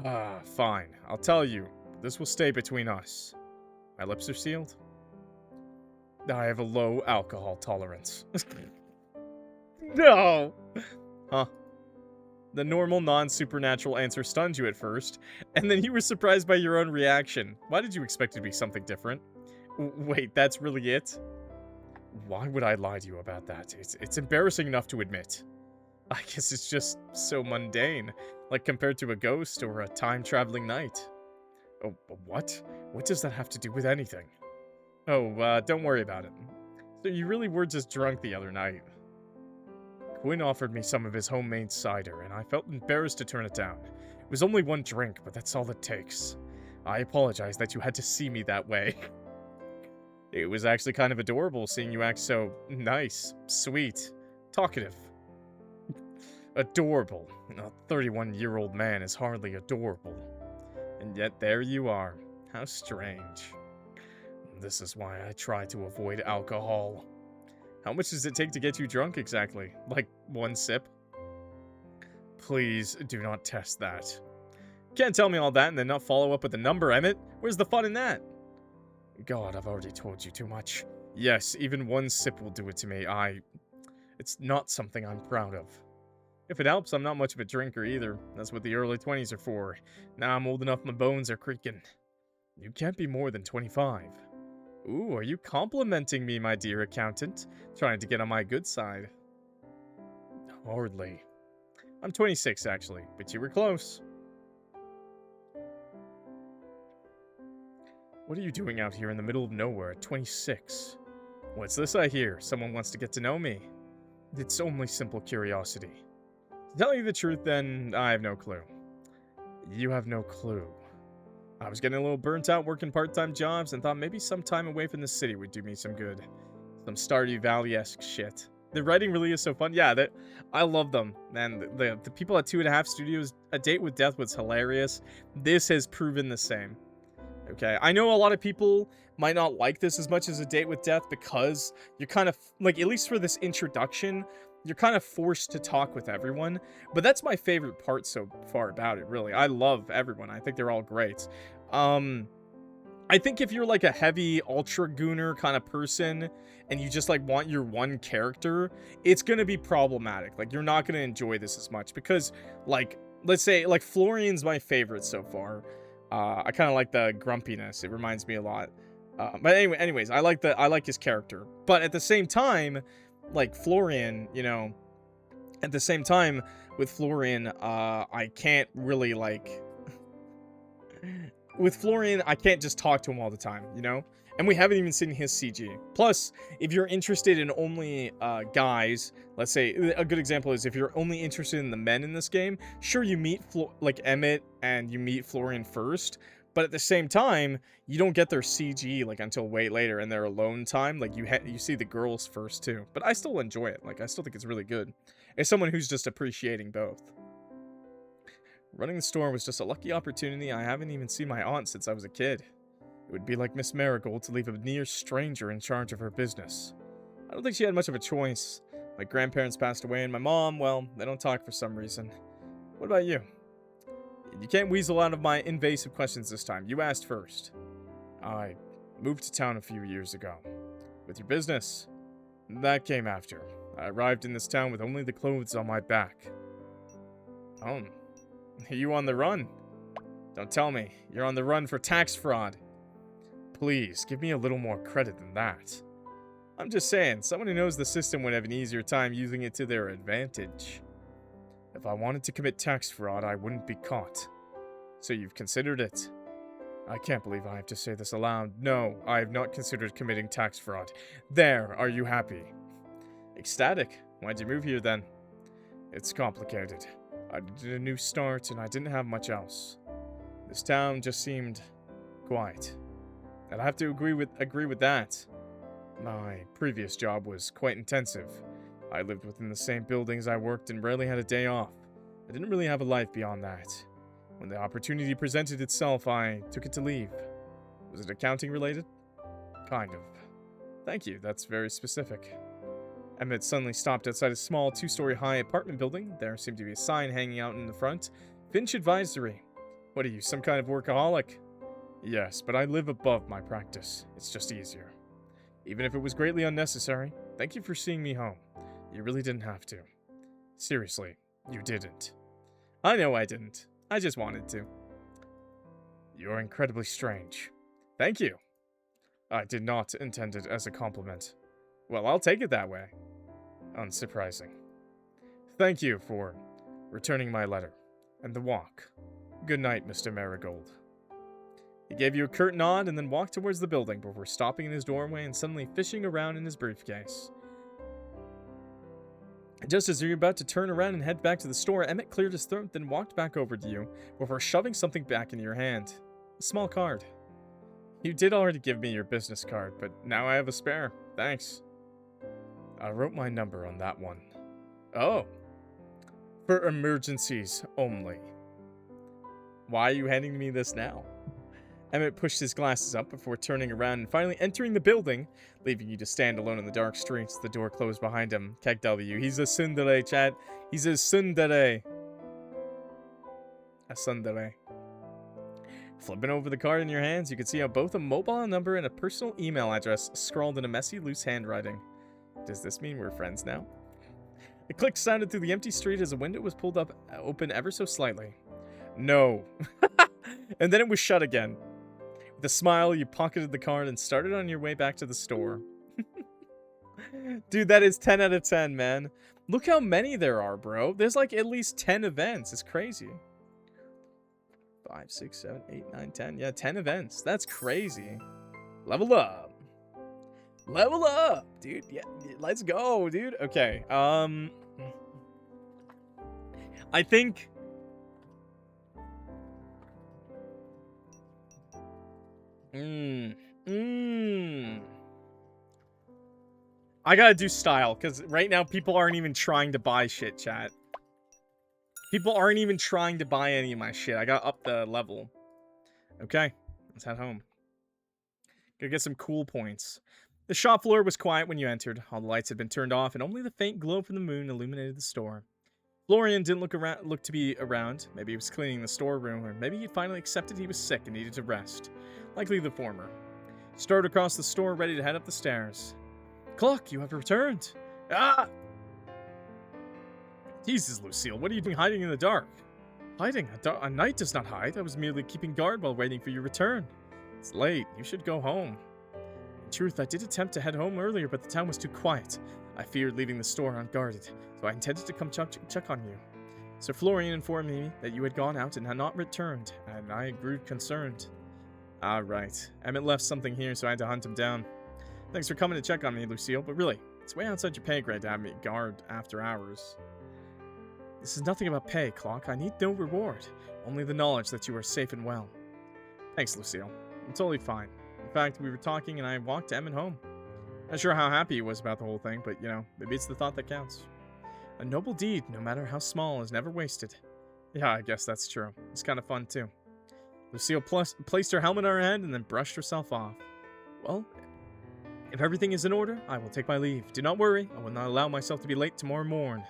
A: Ah, fine. I'll tell you. This will stay between us. My lips are sealed. I have a low alcohol tolerance. No! Huh. The normal, non-supernatural answer stunned you at first, and then you were surprised by your own reaction. Why did you expect it to be something different? Wait, that's really it? Why would I lie to you about that? It's embarrassing enough to admit. I guess it's just so mundane, like compared to a ghost or a time-traveling knight. Oh, what? What does that have to do with anything? Oh, don't worry about it. So you really were just drunk the other night. Quinn offered me some of his homemade cider, and I felt embarrassed to turn it down. It was only one drink, but that's all it takes. I apologize that you had to see me that way. It was actually kind of adorable seeing you act so nice, sweet, talkative. Adorable. A 31-year-old man is hardly adorable. And yet there you are. How strange. This is why I try to avoid alcohol. How much does it take to get you drunk exactly? Like 1 sip? Please do not test that. Can't tell me all that and then not follow up with a number, Emmett. Where's the fun in that? God, I've already told you too much. Yes, even 1 sip will do it to me. It's not something I'm proud of. If it helps, I'm not much of a drinker either. That's what the early 20s are for. Now I'm old enough my bones are creaking. You can't be more than 25. Ooh, are you complimenting me, my dear accountant? Trying to get on my good side? Hardly. I'm 26, actually, but you were close. What are you doing out here in the middle of nowhere at 26? What's this I hear? Someone wants to get to know me. It's only simple curiosity. To tell you the truth, then, I have no clue. You have no clue. I was getting a little burnt out working part-time jobs and thought maybe some time away from the city would do me some good. Some Stardew Valley-esque shit. The writing really is so fun. Yeah, I love them. Man, the people at 2.5 Studios, A Date with Death was hilarious. This has proven the same. Okay, I know a lot of people might not like this as much as A Date with Death because you're kind of, like, at least for this introduction, you're kind of forced to talk with everyone. But that's my favorite part so far about it, really. I love everyone. I think they're all great. I think if you're like a heavy ultra gooner kind of person and you just like want your one character, it's going to be problematic. Like, you're not going to enjoy this as much because, like, let's say, like, Florian's my favorite so far. I kind of like the grumpiness. It reminds me a lot. But anyways, I like his character. But at the same time, like Florian, you know, at the same time with Florian, I can't really like, with Florian, I can't just talk to him all the time, you know? And we haven't even seen his CG. Plus, if you're interested in only guys, let's say, a good example is if you're only interested in the men in this game, sure, you meet like Emmett and you meet Florian first, but at the same time, you don't get their CG like until way later in their alone time. Like, you see the girls first too. But I still enjoy it. Like, I still think it's really good. As someone who's just appreciating both. Running the store was just a lucky opportunity. I haven't even seen my aunt since I was a kid. It would be like Miss Marigold to leave a near stranger in charge of her business. I don't think she had much of a choice. My grandparents passed away, and my mom, well, they don't talk for some reason. What about you? You can't weasel out of my invasive questions this time. You asked first. I moved to town a few years ago. With your business? That came after. I arrived in this town with only the clothes on my back. Oh, are you on the run? Don't tell me. You're on the run for tax fraud. Please, give me a little more credit than that. I'm just saying, someone who knows the system would have an easier time using it to their advantage. If I wanted to commit tax fraud, I wouldn't be caught. So you've considered it? I can't believe I have to say this aloud. No, I have not considered committing tax fraud. There, are you happy? Ecstatic. Why'd you move here then? It's complicated. I did a new start and I didn't have much else. This town just seemed quiet. And I have to agree with that. My previous job was quite intensive. I lived within the same buildings I worked and rarely had a day off. I didn't really have a life beyond that. When the opportunity presented itself, I took it to leave. Was it accounting related? Kind of. Thank you, that's very specific. Emmett suddenly stopped outside a small 2-story high apartment building. There seemed to be a sign hanging out in the front. Finch Advisory. What are you, some kind of workaholic? Yes, but I live above my practice. It's just easier. Even if it was greatly unnecessary, thank you for seeing me home. You really didn't have to. Seriously, you didn't. I know I didn't. I just wanted to. You're incredibly strange. Thank you. I did not intend it as a compliment. Well, I'll take it that way. Unsurprising. Thank you for returning my letter and the walk. Good night, Mr. Marigold. He gave you a curt nod and then walked towards the building before stopping in his doorway and suddenly fishing around in his briefcase. Just as you're about to turn around and head back to the store, Emmett cleared his throat, then walked back over to you before shoving something back into your hand. A small card. You did already give me your business card, but now I have a spare. Thanks. I wrote my number on that one. Oh. For emergencies only. Why are you handing me this now? Emmett pushed his glasses up before turning around and finally entering the building, leaving you to stand alone in the dark streets, the door closed behind him. Keg W. He's a tsundere, chat. He's a tsundere. A tsundere. Flipping over the card in your hands, you can see how both a mobile number and a personal email address scrawled in a messy, loose handwriting. Does this mean we're friends now? A click sounded through the empty street as a window was pulled up open ever so slightly. No. And then it was shut again. With a smile, you pocketed the card and started on your way back to the store. Dude, that is 10 out of 10, man. Look how many there are, bro. There's like at least 10 events. It's crazy. 5, 6, 7, 8, 9, 10. Yeah, 10 events. That's crazy. Level up. Level up, dude. Yeah, let's go, dude. Okay. I think... I gotta do style, because right now people aren't even trying to buy shit, chat. People aren't even trying to buy any of my shit. I gotta up the level. Okay, let's head home. Gotta get some cool points. The shop floor was quiet when you entered. All the lights had been turned off, and only the faint glow from the moon illuminated the store. Florian didn't look to be around. Maybe he was cleaning the storeroom, or maybe he'd finally accepted he was sick and needed to rest. Likely the former. He strode across the store, ready to head up the stairs. Clock, you have returned! Ah! Jesus, Lucille, what are you doing hiding in the dark? Hiding? A knight does not hide. I was merely keeping guard while waiting for your return. It's late. You should go home. In truth, I did attempt to head home earlier, but the town was too quiet. I feared leaving the store unguarded, so I intended to come check on you. Sir Florian informed me that you had gone out and had not returned, and I grew concerned. Ah, right. Emmett left something here, so I had to hunt him down. Thanks for coming to check on me, Lucille, but really, it's way outside your pay grade to have me guard after hours. This is nothing about pay, Clock. I need no reward. Only the knowledge that you are safe and well. Thanks, Lucille. I'm totally fine. In fact, we were talking and I walked Emmett home. Not sure how happy he was about the whole thing, but, you know, maybe it's the thought that counts. A noble deed, no matter how small, is never wasted. Yeah, I guess that's true. It's kind of fun, too. Lucille placed her helmet on her head and then brushed herself off. Well, if everything is in order, I will take my leave. Do not worry, I will not allow myself to be late tomorrow morn.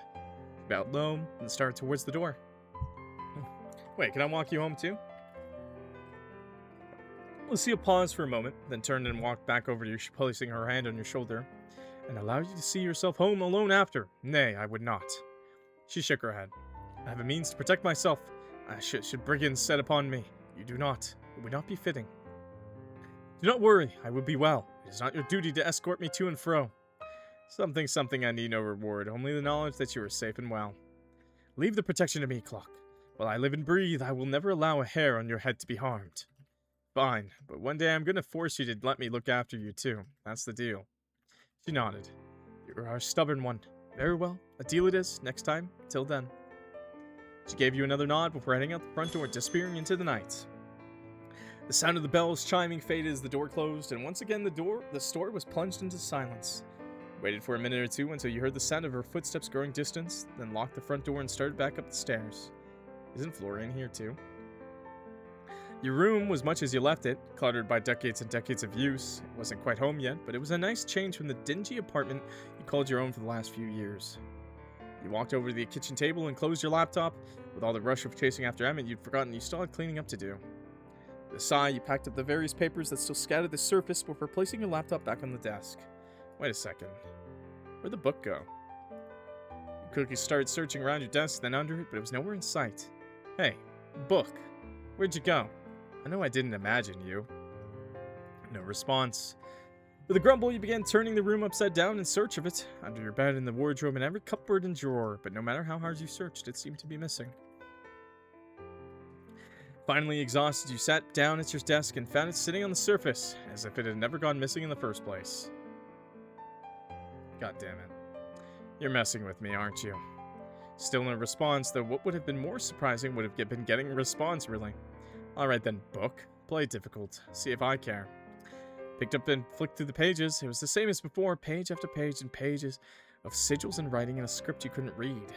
A: She bowed low and started towards the door. Wait, can I walk you home, too? Lucille paused for a moment, then turned and walked back over to you, placing her hand on your shoulder. And allow you to see yourself home alone after. Nay, I would not. She shook her head. I have a means to protect myself. Should brigands set upon me. You do not. It would not be fitting. Do not worry, I will be well. It is not your duty to escort me to and fro. Something, I need no reward, only the knowledge that you are safe and well. Leave the protection to me, Clock. While I live and breathe, I will never allow a hair on your head to be harmed. Fine, but one day I'm going to force you to let me look after you too. That's the deal. She nodded. You are a stubborn one. Very well, a deal it is. Next time, till then. She gave you another nod before heading out the front door, disappearing into the night. The sound of the bells chiming faded as the door closed, and once again the store was plunged into silence. You waited for a minute or two until you heard the sound of her footsteps growing distant, then locked the front door and started back up the stairs. Isn't Florian here too? Your room was much as you left it, cluttered by decades and decades of use. It wasn't quite home yet, but it was a nice change from the dingy apartment you called your own for the last few years. You walked over to the kitchen table and closed your laptop. With all the rush of chasing after Emmett, you'd forgotten you still had cleaning up to do. With a sigh, you packed up the various papers that still scattered the surface before placing your laptop back on the desk. Wait a second. Where'd the book go? You quickly started searching around your desk, then under it, but it was nowhere in sight. Hey, book. Where'd you go? I know I didn't imagine you. No response. With a grumble, you began turning the room upside down in search of it, under your bed, in the wardrobe, and every cupboard and drawer, but no matter how hard you searched, it seemed to be missing. Finally exhausted, you sat down at your desk and found it sitting on the surface, as if it had never gone missing in the first place. God damn it. You're messing with me, aren't you? Still no response, though what would have been more surprising would have been getting a response, really. Alright then, book. Play difficult. See if I care. Picked up and flicked through the pages. It was the same as before, page after page and pages of sigils and writing in a script you couldn't read.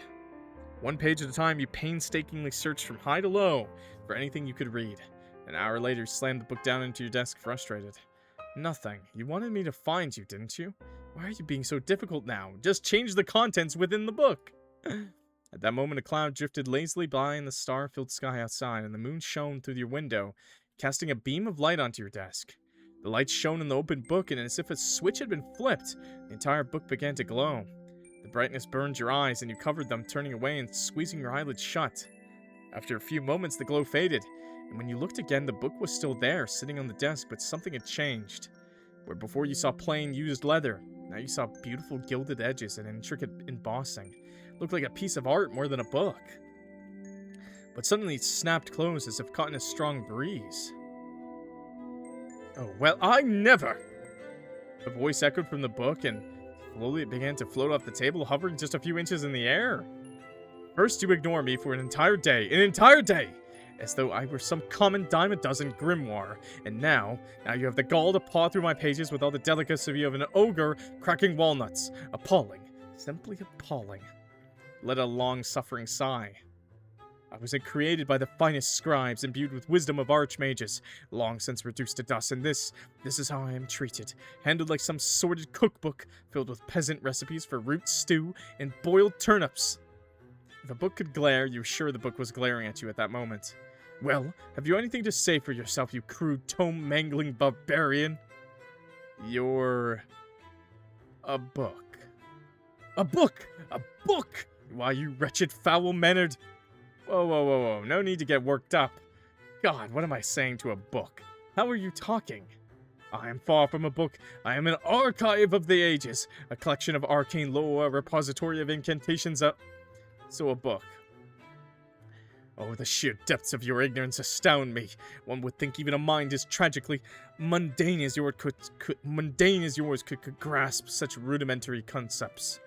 A: One page at a time, you painstakingly searched from high to low for anything you could read. An hour later, you slammed the book down into your desk, frustrated. Nothing. You wanted me to find you, didn't you? Why are you being so difficult now? Just change the contents within the book. At that moment, a cloud drifted lazily by in the star-filled sky outside, and the moon shone through your window, casting a beam of light onto your desk. The light shone in the open book, and as if a switch had been flipped, the entire book began to glow. The brightness burned your eyes, and you covered them, turning away and squeezing your eyelids shut. After a few moments, the glow faded, and when you looked again, the book was still there, sitting on the desk, but something had changed. Where before you saw plain, used leather, now you saw beautiful gilded edges and intricate embossing. It looked like a piece of art more than a book. But suddenly it snapped closed as if caught in a strong breeze. Oh, well, I never! A voice echoed from the book, and slowly it began to float off the table, hovering just a few inches in the air. First you ignore me for an entire day, as though I were some common dime a dozen grimoire, and now you have the gall to paw through my pages with all the delicacy of an ogre cracking walnuts. Appalling. Simply appalling. Let a long-suffering sigh. I was created by the finest scribes, imbued with wisdom of archmages, long since reduced to dust, and this is how I am treated, handled like some sordid cookbook, filled with peasant recipes for root stew and boiled turnips. If a book could glare, you were sure the book was glaring at you at that moment. Well, have you anything to say for yourself, you crude, tome-mangling barbarian? You're... a book. A book! A book! Why, you wretched, foul-mannered... Whoa, no need to get worked up. God, what am I saying to a book? How are you talking? I am far from a book. I am an archive of the ages, a collection of arcane lore, a repository of incantations, So a book. Oh, the sheer depths of your ignorance astound me. One would think even a mind as tragically mundane as yours could grasp such rudimentary concepts.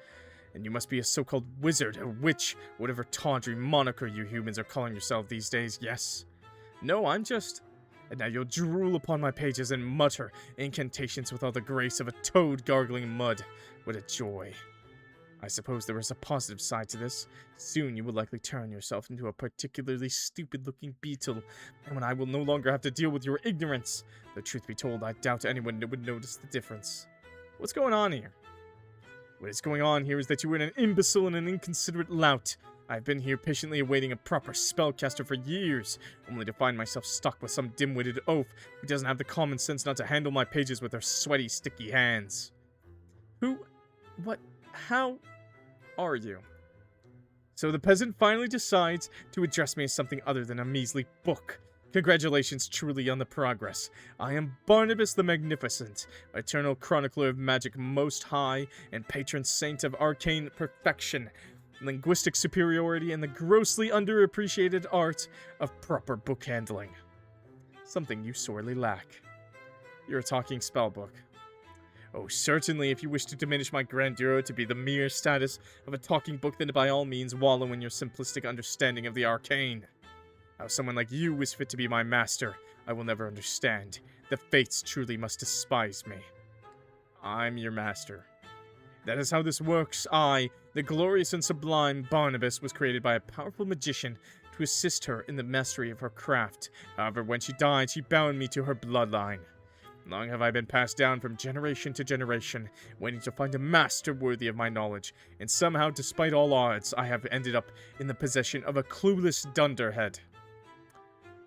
A: And you must be a so-called wizard, a witch, whatever tawdry moniker you humans are calling yourself these days, yes? No, I'm just... And now you'll drool upon my pages and mutter incantations with all the grace of a toad gargling mud. What a joy. I suppose there is a positive side to this. Soon you will likely turn yourself into a particularly stupid-looking beetle, and when I will no longer have to deal with your ignorance. Though truth be told, I doubt anyone would notice the difference. What's going on here? What is going on here is that you are an imbecile and an inconsiderate lout. I've been here patiently awaiting a proper spellcaster for years, only to find myself stuck with some dim-witted oaf who doesn't have the common sense not to handle my pages with her sweaty, sticky hands. How are you? So the peasant finally decides to address me as something other than a measly book. Congratulations truly on the progress. I am Barnabas the Magnificent, eternal chronicler of magic most high and patron saint of arcane perfection, linguistic superiority, and the grossly underappreciated art of proper book handling. Something you sorely lack. You're a talking spellbook. Oh, certainly, if you wish to diminish my grandeur to be the mere status of a talking book, then by all means wallow in your simplistic understanding of the arcane. How someone like you is fit to be my master, I will never understand. The fates truly must despise me. I'm your master. That is how this works. I, the glorious and sublime Barnabas, was created by a powerful magician to assist her in the mastery of her craft. However, when she died, she bound me to her bloodline. Long have I been passed down from generation to generation, waiting to find a master worthy of my knowledge, and somehow, despite all odds, I have ended up in the possession of a clueless dunderhead.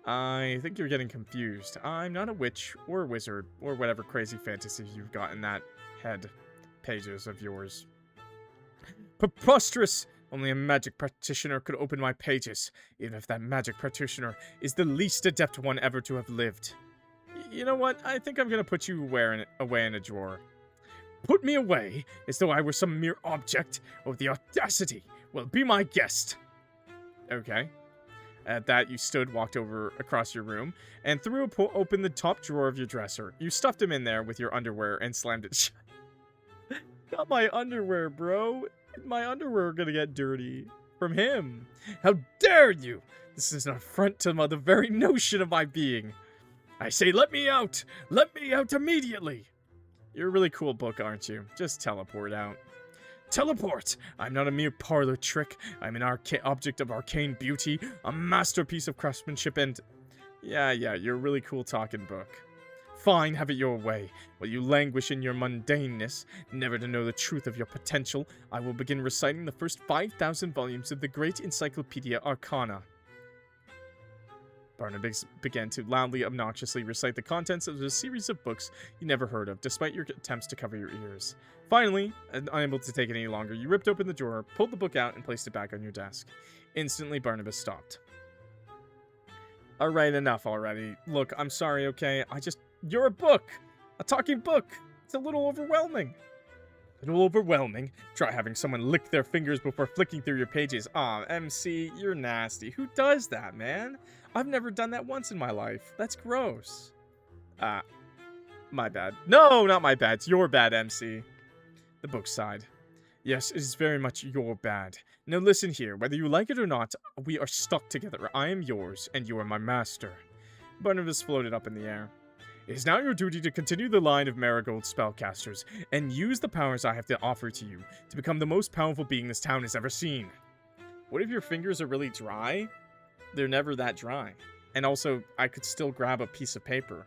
A: I think you're getting confused. I'm not a witch, or a wizard, or whatever crazy fantasy you've got in that head pages of yours. Preposterous! Only a magic practitioner could open my pages, even if that magic practitioner is the least adept one ever to have lived. You know what? I think I'm gonna put you away in a drawer. Put me away, as though I were some mere object? Oh, the audacity! Well, be my guest! Okay. At that, you walked over across your room, and threw open the top drawer of your dresser. You stuffed him in there with your underwear and slammed it shut. Not my underwear, bro. My underwear are gonna get dirty. From him. How dare you! This is an affront to the very notion of my being. I say, let me out! Let me out immediately! You're a really cool book, aren't you? Just teleport out. Teleport! I'm not a mere parlor trick. I'm an object of arcane beauty, a masterpiece of craftsmanship, and... Yeah, you're a really cool talking book. Fine, have it your way. While you languish in your mundaneness, never to know the truth of your potential, I will begin reciting the first 5,000 volumes of the Great Encyclopedia Arcana. Barnabas began to loudly, obnoxiously recite the contents of a series of books you never heard of, despite your attempts to cover your ears. Finally, unable to take it any longer, you ripped open the drawer, pulled the book out, and placed it back on your desk. Instantly, Barnabas stopped. Alright, enough already. Look, I'm sorry, okay? You're a book! A talking book! It's a little overwhelming. A little overwhelming? Try having someone lick their fingers before flicking through your pages. Aw, MC, you're nasty. Who does that, man? I've never done that once in my life. That's gross. My bad. No, not my bad. It's your bad, MC. The book sighed. Yes, it is very much your bad. Now listen here. Whether you like it or not, we are stuck together. I am yours, and you are my master. Barnabas floated up in the air. It is now your duty to continue the line of marigold spellcasters, and use the powers I have to offer to you to become the most powerful being this town has ever seen. What if your fingers are really dry? They're never that dry. And also, I could still grab a piece of paper.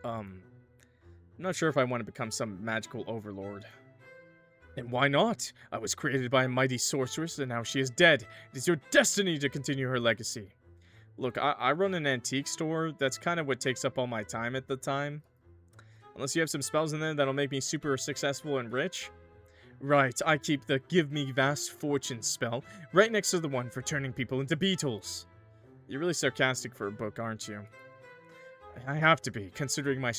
A: I'm not sure if I want to become some magical overlord. And why not? I was created by a mighty sorceress, and now she is dead. It is your destiny to continue her legacy. Look, I run an antique store. That's kind of what takes up all my time at the time. Unless you have some spells in there that'll make me super successful and rich. Right, I keep the Give Me Vast Fortune spell right next to the one for turning people into beetles. You're really sarcastic for a book, aren't you? I have to be, considering my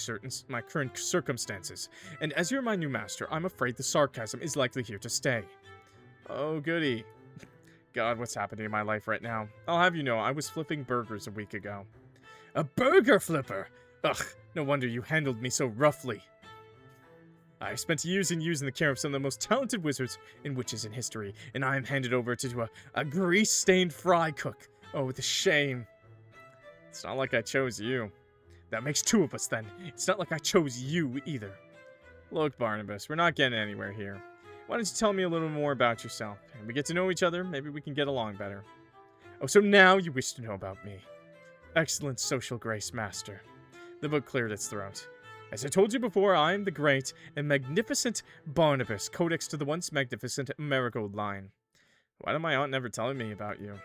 A: current circumstances. And as you're my new master, I'm afraid the sarcasm is likely here to stay. Oh, goody. God, what's happening in my life right now? I'll have you know, I was flipping burgers a week ago. A burger flipper? Ugh, no wonder you handled me so roughly. I spent years and years in the care of some of the most talented wizards and witches in history, and I am handed over to a grease-stained fry cook. Oh, the shame. It's not like I chose you. That makes two of us, then. It's not like I chose you, either. Look, Barnabas, we're not getting anywhere here. Why don't you tell me a little more about yourself? And we get to know each other, maybe we can get along better. Oh, so now you wish to know about me. Excellent social grace, master. The book cleared its throat. As I told you before, I am the great and magnificent Barnabas, codex to the once magnificent Marigold line. Why did my aunt never tell me about you?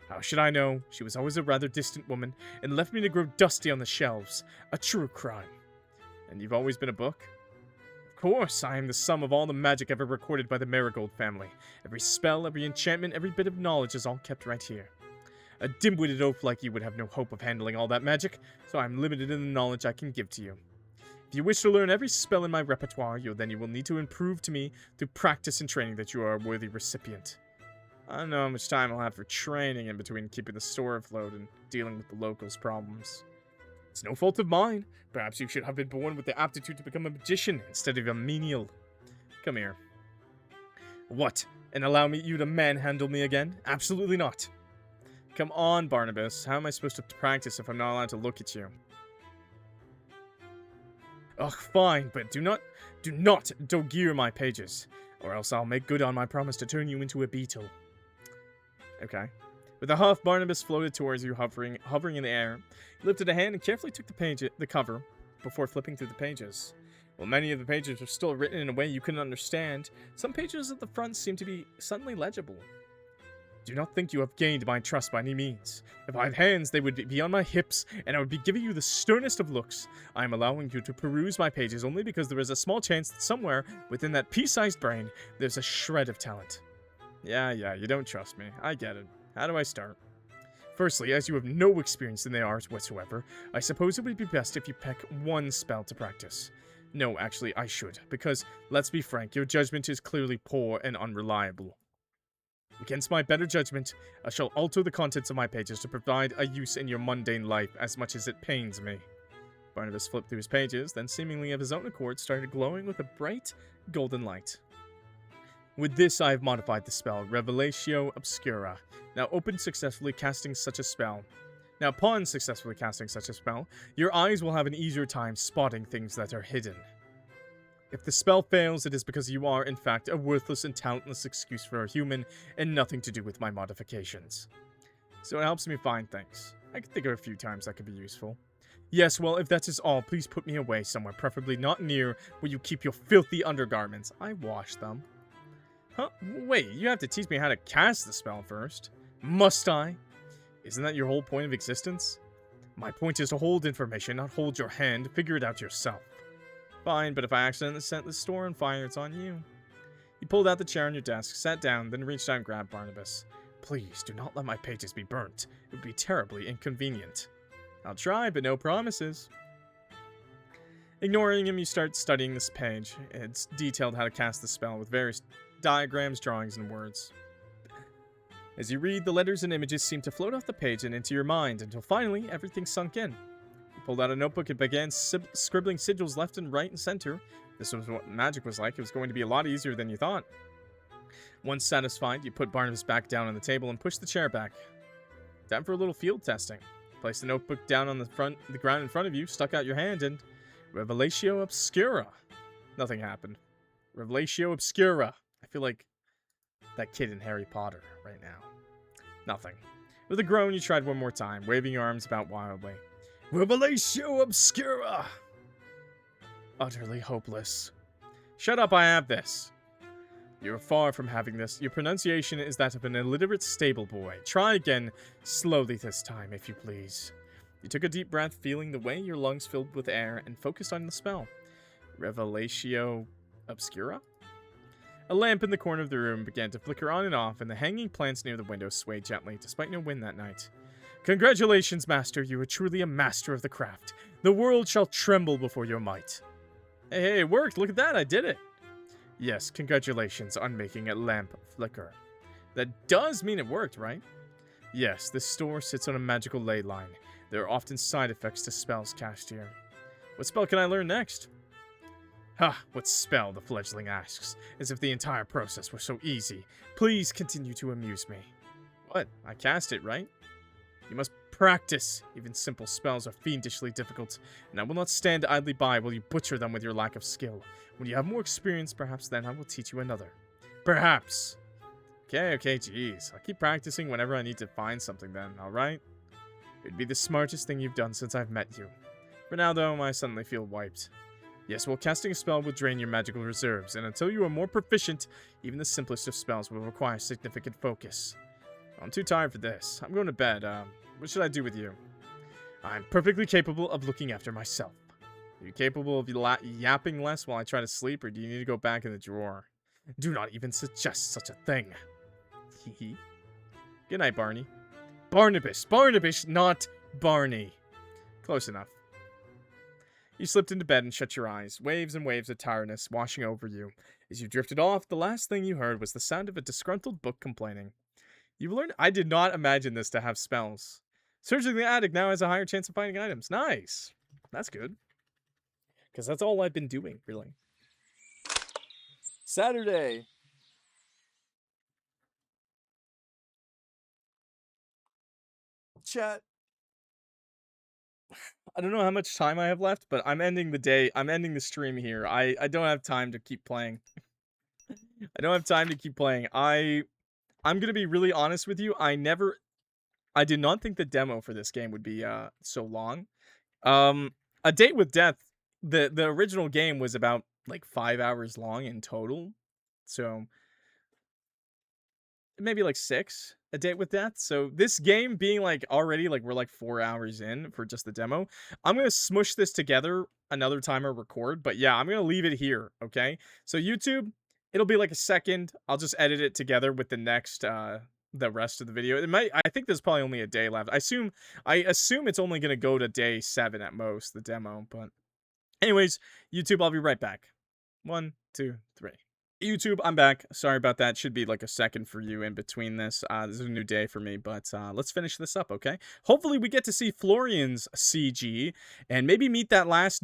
A: How should I know? She was always a rather distant woman, and left me to grow dusty on the shelves. A true crime. And you've always been a book? Of course, I am the sum of all the magic ever recorded by the Marigold family. Every spell, every enchantment, every bit of knowledge is all kept right here. A dim-witted oaf like you would have no hope of handling all that magic, so I am limited in the knowledge I can give to you. If you wish to learn every spell in my repertoire, then you will need to prove to me through practice and training that you are a worthy recipient. I don't know how much time I'll have for training in between keeping the store afloat and dealing with the locals' problems. It's no fault of mine. Perhaps you should have been born with the aptitude to become a magician instead of a menial. Come here. What? And allow you to manhandle me again? Absolutely not. Come on, Barnabas. How am I supposed to practice if I'm not allowed to look at you? Ugh, fine, but do not dog-ear my pages, or else I'll make good on my promise to turn you into a beetle. Okay. With a huff, Barnabas floated towards you, hovering in the air. He lifted a hand and carefully took the cover before flipping through the pages. While many of the pages were still written in a way you couldn't understand, some pages at the front seemed to be suddenly legible. Do not think you have gained my trust by any means. If I had hands, they would be on my hips, and I would be giving you the sternest of looks. I am allowing you to peruse my pages only because there is a small chance that somewhere within that pea-sized brain, there's a shred of talent. Yeah, you don't trust me. I get it. How do I start? Firstly, as you have no experience in the arts whatsoever, I suppose it would be best if you pick one spell to practice. No, actually, I should, because, let's be frank, your judgment is clearly poor and unreliable. Against my better judgment, I shall alter the contents of my pages to provide a use in your mundane life as much as it pains me. Barnabas flipped through his pages, then seemingly of his own accord started glowing with a bright, golden light. With this, I have modified the spell, Revelatio Obscura. Now upon successfully casting such a spell, your eyes will have an easier time spotting things that are hidden. If the spell fails, it is because you are, in fact, a worthless and talentless excuse for a human and nothing to do with my modifications. So it helps me find things. I can think of a few times that could be useful. Yes, well, if that is all, please put me away somewhere, preferably not near where you keep your filthy undergarments. I wash them. Huh? Wait, you have to teach me how to cast the spell first. Must I? Isn't that your whole point of existence? My point is to hold information, not hold your hand. Figure it out yourself. Fine, but if I accidentally set the store on fire, it's on you. You pulled out the chair on your desk, sat down, then reached out and grabbed Barnabas. Please, do not let my pages be burnt. It would be terribly inconvenient. I'll try, but no promises. Ignoring him, you start studying this page. It's detailed how to cast the spell with various diagrams, drawings, and words. As you read, the letters and images seem to float off the page and into your mind until finally everything sunk in. You pulled out a notebook and began scribbling sigils left and right and center. This was what magic was like. It was going to be a lot easier than you thought. Once satisfied, you put Barnabas back down on the table and pushed the chair back. Time for a little field testing. Place the notebook down on the ground in front of you, stuck out your hand, and Revelatio Obscura. Nothing happened. Revelatio Obscura. I feel like that kid in Harry Potter right now. Nothing. With a groan, you tried one more time, waving your arms about wildly. Revelatio Obscura! Utterly hopeless. Shut up, I have this. You're far from having this. Your pronunciation is that of an illiterate stable boy. Try again, slowly this time, if you please. You took a deep breath, feeling the way your lungs filled with air, and focused on the spell. Revelatio Obscura? A lamp in the corner of the room began to flicker on and off, and the hanging plants near the window swayed gently, despite no wind that night. Congratulations, Master. You are truly a master of the craft. The world shall tremble before your might. Hey, it worked. Look at that. I did it. Yes, congratulations on making a lamp flicker. That does mean it worked, right? Yes, this store sits on a magical ley line. There are often side effects to spells cast here. What spell can I learn next? Ha, what spell, the fledgling asks, as if the entire process were so easy. Please continue to amuse me. What? I cast it, right? You must practice. Even simple spells are fiendishly difficult, and I will not stand idly by while you butcher them with your lack of skill. When you have more experience, perhaps then I will teach you another. Perhaps. Okay, jeez. I'll keep practicing whenever I need to find something then, alright? It'd be the smartest thing you've done since I've met you. For now, though, I suddenly feel wiped. Yes, well, casting a spell will drain your magical reserves, and until you are more proficient, even the simplest of spells will require significant focus. I'm too tired for this. I'm going to bed. What should I do with you? I'm perfectly capable of looking after myself. Are you capable of yapping less while I try to sleep, or do you need to go back in the drawer? Do not even suggest such a thing. Hee. Good night, Barney. Barnabas, not Barney. Close enough. You slipped into bed and shut your eyes, waves and waves of tiredness washing over you. As you drifted off, the last thing you heard was the sound of a disgruntled book complaining. You've learned— I did not imagine this to have spells. Searching the attic now has a higher chance of finding items. Nice. That's good. Because that's all I've been doing, really. Saturday. Chat. I don't know how much time I have left, but I'm ending the day. I'm ending the stream here. I don't have time to keep playing. I don't have time to keep playing. I'm gonna be really honest with you. I never I did not think the demo for this game would be so long. A Date with Death, the original game was about like 5 hours long in total. So maybe like 6, A Date with Death. So this game being like already like we're like 4 hours in for just the demo. I'm gonna smush this together another time I record, but yeah, I'm gonna leave it here. Okay, so YouTube, it'll be like a second. I'll just edit it together with the next the rest of the video. It might, I think there's probably only a day left. I assume it's only gonna go to day 7 at most, the demo. But anyways, YouTube, I'll be right back. 1, 2, 3. YouTube, I'm back. Sorry about that. Should be like a second for you in between this. This is a new day for me, but let's finish this up, okay? Hopefully we get to see Florian's CG and maybe meet that last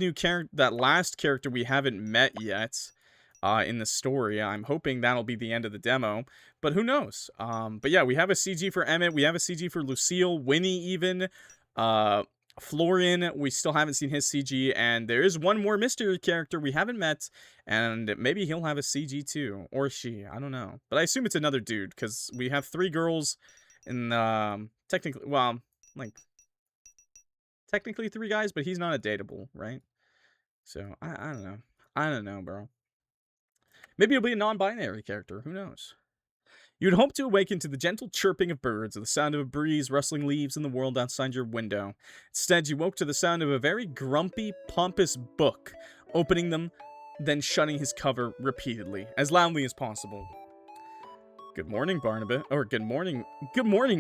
A: character we haven't met yet in the story. I'm hoping that'll be the end of the demo, but who knows? But yeah, we have a CG for Emmett. We have a CG for Lucille, Winnie even. Florian, we still haven't seen his CG, and there is one more mystery character we haven't met, and maybe he'll have a CG too, or she, I don't know. But I assume it's another dude, because we have 3 girls, and technically, well, like, technically 3 guys, but he's not a dateable, right? So, I don't know. I don't know, bro. Maybe he'll be a non-binary character, who knows? You'd hope to awaken to the gentle chirping of birds or the sound of a breeze rustling leaves in the world outside your window. Instead, you woke to the sound of a very grumpy, pompous book, opening them, then shutting his cover repeatedly, as loudly as possible. Good morning, Barnabas. Or good morning,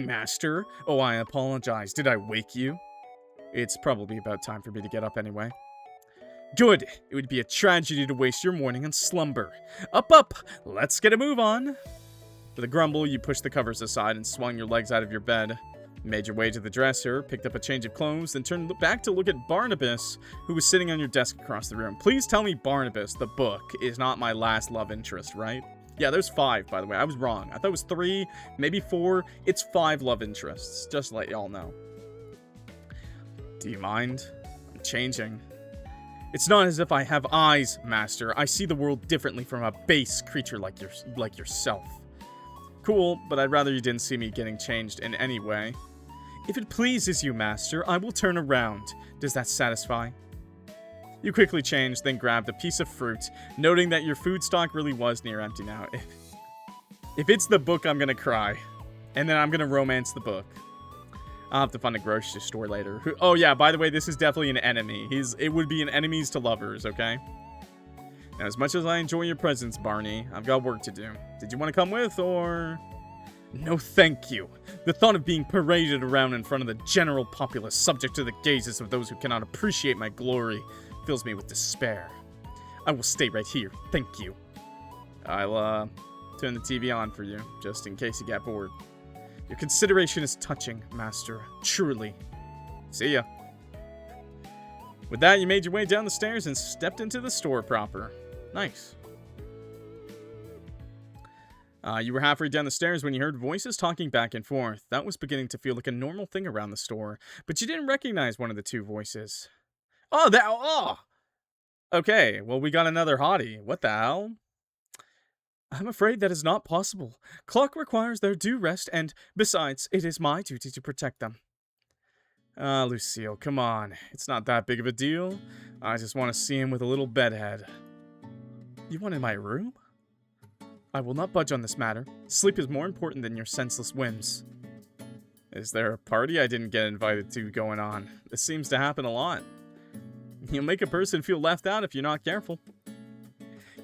A: Master. Oh, I apologize. Did I wake you? It's probably about time for me to get up anyway. Good. It would be a tragedy to waste your morning in slumber. Up, up. Let's get a move on. With a grumble, you pushed the covers aside and swung your legs out of your bed. You made your way to the dresser, picked up a change of clothes, then turned back to look at Barnabas, who was sitting on your desk across the room. Please tell me Barnabas, the book, is not my last love interest, right? Yeah, there's 5, by the way. I was wrong. I thought it was 3, maybe 4. It's 5 love interests, just to let y'all know. Do you mind? I'm changing. It's not as if I have eyes, Master. I see the world differently from a base creature like yourself. Cool, but I'd rather you didn't see me getting changed in any way. If it pleases you, Master, I will turn around. Does that satisfy? You quickly changed, then grabbed a piece of fruit, noting that your food stock really was near empty now. If it's the book, I'm gonna cry. And then I'm gonna romance the book. I'll have to find a grocery store later. Oh yeah, by the way, this is definitely an enemy. It would be an enemies to lovers, okay? Now, as much as I enjoy your presence, Barney, I've got work to do. Did you want to come with, or...? No, thank you. The thought of being paraded around in front of the general populace, subject to the gazes of those who cannot appreciate my glory, fills me with despair. I will stay right here, thank you. I'll, turn the TV on for you, just in case you get bored. Your consideration is touching, Master. Truly. See ya. With that, you made your way down the stairs and stepped into the store proper. Nice. You were halfway down the stairs when you heard voices talking back and forth. That was beginning to feel like a normal thing around the store, but you didn't recognize one of the 2 voices. Oh! Okay, well, we got another hottie. What the hell? I'm afraid that is not possible. Clock requires their due rest, and besides, it is my duty to protect them. Lucille, come on. It's not that big of a deal. I just want to see him with a little bedhead. You want in my room? I will not budge on this matter. Sleep is more important than your senseless whims. Is there a party I didn't get invited to going on? This seems to happen a lot. You'll make a person feel left out if you're not careful.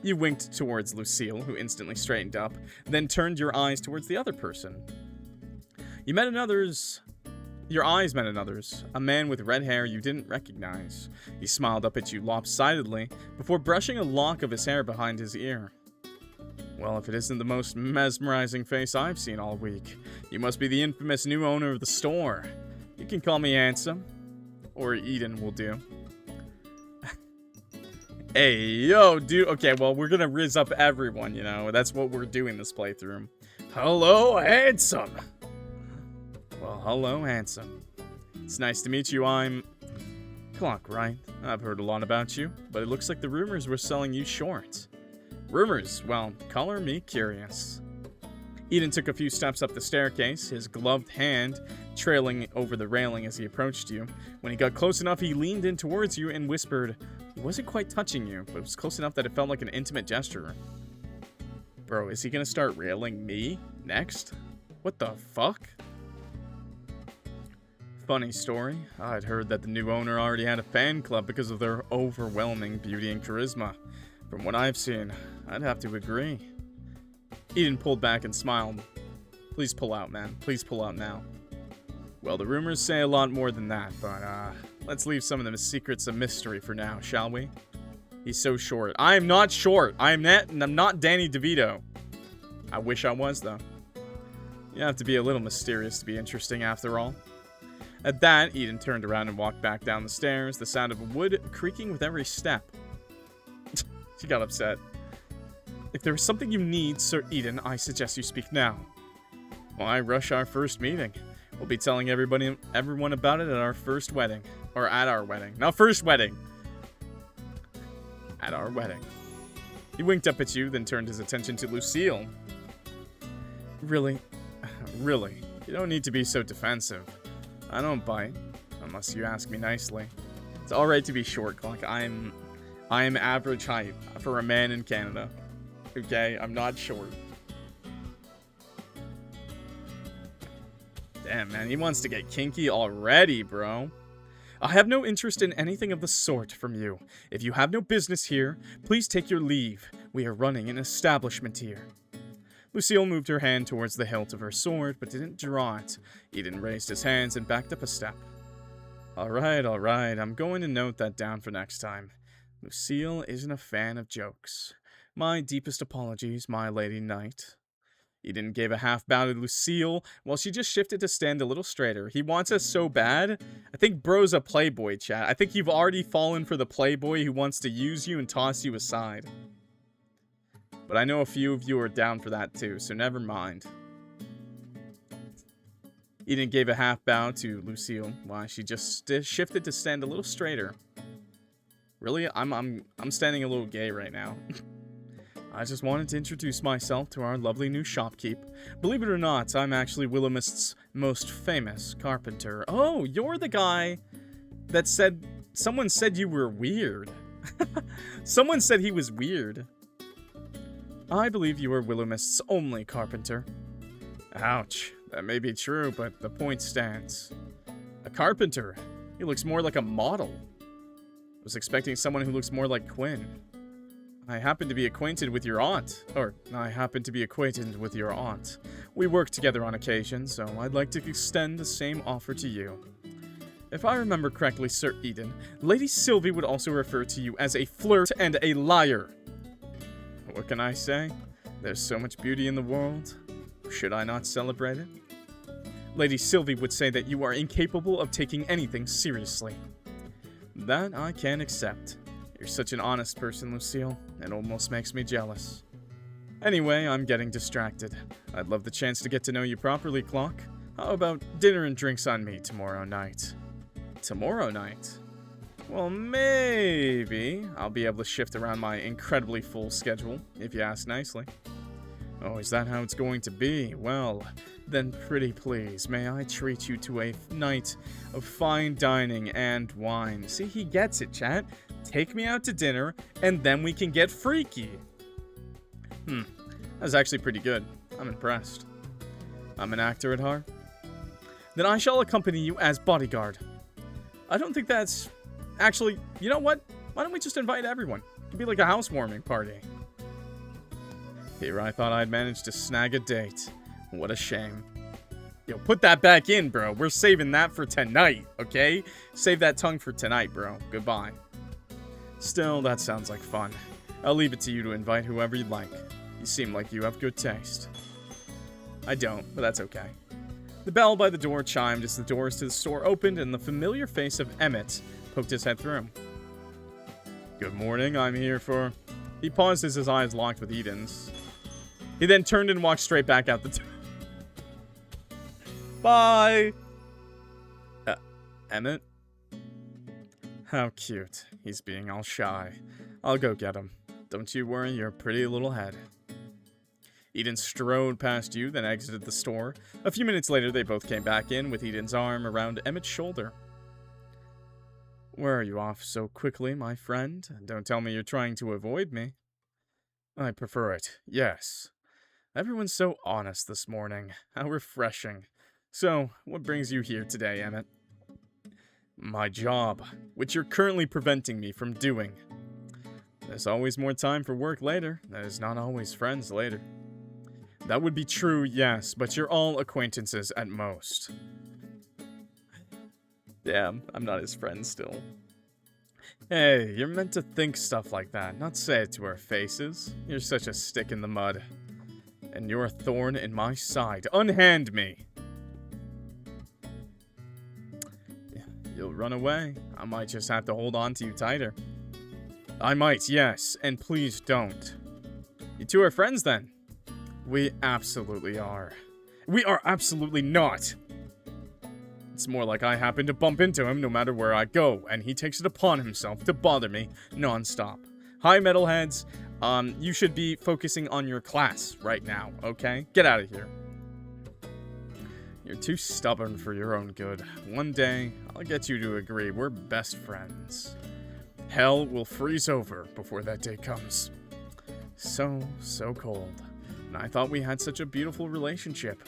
A: You winked towards Lucille, who instantly straightened up, then turned your eyes towards the other person. Your eyes met another's, a man with red hair you didn't recognize. He smiled up at you lopsidedly, before brushing a lock of his hair behind his ear. Well, if it isn't the most mesmerizing face I've seen all week, you must be the infamous new owner of the store. You can call me Handsome, or Eden will do. Hey, yo, dude. Okay, well, we're gonna rizz up everyone, you know. That's what we're doing this playthrough. Hello, Handsome. Well, hello, Handsome. It's nice to meet you. I'm... Clock, right? I've heard a lot about you, but it looks like the rumors were selling you short. Rumors? Well, color me curious. Eden took a few steps up the staircase, his gloved hand trailing over the railing as he approached you. When he got close enough, he leaned in towards you and whispered, he wasn't quite touching you, but it was close enough that it felt like an intimate gesture. Bro, is he gonna start railing me next? What the fuck? Funny story. I'd heard that the new owner already had a fan club because of their overwhelming beauty and charisma. From what I've seen, I'd have to agree. Eden pulled back and smiled. Please pull out, man. Please pull out now. Well, the rumors say a lot more than that, but, let's leave some of the secrets a mystery for now, shall we? He's so short. I am not short. I'm not Danny DeVito. I wish I was, though. You have to be a little mysterious to be interesting, after all. At that, Eden turned around and walked back down the stairs, the sound of wood creaking with every step. She got upset. If there is something you need, Sir Eden, I suggest you speak now. Why rush our first meeting? We'll be telling everyone about it at our first wedding. Or at our wedding. Not first wedding. At our wedding. He winked up at you, then turned his attention to Lucille. Really? Really? You don't need to be so defensive. I don't bite. Unless you ask me nicely. It's alright to be short, Clock. I am average height for a man in Canada. Okay? I'm not short. Damn, man. He wants to get kinky already, bro. I have no interest in anything of the sort from you. If you have no business here, please take your leave. We are running an establishment here. Lucille moved her hand towards the hilt of her sword, but didn't draw it. Eden raised his hands and backed up a step. Alright, I'm going to note that down for next time. Lucille isn't a fan of jokes. My deepest apologies, my lady knight. Eden gave a half bow to Lucille, while she just shifted to stand a little straighter. He wants us so bad. I think bro's a playboy, chat. I think you've already fallen for the playboy who wants to use you and toss you aside. But I know a few of you are down for that too, so never mind. Eden gave a half bow to Lucille, while she just shifted to stand a little straighter. Really? I'm standing a little gay right now. I just wanted to introduce myself to our lovely new shopkeep. Believe it or not, I'm actually Willowmist's most famous carpenter. Oh, you're the guy that said... Someone said you were weird. Someone said he was weird. I believe you are Willowmist's only carpenter. Ouch. That may be true, but the point stands. A carpenter? He looks more like a model. I was expecting someone who looks more like Quinn. I happen to be acquainted with your aunt. We work together on occasion, so I'd like to extend the same offer to you. If I remember correctly, Sir Eden, Lady Sylvie would also refer to you as a flirt and a liar. What can I say? There's so much beauty in the world. Should I not celebrate it? Lady Sylvie would say that you are incapable of taking anything seriously. That I can accept. You're such an honest person, Lucille. It almost makes me jealous. Anyway, I'm getting distracted. I'd love the chance to get to know you properly, Clock. How about dinner and drinks on me tomorrow night? Tomorrow night? Well, maybe I'll be able to shift around my incredibly full schedule, if you ask nicely. Oh, is that how it's going to be? Well, then pretty please, may I treat you to a night of fine dining and wine. See, he gets it, chat. Take me out to dinner, and then we can get freaky. That was actually pretty good. I'm impressed. I'm an actor at heart. Then I shall accompany you as bodyguard. I don't think that's... Actually, you know what? Why don't we just invite everyone? It'd be like a housewarming party. Here I thought I'd managed to snag a date. What a shame. Yo, put that back in, bro. We're saving that for tonight, okay? Save that tongue for tonight, bro. Goodbye. Still, that sounds like fun. I'll leave it to you to invite whoever you'd like. You seem like you have good taste. I don't, but that's okay. The bell by the door chimed as the doors to the store opened and the familiar face of Emmett poked his head through. Good morning, I'm here for... He paused as his eyes locked with Eden's. He then turned and walked straight back out the door. Bye! Emmett? How cute. He's being all shy. I'll go get him. Don't you worry your pretty little head. Eden strode past you, then exited the store. A few minutes later, they both came back in with Eden's arm around Emmett's shoulder. Where are you off so quickly, my friend? Don't tell me you're trying to avoid me. I prefer it, yes. Everyone's so honest this morning. How refreshing. So, what brings you here today, Emmett? My job, which you're currently preventing me from doing. There's always more time for work later. There's not always friends later. That would be true, yes, but you're all acquaintances at most. Damn, I'm not his friend still. Hey, you're meant to think stuff like that, not say it to our faces. You're such a stick in the mud. And you're a thorn in my side. Unhand me! You'll run away. I might just have to hold on to you tighter. I might, yes, and please don't. You two are friends then? We absolutely are. We are absolutely not! It's more like I happen to bump into him no matter where I go, and he takes it upon himself to bother me non-stop. Hi, metalheads. You should be focusing on your class right now, okay? Get out of here. You're too stubborn for your own good. One day, I'll get you to agree we're best friends. Hell will freeze over before that day comes. So cold. And I thought we had such a beautiful relationship.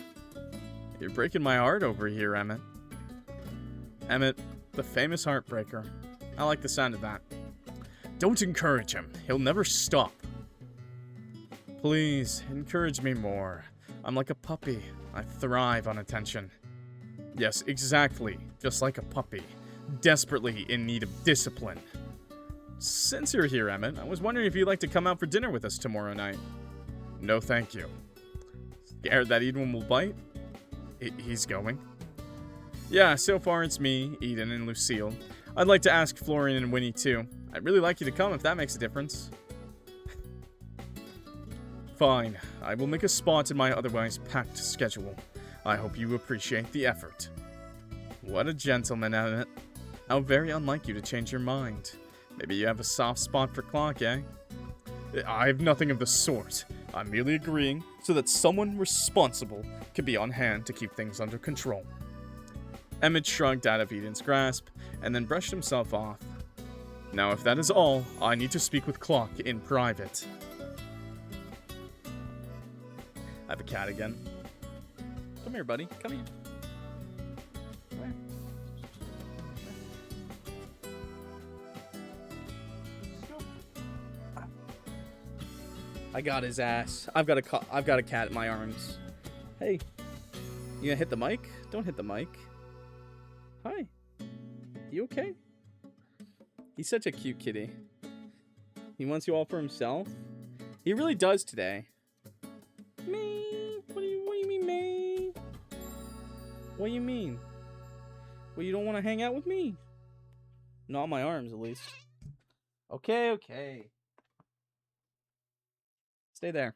A: You're breaking my heart over here, Emmett. Emmett, the famous heartbreaker. I like the sound of that. Don't encourage him. He'll never stop. Please, encourage me more. I'm like a puppy. I thrive on attention. Yes, exactly. Just like a puppy. Desperately in need of discipline. Since you're here, Emmett, I was wondering if you'd like to come out for dinner with us tomorrow night. No, thank you. Scared that Eden will bite? He's going. Yeah, so far it's me, Eden, and Lucille. I'd like to ask Florian and Winnie too. I'd really like you to come if that makes a difference. Fine. I will make a spot in my otherwise packed schedule. I hope you appreciate the effort. What a gentleman, Emmett. How very unlike you to change your mind. Maybe you have a soft spot for Clock, eh? I have nothing of the sort. I'm merely agreeing so that someone responsible can be on hand to keep things under control. Emmett shrugged out of Eden's grasp, and then brushed himself off. Now, if that is all, I need to speak with Clock in private. I have a cat again. Come here, buddy. Come here. Come here. I got his ass. I've got a cat in my arms. Hey, you gonna hit the mic? Don't hit the mic. Hi. You okay? He's such a cute kitty. He wants you all for himself. He really does today. Me? What do you mean, me? What do you mean? Well, you don't want to hang out with me? Not my arms, at least. Okay. Stay there.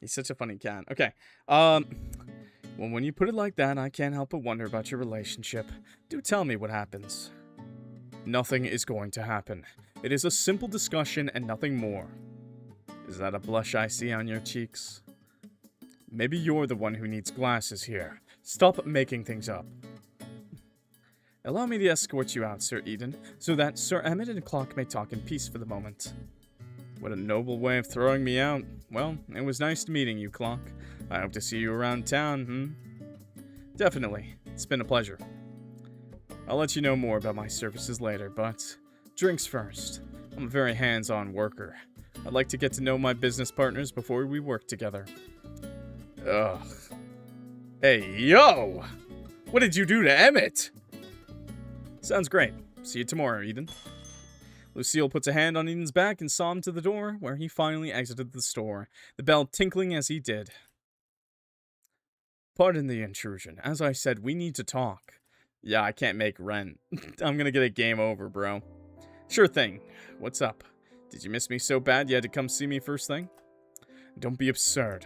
A: He's such a funny cat. Okay. Well, when you put it like that, I can't help but wonder about your relationship. Do tell me what happens. Nothing is going to happen. It is a simple discussion and nothing more. Is that a blush I see on your cheeks? Maybe you're the one who needs glasses here. Stop making things up. Allow me to escort you out, Sir Eden, so that Sir Emmett and Clock may talk in peace for the moment. What a noble way of throwing me out. Well, it was nice meeting you, Clock. I hope to see you around town, Definitely. It's been a pleasure. I'll let you know more about my services later, but drinks first. I'm a very hands-on worker. I'd like to get to know my business partners before we work together. Ugh. Hey, yo! What did you do to Emmett? Sounds great. See you tomorrow, Eden. Lucille puts a hand on Eden's back and saw him to the door, where he finally exited the store, the bell tinkling as he did. Pardon the intrusion. As I said, we need to talk. Yeah, I can't make rent. I'm gonna get a game over, bro. Sure thing. What's up? Did you miss me so bad you had to come see me first thing? Don't be absurd.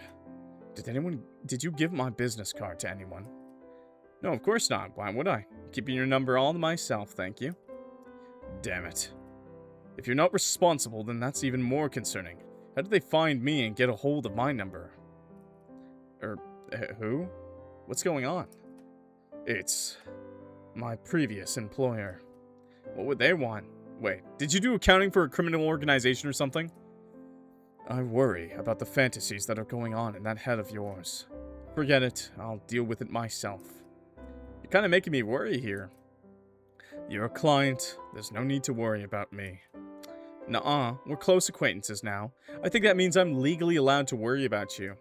A: Did you give my business card to anyone? No, of course not. Why would I? Keeping your number all to myself, thank you. Damn it. If you're not responsible, then that's even more concerning. How did they find me and get a hold of my number? Who? What's going on? It's my previous employer. What would they want? Wait, did you do accounting for a criminal organization or something? I worry about the fantasies that are going on in that head of yours. Forget it, I'll deal with it myself. You're kind of making me worry here. You're a client, there's no need to worry about me. Nuh-uh, we're close acquaintances now. I think that means I'm legally allowed to worry about you.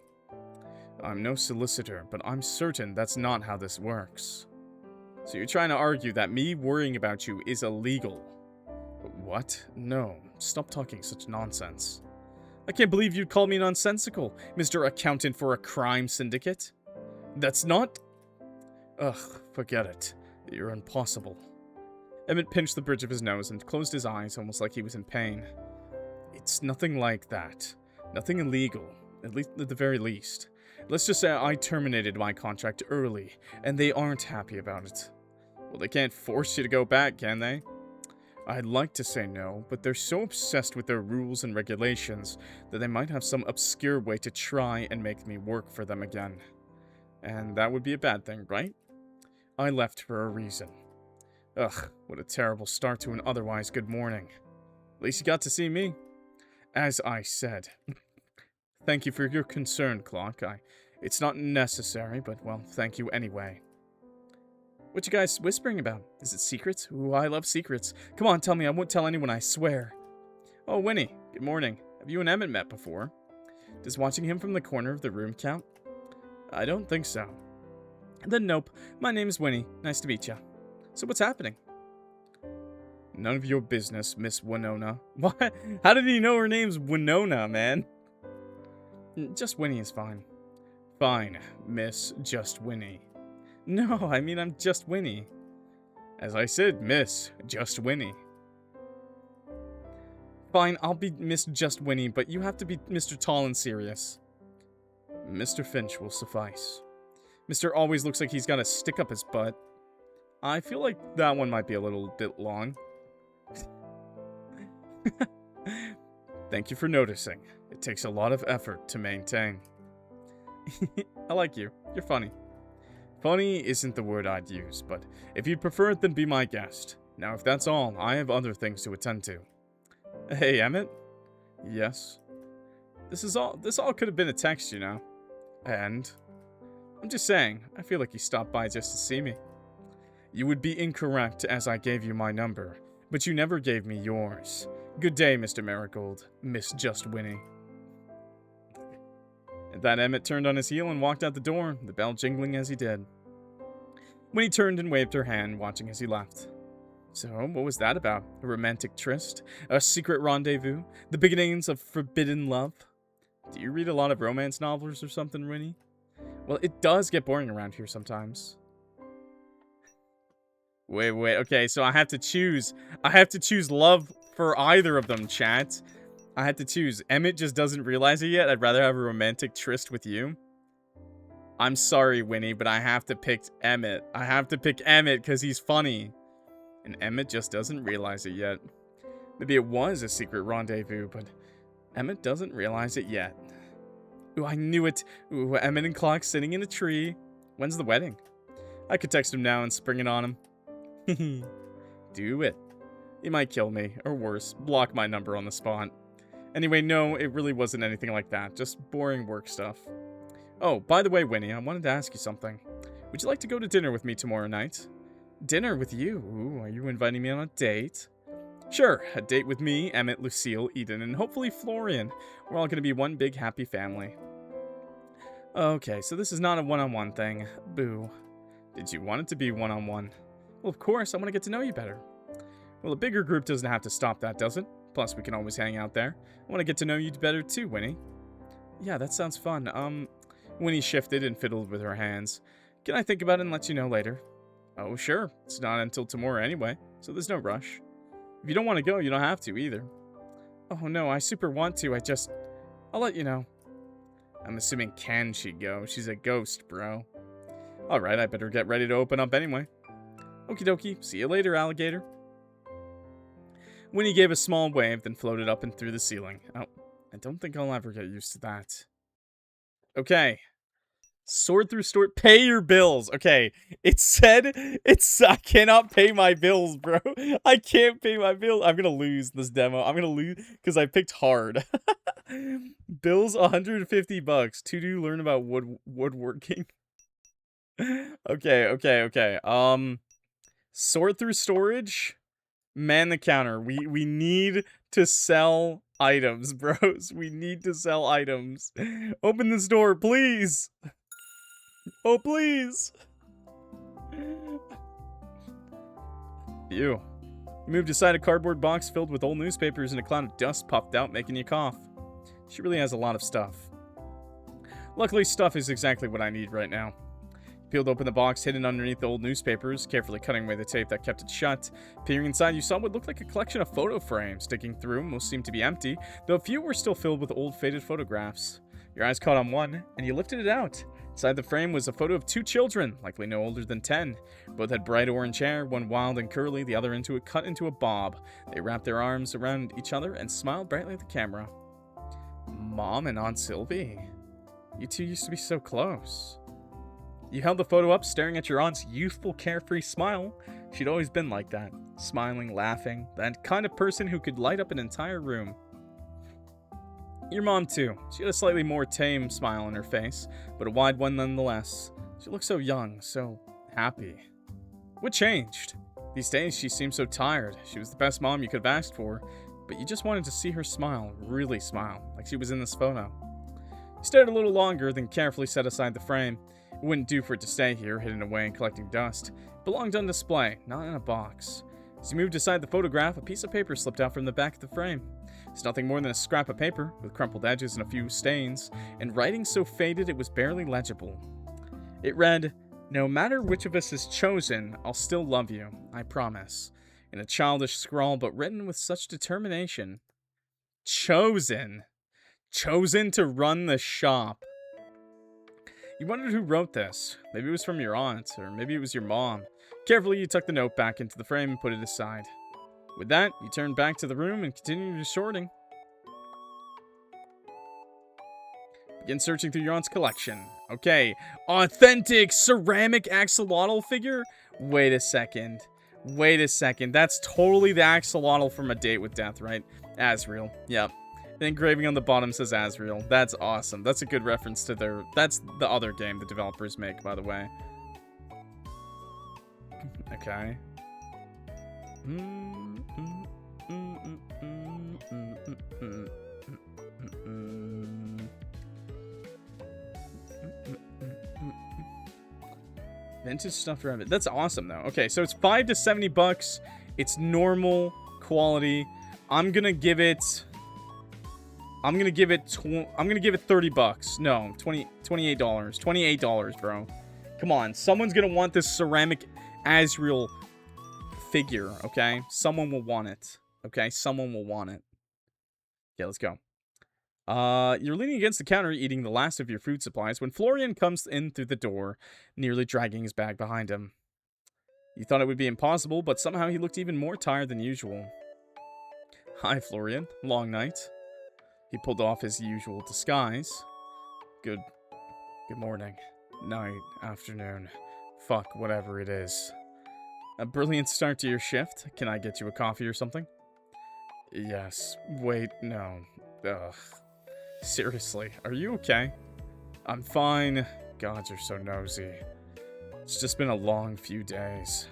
A: I'm no solicitor, but I'm certain that's not how this works. So you're trying to argue that me worrying about you is illegal? What? No, stop talking such nonsense. I can't believe you'd call me nonsensical, Mr. Accountant for a crime syndicate. That's not... Ugh, forget it. You're impossible. Emmett pinched the bridge of his nose and closed his eyes almost like he was in pain. It's nothing like that. Nothing illegal, at the very least. Let's just say I terminated my contract early, and they aren't happy about it. Well, they can't force you to go back, can they? I'd like to say no, but they're so obsessed with their rules and regulations that they might have some obscure way to try and make me work for them again. And that would be a bad thing, right? I left for a reason. Ugh, what a terrible start to an otherwise good morning. At least you got to see me. As I said. Thank you for your concern, Clock. It's not necessary, but, well, thank you anyway. What you guys whispering about? Is it secrets? Ooh, I love secrets. Come on, tell me. I won't tell anyone, I swear. Oh, Winnie. Good morning. Have you and Emmett met before? Does watching him from the corner of the room count? I don't think so. Then nope. My name's Winnie. Nice to meet you. So what's happening? None of your business, Miss Winona. What? How did he know her name's Winona, man? Just Winnie is fine. Fine, Miss Just Winnie. No, I mean I'm just Winnie. As I said, Miss Just Winnie. Fine, I'll be Miss Just Winnie, but you have to be Mr. Tall and Serious. Mr. Finch will suffice. Mr. always looks like he's got a stick up his butt. I feel like that one might be a little bit long. Thank you for noticing. It takes a lot of effort to maintain. I like you. You're funny. Funny isn't the word I'd use, but if you'd prefer it, then be my guest. Now, if that's all, I have other things to attend to. Hey, Emmett? Yes? This all could have been a text, you know. And? I'm just saying, I feel like you stopped by just to see me. You would be incorrect, as I gave you my number, but you never gave me yours. Good day, Mr. Marigold, Miss Just Winnie. At that, Emmett turned on his heel and walked out the door, the bell jingling as he did. Winnie turned and waved her hand, watching as he left. So, what was that about? A romantic tryst? A secret rendezvous? The beginnings of forbidden love? Do you read a lot of romance novels or something, Winnie? Well, it does get boring around here sometimes. Wait, okay, so I have to choose love for either of them, chat. I had to choose. Emmett just doesn't realize it yet. I'd rather have a romantic tryst with you. I'm sorry, Winnie, but I have to pick Emmett. I have to pick Emmett because he's funny. And Emmett just doesn't realize it yet. Maybe it was a secret rendezvous, but Emmett doesn't realize it yet. Ooh, I knew it. Ooh, Emmett and Clock sitting in a tree. When's the wedding? I could text him now and spring it on him. Do it. He might kill me, or worse, block my number on the spot. Anyway, no, it really wasn't anything like that, just boring work stuff. Oh, by the way, Winnie, I wanted to ask you something. Would you like to go to dinner with me tomorrow night? Dinner with you? Ooh, are you inviting me on a date? Sure, a date with me, Emmett, Lucille, Eden, and hopefully Florian. We're all gonna be one big happy family. Okay, so this is not a one-on-one thing. Boo. Did you want it to be one-on-one? Well, of course, I want to get to know you better. Well, a bigger group doesn't have to stop that, does it? Plus, we can always hang out there. I want to get to know you better too, Winnie. Yeah, that sounds fun. Winnie shifted and fiddled with her hands. Can I think about it and let you know later? Oh, sure. It's not until tomorrow anyway, so there's no rush. If you don't want to go, you don't have to either. Oh, no, I super want to. I'll let you know. I'm assuming can she go? She's a ghost, bro. Alright, I better get ready to open up anyway. Okie dokie. See you later, alligator. Winnie gave a small wave, then floated up and through the ceiling. Oh, I don't think I'll ever get used to that. Okay. Sort through store. Pay your bills. Okay. It said I cannot pay my bills, bro. I can't pay my bills. I'm gonna lose this demo. I'm gonna lose because I picked hard. Bills $150. To do learn about woodworking. Okay. Sort through storage. Man the counter. We need to sell items, bros. We need to sell items. Open this door, please. Oh, please. You moved aside a cardboard box filled with old newspapers and a cloud of dust puffed out, making you cough. She really has a lot of stuff. Luckily, stuff is exactly what I need right now. Peeled open the box hidden underneath the old newspapers, carefully cutting away the tape that kept it shut. Peering inside, you saw what looked like a collection of photo frames. Digging through, most seemed to be empty, though a few were still filled with old faded photographs. Your eyes caught on one, and you lifted it out. Inside the frame was a photo of two children, likely no older than 10. Both had bright orange hair, one wild and curly, the other cut into a bob. They wrapped their arms around each other and smiled brightly at the camera. Mom and Aunt Sylvie. You two used to be so close. You held the photo up, staring at your aunt's youthful, carefree smile. She'd always been like that, smiling, laughing, that kind of person who could light up an entire room. Your mom, too. She had a slightly more tame smile on her face, but a wide one nonetheless. She looked so young, so happy. What changed? These days, she seemed so tired. She was the best mom you could have asked for, but you just wanted to see her smile, really smile, like she was in this photo. You stared a little longer, then carefully set aside the frame. It wouldn't do for it to stay here, hidden away and collecting dust. It belonged on display, not in a box. As you moved aside the photograph, a piece of paper slipped out from the back of the frame. It's nothing more than a scrap of paper, with crumpled edges and a few stains, and writing so faded it was barely legible. It read, "No matter which of us is chosen, I'll still love you, I promise." In a childish scrawl, but written with such determination. Chosen. Chosen to run the shop. You wondered who wrote this. Maybe it was from your aunt, or maybe it was your mom. Carefully, you tucked the note back into the frame and put it aside. With that, you turned back to the room and continued your sorting. Begin searching through your aunt's collection. Okay, authentic ceramic axolotl figure? Wait a second. That's totally the axolotl from A Date with Death, right? Asriel. Yep. The engraving on the bottom says Asriel. That's awesome. That's a good reference to their... That's the other game the developers make, by the way. Okay. Vintage stuff for Emmett. That's awesome, though. Okay, so it's $5 to $70. It's normal quality. I'm gonna give it $30. No, $28. $28, bro. Come on, someone's gonna want this ceramic Asriel figure, okay? Someone will want it. Okay, someone will want it. Okay, let's go. You're leaning against the counter eating the last of your food supplies when Florian comes in through the door, nearly dragging his bag behind him. You thought it would be impossible, but somehow he looked even more tired than usual. Hi, Florian. Long night. He pulled off his usual disguise. Good morning. Night. Afternoon. Fuck, whatever it is. A brilliant start to your shift. Can I get you a coffee or something? Yes. Wait, no. Ugh. Seriously, are you okay? I'm fine. Gods are so nosy. It's just been a long few days.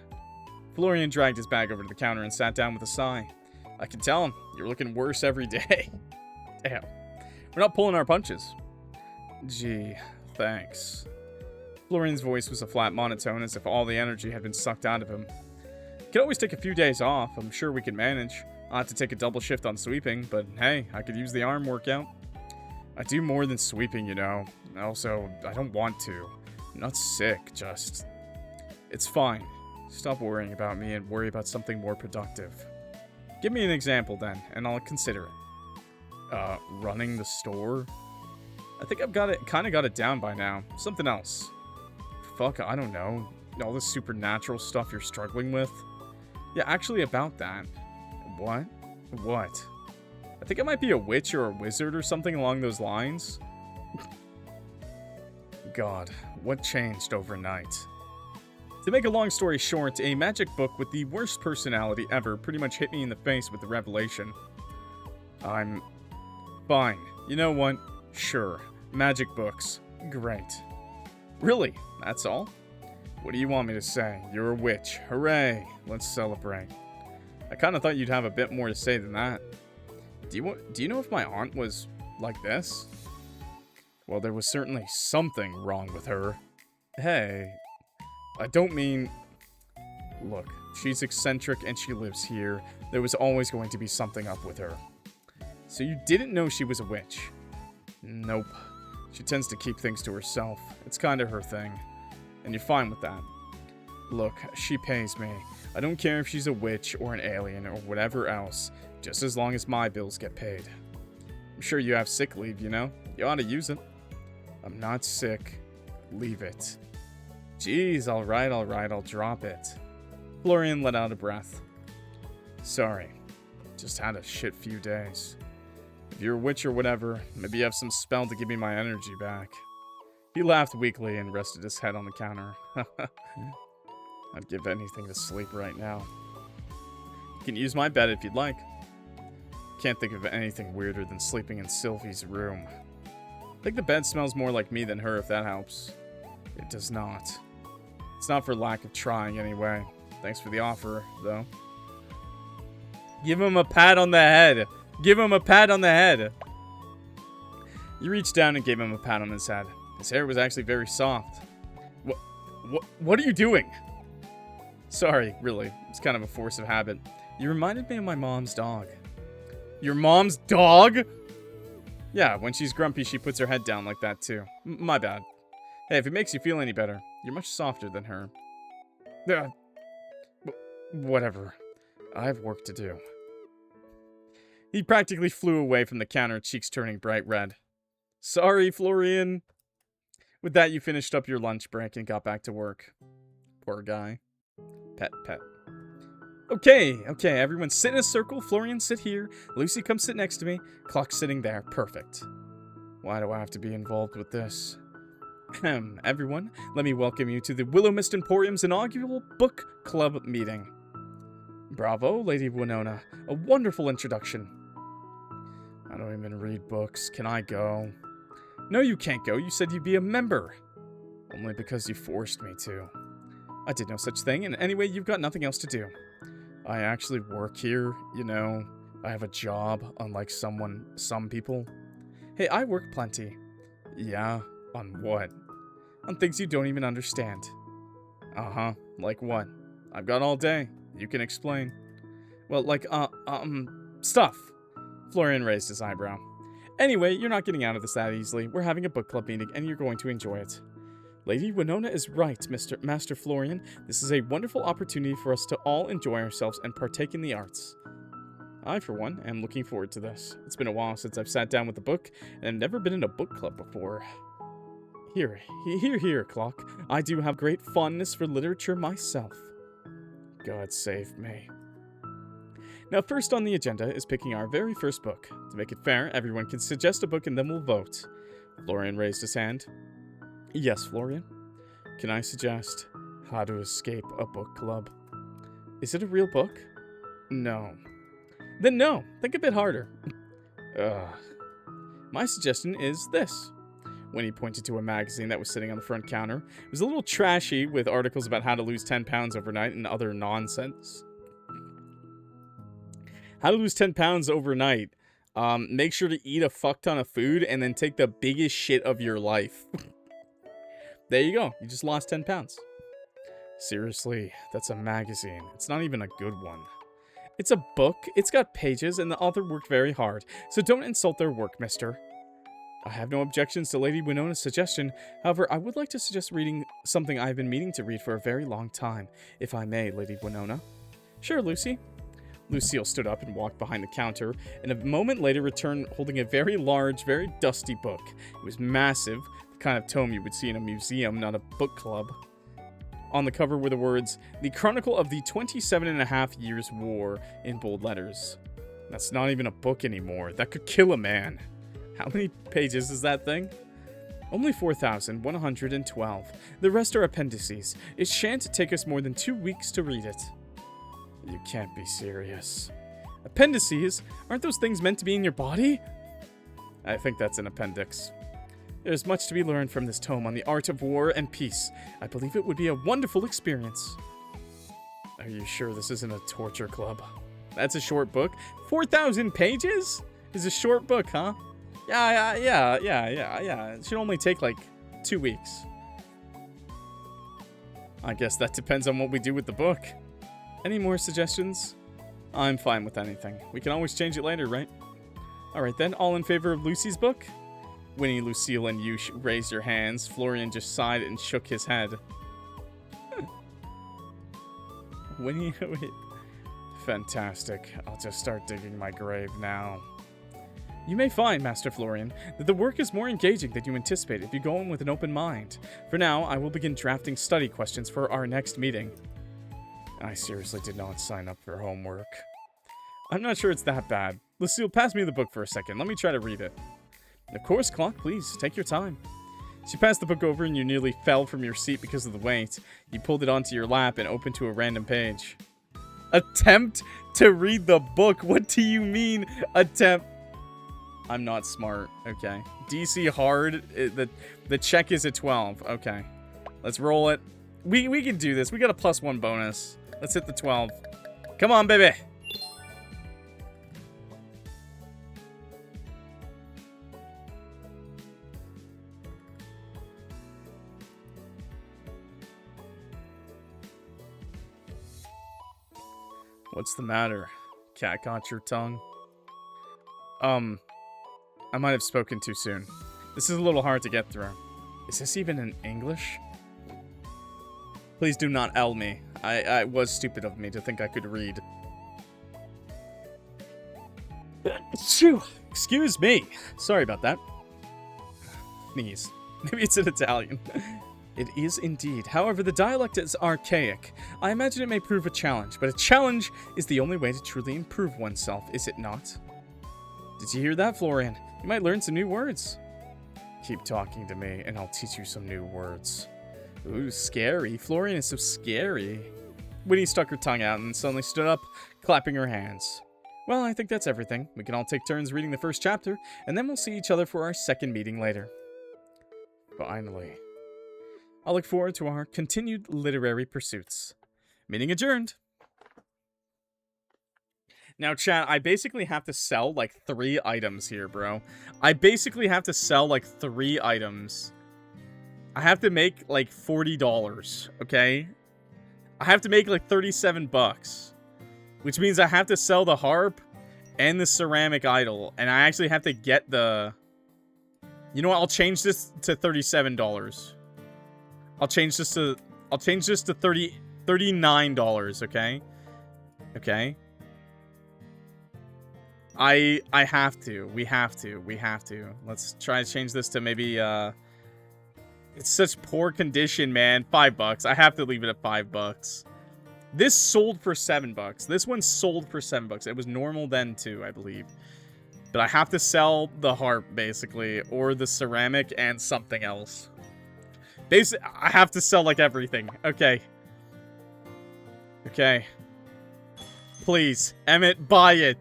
A: Florian dragged his bag over to the counter and sat down with a sigh. I can tell him. You're looking worse every day. Damn. We're not pulling our punches. Gee, thanks. Florian's voice was a flat monotone, as if all the energy had been sucked out of him. Could always take a few days off. I'm sure we can manage. I'll have to take a double shift on sweeping, but hey, I could use the arm workout. I do more than sweeping, you know. Also, I don't want to. I'm not sick, just... It's fine. Stop worrying about me and worry about something more productive. Give me an example then, and I'll consider it. Running the store? I think I've kinda got it down by now. Something else. Fuck, I don't know. All this supernatural stuff you're struggling with? Yeah, actually about that. What? What? I think I might be a witch or a wizard or something along those lines. God, what changed overnight? To make a long story short, a magic book with the worst personality ever pretty much hit me in the face with the revelation. I'm fine. You know what? Sure. Magic books. Great. Really? That's all? What do you want me to say? You're a witch. Hooray. Let's celebrate. I kind of thought you'd have a bit more to say than that. Do you know if my aunt was like this? Well, there was certainly something wrong with her. Hey, I don't mean... Look, she's eccentric and she lives here. There was always going to be something up with her. So you didn't know she was a witch? Nope. She tends to keep things to herself. It's kind of her thing. And you're fine with that. Look, she pays me. I don't care if she's a witch or an alien or whatever else, just as long as my bills get paid. I'm sure you have sick leave, you know? You ought to use it. I'm not sick. Leave it. Jeez, alright, I'll drop it. Florian let out a breath. Sorry. Just had a shit few days. If you're a witch or whatever, maybe you have some spell to give me my energy back. He laughed weakly and rested his head on the counter. I'd give anything to sleep right now. You can use my bed if you'd like. Can't think of anything weirder than sleeping in Sylvie's room. I think the bed smells more like me than her, if that helps. It does not. It's not for lack of trying, anyway. Thanks for the offer, though. Give him a pat on the head! Give him a pat on the head! You reached down and gave him a pat on his head. His hair was actually very soft. What are you doing? Sorry, really. It's kind of a force of habit. You reminded me of my mom's dog. Your mom's dog? Yeah, when she's grumpy, she puts her head down like that, too. My bad. Hey, if it makes you feel any better, you're much softer than her. Whatever. I have work to do. He practically flew away from the counter, cheeks turning bright red. Sorry, Florian. With that, you finished up your lunch break and got back to work. Poor guy. Pet. Okay, everyone sit in a circle. Florian, sit here. Lucy, come sit next to me. Clock sitting there. Perfect. Why do I have to be involved with this? Everyone, let me welcome you to the Willowmist Emporium's inaugural book club meeting. Bravo, Lady Winona. A wonderful introduction. I don't even read books. Can I go? No, you can't go. You said you'd be a member. Only because you forced me to. I did no such thing, and anyway, you've got nothing else to do. I actually work here, you know. I have a job, unlike some people. Hey, I work plenty. Yeah? On what? On things you don't even understand. Uh-huh. Like what? I've got all day. You can explain. Well, like, stuff. Florian raised his eyebrow. Anyway, you're not getting out of this that easily. We're having a book club meeting, and you're going to enjoy it. Lady Winona is right, Master Florian. This is a wonderful opportunity for us to all enjoy ourselves and partake in the arts. I, for one, am looking forward to this. It's been a while since I've sat down with a book, and I've never been in a book club before. Here, Clock. I do have great fondness for literature myself. God save me. Now, first on the agenda is picking our very first book. To make it fair, everyone can suggest a book and then we'll vote. Florian raised his hand. Yes, Florian. Can I suggest How to Escape a Book Club? Is it a real book? No. Then no. Think a bit harder. My suggestion is this. Winnie pointed to a magazine that was sitting on the front counter. It was a little trashy, with articles about how to lose 10 pounds overnight and other nonsense. How to lose 10 pounds overnight. Make sure to eat a fuck ton of food and then take the biggest shit of your life. There you go. You just lost 10 pounds. Seriously, that's a magazine. It's not even a good one. It's a book. It's got pages, and the author worked very hard. So don't insult their work, mister. I have no objections to Lady Winona's suggestion. However, I would like to suggest reading something I've been meaning to read for a very long time. If I may, Lady Winona. Sure, Lucy. Lucille stood up and walked behind the counter, and a moment later returned holding a very large, very dusty book. It was massive, the kind of tome you would see in a museum, not a book club. On the cover were the words, "The Chronicle of the 27.5 Years' War," in bold letters. That's not even a book anymore. That could kill a man. How many pages is that thing? Only 4,112. The rest are appendices. It shan't take us more than 2 weeks to read it. You can't be serious. Appendices? Aren't those things meant to be in your body? I think that's an appendix. There's much to be learned from this tome on the art of war and peace. I believe it would be a wonderful experience. Are you sure this isn't a torture club? That's a short book. 4,000 pages? Is a short book, huh? Yeah. It should only take like 2 weeks. I guess that depends on what we do with the book. Any more suggestions? I'm fine with anything. We can always change it later, right? Alright then, all in favor of Lucy's book? Winnie, Lucille, and you raised your hands. Florian just sighed and shook his head. Winnie, wait. Fantastic. I'll just start digging my grave now. You may find, Master Florian, that the work is more engaging than you anticipate if you go in with an open mind. For now, I will begin drafting study questions for our next meeting. I seriously did not sign up for homework. I'm not sure it's that bad. Lucille, pass me the book for a second. Let me try to read it. Of course, Clock, please. Take your time. She passed the book over and you nearly fell from your seat because of the weight. You pulled it onto your lap and opened to a random page. Attempt to read the book? What do you mean, attempt? I'm not smart. Okay. DC hard. The check is a 12. Okay. Let's roll it. We can do this. We got a +1 bonus. Let's hit the 12. Come on, baby. What's the matter? Cat got your tongue? I might have spoken too soon. This is a little hard to get through. Is this even in English? Please do not L me. I was stupid of me to think I could read. Excuse me. Sorry about that. Sneeze. Maybe it's in Italian. It is indeed. However, the dialect is archaic. I imagine it may prove a challenge, but a challenge is the only way to truly improve oneself, is it not? Did you hear that, Florian? You might learn some new words. Keep talking to me, and I'll teach you some new words. Ooh, scary. Florian is so scary. Winnie stuck her tongue out and suddenly stood up, clapping her hands. Well, I think that's everything. We can all take turns reading the first chapter, and then we'll see each other for our second meeting later. Finally. I'll look forward to our continued literary pursuits. Meeting adjourned. Now, chat, I basically have to sell, like, 3 items here, bro. I basically have to sell, like, 3 items. I have to make, like, $40, okay? I have to make, like, 37 bucks. Which means I have to sell the harp and the ceramic idol. And I actually have to get the... You know what? I'll change this to $37. I'll change this to $39, okay? Okay. I have to. We have to. Let's try to change this to maybe, it's such poor condition, man. $5. I have to leave it at $5. This sold for $7. This one sold for $7. It was normal then, too, I believe. But I have to sell the harp, basically, or the ceramic and something else. Basically, I have to sell, like, everything. Okay. Okay. Please, Emmett, buy it.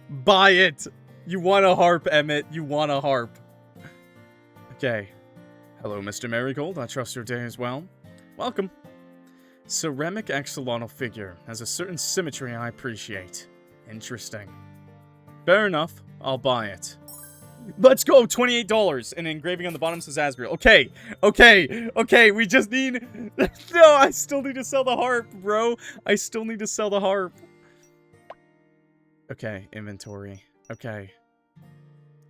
A: Buy it! You want a harp, Emmett. You want a harp. Okay. Hello, Mr. Marigold. I trust your day is well. Welcome. Ceramic axolotl figure has a certain symmetry I appreciate. Interesting. Fair enough. I'll buy it. Let's go! $28! And engraving on the bottom says Asriel. Okay. Okay. Okay. We just need... No, I still need to sell the harp, bro. I still need to sell the harp. Okay, inventory. Okay.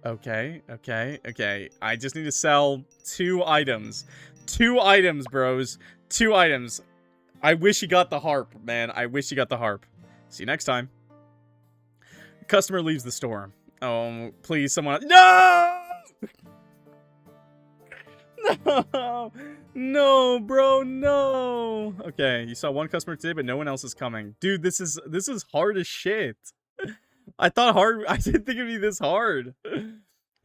A: Okay, okay, okay. I just need to sell 2 items. 2 items, bros. 2 items. I wish he got the harp, man. I wish he got the harp. See you next time. The customer leaves the store. Oh, please, someone... No! No! No, bro, no! Okay, you saw 1 customer today, but no one else is coming. Dude, this is hard as shit. I thought hard. I didn't think it'd be this hard.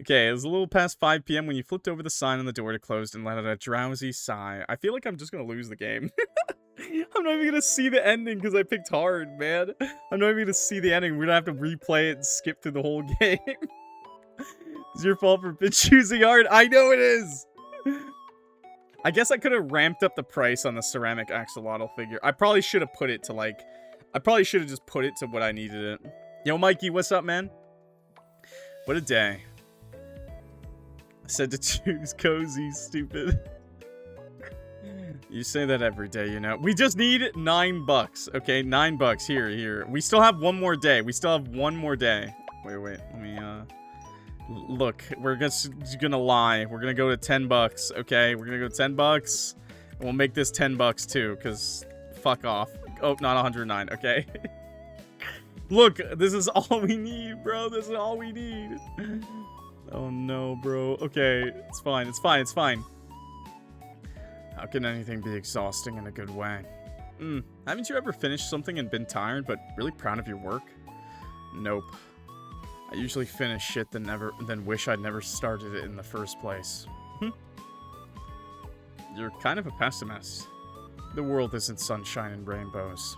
A: Okay, it was a little past 5 p.m. when you flipped over the sign on the door to close and let out a drowsy sigh. I feel like I'm just gonna lose the game. I'm not even gonna see the ending because I picked hard, man. I'm not even gonna see the ending. We're gonna have to replay it and skip through the whole game. It's your fault for choosing hard. I know it is. I guess I could have ramped up the price on the ceramic axolotl figure. I probably should have put it to like... I probably should have just put it to what I needed it. Yo, Mikey, what's up, man? What a day. I said to choose cozy, stupid. You say that every day, you know. We just need $9, okay? $9. Here. We still have one more day. Wait. Let me, look, we're just gonna lie. We're gonna go to $10, okay? We're gonna go to $10. And we'll make this $10 too, because fuck off. Oh, not 109, okay? Look, this is all we need, bro. This is all we need. Oh no, bro. Okay, it's fine. How can anything be exhausting in a good way? Haven't you ever finished something and been tired, but really proud of your work? Nope. I usually finish shit then wish I'd never started it in the first place. You're kind of a pessimist. The world isn't sunshine and rainbows.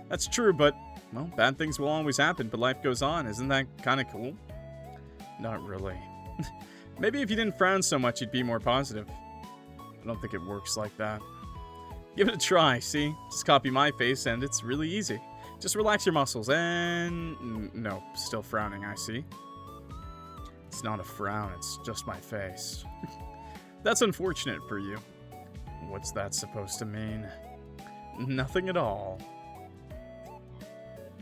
A: That's true, but, well, bad things will always happen, but life goes on. Isn't that kind of cool? Not really. Maybe if you didn't frown so much, you'd be more positive. I don't think it works like that. Give it a try, see? Just copy my face, and it's really easy. Just relax your muscles, and... No, still frowning, I see. It's not a frown, it's just my face. That's unfortunate for you. What's that supposed to mean? Nothing at all.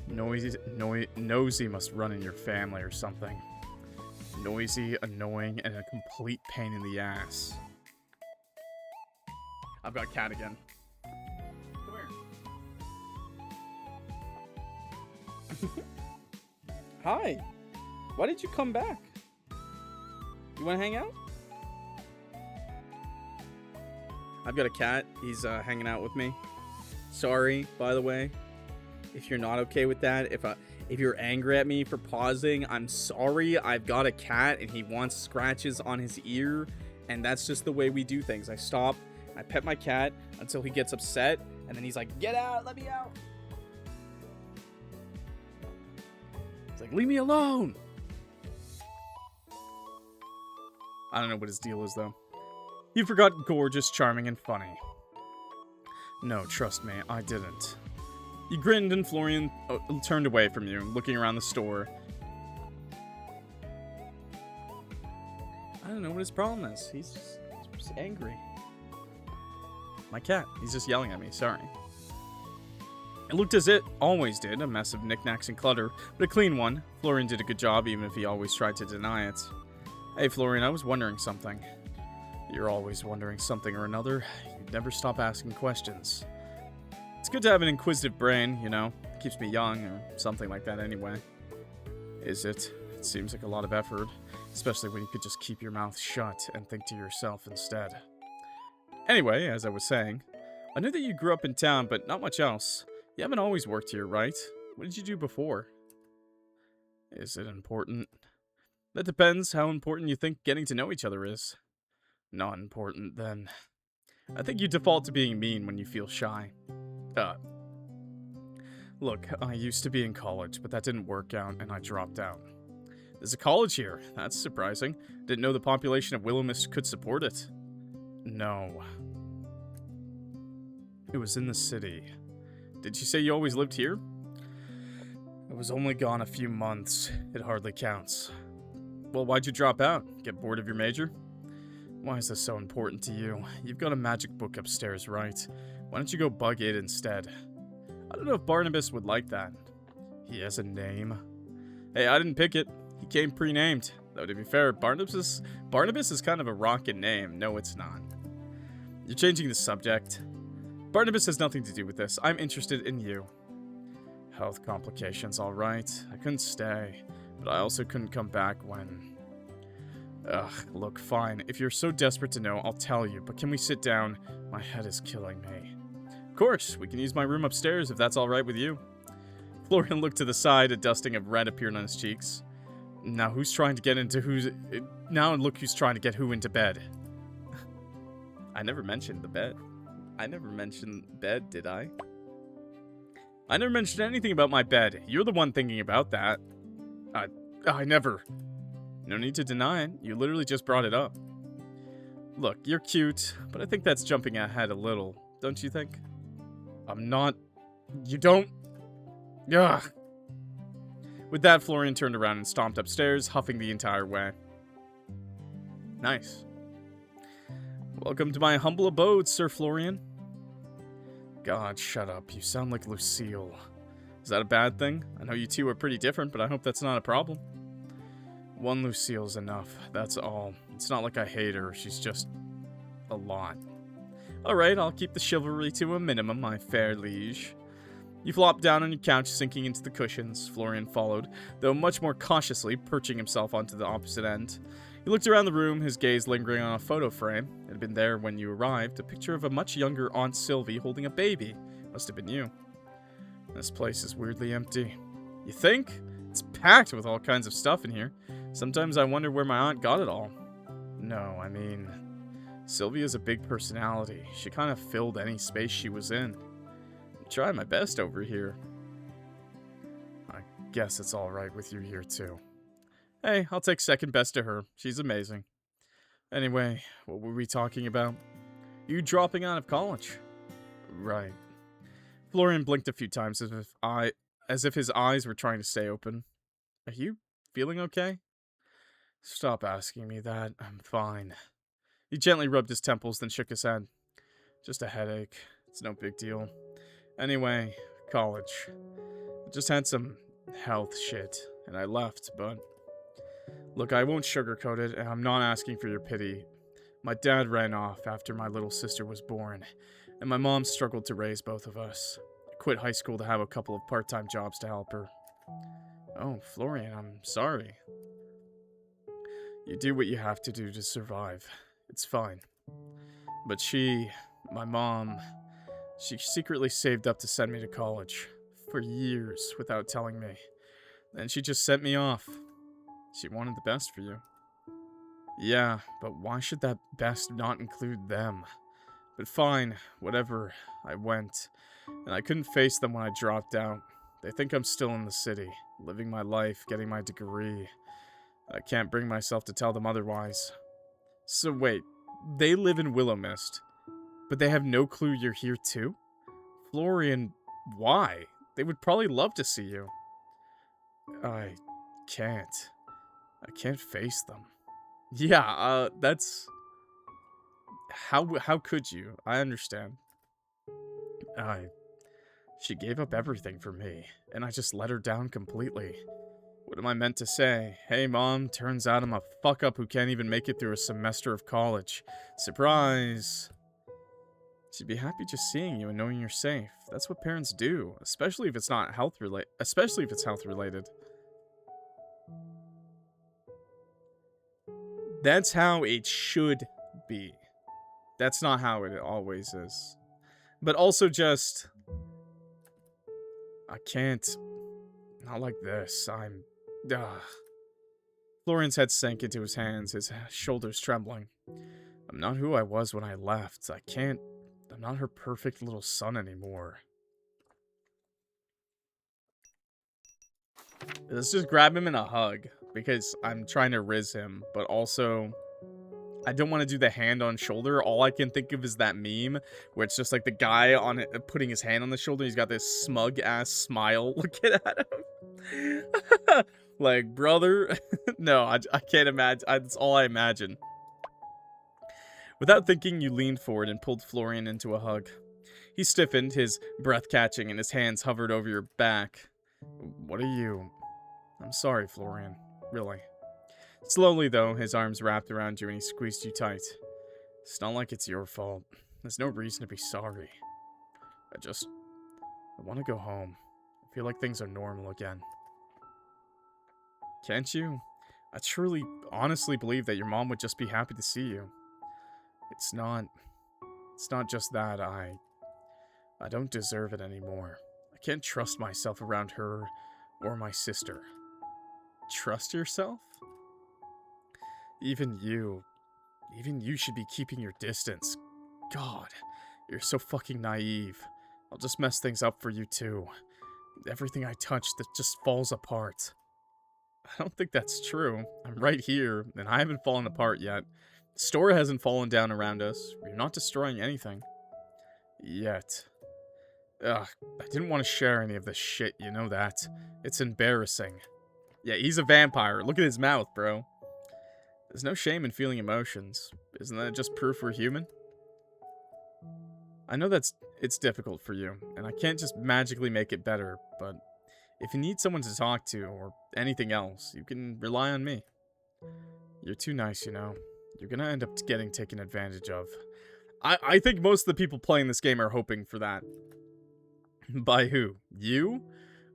A: Nosy must run in your family or something. Noisy, annoying, and a complete pain in the ass. I've got cat again. Come here. Hi. Why did you come back? You want to hang out? I've got a cat. He's hanging out with me. Sorry, by the way, if you're not okay with that. If you're angry at me for pausing, I'm sorry. I've got a cat and he wants scratches on his ear, and that's just the way we do things. I stop, I pet my cat until he gets upset, and then he's like, "Get out, let me out." It's like, "Leave me alone." I don't know what his deal is, though. You forgot gorgeous, charming, and funny. No, trust me, I didn't. You grinned and Florian turned away from you, looking around the store. I don't know what his problem is. He's just angry. My cat. He's just yelling at me, sorry. It looked as it always did, a mess of knickknacks and clutter, but a clean one. Florian did a good job, even if he always tried to deny it. Hey, Florian, I was wondering something. You're always wondering something or another. You never stop asking questions. It's good to have an inquisitive brain, you know. Keeps me young, or something like that anyway. Is it? It seems like a lot of effort, especially when you could just keep your mouth shut and think to yourself instead. Anyway, as I was saying, I knew that you grew up in town, but not much else. You haven't always worked here, right? What did you do before? Is it important? That depends how important you think getting to know each other is. Not important, then. I think you default to being mean when you feel shy. Look, I used to be in college, but that didn't work out, and I dropped out. There's a college here. That's surprising. Didn't know the population of Willowmist could support it. No. It was in the city. Did you say you always lived here? I was only gone a few months. It hardly counts. Well, why'd you drop out? Get bored of your major? Why is this so important to you? You've got a magic book upstairs, right? Why don't you go bug it instead? I don't know if Barnabas would like that. He has a name. Hey, I didn't pick it. He came pre-named. Though to be fair, Barnabas is kind of a rocket name. No, it's not. You're changing the subject. Barnabas has nothing to do with this. I'm interested in you. Health complications, alright. I couldn't stay, but I also couldn't come back when... Ugh, look, fine. If you're so desperate to know, I'll tell you, but can we sit down? My head is killing me. Of course, we can use my room upstairs if that's alright with you. Florian looked to the side, a dusting of red appeared on his cheeks. Now who's trying to get into who's... Now look who's trying to get who into bed. I never mentioned the bed. I never mentioned bed, did I? I never mentioned anything about my bed. You're the one thinking about that. I never... No need to deny it. You literally just brought it up. Look, you're cute, but I think that's jumping ahead a little, don't you think? I'm not... You don't... Ugh. With that, Florian turned around and stomped upstairs, huffing the entire way. Nice. Welcome to my humble abode, Sir Florian. God, shut up. You sound like Lucille. Is that a bad thing? I know you two are pretty different, but I hope that's not a problem. One Lucille's enough, that's all. It's not like I hate her, she's just... a lot. Alright, I'll keep the chivalry to a minimum, my fair liege. You flopped down on your couch, sinking into the cushions. Florian followed, though much more cautiously, perching himself onto the opposite end. He looked around the room, his gaze lingering on a photo frame. It had been there when you arrived, a picture of a much younger Aunt Sylvie holding a baby. Must have been you. This place is weirdly empty. You think? It's packed with all kinds of stuff in here. Sometimes I wonder where my aunt got it all. No, I mean... Sylvia's a big personality. She kind of filled any space she was in. I'm trying my best over here. I guess it's alright with you here too. Hey, I'll take second best to her. She's amazing. Anyway, what were we talking about? You dropping out of college. Right. Florian blinked a few times as if his eyes were trying to stay open. Are you feeling okay? Stop asking me that. I'm fine. He gently rubbed his temples, then shook his head. Just a headache. It's no big deal. Anyway, college. I just had some health shit, and I left, but... Look, I won't sugarcoat it, and I'm not asking for your pity. My dad ran off after my little sister was born, and my mom struggled to raise both of us. I quit high school to have a couple of part-time jobs to help her. Oh, Florian, I'm sorry. You do what you have to do to survive. It's fine. But my mom, she secretly saved up to send me to college. For years, without telling me. Then she just sent me off. She wanted the best for you. Yeah, but why should that best not include them? But fine, whatever. I went. And I couldn't face them when I dropped out. They think I'm still in the city, living my life, getting my degree. I can't bring myself to tell them otherwise. So wait, they live in Willowmist, but they have no clue you're here too? Florian, why? They would probably love to see you. I can't face them. Yeah, that's... How could you? I understand. She gave up everything for me, and I just let her down completely. What am I meant to say? Hey, Mom, turns out I'm a fuck-up who can't even make it through a semester of college. Surprise! She'd be happy just seeing you and knowing you're safe. That's what parents do, especially if it's not health-related. Especially if it's health-related. That's how it should be. That's not how it always is. But also just... I can't... Not like this. Florian's head sank into his hands, his shoulders trembling. I'm not who I was when I left. I'm not her perfect little son anymore. Let's just grab him in a hug, because I'm trying to riz him, but also... I don't want to do the hand on shoulder. All I can think of is that meme where it's just like the guy on it putting his hand on the shoulder. He's got this smug ass smile looking at him. Like, brother. No, I can't imagine. That's all I imagine. Without thinking, you leaned forward and pulled Florian into a hug. He stiffened, his breath catching, and his hands hovered over your back. What are you? I'm sorry, Florian. Really. Slowly, though, his arms wrapped around you and he squeezed you tight. It's not like it's your fault. There's no reason to be sorry. I want to go home. I feel like things are normal again. Can't you? I truly, honestly believe that your mom would just be happy to see you. It's not just that I don't deserve it anymore. I can't trust myself around her or my sister. Trust yourself? Even you should be keeping your distance. God, you're so fucking naive. I'll just mess things up for you too. Everything I touch that just falls apart. I don't think that's true. I'm right here, and I haven't fallen apart yet. The store hasn't fallen down around us. We're not destroying anything. Yet. Ugh, I didn't want to share any of this shit, you know that. It's embarrassing. Yeah, he's a vampire. Look at his mouth, bro. There's no shame in feeling emotions. Isn't that just proof we're human? I know it's difficult for you, and I can't just magically make it better, but if you need someone to talk to, or anything else, you can rely on me. You're too nice, you know. You're gonna end up getting taken advantage of. I think most of the people playing this game are hoping for that. By who? You?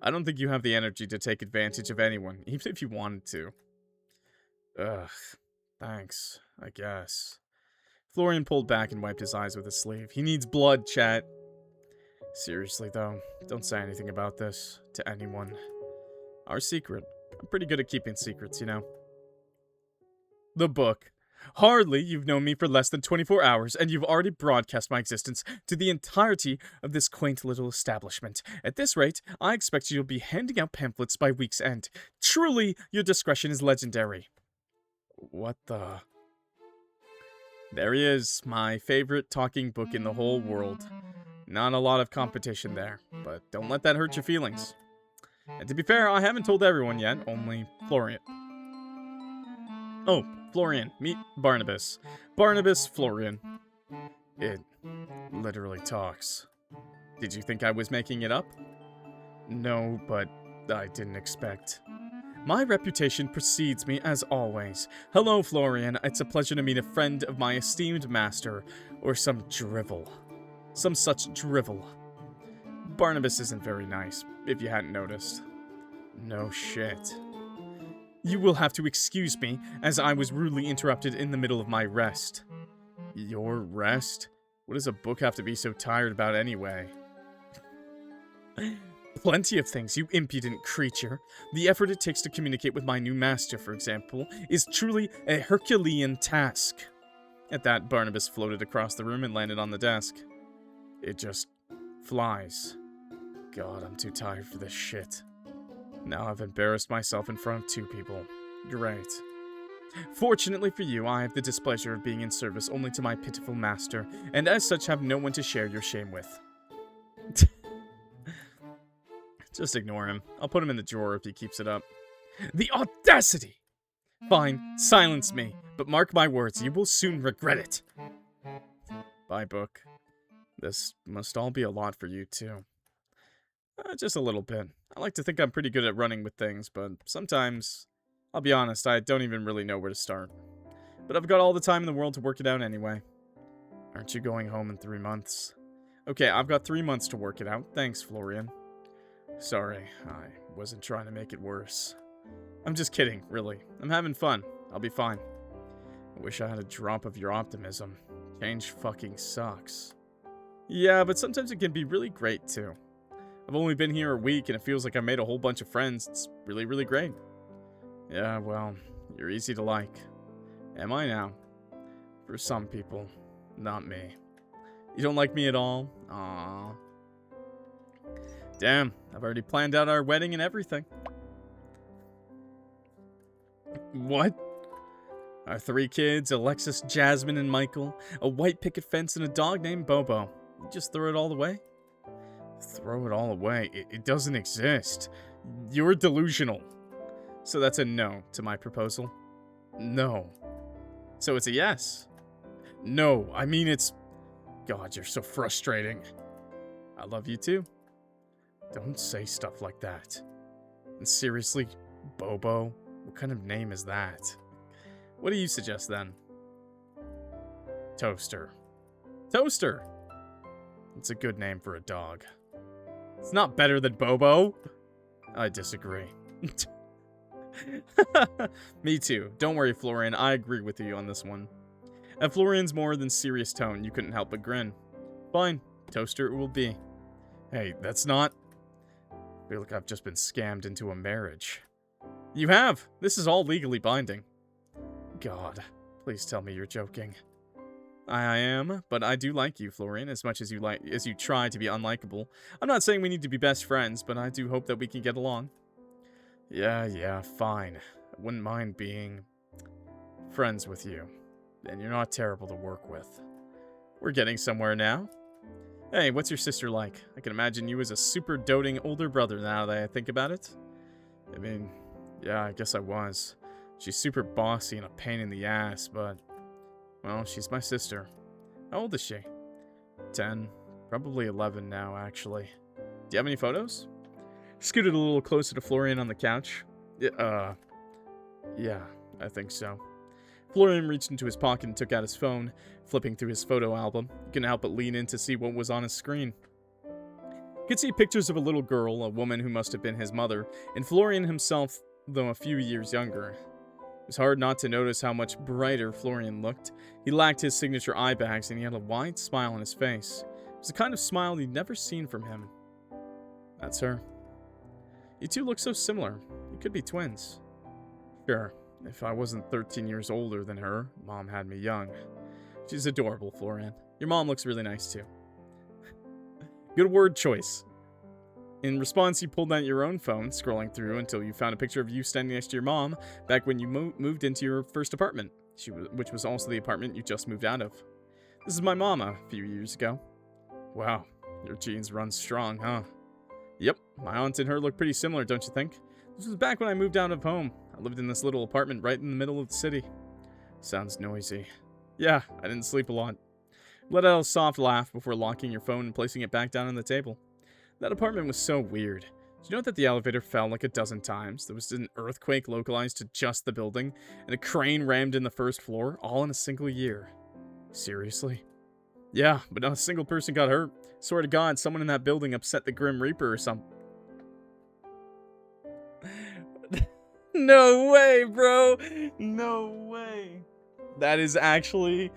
A: I don't think you have the energy to take advantage of anyone, even if you wanted to. Ugh. Thanks, I guess. Florian pulled back and wiped his eyes with his sleeve. He needs blood, chat. Seriously, though, don't say anything about this to anyone. Our secret. I'm pretty good at keeping secrets, you know. The book. Hardly, you've known me for less than 24 hours, and you've already broadcast my existence to the entirety of this quaint little establishment. At this rate, I expect you'll be handing out pamphlets by week's end. Truly, your discretion is legendary. What the... There he is, my favorite talking book in the whole world. Not a lot of competition there, but don't let that hurt your feelings. And to be fair, I haven't told everyone yet, only Florian. Oh, Florian, meet Barnabas. Barnabas Florian. It literally talks. Did you think I was making it up? No, but I didn't expect. My reputation precedes me as always. Hello, Florian. It's a pleasure to meet a friend of my esteemed master, or some drivel. Some such drivel. Barnabas isn't very nice, if you hadn't noticed. No shit. You will have to excuse me, as I was rudely interrupted in the middle of my rest. Your rest? What does a book have to be so tired about anyway? Plenty of things, you impudent creature. The effort it takes to communicate with my new master, for example, is truly a Herculean task. At that, Barnabas floated across the room and landed on the desk. It just flies. God, I'm too tired for this shit. Now I've embarrassed myself in front of two people. Great. Fortunately for you, I have the displeasure of being in service only to my pitiful master, and as such have no one to share your shame with. Just ignore him. I'll put him in the drawer if he keeps it up. The audacity! Fine, silence me, but mark my words, you will soon regret it. Bye, book. This must all be a lot for you, too. Just a little bit. I like to think I'm pretty good at running with things, but sometimes, I'll be honest, I don't even really know where to start. But I've got all the time in the world to work it out anyway. Aren't you going home in 3 months? Okay, I've got 3 months to work it out. Thanks, Florian. Sorry, I wasn't trying to make it worse. I'm just kidding, really. I'm having fun. I'll be fine. I wish I had a drop of your optimism. Change fucking sucks. Yeah, but sometimes it can be really great, too. I've only been here a week, and it feels like I made a whole bunch of friends. It's really, really great. Yeah, well, you're easy to like. Am I now? For some people, not me. You don't like me at all? Aww. Damn, I've already planned out our wedding and everything. What? Our 3 kids, Alexis, Jasmine, and Michael, a white picket fence, and a dog named Bobo. You just throw it all away? Throw it all away? It doesn't exist. You're delusional. So that's a no to my proposal? No. So it's a yes? No, I mean it's... God, you're so frustrating. I love you too. Don't say stuff like that. And seriously, Bobo? What kind of name is that? What do you suggest then? Toaster. Toaster! It's a good name for a dog. It's not better than Bobo. I disagree. Me too. Don't worry, Florian. I agree with you on this one. At Florian's more than serious tone, you couldn't help but grin. Fine. Toaster it will be. Hey, that's not... I feel like I've just been scammed into a marriage. You have! This is all legally binding. God, please tell me you're joking. I am, but I do like you, Florian, as much as you try to be unlikable. I'm not saying we need to be best friends, but I do hope that we can get along. Yeah, fine. I wouldn't mind being friends with you. And you're not terrible to work with. We're getting somewhere now. Hey, what's your sister like? I can imagine you as a super doting older brother now that I think about it. I mean, yeah, I guess I was. She's super bossy and a pain in the ass, but, well, she's my sister. How old is she? 10, probably 11 now, actually. Do you have any photos? Scooted a little closer to Florian on the couch. Yeah, I think so. Florian reached into his pocket and took out his phone, flipping through his photo album. He couldn't help but lean in to see what was on his screen. He could see pictures of a little girl, a woman who must have been his mother, and Florian himself, though a few years younger. It was hard not to notice how much brighter Florian looked. He lacked his signature eye bags, and he had a wide smile on his face. It was the kind of smile he'd never seen from him. That's her. You two look so similar. You could be twins. Sure. If I wasn't 13 years older than her, Mom had me young. She's adorable, Florian. Your mom looks really nice, too. Good word choice. In response, you pulled out your own phone, scrolling through until you found a picture of you standing next to your mom back when you moved into your first apartment, which was also the apartment you just moved out of. This is my mama a few years ago. Wow, your genes run strong, huh? Yep, my aunt and her look pretty similar, don't you think? This was back when I moved out of home. I lived in this little apartment right in the middle of the city. Sounds noisy. Yeah, I didn't sleep a lot. Let out a soft laugh before locking your phone and placing it back down on the table. That apartment was so weird. Did you know that the elevator fell like a dozen times? There was an earthquake localized to just the building, and a crane rammed in the first floor, all in a single year. Seriously? Yeah, but not a single person got hurt. Swear to God, someone in that building upset the Grim Reaper or something. No way, bro. No way. That is actually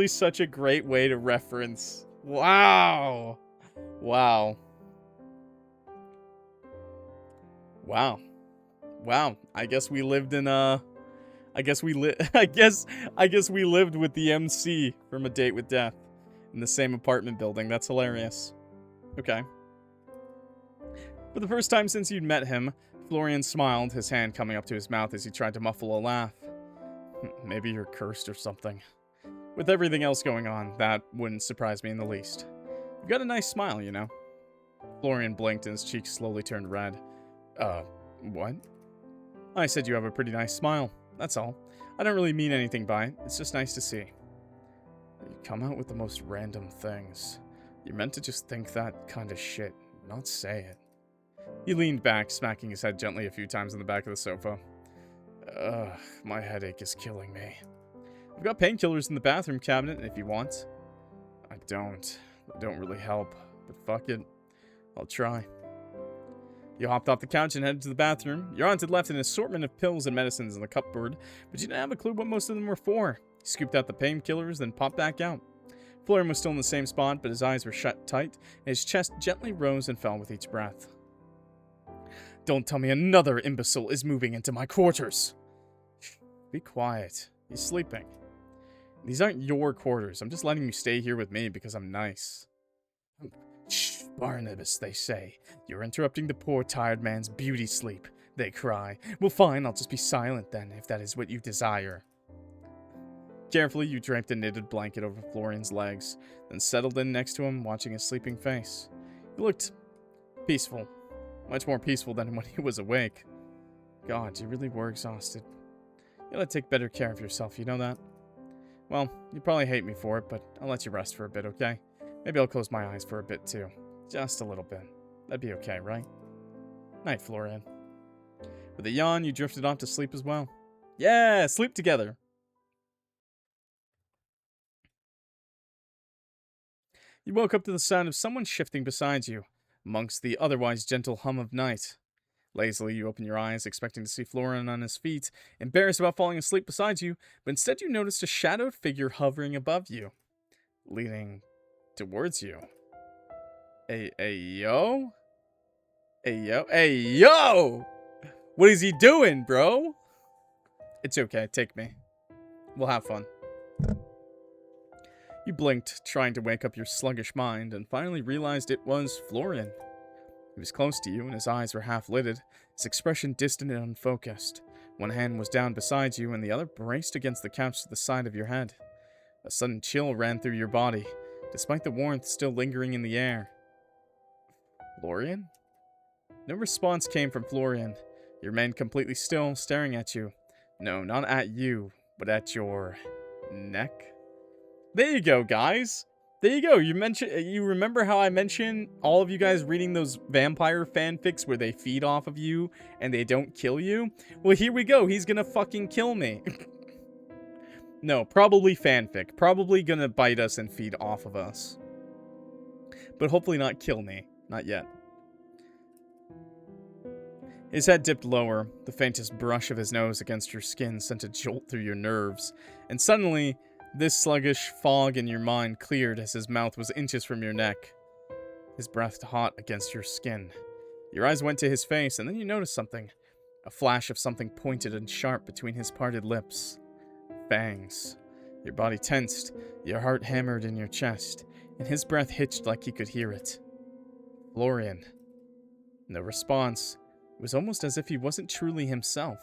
A: such a great way to reference. Wow. Wow. I guess we lived in I guess we lived with the MC from A Date with Death in the same apartment building. That's hilarious. Okay. For the first time since you'd met him, Florian smiled, his hand coming up to his mouth as he tried to muffle a laugh. Maybe you're cursed or something. With everything else going on, that wouldn't surprise me in the least. You've got a nice smile, you know. Florian blinked and his cheeks slowly turned red. What? I said you have a pretty nice smile. That's all. I don't really mean anything by it. It's just nice to see. You come out with the most random things. You're meant to just think that kind of shit, not say it. He leaned back, smacking his head gently a few times on the back of the sofa. My headache is killing me. I've got painkillers in the bathroom cabinet if you want. I don't. They don't really help, but fuck it. I'll try. You hopped off the couch and headed to the bathroom. Your aunt had left an assortment of pills and medicines in the cupboard, but you didn't have a clue what most of them were for. He scooped out the painkillers, then popped back out. Florian was still in the same spot, but his eyes were shut tight, and his chest gently rose and fell with each breath. Don't tell me another imbecile is moving into my quarters. Shh, be quiet. He's sleeping. These aren't your quarters. I'm just letting you stay here with me because I'm nice. Shh, Barnabas, they say. You're interrupting the poor tired man's beauty sleep, they cry. Well, fine, I'll just be silent then, if that is what you desire. Carefully, you draped a knitted blanket over Florian's legs, then settled in next to him, watching his sleeping face. He looked peaceful. Much more peaceful than when he was awake. God, you really were exhausted. You gotta take better care of yourself, you know that? Well, you probably hate me for it, but I'll let you rest for a bit, okay? Maybe I'll close my eyes for a bit, too. Just a little bit. That'd be okay, right? Night, Florian. With a yawn, you drifted off to sleep as well. Yeah, sleep together. You woke up to the sound of someone shifting beside you, amongst the otherwise gentle hum of night. Lazily, you open your eyes, expecting to see Florian on his feet, embarrassed about falling asleep beside you, but instead you noticed a shadowed figure hovering above you, leaning towards you. Yo? Hey, yo. Hey, yo! What is he doing, bro? It's okay. Take me. We'll have fun. You blinked, trying to wake up your sluggish mind, and finally realized it was Florian. He was close to you, and his eyes were half-lidded, his expression distant and unfocused. One hand was down beside you, and the other braced against the couch to the side of your head. A sudden chill ran through your body, despite the warmth still lingering in the air. Florian? No response came from Florian. He remained completely still, staring at you. No, not at you, but at your neck. There you go, guys. There you go. You remember how I mentioned all of you guys reading those vampire fanfics where they feed off of you and they don't kill you? Well, here we go. He's gonna fucking kill me. No, probably fanfic. Probably gonna bite us and feed off of us. But hopefully not kill me. Not yet. His head dipped lower. The faintest brush of his nose against your skin sent a jolt through your nerves. And suddenly, this sluggish fog in your mind cleared as his mouth was inches from your neck. His breath hot against your skin. Your eyes went to his face, and then you noticed something. A flash of something pointed and sharp between his parted lips. Fangs. Your body tensed, your heart hammered in your chest, and his breath hitched like he could hear it. Florian. No response. It was almost as if he wasn't truly himself.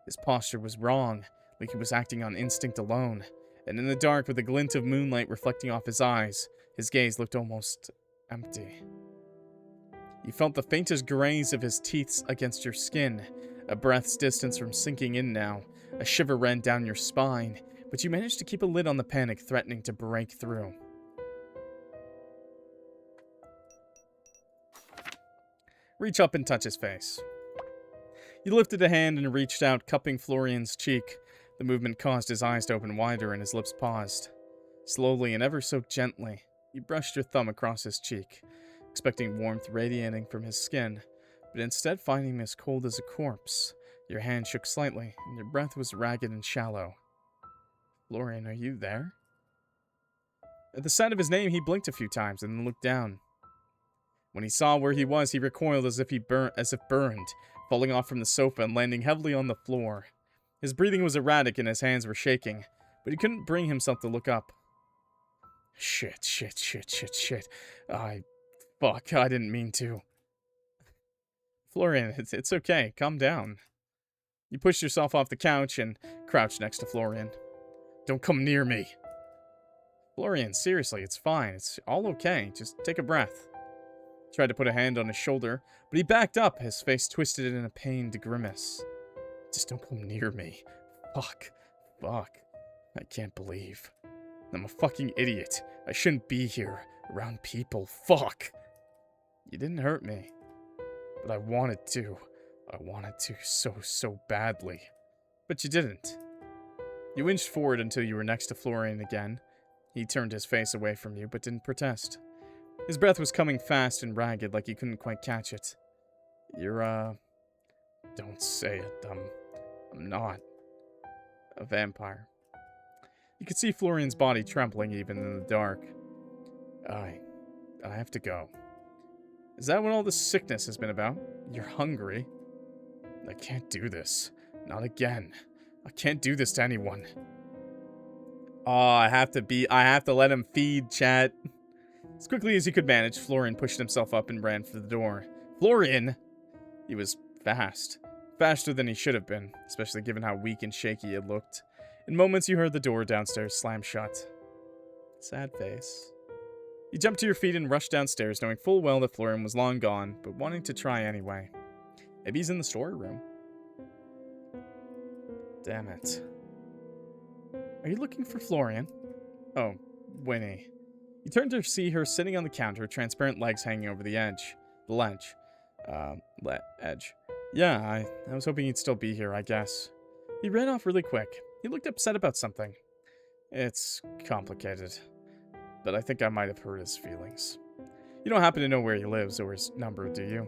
A: His posture was wrong, like he was acting on instinct alone. And in the dark, with a glint of moonlight reflecting off his eyes, his gaze looked almost empty. You felt the faintest graze of his teeth against your skin, a breath's distance from sinking in now. A shiver ran down your spine, but you managed to keep a lid on the panic threatening to break through. Reach up and touch his face. You lifted a hand and reached out, cupping Florian's cheek. The movement caused his eyes to open wider and his lips paused. Slowly and ever so gently, you brushed your thumb across his cheek, expecting warmth radiating from his skin, but instead finding him as cold as a corpse. Your hand shook slightly, and your breath was ragged and shallow. Florian, are you there? At the sound of his name, he blinked a few times and then looked down. When he saw where he was, he recoiled as if burned, falling off from the sofa and landing heavily on the floor. His breathing was erratic and his hands were shaking, but he couldn't bring himself to look up. Shit. Fuck, I didn't mean to. Florian, it's okay, calm down. You pushed yourself off the couch and crouched next to Florian. Don't come near me. Florian, seriously, it's fine. It's all okay. Just take a breath. Tried to put a hand on his shoulder, but he backed up, his face twisted in a pained grimace. Just don't come near me. Fuck. I can't believe. I'm a fucking idiot. I shouldn't be here, around people. Fuck. You didn't hurt me, but I wanted to. I wanted to so badly. But you didn't. You inched forward until you were next to Florian again. He turned his face away from you, but didn't protest. His breath was coming fast and ragged, like he couldn't quite catch it. You're, don't say it. I'm not a vampire. You could see Florian's body trembling even in the dark. I have to go. Is that what all this sickness has been about? You're hungry? I can't do this. Not again. I can't do this to anyone. Oh, I have to let him feed, chat. As quickly as he could manage, Florian pushed himself up and ran for the door. Florian! He was fast. Faster than he should have been, especially given how weak and shaky it looked. In moments, you heard the door downstairs slam shut. Sad face. You jumped to your feet and rushed downstairs, knowing full well that Florian was long gone, but wanting to try anyway. Maybe he's in the storeroom. Damn it. Are you looking for Florian? Oh, Winnie. You turned to see her sitting on the counter, transparent legs hanging over the edge. The ledge. Edge. Yeah, I was hoping you'd still be here, I guess. He ran off really quick. He looked upset about something. It's complicated, but I think I might have hurt his feelings. You don't happen to know where he lives or his number, do you?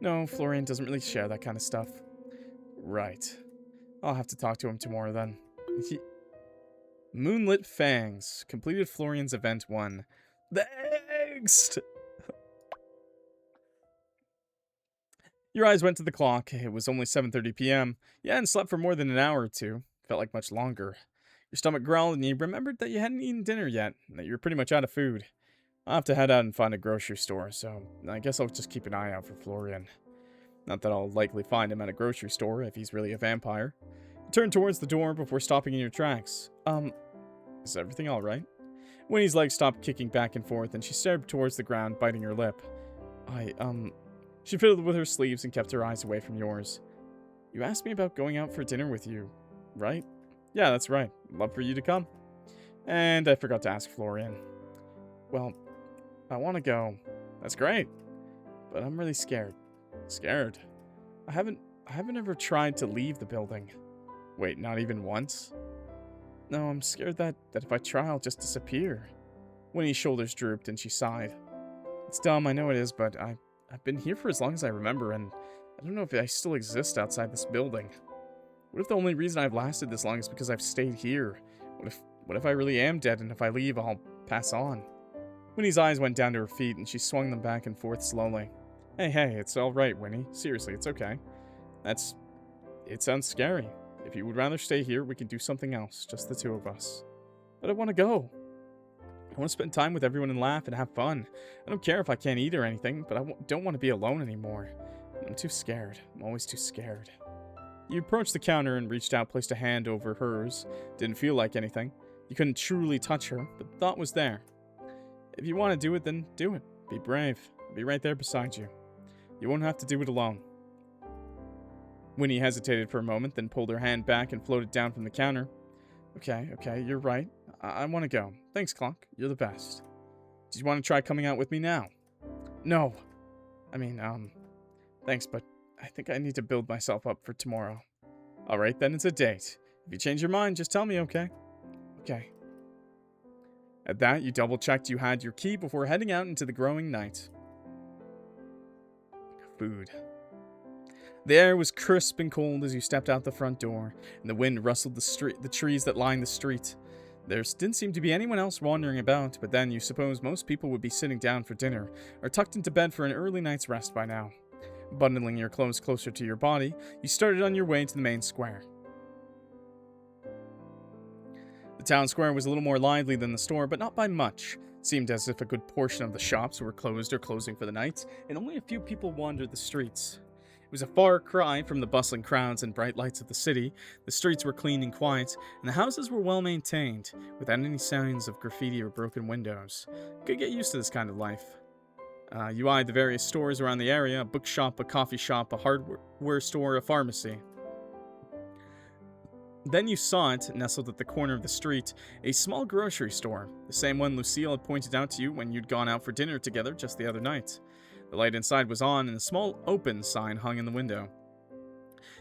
A: No, Florian doesn't really share that kind of stuff. Right. I'll have to talk to him tomorrow then. Moonlit Fangs completed Florian's event 1. The angst! Your eyes went to the clock. It was only 7:30 p.m. You hadn't slept for more than an hour or two. Felt like much longer. Your stomach growled and you remembered that you hadn't eaten dinner yet, and that you were pretty much out of food. I'll have to head out and find a grocery store, so I guess I'll just keep an eye out for Florian. Not that I'll likely find him at a grocery store if he's really a vampire. You turn towards the door before stopping in your tracks. Is everything alright? Winnie's legs stopped kicking back and forth, and she stared towards the ground, biting her lip. She fiddled with her sleeves and kept her eyes away from yours. You asked me about going out for dinner with you, right? Yeah, that's right. I'd love for you to come. And I forgot to ask Florian. Well, I want to go. That's great. But I'm really scared. Scared? I haven't ever tried to leave the building. Wait, not even once? No, I'm scared that if I try, I'll just disappear. Winnie's shoulders drooped and she sighed. It's dumb, I know it is, but I've been here for as long as I remember, and I don't know if I still exist outside this building. What if the only reason I've lasted this long is because I've stayed here? What if I really am dead, and if I leave, I'll pass on? Winnie's eyes went down to her feet, and she swung them back and forth slowly. Hey, it's alright, Winnie. Seriously, it's okay. It sounds scary. If you would rather stay here, we can do something else, just the two of us. But I want to go. I want to spend time with everyone and laugh and have fun. I don't care if I can't eat or anything, but I don't want to be alone anymore. I'm too scared. I'm always too scared. You approached the counter and reached out, placed a hand over hers. Didn't feel like anything. You couldn't truly touch her, but the thought was there. If you want to do it, then do it. Be brave. I'll be right there beside you. You won't have to do it alone. Winnie hesitated for a moment, then pulled her hand back and floated down from the counter. Okay, you're right. I want to go. Thanks, Clock. You're the best. Do you want to try coming out with me now? No. Thanks, but I think I need to build myself up for tomorrow. Alright, then it's a date. If you change your mind, just tell me, okay? Okay. At that, you double-checked you had your key before heading out into the growing night. Food. The air was crisp and cold as you stepped out the front door, and the wind rustled the trees that lined the street. There didn't seem to be anyone else wandering about, but then you suppose most people would be sitting down for dinner, or tucked into bed for an early night's rest by now. Bundling your clothes closer to your body, you started on your way to the main square. The town square was a little more lively than the store, but not by much. It seemed as if a good portion of the shops were closed or closing for the night, and only a few people wandered the streets. It was a far cry from the bustling crowds and bright lights of the city. The streets were clean and quiet, and the houses were well maintained, without any signs of graffiti or broken windows. You could get used to this kind of life. You eyed the various stores around the area: a bookshop, a coffee shop, a hardware store, a pharmacy. Then you saw it, nestled at the corner of the street, a small grocery store, the same one Lucille had pointed out to you when you'd gone out for dinner together just the other night. The light inside was on, and a small open sign hung in the window.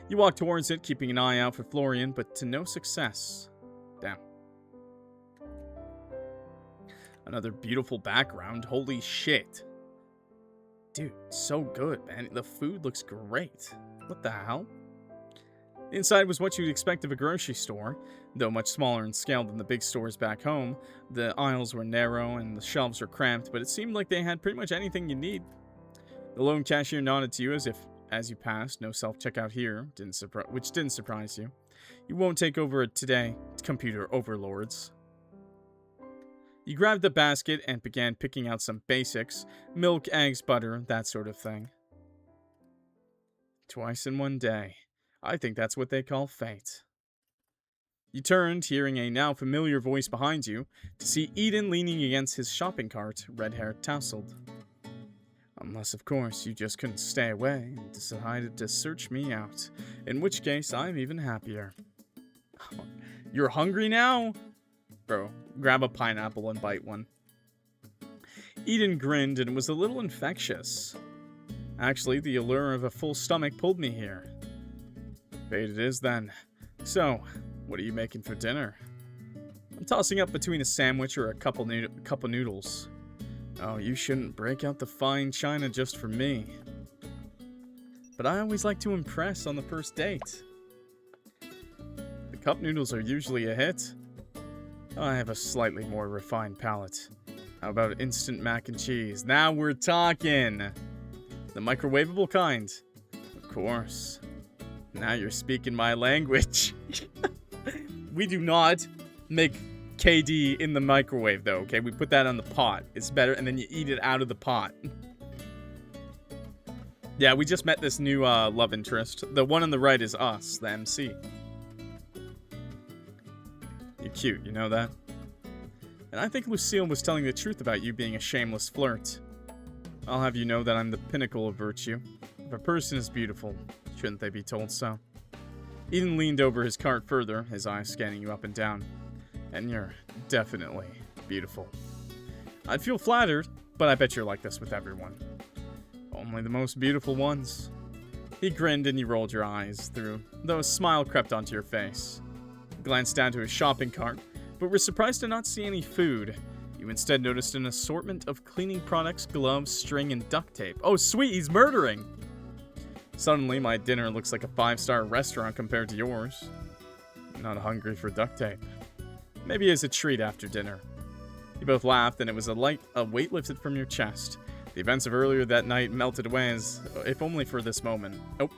A: You walked towards it, keeping an eye out for Florian, but to no success. Damn. Another beautiful background. Holy shit. Dude, so good, man. The food looks great. What the hell? The inside was what you'd expect of a grocery store, though much smaller in scale than the big stores back home. The aisles were narrow and the shelves were cramped, but it seemed like they had pretty much anything you need. The lone cashier nodded to you as you passed. No self-checkout here, which didn't surprise you. You won't take over it today, computer overlords. You grabbed the basket and began picking out some basics: milk, eggs, butter, that sort of thing. Twice in one day. I think that's what they call fate. You turned, hearing a now familiar voice behind you, to see Eden leaning against his shopping cart, red-haired, tousled. Unless, of course, you just couldn't stay away and decided to search me out, in which case I'm even happier. You're hungry now? Bro, grab a pineapple and bite one. Eden grinned, and it was a little infectious. Actually, the allure of a full stomach pulled me here. Fate it is, then. So, what are you making for dinner? I'm tossing up between a sandwich or a cup of noodles. Oh, you shouldn't break out the fine china just for me. But I always like to impress on the first date. The cup noodles are usually a hit. I have a slightly more refined palate. How about instant mac and cheese? Now we're talking! The microwavable kind. course. Now you're speaking my language. We do not make KD in the microwave, though, okay? We put that on the pot. It's better, and then you eat it out of the pot. Yeah, we just met this new love interest. The one on the right is us, the MC. You're cute, you know that? And I think Lucille was telling the truth about you being a shameless flirt. I'll have you know that I'm the pinnacle of virtue. If a person is beautiful, shouldn't they be told so? Eden leaned over his cart further, his eyes scanning you up and down. And you're definitely beautiful. I'd feel flattered, but I bet you're like this with everyone. Only the most beautiful ones. He grinned and you rolled your eyes through, though a smile crept onto your face. You glanced down to his shopping cart, but were surprised to not see any food. You instead noticed an assortment of cleaning products, gloves, string, and duct tape. Oh, sweet, he's murdering! Suddenly, my dinner looks like a 5-star restaurant compared to yours. I'm not hungry for duct tape. Maybe as a treat after dinner. You both laughed, and it was a weight lifted from your chest. The events of earlier that night melted away as, if only for this moment. Oh,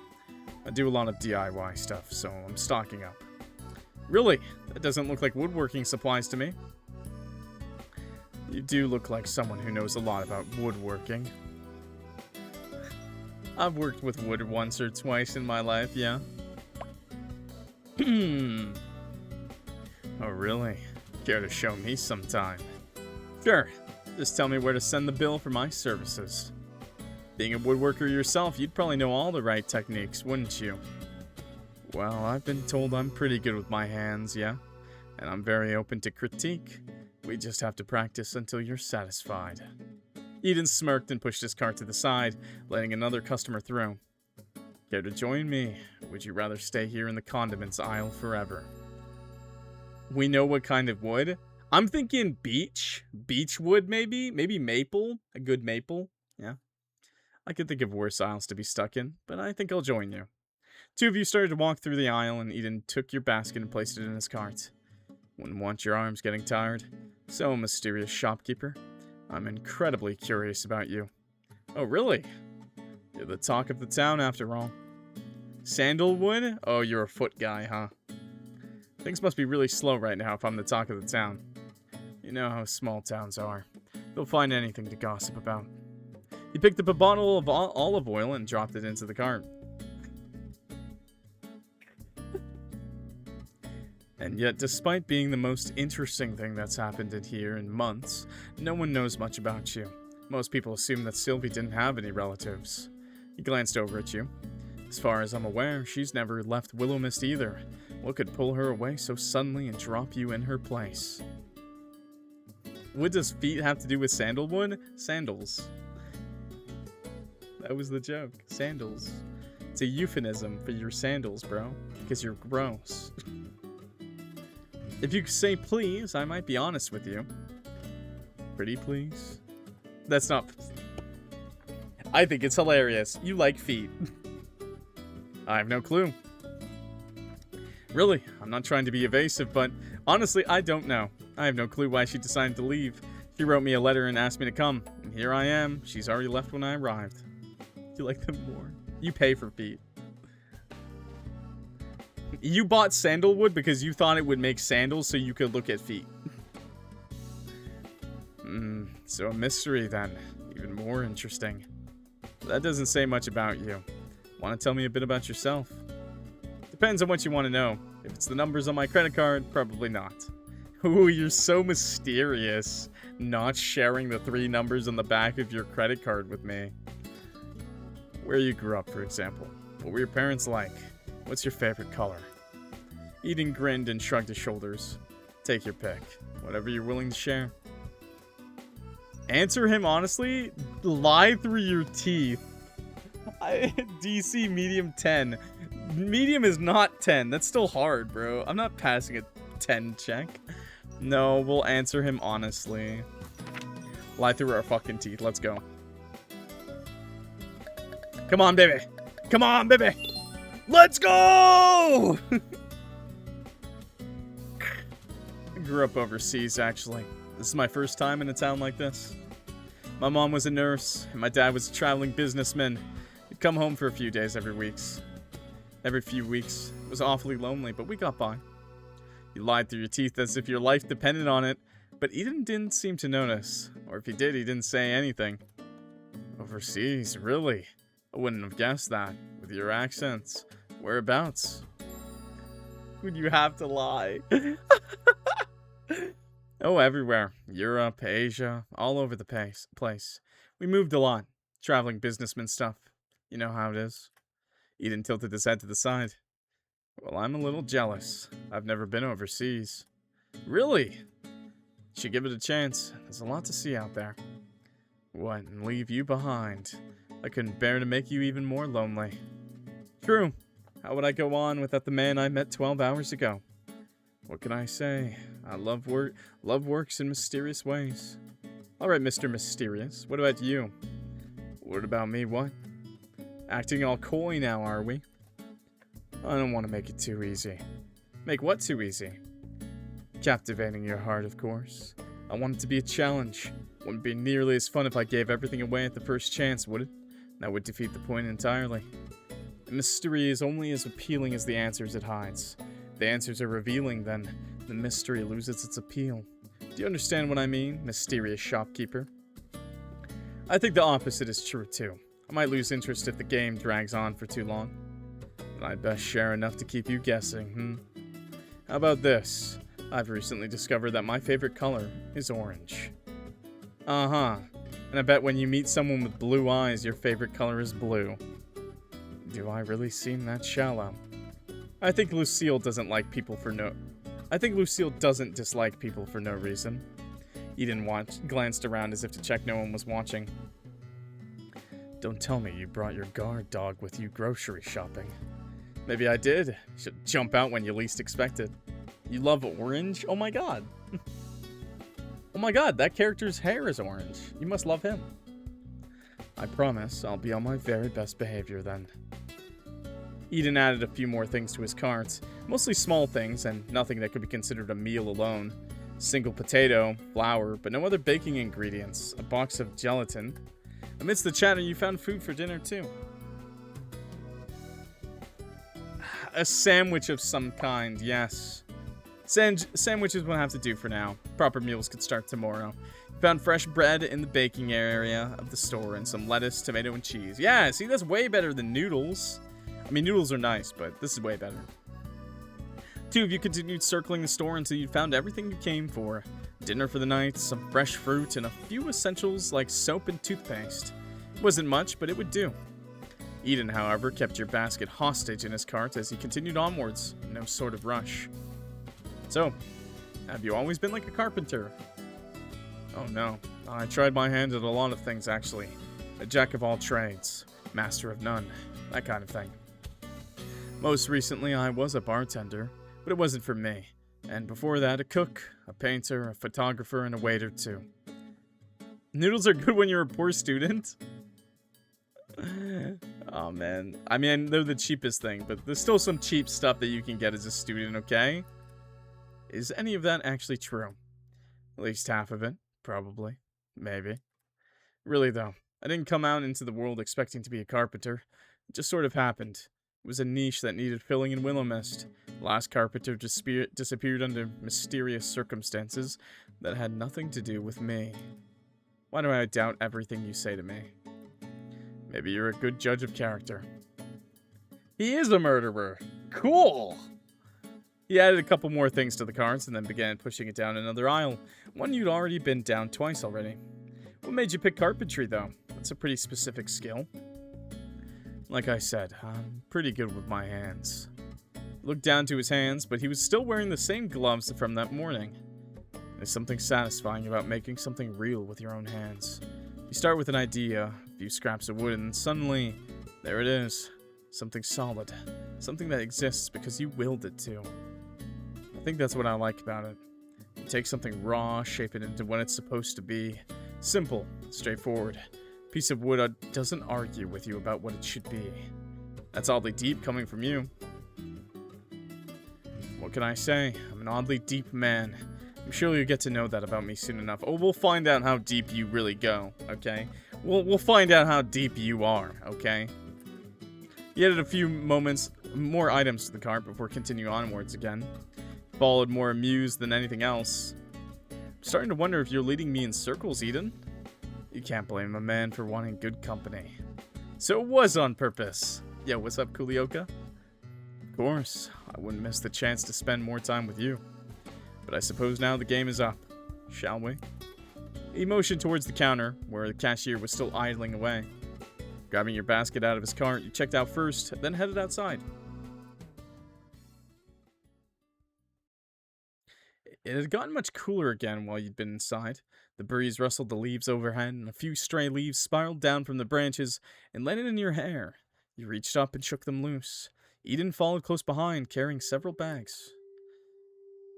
A: I do a lot of DIY stuff, so I'm stocking up. Really? That doesn't look like woodworking supplies to me. You do look like someone who knows a lot about woodworking. I've worked with wood once or twice in my life, yeah. Oh, really? Care to show me sometime? Sure. Just tell me where to send the bill for my services. Being a woodworker yourself, you'd probably know all the right techniques, wouldn't you? Well, I've been told I'm pretty good with my hands, yeah? And I'm very open to critique. We just have to practice until you're satisfied. Eden smirked and pushed his cart to the side, letting another customer through. Care to join me? Would you rather stay here in the condiments aisle forever? We know what kind of wood. I'm thinking beech. Beech wood, maybe? Maybe maple? A good maple? Yeah. I could think of worse aisles to be stuck in, but I think I'll join you. Two of you started to walk through the aisle, and Eden took your basket and placed it in his cart. Wouldn't want your arms getting tired. So, mysterious shopkeeper, I'm incredibly curious about you. Oh, really? You're the talk of the town, after all. Sandalwood? Oh, you're a foot guy, huh? Things must be really slow right now if I'm the talk of the town. You know how small towns are. They'll find anything to gossip about. He picked up a bottle of olive oil and dropped it into the cart. And yet, despite being the most interesting thing that's happened in here in months, no one knows much about you. Most people assume that Sylvie didn't have any relatives. He glanced over at you. As far as I'm aware, she's never left Willowmist either. What could pull her away so suddenly and drop you in her place? What does feet have to do with sandalwood? Sandals. That was the joke. Sandals. It's a euphemism for your sandals, bro. Because you're gross. If you could say please, I might be honest with you. Pretty please? That's not... I think it's hilarious. You like feet. I have no clue. Really, I'm not trying to be evasive, but honestly, I don't know. I have no clue why she decided to leave. She wrote me a letter and asked me to come, and here I am. She's already left when I arrived. You like them more? You pay for feet. You bought sandalwood because you thought it would make sandals so you could look at feet. So a mystery then. Even more interesting. That doesn't say much about you. Want to tell me a bit about yourself? Depends on what you want to know. If it's the numbers on my credit card, probably not. Ooh, you're so mysterious. Not sharing the 3 numbers on the back of your credit card with me. Where you grew up, for example. What were your parents like? What's your favorite color? Eden grinned and shrugged his shoulders. Take your pick. Whatever you're willing to share. Answer him honestly? Lie through your teeth. DC medium 10. Medium is not 10. That's still hard, bro. I'm not passing a 10 check. No, we'll answer him honestly. Lie through our fucking teeth. Let's go. Come on, baby. Come on, baby. Let's go! I grew up overseas, actually. This is my first time in a town like this. My mom was a nurse, and my dad was a traveling businessman. He come home for a few days every few weeks. It was awfully lonely, but we got by. You lied through your teeth as if your life depended on it, but Eden didn't seem to notice. Or if he did, he didn't say anything. Overseas, really? I wouldn't have guessed that, with your accents. Whereabouts? Would you have to lie? Oh, everywhere. Europe, Asia, all over the place. We moved a lot. Traveling businessman stuff. You know how it is. Eden tilted his head to the side. Well, I'm a little jealous. I've never been overseas. Really? Should give it a chance. There's a lot to see out there. What, and leave you behind? I couldn't bear to make you even more lonely. True. How would I go on without the man I met 12 hours ago? What can I say? Love works in mysterious ways. Alright, Mr. Mysterious. What about you? What about me, what? Acting all coy now, are we? I don't want to make it too easy. Make what too easy? Captivating your heart, of course. I want it to be a challenge. Wouldn't be nearly as fun if I gave everything away at the first chance, would it? That would defeat the point entirely. The mystery is only as appealing as the answers it hides. If the answers are revealing, then the mystery loses its appeal. Do you understand what I mean, mysterious shopkeeper? I think the opposite is true, too. I might lose interest if the game drags on for too long. But I'd best share enough to keep you guessing, How about this? I've recently discovered that my favorite color is orange. Uh-huh. And I bet when you meet someone with blue eyes, your favorite color is blue. Do I really seem that shallow? I think Lucille doesn't dislike people for no reason. Eden glanced around as if to check no one was watching. Don't tell me you brought your guard dog with you grocery shopping. Maybe I did. Should jump out when you least expect it. You love orange? Oh my god. Oh my god, that character's hair is orange. You must love him. I promise I'll be on my very best behavior then. Eden added a few more things to his cart, mostly small things and nothing that could be considered a meal alone. Single potato, flour, but no other baking ingredients, a box of gelatin. Amidst the chatter, you found food for dinner too. A sandwich of some kind, yes. Sandwiches will have to do for now. Proper meals could start tomorrow. Found fresh bread in the baking area of the store and some lettuce, tomato, and cheese. Yeah, see, that's way better than noodles. I mean, noodles are nice, but this is way better. Two of you continued circling the store until you'd found everything you came for. Dinner for the night, some fresh fruit, and a few essentials like soap and toothpaste. It wasn't much, but it would do. Eden, however, kept your basket hostage in his cart as he continued onwards, no sort of rush. So, have you always been like a carpenter? Oh no, I tried my hand at a lot of things actually. A jack of all trades, master of none, that kind of thing. Most recently I was a bartender, but it wasn't for me. And before that, a cook, a painter, a photographer, and a waiter too. Noodles are good when you're a poor student? Oh man, I mean, they're the cheapest thing, but there's still some cheap stuff that you can get as a student, okay? Is any of that actually true? At least half of it, probably. Maybe. Really though, I didn't come out into the world expecting to be a carpenter. It just sort of happened. It was a niche that needed filling in Willowmist. The last carpenter disappeared under mysterious circumstances that had nothing to do with me. Why do I doubt everything you say to me? Maybe you're a good judge of character. He is a murderer. Cool! He added a couple more things to the carts and then began pushing it down another aisle, one you'd already been down twice already. What made you pick carpentry, though? That's a pretty specific skill. Like I said, I'm pretty good with my hands. Looked down to his hands, but he was still wearing the same gloves from that morning. There's something satisfying about making something real with your own hands. You start with an idea, a few scraps of wood, and suddenly, there it is. Something solid. Something that exists because you willed it to. I think that's what I like about it. You take something raw, shape it into what it's supposed to be. Simple, straightforward. A piece of wood doesn't argue with you about what it should be. That's oddly deep coming from you. What can I say? I'm an oddly deep man. I'm sure you'll get to know that about me soon enough. Oh, we'll find out how deep you really go, okay? We'll find out how deep you are, okay? He added a few more items to the cart before continuing onwards again. Followed more amused than anything else. I'm starting to wonder if you're leading me in circles, Eden. You can't blame a man for wanting good company. So it was on purpose. Yo, what's up, Kulioka? Of course, I wouldn't miss the chance to spend more time with you. But I suppose now the game is up. Shall we? He motioned towards the counter, where the cashier was still idling away. Grabbing your basket out of his cart, you checked out first, then headed outside. It had gotten much cooler again while you'd been inside. The breeze rustled the leaves overhead, and a few stray leaves spiraled down from the branches and landed in your hair. You reached up and shook them loose. Eden followed close behind, carrying several bags.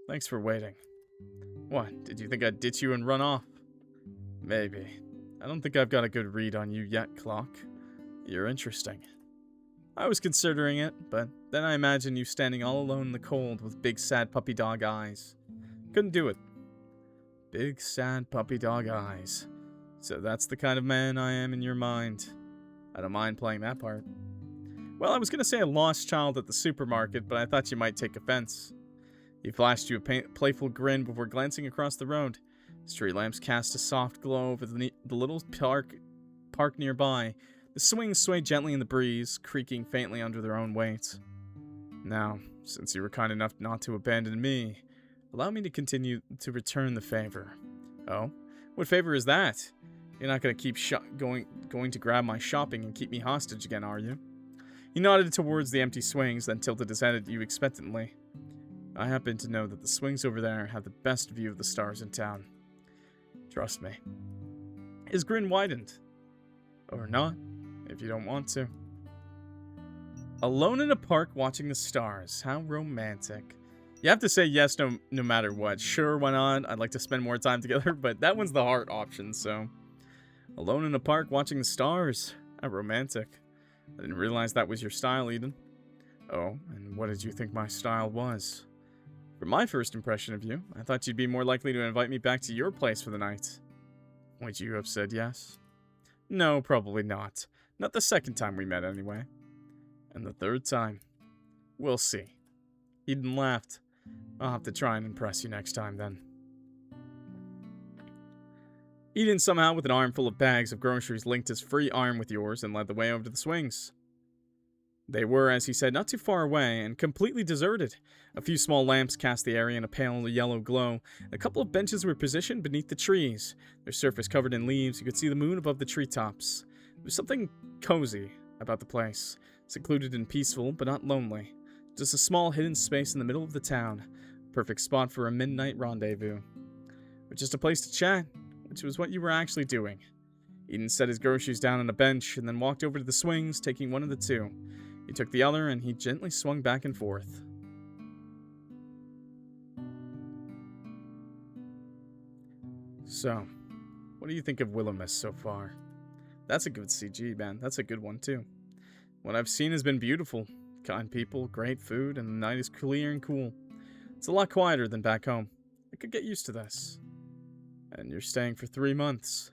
A: Thanks for waiting. What, did you think I'd ditch you and run off? Maybe. I don't think I've got a good read on you yet, Clock. You're interesting. I was considering it, but then I imagined you standing all alone in the cold with big sad puppy dog eyes. Couldn't do it. Big sad puppy dog eyes. So that's the kind of man I am in your mind. I don't mind playing that part. Well, I was going to say a lost child at the supermarket, but I thought you might take offense. He flashed you a playful grin before glancing across the road. Street lamps cast a soft glow over the little park nearby. The swings swayed gently in the breeze, creaking faintly under their own weight. Now, since you were kind enough not to abandon me, allow me to continue to return the favor. Oh? What favor is that? You're not going to keep going to grab my shopping and keep me hostage again, are you? He nodded towards the empty swings, then tilted his head at you expectantly. I happen to know that the swings over there have the best view of the stars in town. Trust me. His grin widened. Or not, if you don't want to. Alone in a park watching the stars. How romantic. You have to say yes no matter what. Sure, why not? I'd like to spend more time together, but that one's the heart option, so. Alone in a park watching the stars. How romantic. I didn't realize that was your style, Eden. Oh, and what did you think my style was? From my first impression of you, I thought you'd be more likely to invite me back to your place for the night. Would you have said yes? No, probably not. Not the second time we met, anyway. And the third time? We'll see. Eden laughed. I'll have to try and impress you next time, then. Eden somehow, with an armful of bags of groceries, linked his free arm with yours and led the way over to the swings. They were, as he said, not too far away, and completely deserted. A few small lamps cast the area in a pale yellow glow. A couple of benches were positioned beneath the trees. Their surface covered in leaves, you could see the moon above the treetops. There was something cozy about the place, secluded and peaceful, but not lonely. Just a small hidden space in the middle of the town. Perfect spot for a midnight rendezvous. Or just a place to chat, which was what you were actually doing. Eden set his groceries down on a bench, and then walked over to the swings, taking one of the two. He took the other, and he gently swung back and forth. So, what do you think of Willowmist so far? That's a good CG, man. That's a good one, too. What I've seen has been beautiful. Kind people, great food, and the night is clear and cool. It's a lot quieter than back home. I could get used to this. And you're staying for 3 months.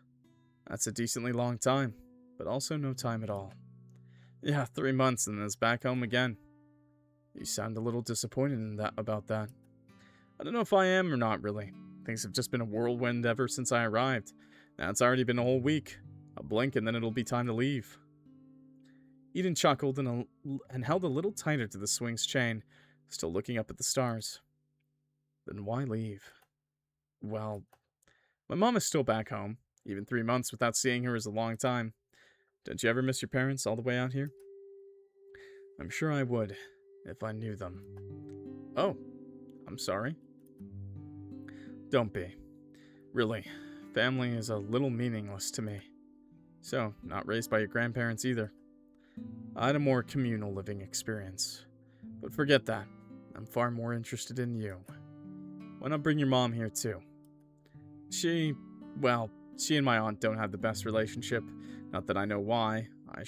A: That's a decently long time, but also no time at all. Yeah, 3 months and then it's back home again. You sound a little disappointed about that. I don't know if I am or not, really. Things have just been a whirlwind ever since I arrived. Now it's already been a whole week. I'll blink and then it'll be time to leave. Eden chuckled and held a little tighter to the swing's chain, still looking up at the stars. Then why leave? Well, my mom is still back home. Even 3 months without seeing her is a long time. Don't you ever miss your parents all the way out here? I'm sure I would, if I knew them. Oh, I'm sorry. Don't be. Really, family is a little meaningless to me. So, not raised by your grandparents either. I had a more communal living experience. But forget that. I'm far more interested in you. Why not bring your mom here too? She and my aunt don't have the best relationship. Not that I know why. I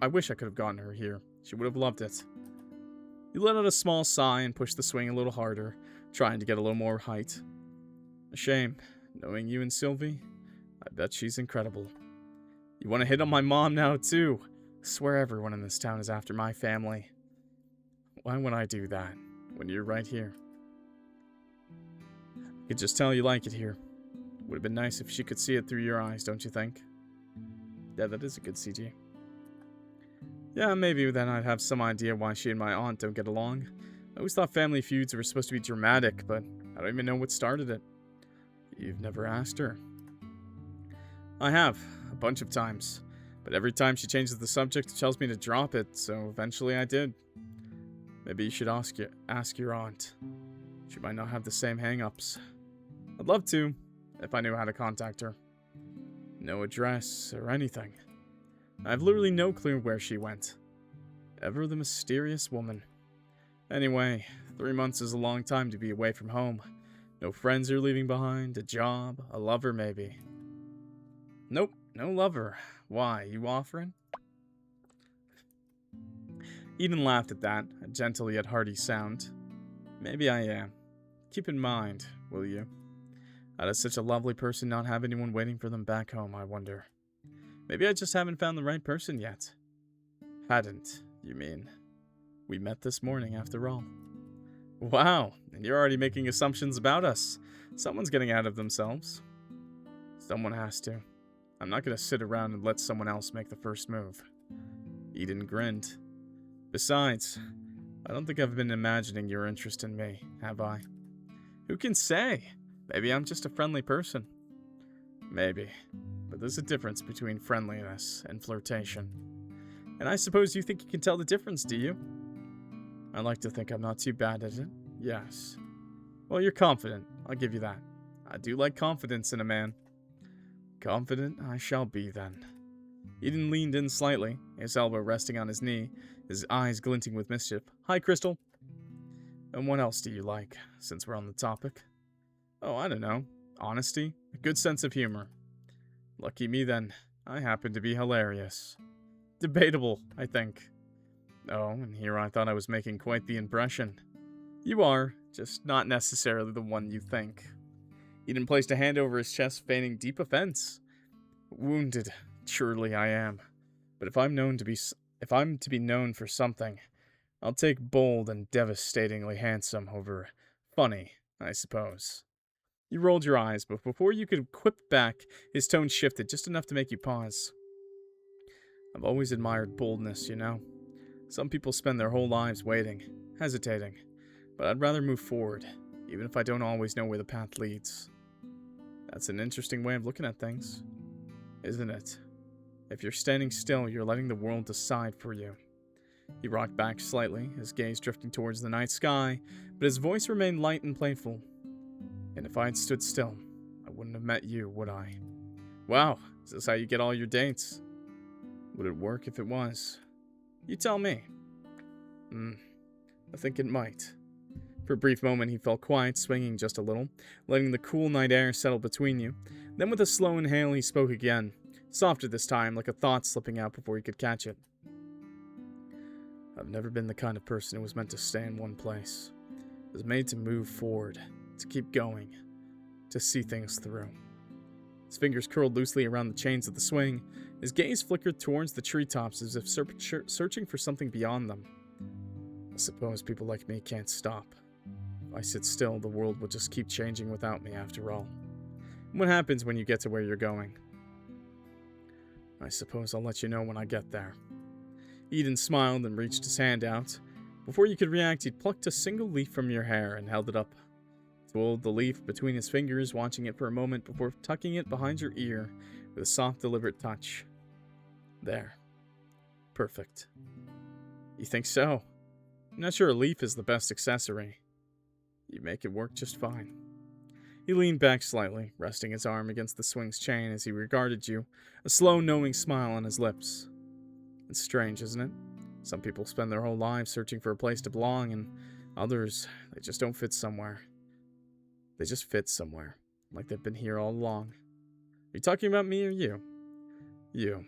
A: wish I could have gotten her here. She would have loved it. You let out a small sigh and pushed the swing a little harder, trying to get a little more height. A shame. Knowing you and Sylvie, I bet she's incredible. You want to hit on my mom now, too? Swear everyone in this town is after my family. Why would I do that when you're right here? I could just tell you like it here. Would have been nice if she could see it through your eyes, don't you think? Yeah, that is a good CG. Yeah, maybe then I'd have some idea why she and my aunt don't get along. I always thought family feuds were supposed to be dramatic, but I don't even know what started it. You've never asked her? I have, a bunch of times. But every time she changes the subject, it tells me to drop it, so eventually I did. Maybe you should ask your aunt. She might not have the same hang-ups. I'd love to, if I knew how to contact her. No address or anything. I have literally no clue where she went. Ever the mysterious woman. Anyway, 3 months is a long time to be away from home. No friends you're leaving behind, a job, a lover maybe. Nope, no lover. Why, you offering? Eden laughed at that, a gentle yet hearty sound. Maybe I am. Keep in mind, will you? How does such a lovely person not have anyone waiting for them back home, I wonder? Maybe I just haven't found the right person yet. Hadn't, you mean? We met this morning, after all. Wow, and you're already making assumptions about us. Someone's getting out of themselves. Someone has to. I'm not going to sit around and let someone else make the first move. Eden grinned. Besides, I don't think I've been imagining your interest in me, have I? Who can say? Maybe I'm just a friendly person. Maybe. But there's a difference between friendliness and flirtation. And I suppose you think you can tell the difference, do you? I like to think I'm not too bad at it. Yes. Well, you're confident. I'll give you that. I do like confidence in a man. Confident I shall be, then. Eden leaned in slightly, his elbow resting on his knee, his eyes glinting with mischief. Hi, Crystal. And what else do you like, since we're on the topic? Oh, I don't know. Honesty, a good sense of humor. Lucky me, then. I happen to be hilarious. Debatable, I think. Oh, and here I thought I was making quite the impression. You are, just not necessarily the one you think. Eden placed a hand over his chest, feigning deep offense. Wounded, surely I am. But if I'm to be known for something, I'll take bold and devastatingly handsome over funny, I suppose. You rolled your eyes, but before you could quip back, his tone shifted just enough to make you pause. I've always admired boldness, you know. Some people spend their whole lives waiting, hesitating, but I'd rather move forward, even if I don't always know where the path leads. That's an interesting way of looking at things, isn't it? If you're standing still, you're letting the world decide for you. He rocked back slightly, his gaze drifting towards the night sky, but his voice remained light and playful. And if I had stood still, I wouldn't have met you, would I? Wow, is this how you get all your dates? Would it work if it was? You tell me. I think it might. For a brief moment, he felt quiet, swinging just a little, letting the cool night air settle between you. Then with a slow inhale, he spoke again, softer this time, like a thought slipping out before he could catch it. I've never been the kind of person who was meant to stay in one place. I was made to move forward, to keep going, to see things through. His fingers curled loosely around the chains of the swing. His gaze flickered towards the treetops as if searching for something beyond them. I suppose people like me can't stop. If I sit still, the world will just keep changing without me after all. And what happens when you get to where you're going? I suppose I'll let you know when I get there. Eden smiled and reached his hand out. Before you could react, he'd plucked a single leaf from your hair and held it up. Twirled the leaf between his fingers, watching it for a moment before tucking it behind your ear with a soft, deliberate touch. There. Perfect. You think so? I'm not sure a leaf is the best accessory. You make it work just fine. He leaned back slightly, resting his arm against the swing's chain as he regarded you, a slow, knowing smile on his lips. It's strange, isn't it? Some people spend their whole lives searching for a place to belong, and others, they just don't fit somewhere. They just fit somewhere, like they've been here all along. Are you talking about me or you? You.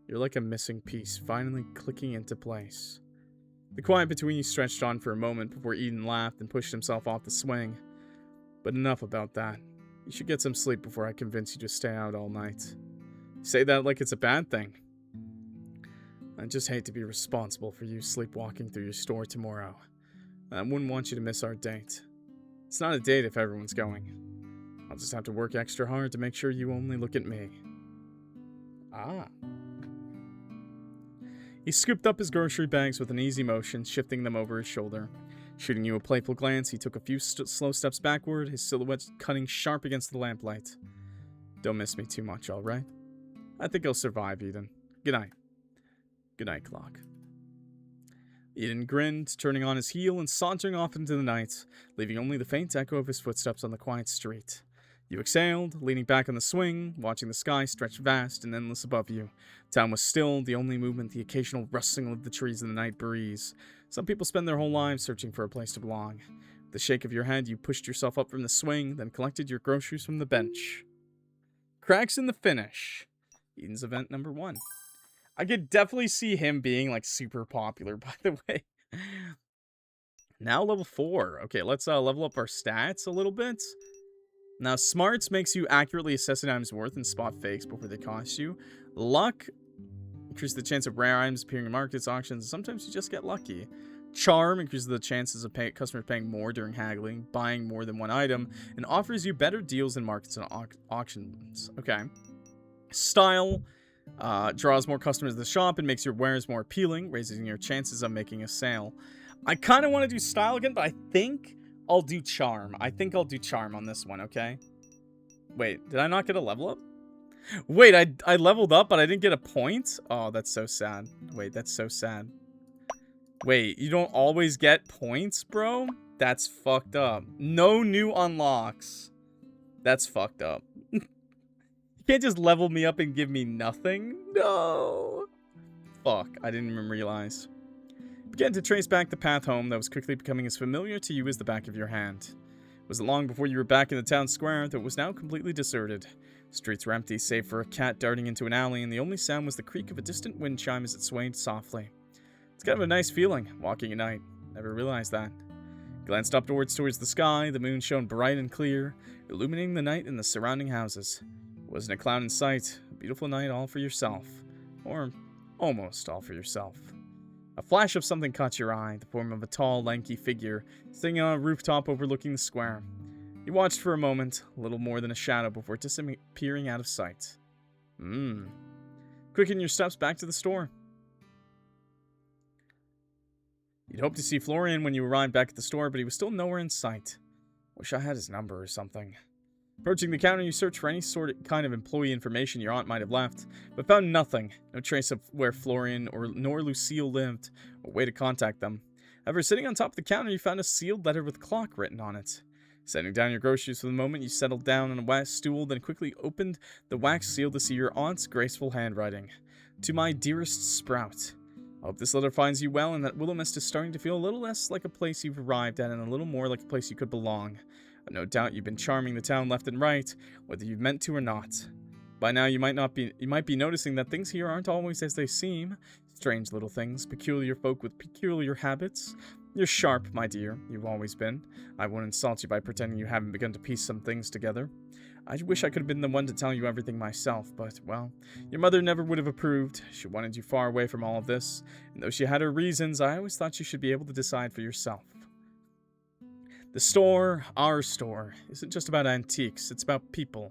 A: You're like a missing piece, finally clicking into place. The quiet between you stretched on for a moment before Eden laughed and pushed himself off the swing. But enough about that. You should get some sleep before I convince you to stay out all night. You say that like it's a bad thing. I just hate to be responsible for you sleepwalking through your store tomorrow. I wouldn't want you to miss our date. It's not a date if everyone's going. I'll just have to work extra hard to make sure you only look at me. Ah. He scooped up his grocery bags with an easy motion, shifting them over his shoulder. Shooting you a playful glance, he took a few slow steps backward, his silhouette cutting sharp against the lamplight. Don't miss me too much, alright? I think I'll survive, Eden. Good night. Good night, Clock. Eden grinned, turning on his heel and sauntering off into the night, leaving only the faint echo of his footsteps on the quiet street. You exhaled, leaning back on the swing, watching the sky stretch vast and endless above you. Town was still, the only movement the occasional rustling of the trees in the night breeze. Some people spend their whole lives searching for a place to belong. With a shake of your head, you pushed yourself up from the swing, then collected your groceries from the bench. Cracks in the finish. Eden's event number 1. I could definitely see him being, like, super popular, by the way. Now level 4. Okay, let's level up our stats a little bit. Now, Smarts makes you accurately assess an item's worth and spot fakes before they cost you. Luck increases the chance of rare items appearing in markets, auctions, and sometimes you just get lucky. Charm increases the chances of customers paying more during haggling, buying more than one item, and offers you better deals in markets and auctions. Okay. Style draws more customers to the shop and makes your wares more appealing, raising your chances of making a sale. I kind of want to do style again, but I think I'll do charm. I think I'll do charm on this one, okay? Wait, did I not get a level up? Wait, I leveled up, but I didn't get a point? Oh, that's so sad. Wait, that's so sad. Wait, you don't always get points, bro? That's fucked up. No new unlocks. That's fucked up. You can't just level me up and give me nothing? No. Fuck, I didn't even realize. Began to trace back the path home that was quickly becoming as familiar to you as the back of your hand. It wasn't long before you were back in the town square that was now completely deserted. Streets were empty save for a cat darting into an alley, and the only sound was the creak of a distant wind chime as it swayed softly. It's kind of a nice feeling, walking at night. Never realized that. Glanced upwards towards the sky, the moon shone bright and clear, illuminating the night and the surrounding houses. Wasn't a cloud in sight, a beautiful night all for yourself. Or almost all for yourself. A flash of something caught your eye, the form of a tall, lanky figure, sitting on a rooftop overlooking the square. You watched for a moment, a little more than a shadow, before disappearing out of sight. Quicken your steps back to the store. You'd hoped to see Florian when you arrived back at the store, but he was still nowhere in sight. Wish I had his number or something. Approaching the counter, you searched for any kind of employee information your aunt might have left, but found nothing. No trace of where Florian nor Lucille lived, or way to contact them. However, sitting on top of the counter, you found a sealed letter with clock written on it. Setting down your groceries for the moment, you settled down on a wax stool, then quickly opened the wax seal to see your aunt's graceful handwriting. To my dearest Sprout. I hope this letter finds you well, and that Willowmist is starting to feel a little less like a place you've arrived at, and a little more like a place you could belong. No doubt you've been charming the town left and right, whether you've meant to or not. By now you might be noticing that things here aren't always as they seem. Strange little things, peculiar folk with peculiar habits. You're sharp, my dear. You've always been. I won't insult you by pretending you haven't begun to piece some things together. I wish I could have been the one to tell you everything myself, but, well, your mother never would have approved. She wanted you far away from all of this, and though she had her reasons, I always thought you should be able to decide for yourself. The store, our store, isn't just about antiques. It's about people.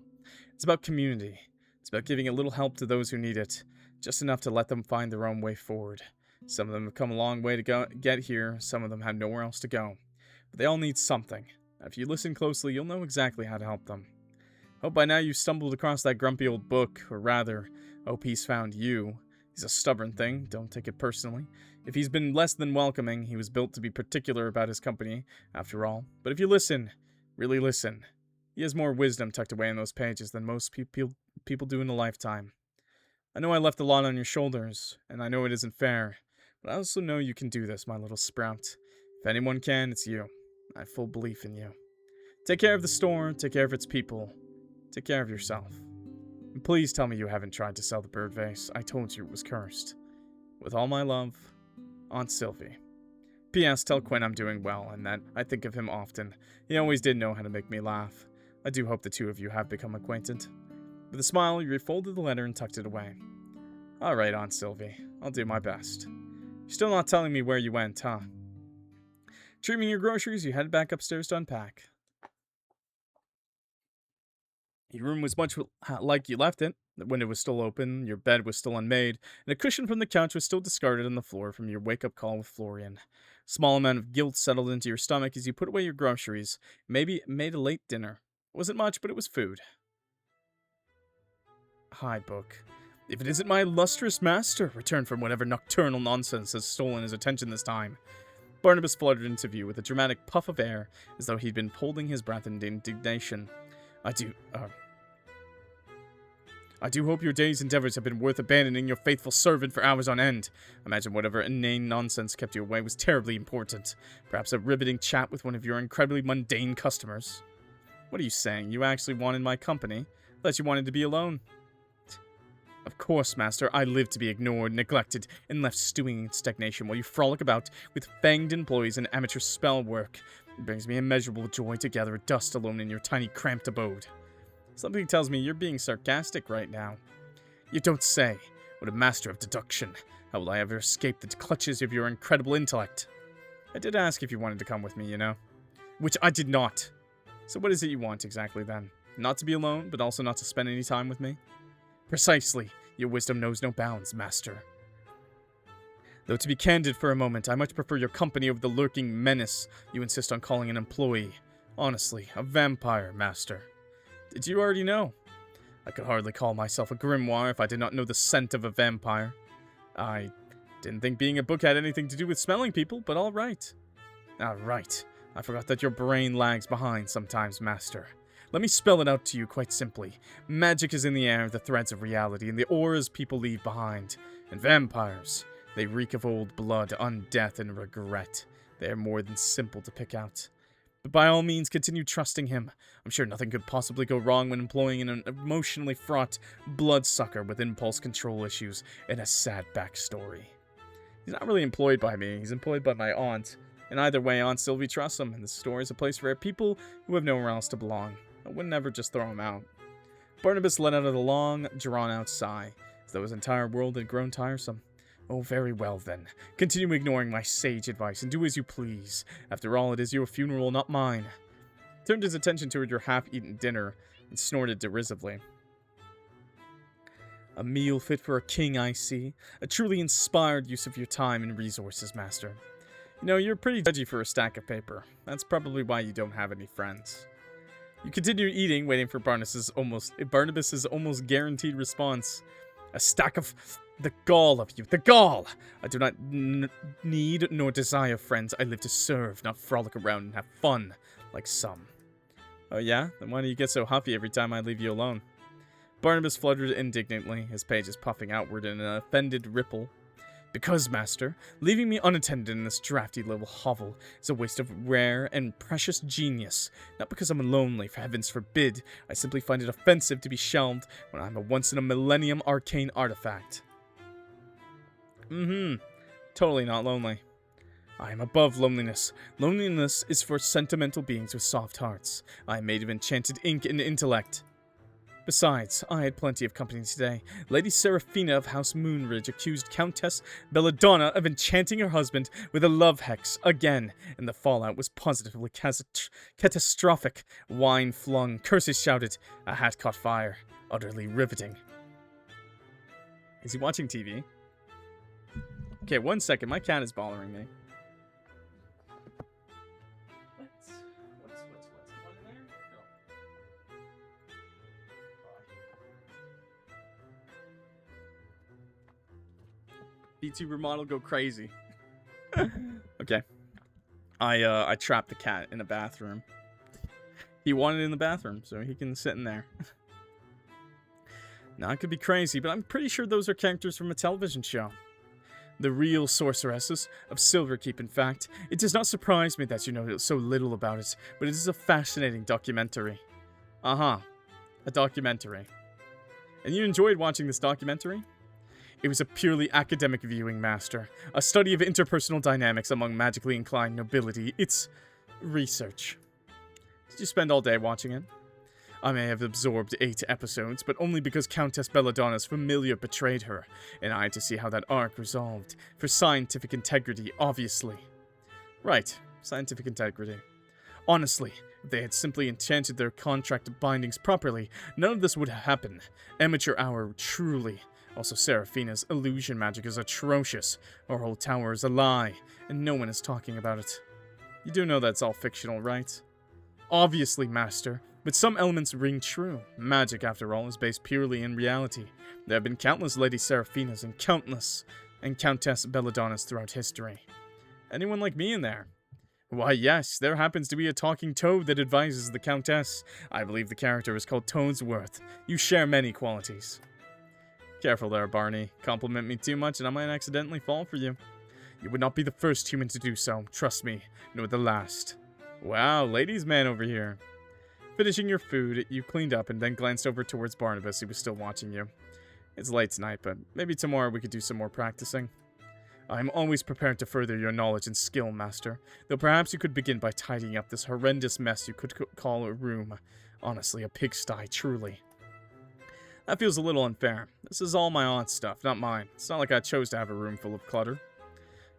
A: It's about community. It's about giving a little help to those who need it, just enough to let them find their own way forward. Some of them have come a long way to get here. Some of them have nowhere else to go. But they all need something. And if you listen closely, you'll know exactly how to help them. Hope by now you've stumbled across that grumpy old book, or rather, hope he's found you. He's a stubborn thing, don't take it personally. If he's been less than welcoming, he was built to be particular about his company, after all. But if you listen, really listen, he has more wisdom tucked away in those pages than most people do in a lifetime. I know I left a lot on your shoulders, and I know it isn't fair, but I also know you can do this, my little Sprout. If anyone can, it's you. I have full belief in you. Take care of the store, take care of its people, take care of yourself. And please tell me you haven't tried to sell the bird vase. I told you it was cursed. With all my love, Aunt Sylvie. P.S. Tell Quinn I'm doing well, and that I think of him often. He always did know how to make me laugh. I do hope the two of you have become acquainted. With a smile, you refolded the letter and tucked it away. Alright, Aunt Sylvie. I'll do my best. You're still not telling me where you went, huh? Trimming your groceries, you headed back upstairs to unpack. Your room was much like you left it. The window was still open, your bed was still unmade, and a cushion from the couch was still discarded on the floor from your wake-up call with Florian. Small amount of guilt settled into your stomach as you put away your groceries. Maybe made a late dinner. It wasn't much, but it was food. Hi, book. If it isn't my illustrious master, returned from whatever nocturnal nonsense has stolen his attention this time. Barnabas fluttered into view with a dramatic puff of air, as though he'd been holding his breath in indignation. I do hope your day's endeavors have been worth abandoning your faithful servant for hours on end. Imagine whatever inane nonsense kept you away was terribly important. Perhaps a riveting chat with one of your incredibly mundane customers. What are you saying? You actually wanted my company? I thought you wanted to be alone. Of course, Master, I live to be ignored, neglected, and left stewing in stagnation while you frolic about with fanged employees and amateur spell work. It brings me immeasurable joy to gather dust alone in your tiny, cramped abode. Something tells me you're being sarcastic right now. You don't say. What a master of deduction. How will I ever escape the clutches of your incredible intellect? I did ask if you wanted to come with me, you know. Which I did not. So what is it you want exactly, then? Not to be alone, but also not to spend any time with me? Precisely. Your wisdom knows no bounds, Master. Though to be candid for a moment, I much prefer your company over the lurking menace you insist on calling an employee. Honestly, a vampire, Master. Did you already know? I could hardly call myself a grimoire if I did not know the scent of a vampire. I didn't think being a book had anything to do with smelling people, but all right. Ah, right. I forgot that your brain lags behind sometimes, Master. Let me spell it out to you quite simply. Magic is in the air, the threads of reality, and the auras people leave behind. And vampires, they reek of old blood, undeath, and regret. They are more than simple to pick out. But by all means, continue trusting him. I'm sure nothing could possibly go wrong when employing an emotionally fraught bloodsucker with impulse control issues and a sad backstory. He's not really employed by me, he's employed by my aunt. And either way, Aunt Sylvie trusts him, and the store is a place for people who have nowhere else to belong. I would never just throw him out. Barnabas let out a long, drawn-out sigh, as though his entire world had grown tiresome. Oh, very well then. Continue ignoring my sage advice and do as you please. After all, it is your funeral, not mine. He turned his attention toward your half-eaten dinner and snorted derisively. A meal fit for a king, I see. A truly inspired use of your time and resources, Master. You know, you're pretty judgy for a stack of paper. That's probably why you don't have any friends. You continue eating, waiting for Barnabas's almost guaranteed response. A stack of... The gall of you, the gall! I do not need nor desire friends. I live to serve, not frolic around and have fun, like some. Oh yeah? Then why do you get so huffy every time I leave you alone? Barnabas fluttered indignantly, his pages puffing outward in an offended ripple. Because, Master, leaving me unattended in this drafty little hovel is a waste of rare and precious genius. Not because I'm lonely, for heavens forbid. I simply find it offensive to be shelved when I'm a once-in-a-millennium arcane artifact. Totally not lonely. I am above loneliness. Loneliness is for sentimental beings with soft hearts. I am made of enchanted ink and intellect. Besides, I had plenty of company today. Lady Seraphina of House Moonridge accused Countess Belladonna of enchanting her husband with a love hex again, and the fallout was positively catastrophic. Wine flung, curses shouted, a hat caught fire. Utterly riveting. Is he watching TV? Okay, 1 second. My cat is bothering me. What's on there? Pngtuber model go crazy. Okay. I trapped the cat in a bathroom. He wanted it in the bathroom, so he can sit in there. Now, I could be crazy, but I'm pretty sure those are characters from a television show. The real sorceresses of Silverkeep, in fact. It does not surprise me that you know so little about it, but it is a fascinating documentary. A documentary. And you enjoyed watching this documentary? It was a purely academic viewing, Master. A study of interpersonal dynamics among magically inclined nobility. It's research. Did you spend all day watching it? I may have absorbed 8 episodes, but only because Countess Belladonna's familiar betrayed her, and I had to see how that arc resolved. For scientific integrity, obviously. Right, scientific integrity. Honestly, if they had simply enchanted their contract bindings properly, none of this would happen. Amateur hour, truly. Also, Seraphina's illusion magic is atrocious. Our whole tower is a lie, and no one is talking about it. You do know that's all fictional, right? Obviously, Master, but some elements ring true. Magic, after all, is based purely in reality. There have been countless Lady Seraphinas and Countess Belladonnas throughout history. Anyone like me in there? Why, yes, there happens to be a talking toad that advises the Countess. I believe the character is called Toadsworth. You share many qualities. Careful there, Barney. Compliment me too much and I might accidentally fall for you. You would not be the first human to do so, trust me, nor the last. Wow, ladies' man over here. Finishing your food, you cleaned up and then glanced over towards Barnabas, who was still watching you. It's late tonight, but maybe tomorrow we could do some more practicing. I am always prepared to further your knowledge and skill, Master, though perhaps you could begin by tidying up this horrendous mess you could call a room. Honestly, a pigsty, truly. That feels a little unfair. This is all my aunt's stuff, not mine. It's not like I chose to have a room full of clutter.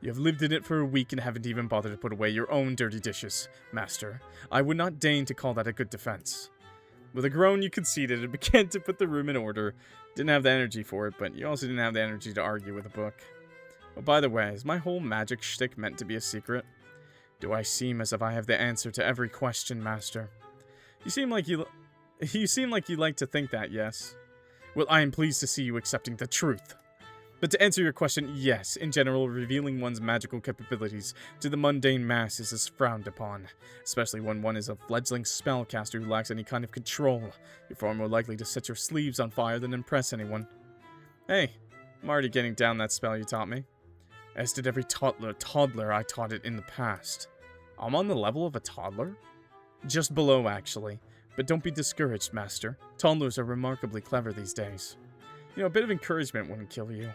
A: You have lived in it for a week and haven't even bothered to put away your own dirty dishes, Master. I would not deign to call that a good defense. With a groan, you conceded and began to put the room in order. Didn't have the energy for it, but you also didn't have the energy to argue with a book. Oh, by the way, is my whole magic shtick meant to be a secret? Do I seem as if I have the answer to every question, Master? You seem like you like to think that, yes? Well, I am pleased to see you accepting the truth. But to answer your question, yes, in general, revealing one's magical capabilities to the mundane masses is frowned upon, especially when one is a fledgling spellcaster who lacks any kind of control. You're far more likely to set your sleeves on fire than impress anyone. Hey, I'm already getting down that spell you taught me. As did every toddler I taught it in the past. I'm on the level of a toddler? Just below, actually. But don't be discouraged, Master. Toddlers are remarkably clever these days. You know, a bit of encouragement wouldn't kill you.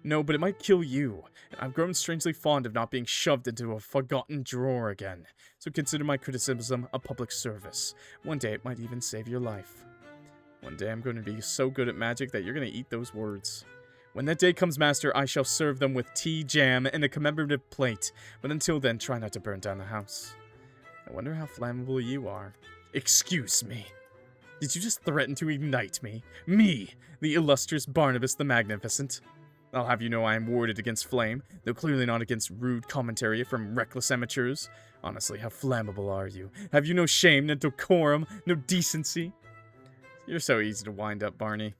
A: No, but it might kill you. And I've grown strangely fond of not being shoved into a forgotten drawer again. So consider my criticism a public service. One day it might even save your life. One day I'm going to be so good at magic that you're going to eat those words. When that day comes, Master, I shall serve them with tea, jam, and a commemorative plate. But until then, try not to burn down the house. I wonder how flammable you are. Excuse me. Did you just threaten to ignite me? Me, the illustrious Barnabas the Magnificent? I'll have you know I am warded against flame, though clearly not against rude commentary from reckless amateurs. Honestly, how flammable are you? Have you no shame, no decorum, no decency? You're so easy to wind up, Barney.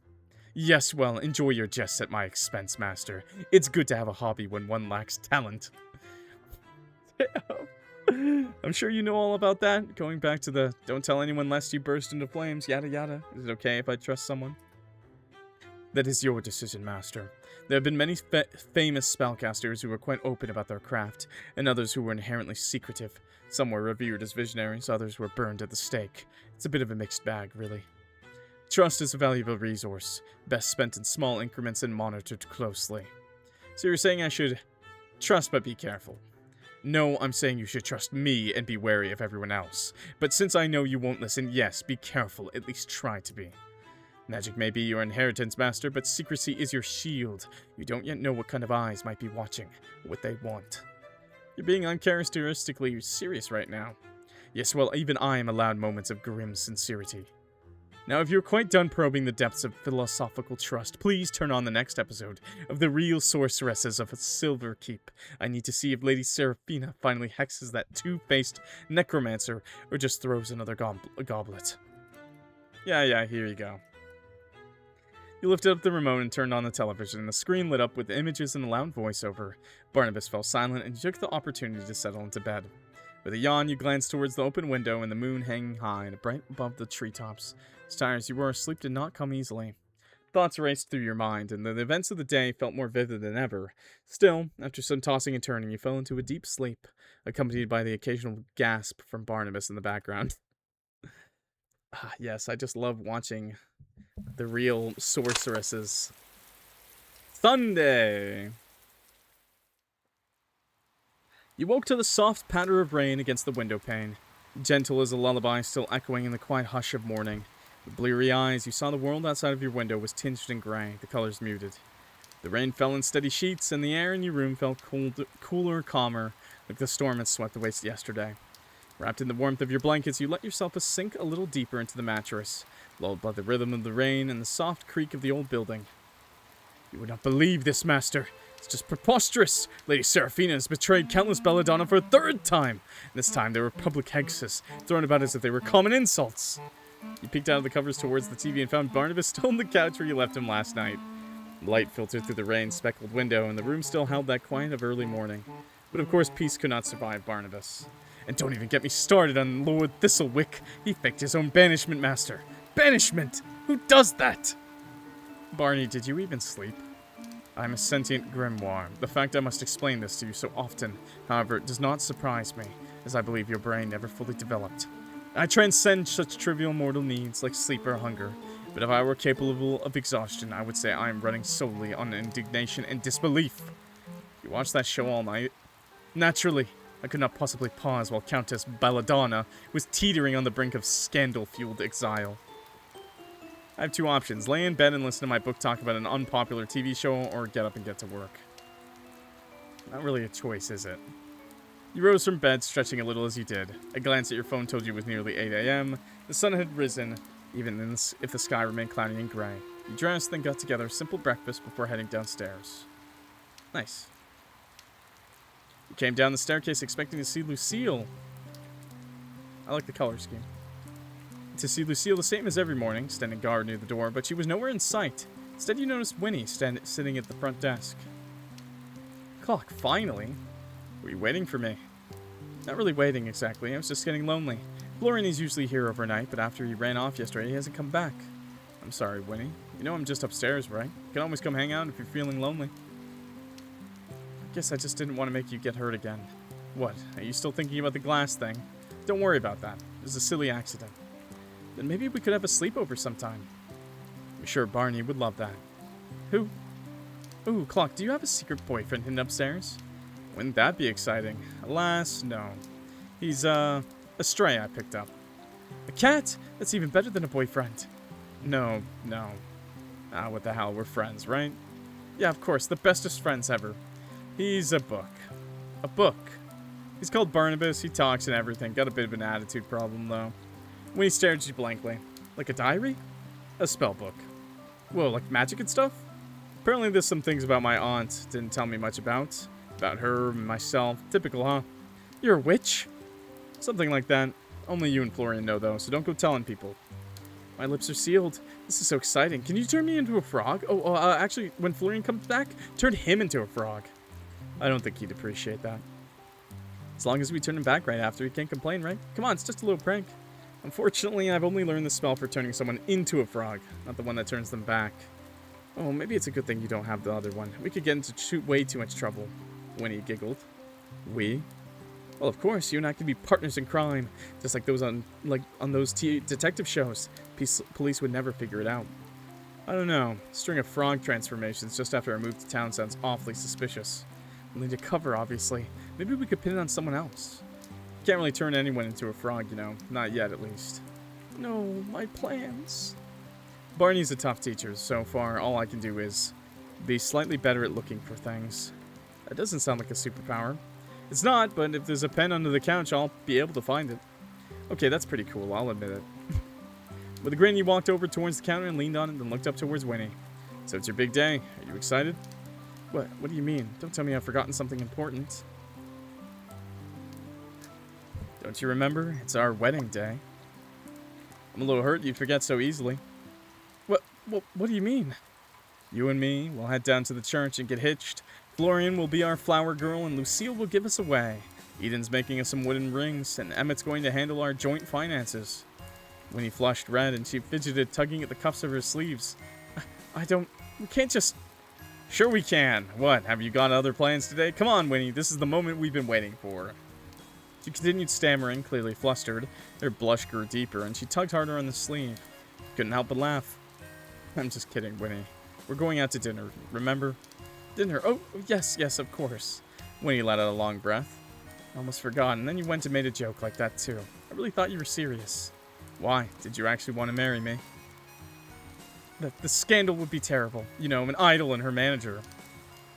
A: Yes, well, enjoy your jests at my expense, Master. It's good to have a hobby when one lacks talent. I'm sure you know all about that. Going back to the don't tell anyone lest you burst into flames, yada yada. Is it okay if I trust someone? That is your decision, Master. There have been many famous spellcasters who were quite open about their craft, and others who were inherently secretive. Some were revered as visionaries, others were burned at the stake. It's a bit of a mixed bag, really. Trust is a valuable resource, best spent in small increments and monitored closely. So you're saying I should trust but be careful. No, I'm saying you should trust me and be wary of everyone else. But since I know you won't listen, yes, be careful, at least try to be. Magic may be your inheritance, Master, but secrecy is your shield. You don't yet know what kind of eyes might be watching, or what they want. You're being uncharacteristically serious right now. Yes, well, even I am allowed moments of grim sincerity. Now, if you're quite done probing the depths of philosophical trust, please turn on the next episode of The Real Sorceresses of Silver Keep. I need to see if Lady Seraphina finally hexes that two-faced necromancer, or just throws another goblet. Yeah, here you go. You lifted up the remote and turned on the television, and the screen lit up with images and a loud voiceover. Barnabas fell silent, and you took the opportunity to settle into bed. With a yawn, you glanced towards the open window and the moon hanging high and bright above the treetops. As tired as you were, sleep did not come easily. Thoughts raced through your mind, and the events of the day felt more vivid than ever. Still, after some tossing and turning, you fell into a deep sleep, accompanied by the occasional gasp from Barnabas in the background. Yes, I just love watching The Real Sorceresses. Sunday! You woke to the soft patter of rain against the window pane. gentle as a lullaby still echoing in the quiet hush of morning. With bleary eyes, you saw the world outside of your window was tinged in gray, the colors muted. The rain fell in steady sheets, and the air in your room felt cooler, calmer, like the storm had swept away yesterday. Wrapped in the warmth of your blankets, you let yourself sink a little deeper into the mattress, lulled by the rhythm of the rain and the soft creak of the old building. You would not believe this, Master. It's just preposterous. Lady Seraphina has betrayed countless belladonna for a third time. This time they were public hexes, thrown about as if they were common insults. You peeked out of the covers towards the TV and found Barnabas still on the couch where you left him last night. Light filtered through the rain-speckled window, and the room still held that quiet of early morning. But of course, peace could not survive Barnabas. And don't even get me started on Lord Thistlewick. He faked his own banishment, Master. Banishment! Who does that? Barney, did you even sleep? I'm a sentient grimoire. The fact I must explain this to you so often, however, does not surprise me, as I believe your brain never fully developed. I transcend such trivial mortal needs like sleep or hunger, but if I were capable of exhaustion, I would say I am running solely on indignation and disbelief. You watched that show all night? Naturally, I could not possibly pause while Countess Belladonna was teetering on the brink of scandal-fueled exile. I have two options: lay in bed and listen to my book talk about an unpopular TV show, or get up and get to work. Not really a choice, is it? You rose from bed, stretching a little as you did. A glance at your phone told you it was nearly 8 a.m. The sun had risen, even if the sky remained cloudy and gray. You dressed, then got together a simple breakfast before heading downstairs. Nice. You came down the staircase expecting to see Lucille. I like the color scheme. To see Lucille the same as every morning, standing guard near the door, but she was nowhere in sight. Instead, you noticed Winnie sitting at the front desk. Clock, finally. Were you waiting for me? Not really waiting, exactly. I was just getting lonely. Florian is usually here overnight, but after he ran off yesterday, he hasn't come back. I'm sorry, Winnie. You know I'm just upstairs, right? You can always come hang out if you're feeling lonely. I guess I just didn't want to make you get hurt again. What? Are you still thinking about the glass thing? Don't worry about that. It was a silly accident. Then maybe we could have a sleepover sometime. I'm sure Barney would love that. Who? Ooh, Clock, do you have a secret boyfriend hidden upstairs? Wouldn't that be exciting? Alas, no. He's, a stray I picked up. A cat? That's even better than a boyfriend. No. Ah, what the hell, we're friends, right? Yeah, of course, the bestest friends ever. He's a book. A book. He's called Barnabas, he talks and everything. Got a bit of an attitude problem, though. When he stared at you blankly. Like a diary? A spell book. Whoa, like magic and stuff? Apparently there's some things about my aunt didn't tell me much about. About her and myself. Typical, huh? You're a witch? Something like that. Only you and Florian know, though, so don't go telling people. My lips are sealed. This is so exciting. Can you turn me into a frog? Actually, when Florian comes back, turn him into a frog. I don't think he'd appreciate that. As long as we turn him back right after, he can't complain, right? Come on, it's just a little prank. Unfortunately, I've only learned the spell for turning someone into a frog, not the one that turns them back. Oh, maybe it's a good thing you don't have the other one. We could get into way too much trouble. Winnie giggled. We? Well, of course, you and I could be partners in crime, just like those on those detective shows. Police would never figure it out. I don't know. A string of frog transformations just after I moved to town sounds awfully suspicious. We'll need a cover, obviously. Maybe we could pin it on someone else. Can't really turn anyone into a frog, you know. Not yet, at least. No, my plans. Barney's a tough teacher. So far, all I can do is be slightly better at looking for things. That doesn't sound like a superpower. It's not, but if there's a pen under the couch, I'll be able to find it. Okay, that's pretty cool, I'll admit it. With a grin, you walked over towards the counter and leaned on it, then looked up towards Winnie. So it's your big day. Are you excited? What do you mean? Don't tell me I've forgotten something important. Don't you remember? It's our wedding day. I'm a little hurt you forget so easily. What do you mean? You and me, we'll head down to the church and get hitched. Florian will be our flower girl, and Lucille will give us away. Eden's making us some wooden rings, and Emmett's going to handle our joint finances. Winnie flushed red, and she fidgeted, tugging at the cuffs of her sleeves. We can't just... Sure we can. What, have you got other plans today? Come on, Winnie, this is the moment we've been waiting for. She continued stammering, clearly flustered. Her blush grew deeper, and she tugged harder on the sleeve. Couldn't help but laugh. I'm just kidding, Winnie. We're going out to dinner, remember? Dinner? Oh, yes, of course. Winnie let out a long breath. Almost forgot, and then you went and made a joke like that too. I really thought you were serious. Why? Did you actually want to marry me? The scandal would be terrible. You know, an idol and her manager.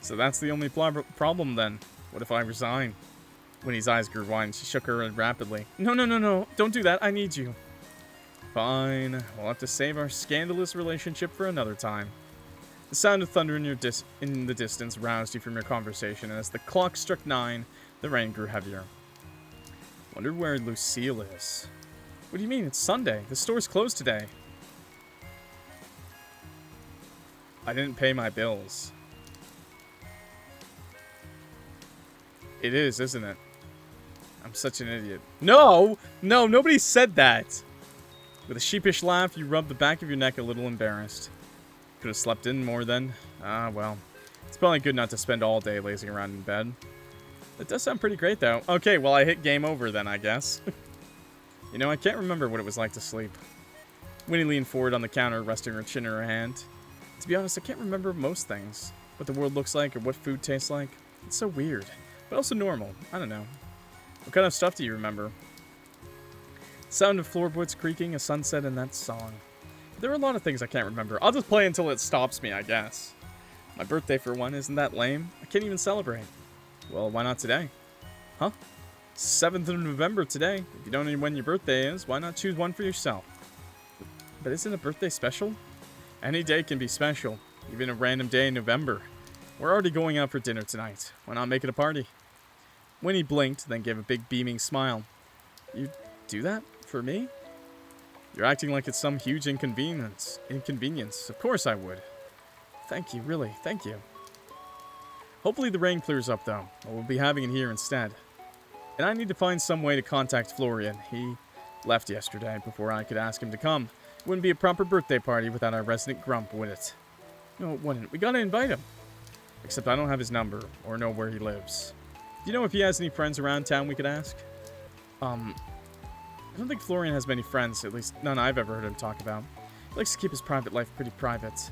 A: So that's the only problem then. What if I resign? Winnie's eyes grew wide and she shook her head rapidly. No, no, no, no. Don't do that. I need you. Fine. We'll have to save our scandalous relationship for another time. The sound of thunder in the distance roused you from your conversation, and as the clock struck 9, the rain grew heavier. Wonder where Lucille is. What do you mean? It's Sunday. The store's closed today. I didn't pay my bills. It is, isn't it? I'm such an idiot. No! No, nobody said that! With a sheepish laugh, you rubbed the back of your neck a little embarrassed. Could have slept in more then. Ah, well. It's probably good not to spend all day lazing around in bed. That does sound pretty great, though. Okay, well, I hit game over then, I guess. You know, I can't remember what it was like to sleep. Winnie leaned forward on the counter, resting her chin in her hand. To be honest, I can't remember most things. What the world looks like or what food tastes like. It's so weird, but also normal. I don't know. What kind of stuff do you remember? Sound of floorboards creaking, a sunset, and that song. There are a lot of things I can't remember. I'll just play until it stops me, I guess. My birthday, for one, isn't that lame? I can't even celebrate. Well, why not today? Huh? 7th of November today. If you don't know when your birthday is, why not choose one for yourself? But isn't a birthday special? Any day can be special, even a random day in November. We're already going out for dinner tonight. Why not make it a party? Winnie blinked, then gave a big beaming smile. You do that? For me? You're acting like it's some huge inconvenience. Of course I would. Thank you, really. Thank you. Hopefully the rain clears up, though. We'll be having it here instead. And I need to find some way to contact Florian. He left yesterday before I could ask him to come. It wouldn't be a proper birthday party without our resident grump, would it? No, it wouldn't. We gotta invite him. Except I don't have his number, or know where he lives. Do you know if he has any friends around town we could ask? I don't think Florian has many friends, at least none I've ever heard him talk about. He likes to keep his private life pretty private.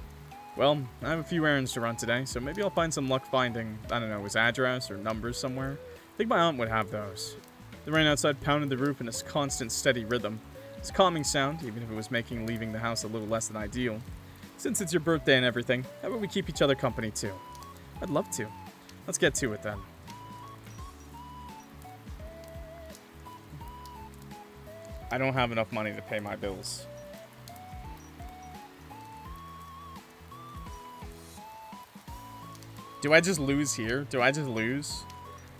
A: Well, I have a few errands to run today, so maybe I'll find some luck finding, I don't know, his address or numbers somewhere. I think my aunt would have those. The rain outside pounded the roof in a constant, steady rhythm. It's a calming sound, even if it was making leaving the house a little less than ideal. Since it's your birthday and everything, how about we keep each other company too? I'd love to. Let's get to it then. I don't have enough money to pay my bills. Do I just lose here? Do I just lose?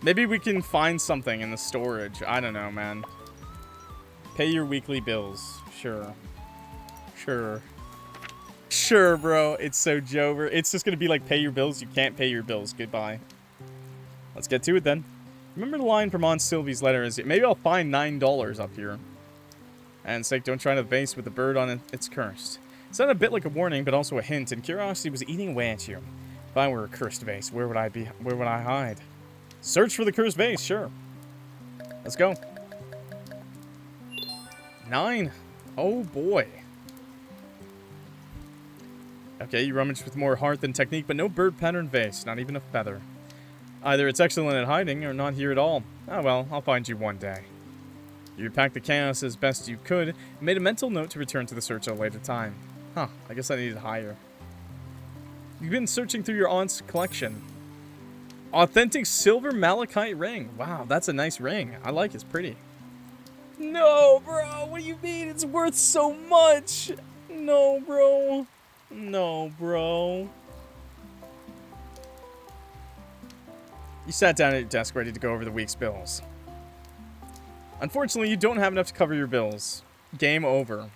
A: Maybe we can find something in the storage. I don't know, man. Pay your weekly bills. Sure. Sure. Sure, bro. It's so Jover. It's just gonna be like, pay your bills. You can't pay your bills. Goodbye. Let's get to it then. Remember the line from Aunt Sylvie's letter is, maybe I'll find $9 up here. And it's like, don't try to vase with the bird on it. It's cursed. It sounded a bit like a warning, but also a hint, and curiosity was eating away at you. If I were a cursed vase, where would I be? Where would I hide? Search for the cursed vase, sure. Let's go. 9. Oh boy. Okay, you rummaged with more heart than technique, but no bird pattern vase, not even a feather. Either it's excellent at hiding, or not here at all. Ah well, I'll find you one day. You packed the chaos as best you could, and made a mental note to return to the search at a later time. Huh, I guess I needed higher. You've been searching through your aunt's collection. Authentic silver malachite ring. Wow, that's a nice ring. I like it. It's pretty. No, bro. What do you mean? It's worth so much. No, bro. No, bro. You sat down at your desk ready to go over the week's bills. Unfortunately, you don't have enough to cover your bills. Game over.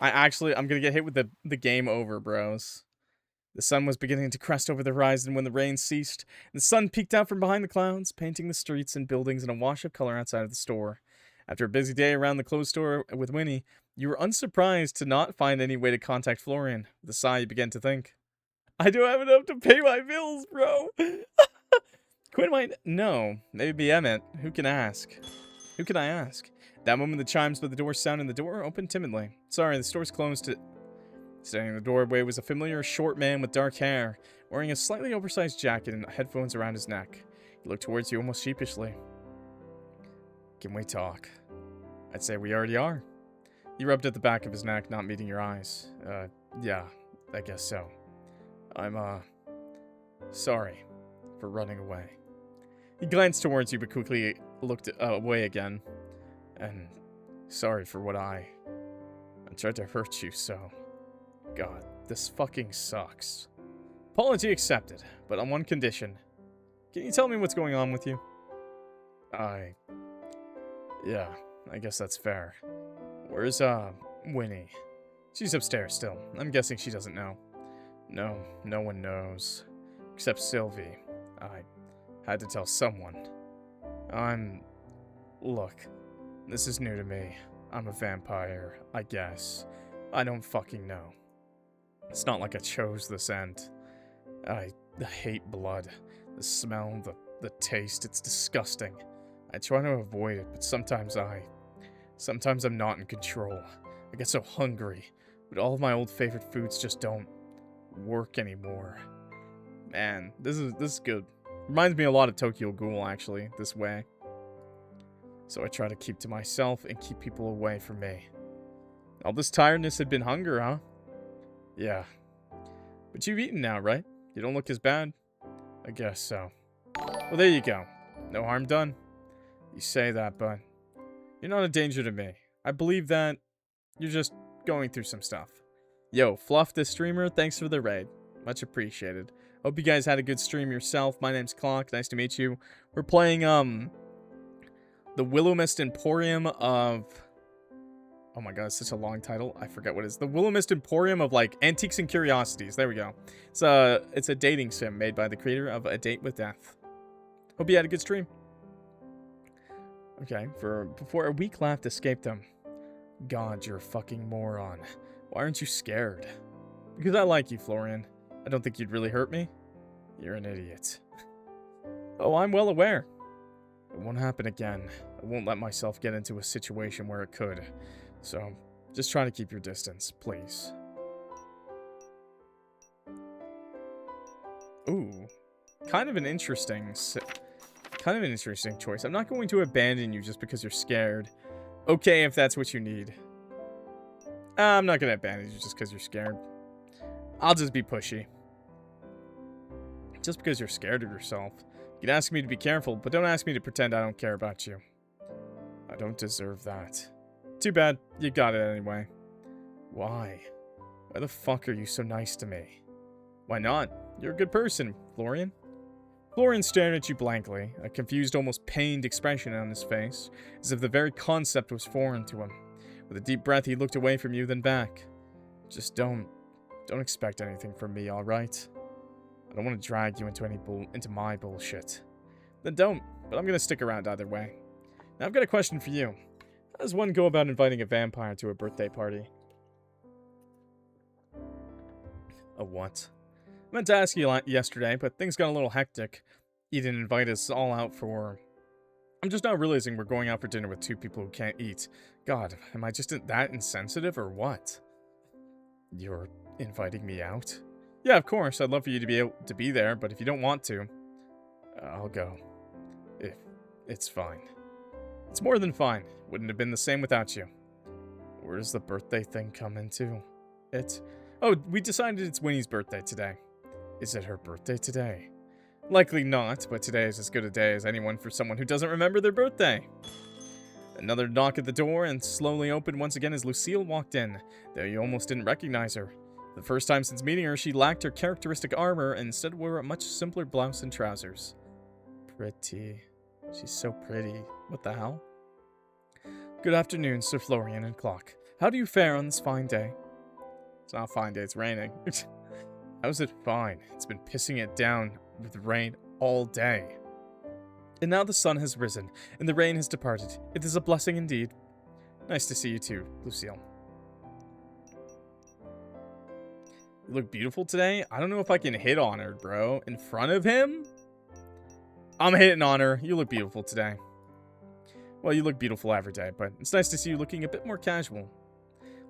A: I'm gonna get hit with the game over, bros. The sun was beginning to crest over the horizon when the rain ceased. The sun peeked out from behind the clouds, painting the streets and buildings in a wash of color outside of the store. After a busy day around the closed store with Winnie, you were unsurprised to not find any way to contact Florian. With a sigh, you began to think, I don't have enough to pay my bills, bro. Quinn might know. Maybe Emmett. Who can ask? Who can I ask? That moment, the chimes by the door sounded, and the door opened timidly. Sorry, the store's closed. Standing in the doorway was a familiar short man with dark hair, wearing a slightly oversized jacket and headphones around his neck. He looked towards you almost sheepishly. Can we talk? I'd say we already are. He rubbed at the back of his neck, not meeting your eyes. Yeah, I guess so. I'm, sorry for running away. He glanced towards you, but quickly looked away again. And sorry for what I tried to hurt you, so... God, this fucking sucks. Apology accepted, but on one condition. Can you tell me what's going on with you? Yeah, I guess that's fair. Where's, Winnie? She's upstairs still. I'm guessing she doesn't know. No, no one knows. Except Sylvie. I had to tell someone. Look, this is new to me. I'm a vampire, I guess. I don't fucking know. It's not like I chose this end. I hate blood. The smell, the taste, it's disgusting. I try to avoid it, but sometimes I'm not in control. I get so hungry, but all of my old favorite foods just don't work anymore. Man, this is good. Reminds me a lot of Tokyo Ghoul, actually, this way. So I try to keep to myself and keep people away from me. All this tiredness had been hunger, huh? Yeah. But you've eaten now, right? You don't look as bad? I guess so. Well, there you go. No harm done. You say that, but you're not a danger to me. I believe that you're just going through some stuff. Yo, Fluff the streamer, thanks for the raid. Much appreciated. Hope you guys had a good stream yourself. My name's Clock. Nice to meet you. We're playing, the Willowmist Emporium of... Oh my god, it's such a long title. I forget what it is. The Willowmist Emporium of, like, Antiques and Curiosities. There we go. It's a dating sim made by the creator of A Date with Death. Hope you had a good stream. Okay, before a weak laugh escaped him. God, you're a fucking moron. Why aren't you scared? Because I like you, Florian. I don't think you'd really hurt me. You're an idiot. Oh, I'm well aware. It won't happen again. I won't let myself get into a situation where it could. So, just try to keep your distance, please. Ooh. Kind of an interesting choice. I'm not going to abandon you just because you're scared. Okay, if that's what you need. I'm not going to abandon you just because you're scared. I'll just be pushy. Just because you're scared of yourself. You can ask me to be careful, but don't ask me to pretend I don't care about you. I don't deserve that. Too bad. You got it anyway. Why? Why the fuck are you so nice to me? Why not? You're a good person, Florian. Florian stared at you blankly, a confused, almost pained expression on his face, as if the very concept was foreign to him. With a deep breath, he looked away from you, then back. Just don't expect anything from me, alright? I don't want to drag you into my bullshit. Then don't, but I'm gonna stick around either way. Now I've got a question for you. How does one go about inviting a vampire to a birthday party? A what? I meant to ask you yesterday, but things got a little hectic. You didn't invite us all out for... I'm just now realizing we're going out for dinner with two people who can't eat. God, am I just that insensitive or what? You're inviting me out? Yeah, of course. I'd love for you to be able to be there, but if you don't want to, I'll go. It's fine. It's more than fine. Wouldn't have been the same without you. Where does the birthday thing come into? Oh, we decided it's Winnie's birthday today. Is it her birthday today? Likely not, but today is as good a day as anyone for someone who doesn't remember their birthday. Another knock at the door and slowly opened once again as Lucille walked in, though you almost didn't recognize her. The first time since meeting her, she lacked her characteristic armor and instead wore a much simpler blouse and trousers. Pretty. She's so pretty. What the hell? Good afternoon, Sir Florian and Clock. How do you fare on this fine day? It's not a fine day, it's raining. How's it fine? It's been pissing it down with rain all day. And now the sun has risen, and the rain has departed. It is a blessing indeed. Nice to see you too, Lucille. You look beautiful today? I don't know if I can hit on her, bro. In front of him? I'm hitting on her. You look beautiful today. Well, you look beautiful every day, but it's nice to see you looking a bit more casual.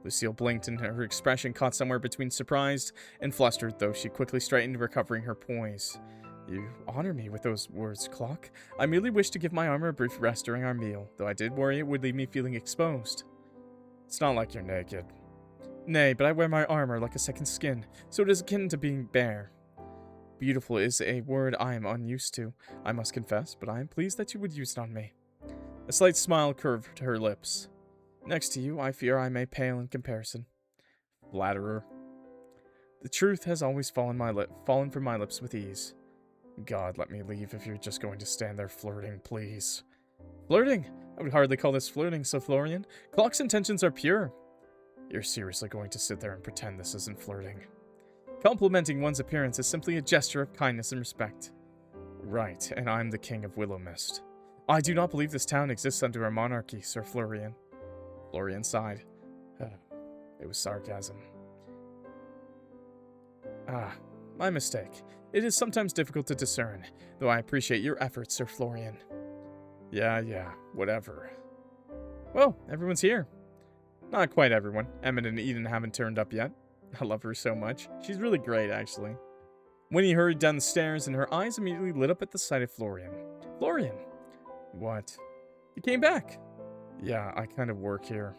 A: Lucille blinked and her expression caught somewhere between surprised and flustered, though she quickly straightened, recovering her poise. You honor me with those words, Clock. I merely wish to give my armor a brief rest during our meal, though I did worry it would leave me feeling exposed. It's not like you're naked. Nay, but I wear my armor like a second skin, so it is akin to being bare. Beautiful is a word I am unused to, I must confess, but I am pleased that you would use it on me. A slight smile curved her lips. Next to you, I fear I may pale in comparison. Flatterer. The truth has always fallen from my lips with ease. God, let me leave if you're just going to stand there flirting, please. Flirting? I would hardly call this flirting, so Florian. Clock's intentions are pure. You're seriously going to sit there and pretend this isn't flirting. Complimenting one's appearance is simply a gesture of kindness and respect. Right, and I'm the king of Willowmist. I do not believe this town exists under a monarchy, Sir Florian. Florian sighed. It was sarcasm. Ah, my mistake. It is sometimes difficult to discern, though I appreciate your efforts, Sir Florian. Yeah, whatever. Well, everyone's here. Not quite everyone. Emmett and Eden haven't turned up yet. I love her so much. She's really great, actually. Winnie hurried down the stairs, and her eyes immediately lit up at the sight of Florian. Florian! What? You came back? Yeah, I kind of work here.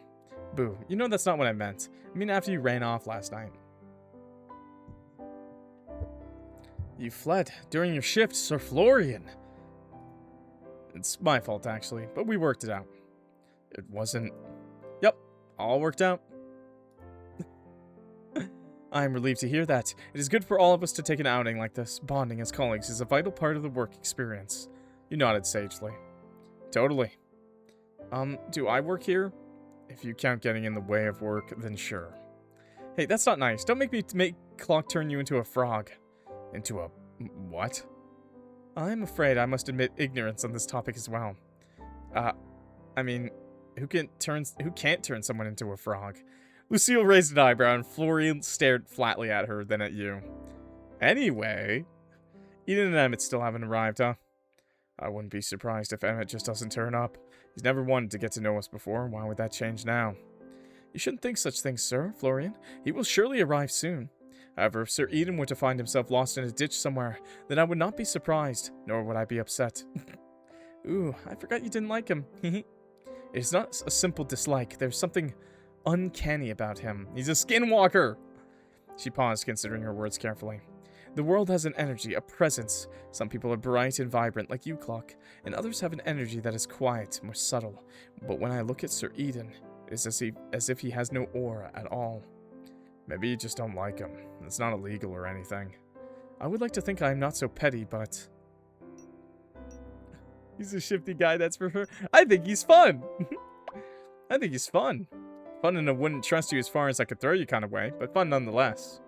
A: Boo, you know that's not what I meant. I mean after you ran off last night. You fled during your shift, Sir Florian. It's my fault, actually, but we worked it out. It wasn't... Yep, all worked out. I am relieved to hear that. It is good for all of us to take an outing like this. Bonding as colleagues is a vital part of the work experience. You nodded sagely. Totally. Do I work here? If you count getting in the way of work, then sure. Hey, that's not nice. Don't make me make Clock turn you into a frog. Into a... what? I'm afraid I must admit ignorance on this topic as well. I mean, who can't turn someone into a frog? Lucille raised an eyebrow and Florian stared flatly at her, then at you. Anyway, Eden and Emmett still haven't arrived, huh? I wouldn't be surprised if Emmett just doesn't turn up. He's never wanted to get to know us before. Why would that change now? You shouldn't think such things, sir, Florian. He will surely arrive soon. However, if Sir Eden were to find himself lost in a ditch somewhere, then I would not be surprised, nor would I be upset. Ooh, I forgot you didn't like him. It is not a simple dislike. There's something uncanny about him. He's a skinwalker! She paused, considering her words carefully. The world has an energy, a presence. Some people are bright and vibrant, like you, Clock, and others have an energy that is quiet, more subtle. But when I look at Sir Eden, it is as if he has no aura at all. Maybe you just don't like him. It's not illegal or anything. I would like to think I'm not so petty, but... He's a shifty guy, that's for sure. I think he's fun! I think he's fun. Fun in a wouldn't trust you as far as I could throw you kind of way, but fun nonetheless.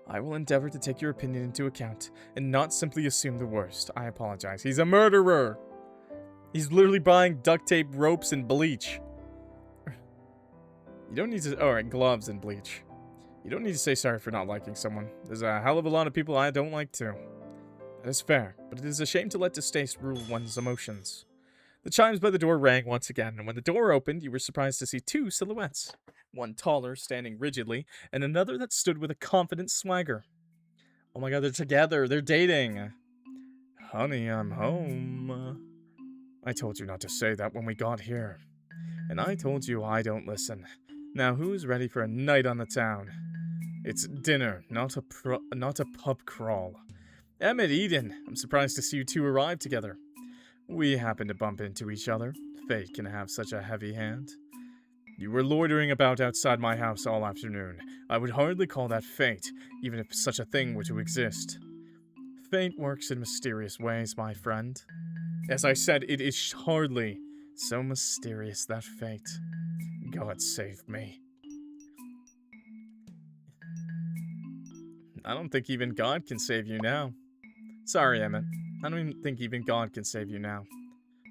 A: I will endeavor to take your opinion into account, and not simply assume the worst. I apologize. He's a murderer! He's literally buying duct tape, ropes, and bleach. You don't need to... Alright, gloves and bleach. You don't need to say sorry for not liking someone. There's a hell of a lot of people I don't like too. That is fair, but it is a shame to let distaste rule one's emotions. The chimes by the door rang once again, and when the door opened, you were surprised to see two silhouettes. One taller, standing rigidly, and another that stood with a confident swagger. Oh my god, they're together! They're dating! Honey, I'm home. I told you not to say that when we got here. And I told you I don't listen. Now who's ready for a night on the town? It's dinner, not a pub crawl. Emmett, Eden, I'm surprised to see you two arrive together. We happened to bump into each other. Fate can have such a heavy hand. You were loitering about outside my house all afternoon. I would hardly call that fate, even if such a thing were to exist. Fate works in mysterious ways, my friend. As I said, it is hardly so mysterious, that fate. God save me. I don't think even God can save you now. Sorry, Emmett. I don't even think even God can save you now.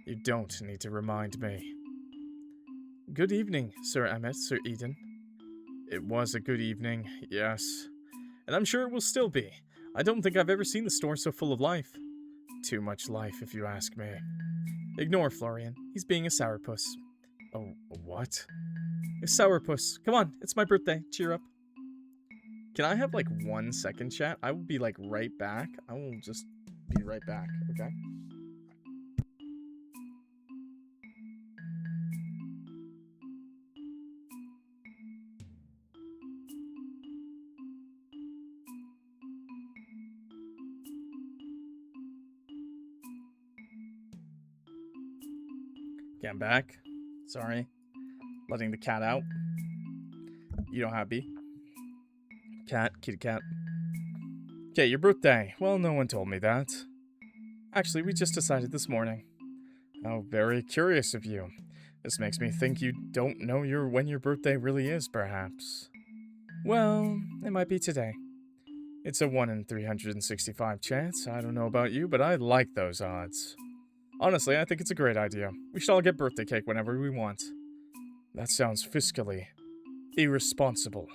A: You don't need to remind me. Good evening, Sir Emmett, Sir Eden. It was a good evening, yes. And I'm sure it will still be. I don't think I've ever seen the store so full of life. Too much life, if you ask me. Ignore Florian. He's being a sourpuss. Oh, what? A sourpuss. Come on, it's my birthday. Cheer up. Can I have, like, 1 second, chat? I will be, like, right back. I will just be right back, okay? Okay, I'm back. Sorry. Letting the cat out. You know how it be. Cat, kitty cat. Okay, your birthday. Well, no one told me that. Actually, we just decided this morning. How very curious of you. This makes me think you don't know when your birthday really is, perhaps. Well, it might be today. It's a 1 in 365 chance. I don't know about you, but I like those odds. Honestly, I think it's a great idea. We should all get birthday cake whenever we want. That sounds fiscally irresponsible.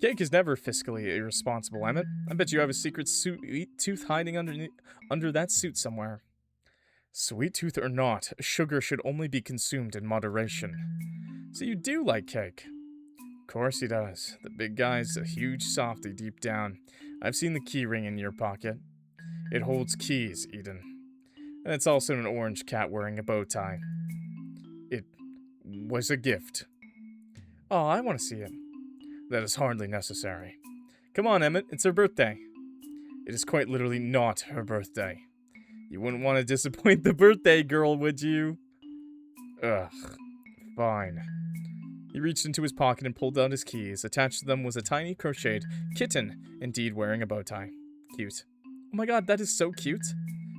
A: Cake is never fiscally irresponsible, Emmett. I bet you have a secret sweet tooth hiding under that suit somewhere. Sweet tooth or not, sugar should only be consumed in moderation. So you do like cake? Of course he does. The big guy's a huge softy deep down. I've seen the key ring in your pocket. It holds keys, Eden. And it's also an orange cat wearing a bow tie. It was a gift. Oh, I want to see it. That is hardly necessary. Come on, Emmett, it's her birthday. It is quite literally not her birthday. You wouldn't want to disappoint the birthday girl, would you? Ugh. Fine. He reached into his pocket and pulled out his keys. Attached to them was a tiny crocheted kitten, indeed wearing a bow tie. Cute. Oh my god, that is so cute.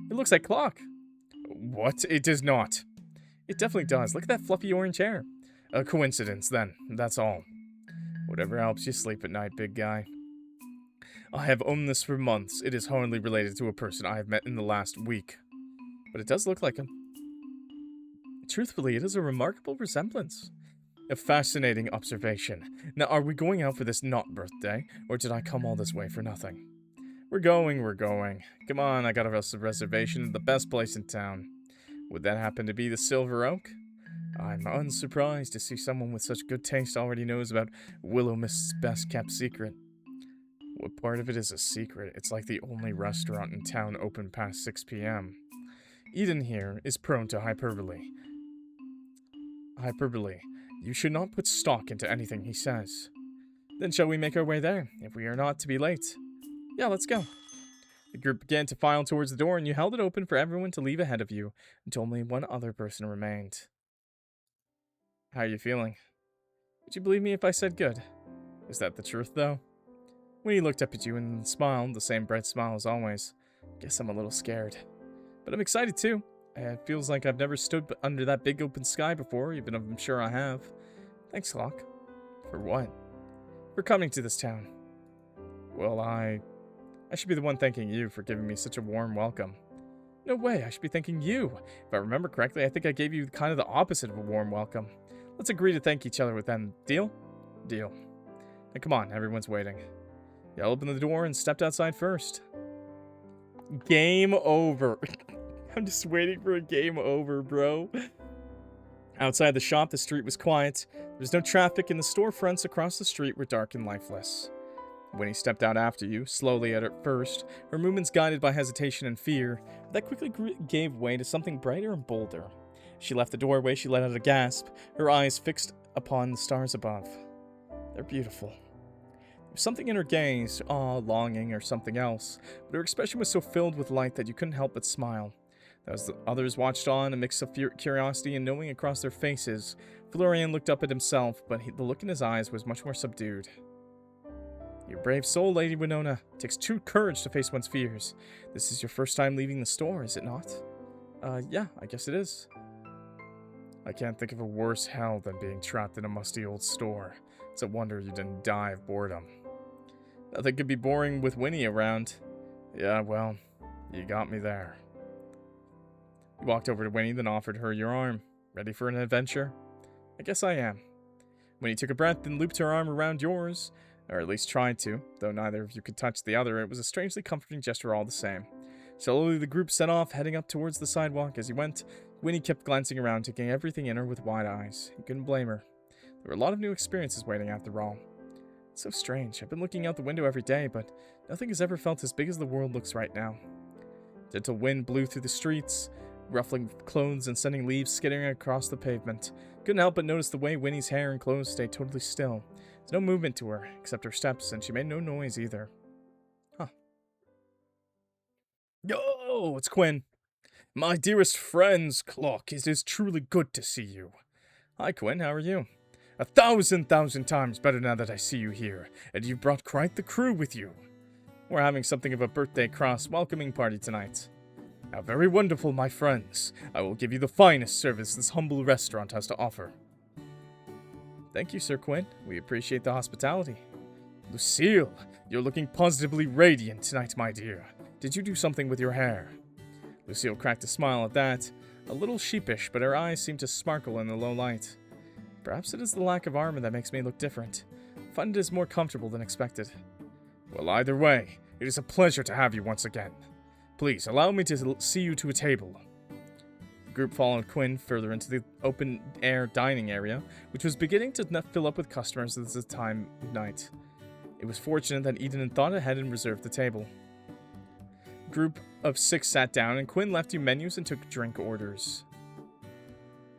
A: It looks like Clock. What? It does not. It definitely does. Look at that fluffy orange hair. A coincidence, then. That's all. Whatever helps you sleep at night, big guy. I have owned this for months. It is hardly related to a person I have met in the last week. But it does look like him. Truthfully, it is a remarkable resemblance. A fascinating observation. Now, are we going out for this not birthday, or did I come all this way for nothing? We're going. Come on, I got a reservation at the best place in town. Would that happen to be the Silver Oak? I'm unsurprised to see someone with such good taste already knows about Willowmist's best-kept secret. What part of it is a secret? It's like the only restaurant in town open past 6 p.m. Eden here is prone to hyperbole. You should not put stock into anything he says. Then shall we make our way there, if we are not to be late? Yeah, let's go. The group began to file towards the door, and you held it open for everyone to leave ahead of you, until only one other person remained. How are you feeling? Would you believe me if I said good? Is that the truth, though? When he looked up at you and smiled, the same bright smile as always. Guess I'm a little scared. But I'm excited, too. It feels like I've never stood under that big open sky before, even if I'm sure I have. Thanks, Clock. For what? For coming to this town. Well, I should be the one thanking you for giving me such a warm welcome. No way, I should be thanking you. If I remember correctly, I think I gave you kind of the opposite of a warm welcome. Let's agree to thank each other with them. Deal? Deal. Now come on, everyone's waiting. You opened the door and stepped outside first. Game over. I'm just waiting for a game over, bro. Outside the shop, the street was quiet. There was no traffic, and the storefronts across the street were dark and lifeless. Winnie stepped out after you, slowly at first, her movements guided by hesitation and fear, but that quickly gave way to something brighter and bolder. She left the doorway, she let out a gasp, her eyes fixed upon the stars above. They're beautiful. There was something in her gaze, awe, longing, or something else, but her expression was so filled with light that you couldn't help but smile. As the others watched on, a mix of curiosity and knowing across their faces, Florian looked up at himself, but the look in his eyes was much more subdued. You're a brave soul, Lady Winona. It takes true courage to face one's fears. This is your first time leaving the store, is it not? Yeah, I guess it is. I can't think of a worse hell than being trapped in a musty old store. It's a wonder you didn't die of boredom. Nothing could be boring with Winnie around. Yeah, well, you got me there. You walked over to Winnie, then offered her your arm. Ready for an adventure? I guess I am. Winnie took a breath and looped her arm around yours, or at least tried to, though neither of you could touch the other. It was a strangely comforting gesture all the same. Slowly the group set off, heading up towards the sidewalk. As he went, Winnie kept glancing around, taking everything in her with wide eyes. You couldn't blame her. There were a lot of new experiences waiting after all. It's so strange. I've been looking out the window every day, but nothing has ever felt as big as the world looks right now. Gentle wind blew through the streets, ruffling clothes and sending leaves skittering across the pavement. Couldn't help but notice the way Winnie's hair and clothes stayed totally still. There's no movement to her, except her steps, and she made no noise either. Huh. Yo, it's Quinn. My dearest friends, Clock, it is truly good to see you. Hi, Quinn, how are you? 1,000 times better now that I see you here, and you've brought quite the crew with you. We're having something of a birthday cross-welcoming party tonight. How very wonderful, my friends. I will give you the finest service this humble restaurant has to offer. Thank you, Sir Quinn. We appreciate the hospitality. Lucille, you're looking positively radiant tonight, my dear. Did you do something with your hair? Lucille cracked a smile at that, a little sheepish, but her eyes seemed to sparkle in the low light. Perhaps it is the lack of armor that makes me look different. I find it is more comfortable than expected. Well, either way, it is a pleasure to have you once again. Please, allow me to see you to a table. The group followed Quinn further into the open-air dining area, which was beginning to fill up with customers at the time of night. It was fortunate that Eden had thought ahead and reserved the table. A group of 6 sat down, and Quinn left you menus and took drink orders.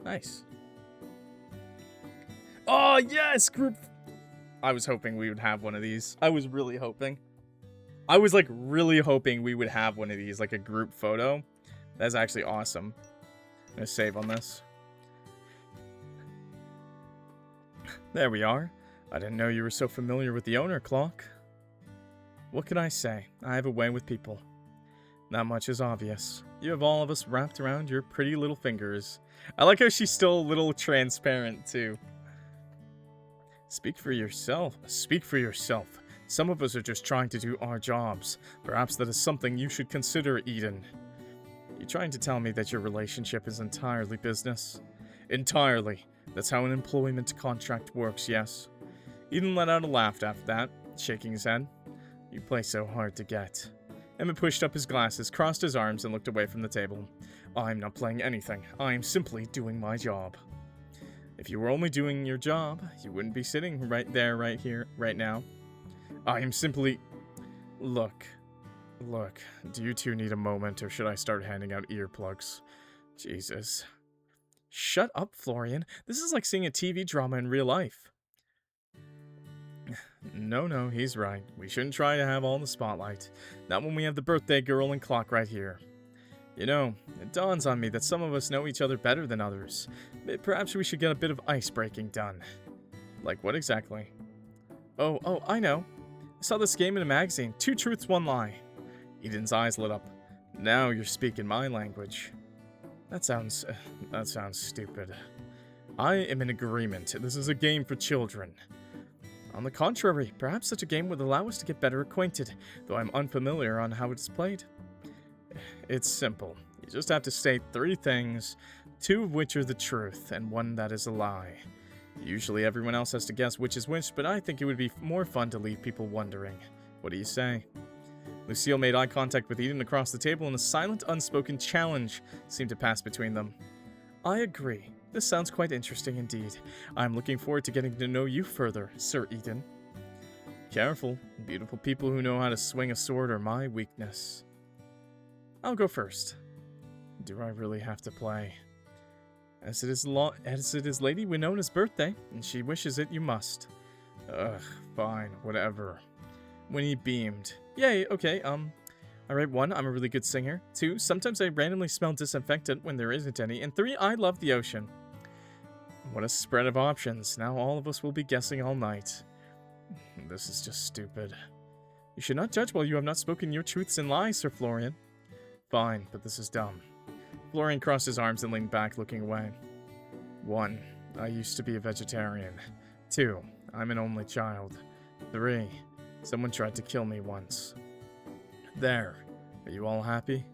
A: Nice. Oh, yes, group... I was hoping we would have one of these. I was really hoping. I was, like, really hoping we would have one of these, like a group photo. That's actually awesome. I'm gonna save on this. There we are. I didn't know you were so familiar with the owner, Clock. What can I say? I have a way with people. Not much is obvious. You have all of us wrapped around your pretty little fingers. I like how she's still a little transparent, too. Speak for yourself. Speak for yourself. Some of us are just trying to do our jobs. Perhaps that is something you should consider, Eden. You're trying to tell me that your relationship is entirely business? Entirely. That's how an employment contract works, yes? Eden let out a laugh after that, shaking his head. You play so hard to get. Emmett pushed up his glasses, crossed his arms, and looked away from the table. I'm not playing anything. I'm simply doing my job. If you were only doing your job, you wouldn't be sitting right there, right here, right now. I am simply... Look, do you two need a moment, or should I start handing out earplugs? Jesus. Shut up, Florian. This is like seeing a TV drama in real life. No, he's right. We shouldn't try to have all the spotlight. Not when we have the birthday girl and Clock right here. You know, it dawns on me that some of us know each other better than others. Perhaps we should get a bit of ice-breaking done. Like what exactly? Oh, I know. I saw this game in a magazine. 2 truths, 1 lie. Eden's eyes lit up. Now you're speaking my language. That sounds stupid. I am in agreement. This is a game for children. On the contrary, perhaps such a game would allow us to get better acquainted, though I'm unfamiliar on how it is played. It's simple. You just have to state 3 things, 2 of which are the truth, and 1 that is a lie. Usually everyone else has to guess which is which, but I think it would be more fun to leave people wondering. What do you say? Lucille made eye contact with Eden across the table, and a silent, unspoken challenge seemed to pass between them. I agree. This sounds quite interesting indeed. I'm looking forward to getting to know you further, Sir Eden. Careful. Beautiful people who know how to swing a sword are my weakness. I'll go first. Do I really have to play? As it is Lady Winona's birthday, and she wishes it, you must. Ugh, fine, whatever. Winnie beamed. Yay, okay, Alright, 1, I'm a really good singer. 2, sometimes I randomly smell disinfectant when there isn't any. And 3, I love the ocean. What a spread of options. Now all of us will be guessing all night. This is just stupid. You should not judge while you have not spoken your truths and lies, Sir Florian. Fine, but this is dumb. Florian crossed his arms and leaned back, looking away. 1, I used to be a vegetarian. 2, I'm an only child. 3, someone tried to kill me once. There. Are you all happy?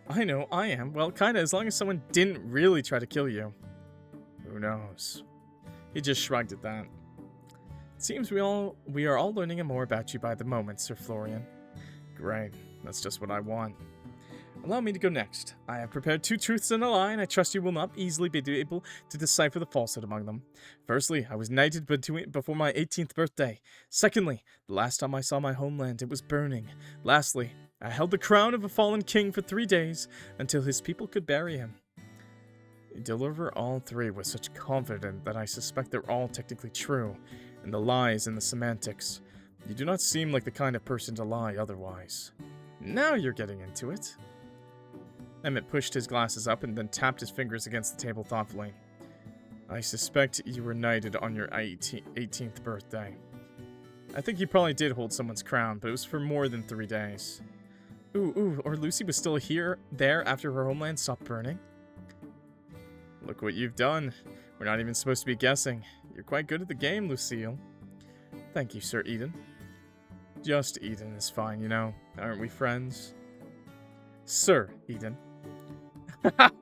A: I know, I am. Well, kinda, as long as someone didn't really try to kill you. Who knows? He just shrugged at that. It seems we are all learning more about you by the moment, Sir Florian. Great. That's just what I want. Allow me to go next. I have prepared 2 truths and a lie, and I trust you will not easily be able to decipher the falsehood among them. Firstly, I was knighted before my 18th birthday. Secondly, the last time I saw my homeland, it was burning. Lastly, I held the crown of a fallen king for 3 days, until his people could bury him. You deliver all 3 with such confidence that I suspect they're all technically true, and the lies in the semantics. You do not seem like the kind of person to lie otherwise. Now you're getting into it. Emmett pushed his glasses up and then tapped his fingers against the table thoughtfully. I suspect you were knighted on your 18th birthday. I think you probably did hold someone's crown, but it was for more than 3 days. Or Lucy was still there after her homeland stopped burning? Look what you've done. We're not even supposed to be guessing. You're quite good at the game, Lucille. Thank you, Sir Eden. Just Eden is fine, you know. Aren't we friends? Sir Eden.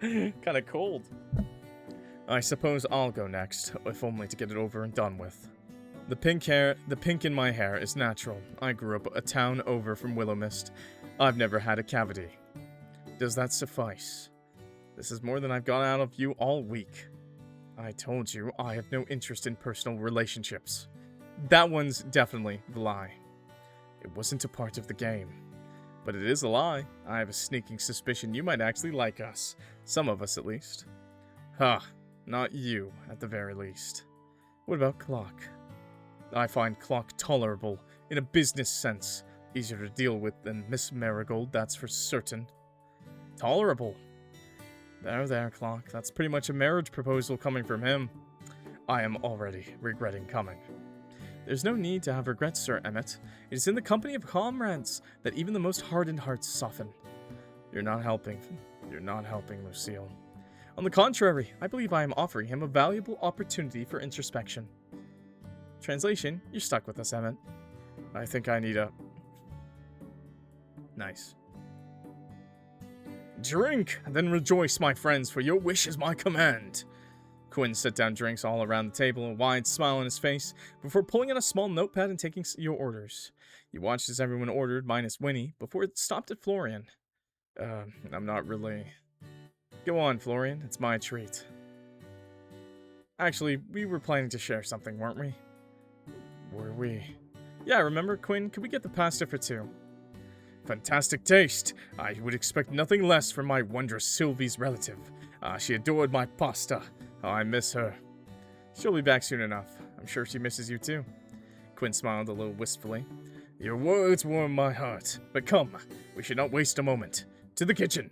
A: Kinda cold. I suppose I'll go next, if only to get it over and done with. The pink in my hair is natural. I grew up a town over from Willowmist. I've never had a cavity. Does that suffice? This is more than I've got out of you all week. I told you I have no interest in personal relationships. That one's definitely the lie. It wasn't a part of the game. But it is a lie. I have a sneaking suspicion you might actually like us. Some of us, at least. Not you, at the very least. What about Clock? I find Clock tolerable, in a business sense. Easier to deal with than Miss Marigold, that's for certain. Tolerable? There, Clock. That's pretty much a marriage proposal coming from him. I am already regretting coming. There's no need to have regrets, Sir Emmett. It is in the company of comrades that even the most hardened hearts soften. You're not helping. You're not helping, Lucille. On the contrary, I believe I am offering him a valuable opportunity for introspection. Translation, you're stuck with us, Emmett. I think I need a... Nice. Drink, then rejoice, my friends, for your wish is my command. Quinn set down drinks all around the table, a wide smile on his face, before pulling out a small notepad and taking your orders. You watched as everyone ordered, minus Winnie, before it stopped at Florian. I'm not really... Go on, Florian, it's my treat. Actually, we were planning to share something, weren't we? Were we? Yeah, remember, Quinn, could we get the pasta for 2? Fantastic taste! I would expect nothing less from my wondrous Sylvie's relative. She adored my pasta. Oh, I miss her. She'll be back soon enough. I'm sure she misses you too. Quinn smiled a little wistfully. Your words warm my heart. But come, we should not waste a moment. To the kitchen!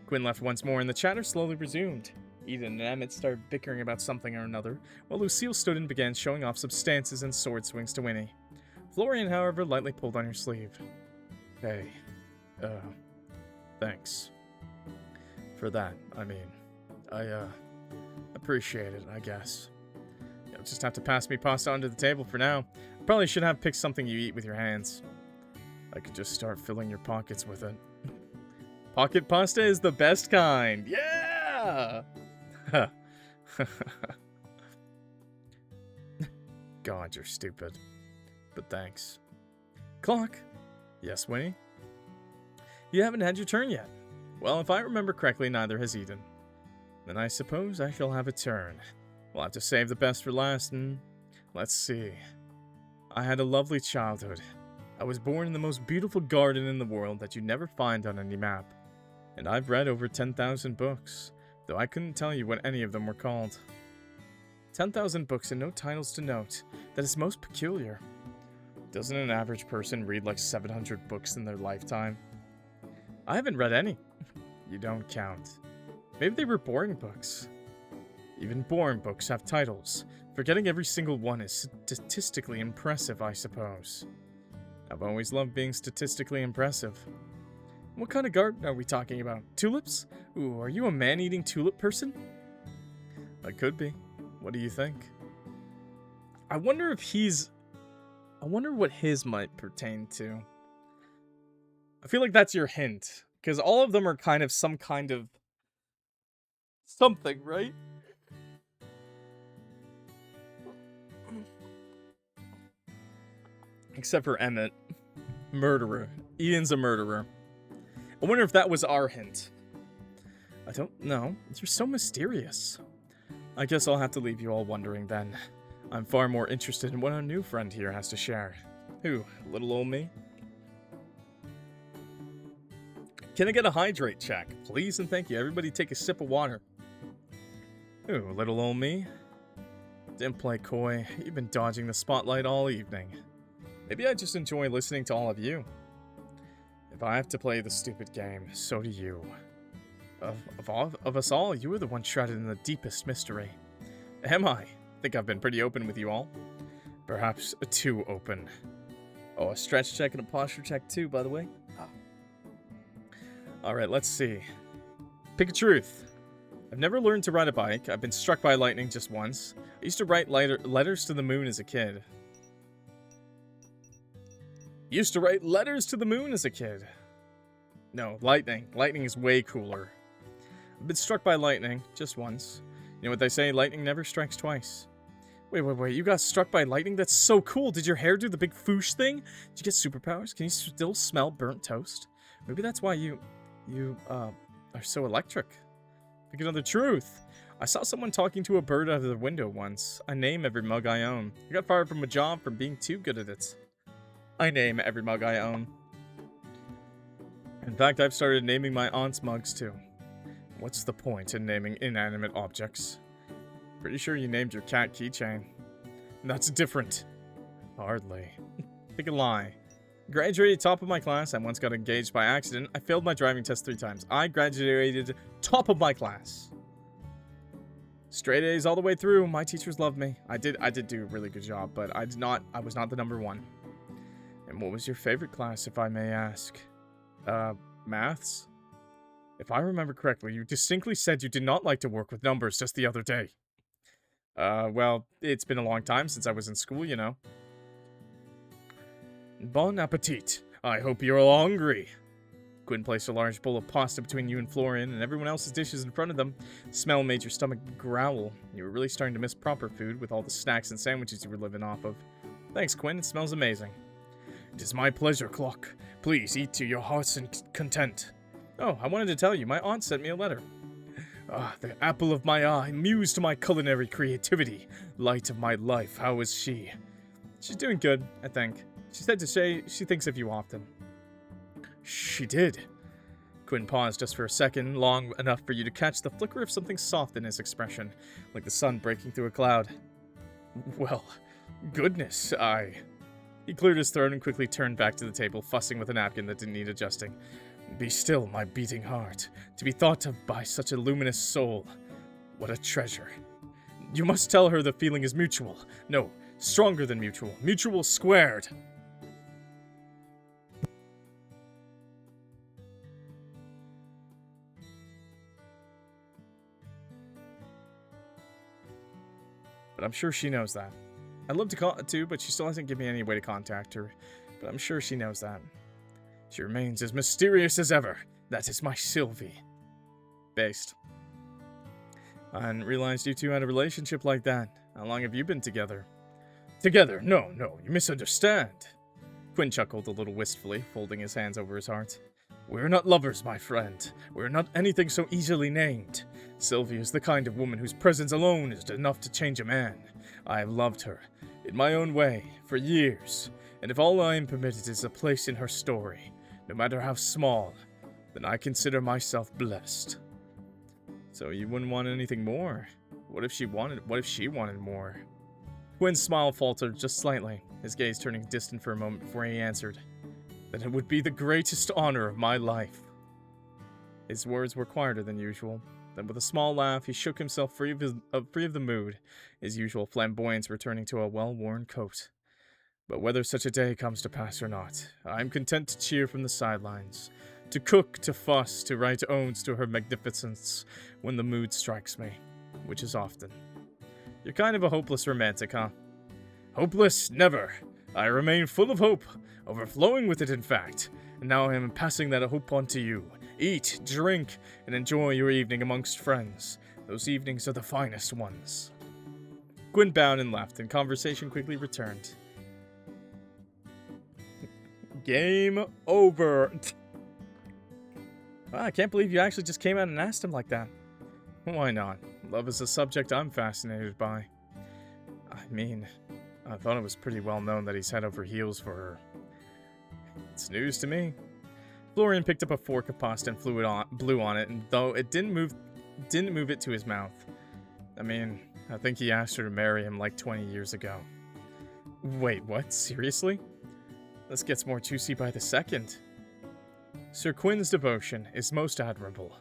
A: Quinn left once more and the chatter slowly resumed. Eden and Emmett started bickering about something or another, while Lucille stood and began showing off some stances and sword swings to Winnie. Florian, however, lightly pulled on her sleeve. Hey, thanks. For that, I mean, I appreciate it, I guess. You'll just have to pass me pasta under the table for now. Probably should have picked something you eat with your hands. I could just start filling your pockets with it. Pocket pasta is the best kind! Yeah! God, you're stupid. But thanks. Clock! Yes, Winnie? You haven't had your turn yet. Well, if I remember correctly, neither has Eden. Then I suppose I shall have a turn. We'll have to save the best for last, and... Let's see. I had a lovely childhood. I was born in the most beautiful garden in the world that you never find on any map. And I've read over 10,000 books, though I couldn't tell you what any of them were called. 10,000 books and no titles to note. That is most peculiar. Doesn't an average person read like 700 books in their lifetime? I haven't read any. You don't count. Maybe they were boring books. Even boring books have titles. Forgetting every single one is statistically impressive, I suppose. I've always loved being statistically impressive. What kind of garden are we talking about? Tulips? Ooh, are you a man-eating tulip person? I could be. What do you think? I wonder what his might pertain to. I feel like that's your hint. Because all of them are kind of some kind of... something, right? Except for Emmett. Murderer. Ian's a murderer. I wonder if that was our hint. I don't know. You're so mysterious. I guess I'll have to leave you all wondering then. I'm far more interested in what our new friend here has to share. Who? Little old me? Can I get a hydrate check? Please and thank you. Everybody take a sip of water. Ooh, little old me. Didn't play coy. You've been dodging the spotlight all evening. Maybe I just enjoy listening to all of you. If I have to play the stupid game, so do you. Of us all, you are the one shrouded in the deepest mystery. Am I? I think I've been pretty open with you all. Perhaps too open. Oh, a stretch check and a posture check too, by the way. Alright, let's see. Pick a truth. I've never learned to ride a bike. I've been struck by lightning just once. I used to write letters to the moon as a kid. Used to write letters to the moon as a kid. No, lightning. Lightning is way cooler. I've been struck by lightning just once. You know what they say? Lightning never strikes twice. Wait. You got struck by lightning? That's so cool. Did your hair do the big foosh thing? Did you get superpowers? Can you still smell burnt toast? Maybe that's why you are so electric. Pick another truth. I saw someone talking to a bird out of the window once. I name every mug I own. I got fired from a job for being too good at it. I name every mug I own. In fact, I've started naming my aunt's mugs too. What's the point in naming inanimate objects? Pretty sure you named your cat keychain. That's different. Hardly. Pick a lie. Graduated top of my class. I once got engaged by accident. I failed my driving test 3 times. I graduated top of my class. Straight A's all the way through. My teachers loved me. I did do a really good job, but I was not the #1. And what was your favorite class, if I may ask? Maths? If I remember correctly, you distinctly said you did not like to work with numbers just the other day. Well, it's been a long time since I was in school, you know. Bon appetit. I hope you're all hungry. Quinn placed a large bowl of pasta between you and Florian and everyone else's dishes in front of them. The smell made your stomach growl. You were really starting to miss proper food with all the snacks and sandwiches you were living off of. Thanks, Quinn. It smells amazing. It is my pleasure, Clock. Please eat to your heart's content. Oh, I wanted to tell you, my aunt sent me a letter. Ah, the apple of my eye, muse to my culinary creativity, light of my life, how is she? She's doing good, I think. She said to say she thinks of you often. She did. Quinn paused just for a second, long enough for you to catch the flicker of something soft in his expression, like the sun breaking through a cloud. Well, goodness, He cleared his throat and quickly turned back to the table, fussing with a napkin that didn't need adjusting. Be still, my beating heart, to be thought of by such a luminous soul. What a treasure. You must tell her the feeling is mutual. No, stronger than mutual. Mutual squared. But I'm sure she knows that. I'd love to call it too, but she still hasn't given me any way to contact her. But I'm sure she knows that. She remains as mysterious as ever. That is my Sylvie. Based. I hadn't realized you two had a relationship like that. How long have you been together? Together? No, you misunderstand. Quinn chuckled a little wistfully, folding his hands over his heart. We're not lovers, my friend. We're not anything so easily named. Sylvie is the kind of woman whose presence alone is enough to change a man. I have loved her, in my own way, for years, and if all I am permitted is a place in her story, no matter how small, then I consider myself blessed. So you wouldn't want anything more? What if she wanted more? Quinn's smile faltered just slightly, his gaze turning distant for a moment before he answered. Then it would be the greatest honor of my life. His words were quieter than usual. Then with a small laugh, he shook himself free of the mood, his usual flamboyance returning to a well-worn coat. But whether such a day comes to pass or not, I am content to cheer from the sidelines, to cook, to fuss, to write odes to her magnificence when the mood strikes me, which is often. You're kind of a hopeless romantic, huh? Hopeless? Never. I remain full of hope, overflowing with it in fact, and now I am passing that hope on to you. Eat, drink, and enjoy your evening amongst friends. Those evenings are the finest ones. Quinn bowed and left, and conversation quickly returned. Game over. Wow, I can't believe you actually just came out and asked him like that. Why not? Love is a subject I'm fascinated by. I mean, I thought it was pretty well known that he's head over heels for her. It's news to me. Florian picked up a fork of pasta and blew on it, and though it didn't move it to his mouth. I mean, I think he asked her to marry him like 20 years ago. Wait, what? Seriously? This gets more juicy by the second. Sir Quinn's devotion is most admirable.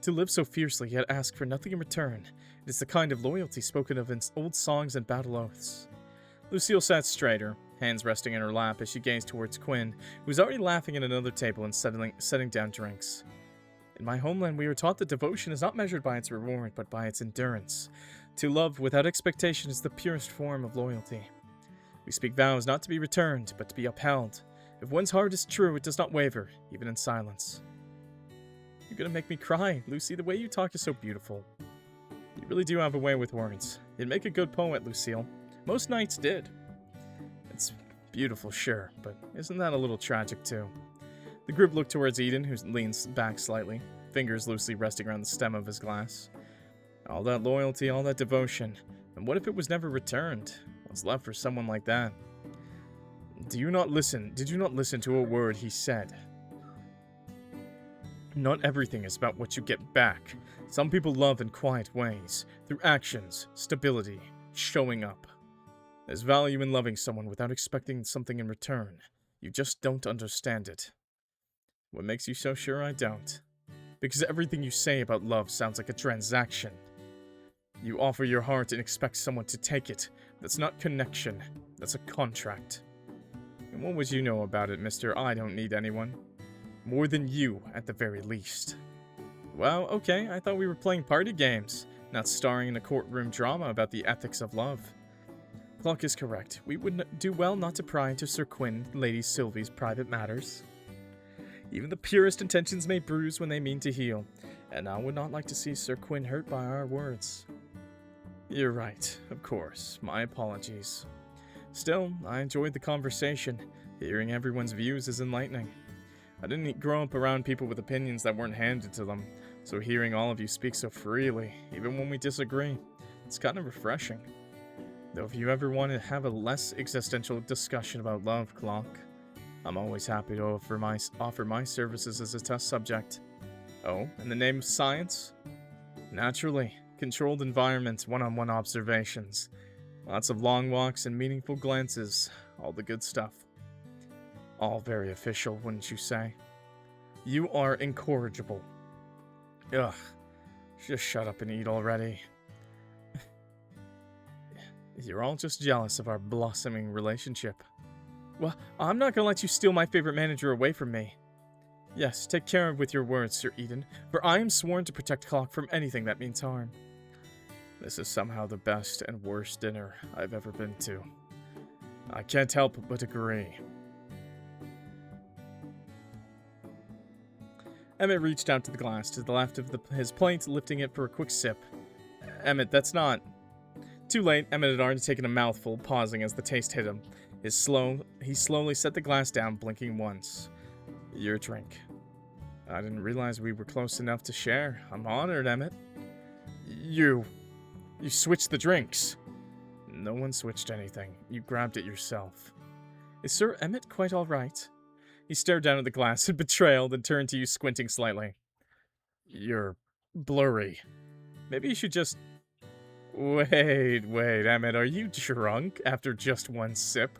A: To live so fiercely yet ask for nothing in return, it is the kind of loyalty spoken of in old songs and battle oaths. Lucille sat straighter, hands resting in her lap as she gazed towards Quinn, who was already laughing at another table and setting down drinks. In my homeland, we are taught that devotion is not measured by its reward, but by its endurance. To love without expectation is the purest form of loyalty. We speak vows not to be returned, but to be upheld. If one's heart is true, it does not waver, even in silence. You're gonna make me cry, Lucy. The way you talk is so beautiful. You really do have a way with words. You'd make a good poet, Lucille. Most knights did. It's beautiful, sure, but isn't that a little tragic, too? The group looked towards Eden, who leans back slightly, fingers loosely resting around the stem of his glass. All that loyalty, all that devotion, and what if it was never returned? What's left for someone like that? Did you not listen to a word he said? Not everything is about what you get back. Some people love in quiet ways, through actions, stability, showing up. There's value in loving someone without expecting something in return. You just don't understand it. What makes you so sure I don't? Because everything you say about love sounds like a transaction. You offer your heart and expect someone to take it. That's not connection. That's a contract. And what would you know about it, mister? I don't need anyone. More than you, at the very least. Well, okay, I thought we were playing party games, not starring in a courtroom drama about the ethics of love. Clock is correct. We would do well not to pry into Sir Quinn, Lady Sylvie's private matters. Even the purest intentions may bruise when they mean to heal, and I would not like to see Sir Quinn hurt by our words. You're right, of course. My apologies. Still, I enjoyed the conversation. Hearing everyone's views is enlightening. I didn't grow up around people with opinions that weren't handed to them, so hearing all of you speak so freely, even when we disagree, it's kind of refreshing. Though if you ever want to have a less existential discussion about love, Clock, I'm always happy to offer my services as a test subject. Oh, in the name of science? Naturally. Controlled environment, one-on-one observations. Lots of long walks and meaningful glances. All the good stuff. All very official, wouldn't you say? You are incorrigible. Ugh. Just shut up and eat already. You're all just jealous of our blossoming relationship. Well, I'm not gonna let you steal my favorite manager away from me. Yes, take care with your words, Sir Eden, for I am sworn to protect Clock from anything that means harm. This is somehow the best and worst dinner I've ever been to. I can't help but agree. Emmett reached out to the glass to the left of his plate, lifting it for a quick sip. Emmett, that's not... Too late, Emmett had already taken a mouthful, pausing as the taste hit him. He slowly set the glass down, blinking once. Your drink. I didn't realize we were close enough to share. I'm honored, Emmett. You switched the drinks. No one switched anything. You grabbed it yourself. Is Sir Emmett quite all right? He stared down at the glass in betrayal, then turned to you, squinting slightly. You're blurry. Maybe you should just... Wait, Emmett, are you drunk after just one sip?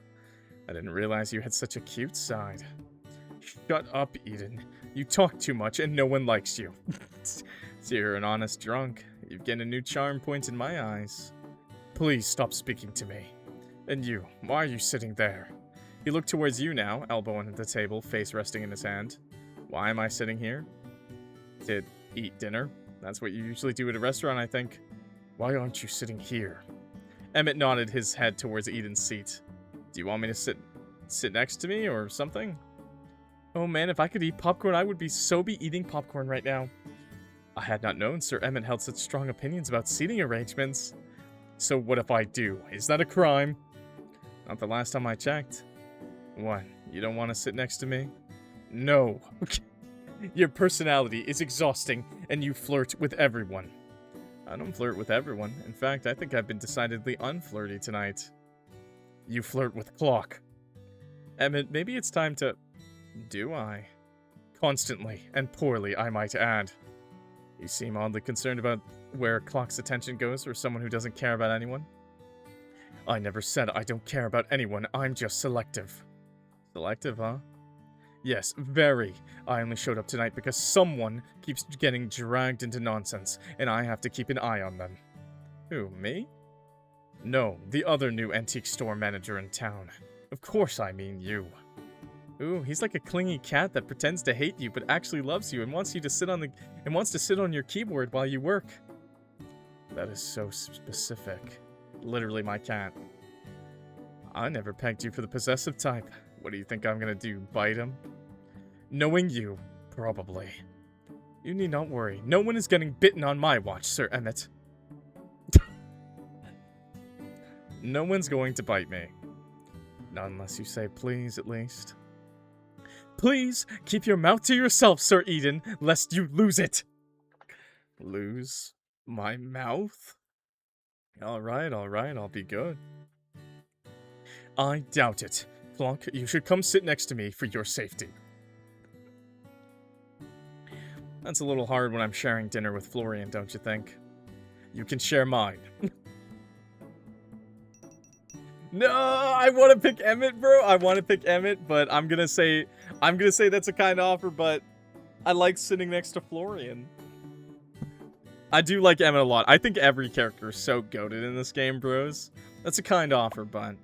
A: I didn't realize you had such a cute side. Shut up, Eden. You talk too much and no one likes you. So you're an honest drunk. You've gained a new charm point in my eyes. Please stop speaking to me. And you, why are you sitting there? He looked towards you now, elbow on the table, face resting in his hand. Why am I sitting here? To eat dinner. That's what you usually do at a restaurant, I think. Why aren't you sitting here? Emmett nodded his head towards Eden's seat. Do you want me to sit next to me or something? Oh man, if I could eat popcorn, I would be eating popcorn right now. I had not known Sir Emmett held such strong opinions about seating arrangements. So what if I do? Is that a crime? Not the last time I checked. What, you don't want to sit next to me? No. Your personality is exhausting, and you flirt with everyone. I don't flirt with everyone. In fact, I think I've been decidedly unflirty tonight. You flirt with Clock. Emmett, maybe it's time to... Do I? Constantly, and poorly, I might add. You seem oddly concerned about where Clock's attention goes for someone who doesn't care about anyone. I never said I don't care about anyone, I'm just selective. Selective, huh? Yes, very. I only showed up tonight because someone keeps getting dragged into nonsense, and I have to keep an eye on them. Who, me? No, the other new antique store manager in town. Of course I mean you. Ooh, he's like a clingy cat that pretends to hate you but actually loves you and wants you to sit on your keyboard while you work. That is so specific. Literally my cat. I never pegged you for the possessive type. What do you think I'm gonna do, bite him? Knowing you, probably. You need not worry. No one is getting bitten on my watch, Sir Emmett. No one's going to bite me. Not unless you say please, at least. Please, keep your mouth to yourself, Sir Eden, lest you lose it. Lose my mouth? Alright, I'll be good. I doubt it. Clock, you should come sit next to me for your safety. That's a little hard when I'm sharing dinner with Florian, don't you think? You can share mine. No, I want to pick Emmett, bro. I want to pick Emmett, but I'm gonna say that's a kind offer, but I like sitting next to Florian. I do like Emmett a lot. I think every character is so goated in this game, bros. That's a kind offer, but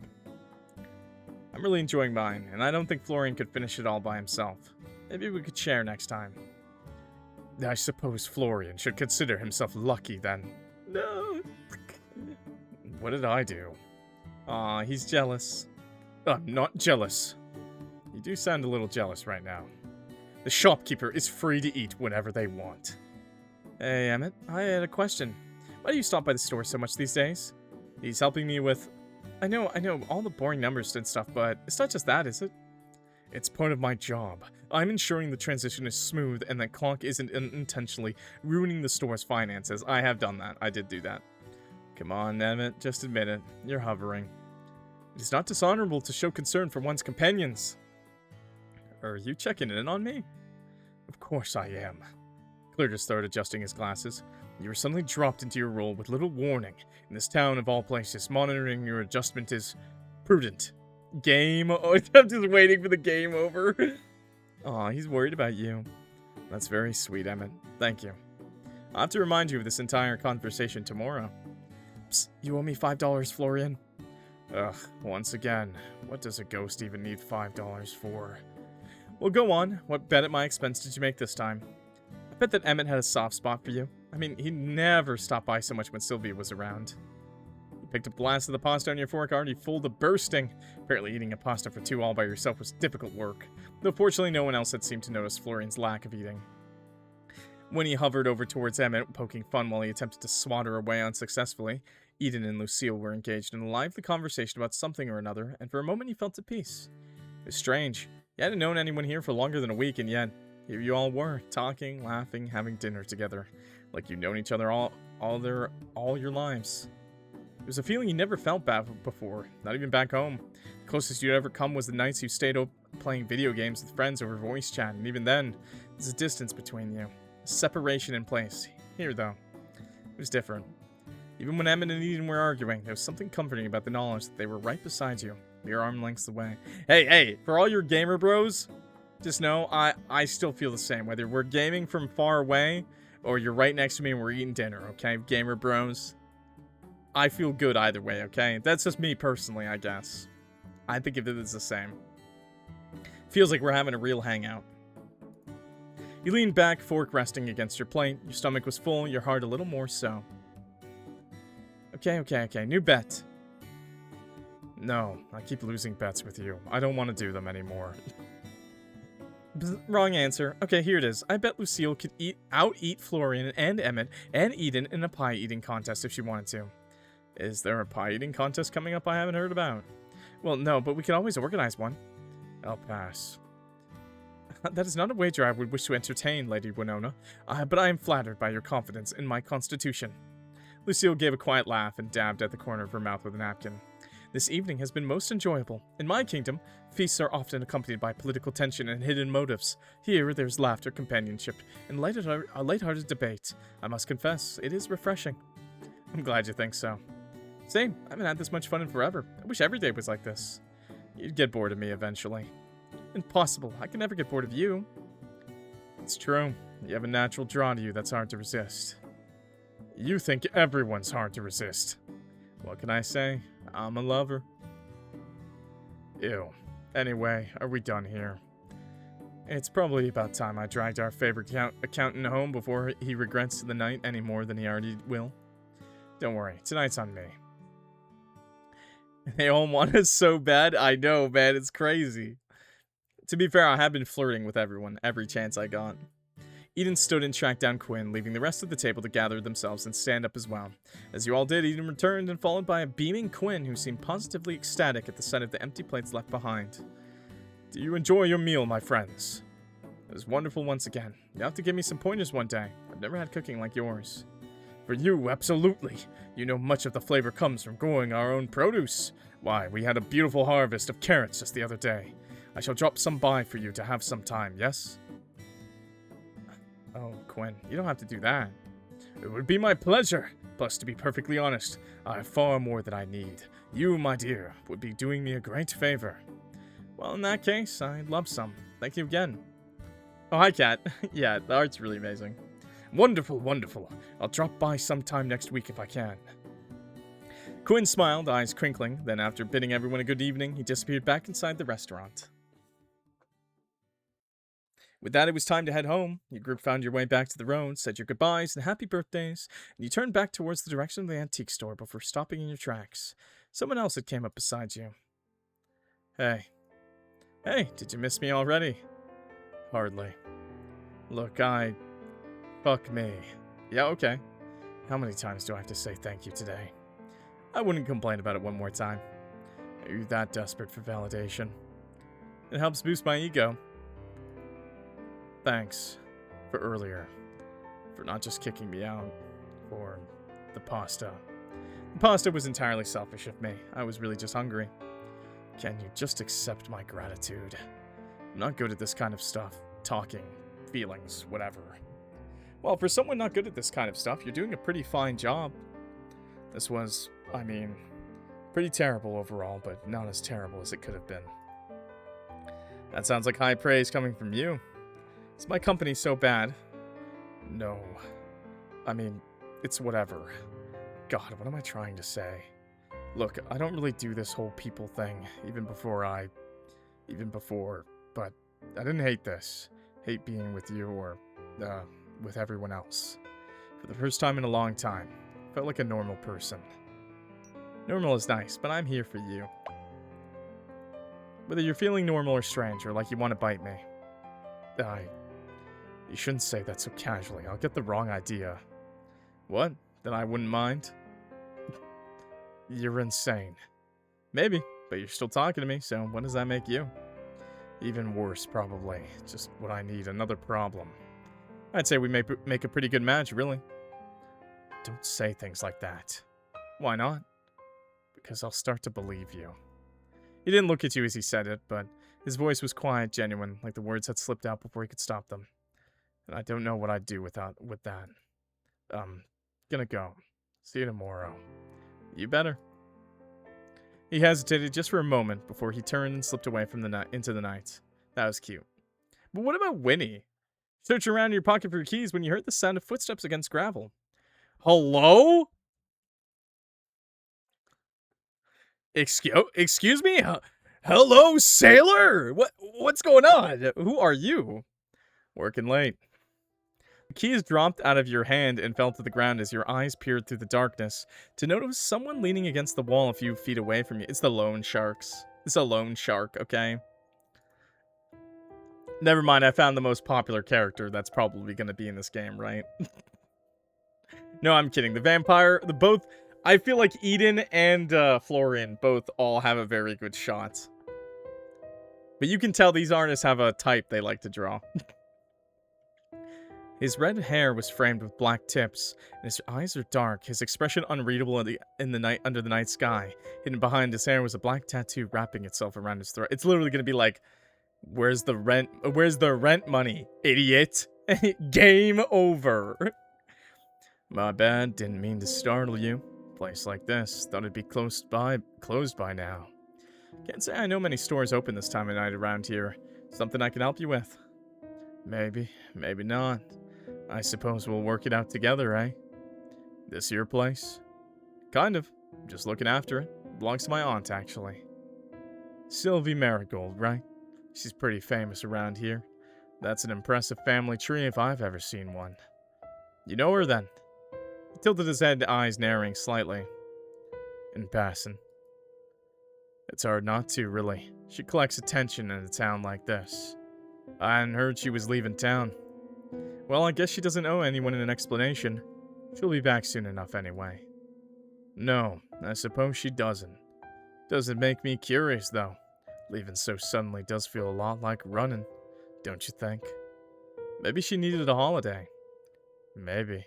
A: I'm really enjoying mine, and I don't think Florian could finish it all by himself. Maybe we could share next time. I suppose Florian should consider himself lucky then. No. What did I do? Aw, he's jealous. I'm not jealous. You do sound a little jealous right now. The shopkeeper is free to eat whenever they want. Hey, Emmett, I had a question. Why do you stop by the store so much these days? He's helping me with... I know, all the boring numbers and stuff, but it's not just that, is it? It's part of my job. I'm ensuring the transition is smooth and that Clock isn't unintentionally ruining the store's finances. I have done that. I did do that. Come on, Emmett, just admit it. You're hovering. It is not dishonorable to show concern for one's companions. Are you checking in on me? Of course I am. Clear just started adjusting his glasses. You were suddenly dropped into your role with little warning. In this town of all places, monitoring your adjustment is prudent. Game? Oh, I'm just waiting for the game over. Aw, he's worried about you. That's very sweet, Emmett. Thank you. I'll have to remind you of this entire conversation tomorrow. Psst, you owe me $5, Florian. Ugh, once again. What does a ghost even need $5 for? Well, go on. What bet at my expense did you make this time? I bet that Emmett had a soft spot for you. I mean, he never stopped by so much when Sylvia was around. You picked up the last of the pasta on your fork already full to bursting. Apparently eating a pasta for two all by yourself was difficult work, though fortunately no one else had seemed to notice Florian's lack of eating. Winnie hovered over towards Emmett, poking fun while he attempted to swat her away unsuccessfully. Eden and Lucille were engaged in a lively conversation about something or another, and for a moment he felt at peace. It was strange. He hadn't known anyone here for longer than a week, and yet, here you all were, talking, laughing, having dinner together, like you'd known each other all your lives. It was a feeling you never felt before, not even back home. The closest you'd ever come was the nights you stayed up playing video games with friends over voice chat, and even then, there's a distance between you. A separation in place. Here, though, it was different. Even when Emmett and Eden were arguing, there was something comforting about the knowledge that they were right beside you, mere arm lengths away. Hey, for all your gamer bros, just know, I still feel the same. Whether we're gaming from far away, or you're right next to me and we're eating dinner, okay? Gamer bros. I feel good either way, okay? That's just me personally, I guess. I think of it as the same. Feels like we're having a real hangout. You leaned back, fork resting against your plate. Your stomach was full, your heart a little more so. Okay. New bet. No, I keep losing bets with you. I don't want to do them anymore. Wrong answer. Okay, here it is. I bet Lucille could out-eat Florian and Emmett and Eden in a pie-eating contest if she wanted to. Is there a pie-eating contest coming up I haven't heard about? Well, no, but we can always organize one. I'll pass. That is not a wager I would wish to entertain, Lady Winona, but I am flattered by your confidence in my constitution. Lucille gave a quiet laugh and dabbed at the corner of her mouth with a napkin. This evening has been most enjoyable. In my kingdom, feasts are often accompanied by political tension and hidden motives. Here, there's laughter, companionship, and a lighthearted debate. I must confess, it is refreshing. I'm glad you think so. Same, I haven't had this much fun in forever. I wish every day was like this. You'd get bored of me eventually. Impossible, I can never get bored of you. It's true, you have a natural draw to you that's hard to resist. You think everyone's hard to resist. What can I say? I'm a lover. Ew. Anyway, are we done here? It's probably about time I dragged our favorite accountant home before he regrets the night any more than he already will. Don't worry, tonight's on me. They all want us so bad. I know, man, it's crazy. To be fair, I have been flirting with everyone every chance I got. Eden stood and tracked down Quinn, leaving the rest of the table to gather themselves and stand up as well. As you all did, Eden returned and followed by a beaming Quinn who seemed positively ecstatic at the sight of the empty plates left behind. Do you enjoy your meal, my friends? It was wonderful once again. You have to give me some pointers one day. I've never had cooking like yours. For you, absolutely. You know much of the flavor comes from growing our own produce. Why, we had a beautiful harvest of carrots just the other day. I shall drop some by for you to have some time, yes? Oh, Quinn, you don't have to do that. It would be my pleasure. Plus, to be perfectly honest, I have far more than I need. You, my dear, would be doing me a great favor. Well, in that case, I'd love some. Thank you again. Oh, hi, Kat. Yeah, the art's really amazing. Wonderful, wonderful. I'll drop by sometime next week if I can. Quinn smiled, eyes crinkling. Then, after bidding everyone a good evening, he disappeared back inside the restaurant. With that, it was time to head home. Your group found your way back to the road, said your goodbyes and happy birthdays, and you turned back towards the direction of the antique store before stopping in your tracks. Someone else had came up beside you. Hey. Hey, did you miss me already? Hardly. Look, Fuck me. Yeah, okay. How many times do I have to say thank you today? I wouldn't complain about it one more time. Are you that desperate for validation? It helps boost my ego. Thanks. For earlier. For not just kicking me out. For the pasta. The pasta was entirely selfish of me. I was really just hungry. Can you just accept my gratitude? I'm not good at this kind of stuff. Talking. Feelings. Whatever. Well, for someone not good at this kind of stuff, you're doing a pretty fine job. This was, pretty terrible overall, but not as terrible as it could have been. That sounds like high praise coming from you. Is my company so bad? No. It's whatever. God, what am I trying to say? Look, I don't really do this whole people thing, but I didn't hate this. Hate being with you or, with everyone else. For the first time in a long time. Felt like a normal person. Normal is nice, but I'm here for you. Whether you're feeling normal or strange, or like you want to bite me. You shouldn't say that so casually. I'll get the wrong idea. What? Then I wouldn't mind? You're insane. Maybe, but you're still talking to me, so what does that make you? Even worse, probably. Just what I need, another problem. I'd say we may make a pretty good match, really. Don't say things like that. Why not? Because I'll start to believe you. He didn't look at you as he said it, but his voice was quiet, genuine, like the words had slipped out before he could stop them. And I don't know what I'd do with that. Gonna go. See you tomorrow. You better. He hesitated just for a moment before he turned and slipped away from into the night. That was cute. But what about Winnie? Search around in your pocket for your keys when you heard the sound of footsteps against gravel. Hello? Excuse me? Hello, sailor? What's going on? Who are you? Working late. The keys dropped out of your hand and fell to the ground as your eyes peered through the darkness to notice someone leaning against the wall a few feet away from you. It's the loan sharks. It's a loan shark, okay? Never mind, I found the most popular character that's probably going to be in this game, right? No, I'm kidding. The vampire, I feel like Eden and Florian both all have a very good shot. But you can tell these artists have a type they like to draw. His red hair was framed with black tips, and his eyes are dark, his expression unreadable in the night under the night sky. Hidden behind his hair was a black tattoo wrapping itself around his throat. It's literally gonna be like, where's the rent money, idiot? Game over. My bad, didn't mean to startle you. Place like this, thought it'd be closed by now. Can't say I know many stores open this time of night around here. Something I can help you with? Maybe, maybe not. I suppose we'll work it out together, eh? This your place? Kind of. Just looking after it. Belongs to my aunt, actually. Sylvie Marigold, right? She's pretty famous around here. That's an impressive family tree if I've ever seen one. You know her, then? He tilted his head, eyes narrowing slightly. In passing. It's hard not to, really. She collects attention in a town like this. I hadn't heard she was leaving town. Well, I guess she doesn't owe anyone an explanation. She'll be back soon enough anyway. No, I suppose she doesn't. Doesn't make me curious, though. Leaving so suddenly does feel a lot like running, don't you think? Maybe she needed a holiday. Maybe.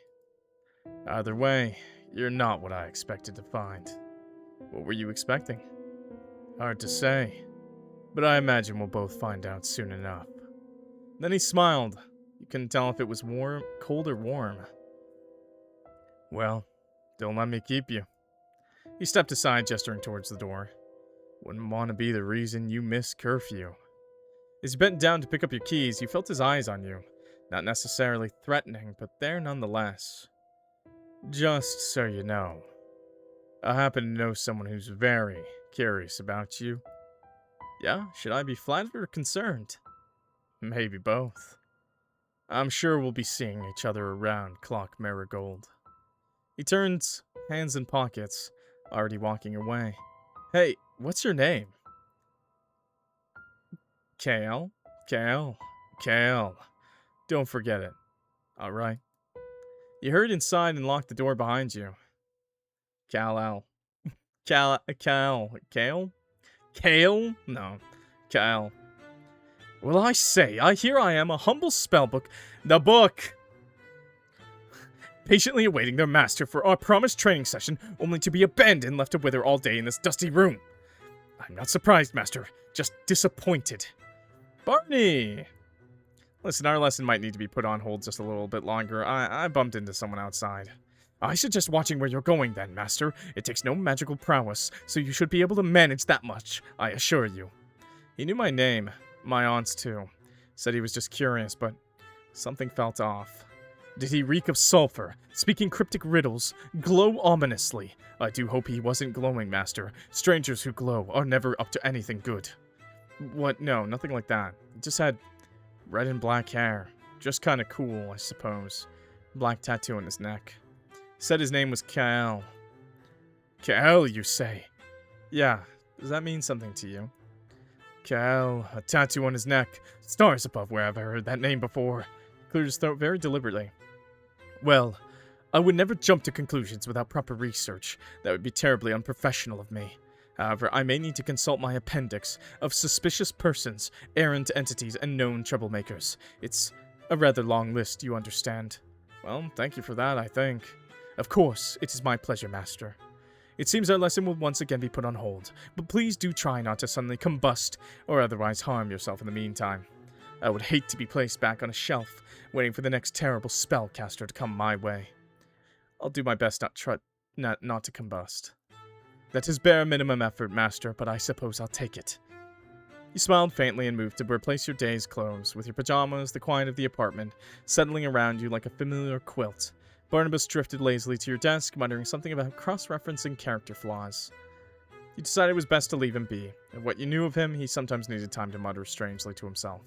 A: Either way, you're not what I expected to find. What were you expecting? Hard to say, but I imagine we'll both find out soon enough. Then he smiled. You couldn't tell if it was cold or warm. Well, don't let me keep you. He stepped aside, gesturing towards the door. Wouldn't want to be the reason you missed curfew. As you bent down to pick up your keys, you felt his eyes on you. Not necessarily threatening, but there nonetheless. Just so you know, I happen to know someone who's very curious about you. Yeah, should I be flattered or concerned? Maybe both. I'm sure we'll be seeing each other around Clock Marigold. He turns, hands in pockets, already walking away. Hey, what's your name? Kale? Kale. Don't forget it. Alright. You hurried inside and locked the door behind you. Kale? Kale? No. Kale. Well, I say, here I am, a humble spellbook. The book! Patiently awaiting their master for our promised training session, only to be abandoned, left to wither all day in this dusty room. I'm not surprised, master. Just disappointed. Barney! Listen, our lesson might need to be put on hold just a little bit longer. I bumped into someone outside. I suggest watching where you're going then, master. It takes no magical prowess, so you should be able to manage that much, I assure you. He knew my name. My aunt's too. Said he was just curious, but something felt off. Did he reek of sulfur, speaking cryptic riddles, glow ominously? I do hope he wasn't glowing, master. Strangers who glow are never up to anything good. What? No, nothing like that. He just had red and black hair. Just kinda cool, I suppose. Black tattoo on his neck. Said his name was Kael. Kael, you say? Yeah, does that mean something to you? Kael, a tattoo on his neck. Stars above where I've heard that name before. Cleared his throat very deliberately. Well, I would never jump to conclusions without proper research. That would be terribly unprofessional of me. However, I may need to consult my appendix of suspicious persons, errant entities, and known troublemakers. It's a rather long list, you understand. Well, thank you for that, I think. Of course, it is my pleasure, master. It seems our lesson will once again be put on hold, but please do try not to suddenly combust or otherwise harm yourself in the meantime. I would hate to be placed back on a shelf, waiting for the next terrible spellcaster to come my way. I'll do my best not to combust. That is bare minimum effort, master, but I suppose I'll take it. You smiled faintly and moved to replace your day's clothes, with your pajamas, the quiet of the apartment, settling around you like a familiar quilt. Barnabas drifted lazily to your desk, muttering something about cross-referencing character flaws. You decided it was best to leave him be. And what you knew of him, he sometimes needed time to mutter strangely to himself.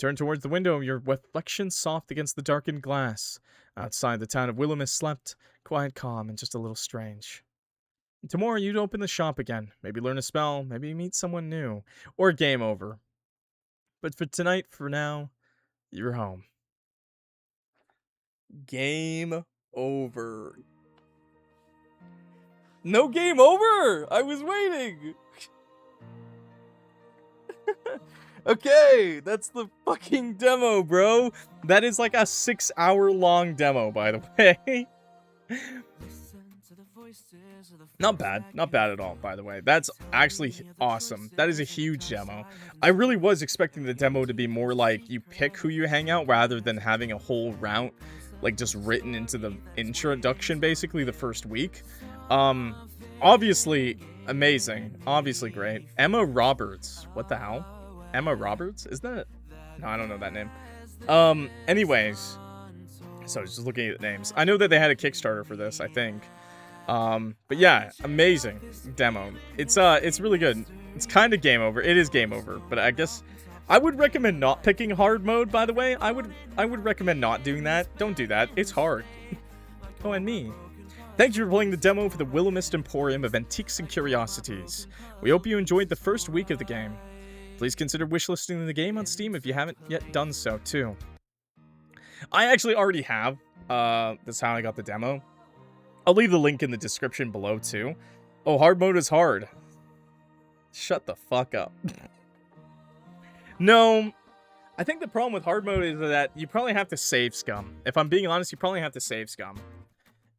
A: Turned towards the window, your reflection soft against the darkened glass. Outside, the town of Willowmist slept, quiet, calm, and just a little strange. Tomorrow, you'd open the shop again. Maybe learn a spell, maybe meet someone new. Or game over. But for tonight, for now, you're home. Game over. No game over! I was waiting! Okay, that's the fucking demo, bro. That is like a 6-hour-long demo, by the way. Not bad. Not bad at all, by the way. That's actually awesome. That is a huge demo. I really was expecting the demo to be more like you pick who you hang out rather than having a whole route like just written into the introduction basically the first week. Obviously amazing. Obviously great. Emma Roberts. What the hell? Emma Roberts? Is that... No, I don't know that name. Anyways. So just looking at the names. I know that they had a Kickstarter for this, I think. But yeah, amazing demo. It's really good. It's kind of game over. It is game over, but I guess I would recommend not picking hard mode, by the way. I would recommend not doing that. Don't do that. It's hard. Oh, and me. Thank you for playing the demo for the Willowmist Emporium of Antiques and Curiosities. We hope you enjoyed the first week of the game. Please consider wishlisting the game on Steam if you haven't yet done so, too. I actually already have. That's how I got the demo. I'll leave the link in the description below, too. Oh, hard mode is hard. Shut the fuck up. No, I think the problem with hard mode is that you probably have to save scum. If I'm being honest, you probably have to save scum.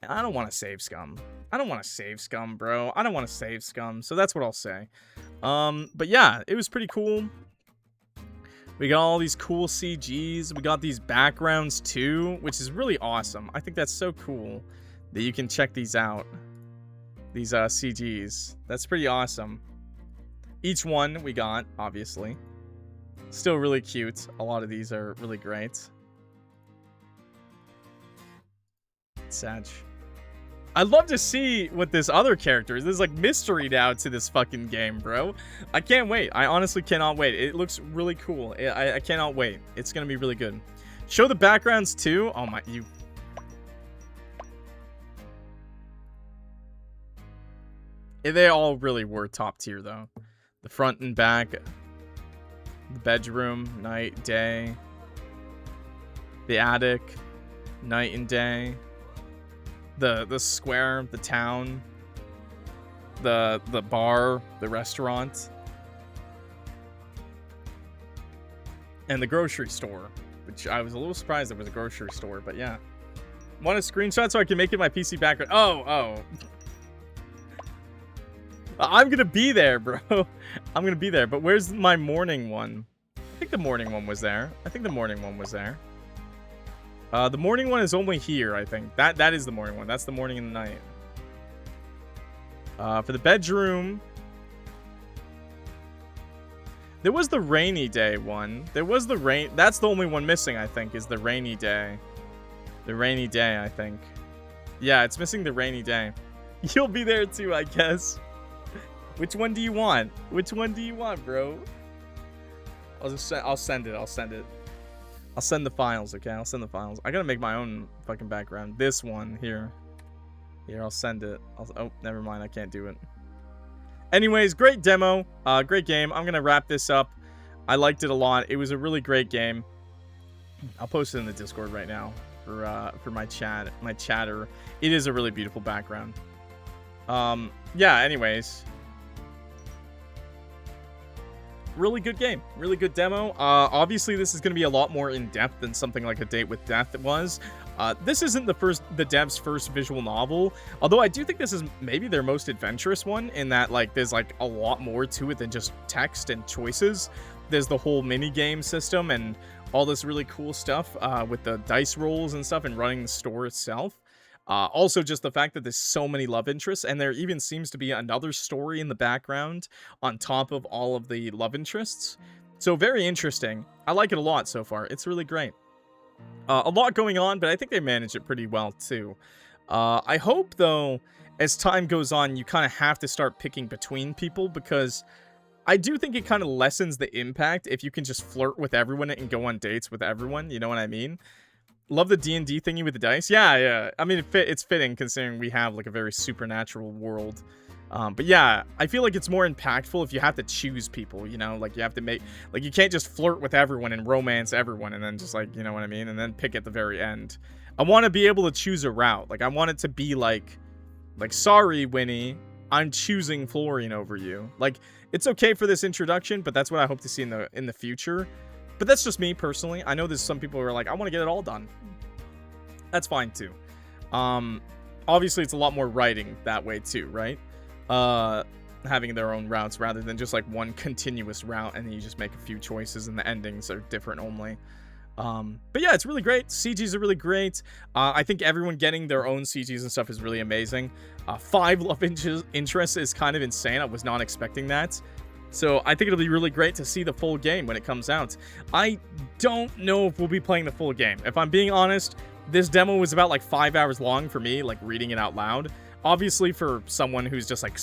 A: And I don't want to save scum. I don't want to save scum, bro. I don't want to save scum, so that's what I'll say. But yeah, it was pretty cool. We got all these cool CGs. We got these backgrounds, too, which is really awesome. I think that's so cool that you can check these out. These CGs. That's pretty awesome. Each one we got, obviously. Still really cute. A lot of these are really great. Sag. I'd love to see what this other character is. There's like mystery now to this fucking game, bro. I can't wait. I honestly cannot wait. It looks really cool. I cannot wait. It's gonna be really good. Show the backgrounds too. Oh my, you. They all really were top tier though. The front and back. The bedroom, night, day. The attic, night and day. The square, the town. The bar, the restaurant. And the grocery store. Which I was a little surprised there was a grocery store, but yeah. Want a screenshot so I can make it my PC background? Oh. I'm gonna be there, bro. I'm gonna be there. But where's my morning one? I think the morning one was there. The morning one is only here, I think. That is the morning one. That's the morning and the night. For the bedroom... There was the rainy day one. There was the rain... That's the only one missing, I think, is the rainy day. The rainy day, I think. Yeah, it's missing the rainy day. You'll be there too, I guess. Which one do you want? Which one do you want, bro? I'll send it. I'll send the files, okay? I'll send the files. I gotta make my own fucking background. This one here. Here, I'll send it. Oh, never mind. I can't do it. Anyways, great demo. Great game. I'm gonna wrap this up. I liked it a lot. It was a really great game. I'll post it in the Discord right now for my chatter. It is a really beautiful background. Yeah, anyways. Really good game. Really good demo. Obviously, this is going to be a lot more in-depth than something like A Date with Death was. This isn't the dev's first visual novel, although I do think this is maybe their most adventurous one in that, like, there's, like, a lot more to it than just text and choices. There's the whole mini-game system and all this really cool stuff with the dice rolls and stuff and running the store itself. Also, just the fact that there's so many love interests, and there even seems to be another story in the background on top of all of the love interests. So very interesting. I like it a lot so far. It's really great. A lot going on, but I think they manage it pretty well too. I hope, though, as time goes on, you kind of have to start picking between people, because I do think it kind of lessens the impact if you can just flirt with everyone and go on dates with everyone. You know what I mean? Love the D&D thingy with the dice. Yeah. I mean, it's fitting considering we have, like, a very supernatural world. But yeah, I feel like it's more impactful if you have to choose people, you know? Like, you have to make... Like, you can't just flirt with everyone and romance everyone and then just, like, you know what I mean? And then pick at the very end. I want to be able to choose a route. Like, I want it to be like, sorry, Winnie, I'm choosing Florian over you. Like, It's okay for this introduction, but that's what I hope to see in the future. But that's just me personally. I know there's some people who are like, I want to get it all done. That's fine too. Obviously it's a lot more writing that way too, right? Having their own routes rather than just like one continuous route and then you just make a few choices and the endings are different only. But yeah, it's really great. CGs are really great. I think everyone getting their own CGs and stuff is really amazing. 5 love interests is kind of insane. I was not expecting that. So I think it'll be really great to see the full game when it comes out. I don't know if we'll be playing the full game. If I'm being honest, this demo was about like 5 hours long for me, like reading it out loud. Obviously for someone who's just like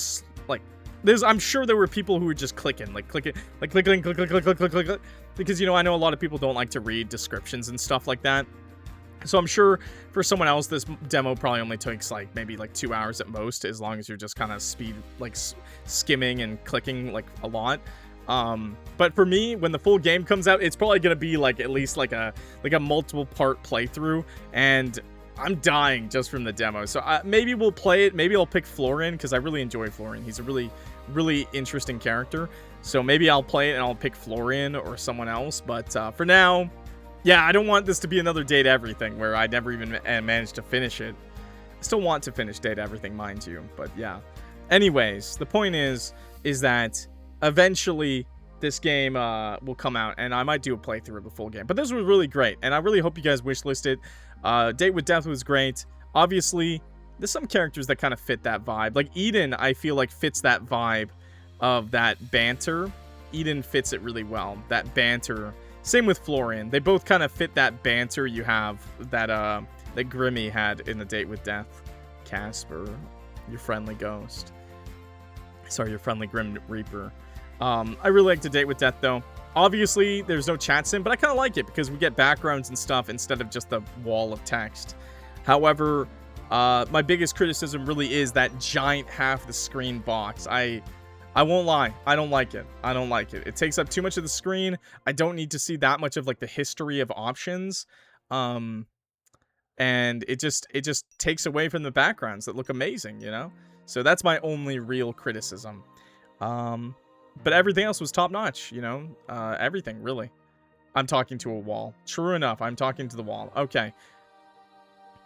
A: I'm sure there were people who were just clicking, click, because, you know, I know a lot of people don't like to read descriptions and stuff like that. So I'm sure for someone else, this demo probably only takes like maybe like 2 hours at most, as long as you're just kind of skimming and clicking like a lot. But for me, when the full game comes out, it's probably gonna be like at least like a multiple part playthrough, and I'm dying just from the demo. So maybe we'll play it. Maybe I'll pick Florian because I really enjoy Florian. He's a really, really interesting character. So maybe I'll play it and I'll pick Florian or someone else. But for now, yeah, I don't want this to be another Date Everything where I never even managed to finish it. I still want to finish Date Everything, mind you. But yeah. Anyways, the point is that eventually this game will come out and I might do a playthrough of the full game. But this was really great and I really hope you guys wishlist it. Date with Death was great. Obviously, there's some characters that kind of fit that vibe. Like Eden, I feel like fits that vibe of that banter. Eden fits it really well. That banter. Same with Florian. They both kind of fit that banter you have that Grimmy had in the Date with Death. Casper, your friendly ghost. Sorry, your friendly Grim Reaper. I really like to Date with Death though. Obviously, there's no chat sim, but I kind of like it because we get backgrounds and stuff instead of just the wall of text. However, my biggest criticism really is that giant half the screen box. I won't lie, I don't like it. I don't like it. It takes up too much of the screen. I don't need to see that much of like the history of options. And it just takes away from the backgrounds that look amazing, you know? So that's my only real criticism. But everything else was top-notch, you know? Everything, really. I'm talking to a wall. True enough, I'm talking to the wall. Okay.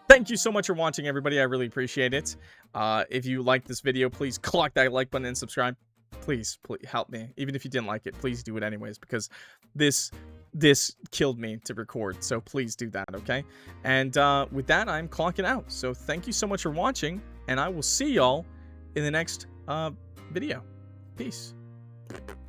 A: Thank you so much for watching, everybody. I really appreciate it. If you liked this video, please click that like button and subscribe. Please help me. Even if you didn't like it, please do it anyways, because this killed me to record. So please do that, okay? And with that, I'm clocking out. So thank you so much for watching, and I will see y'all in the next video. Peace.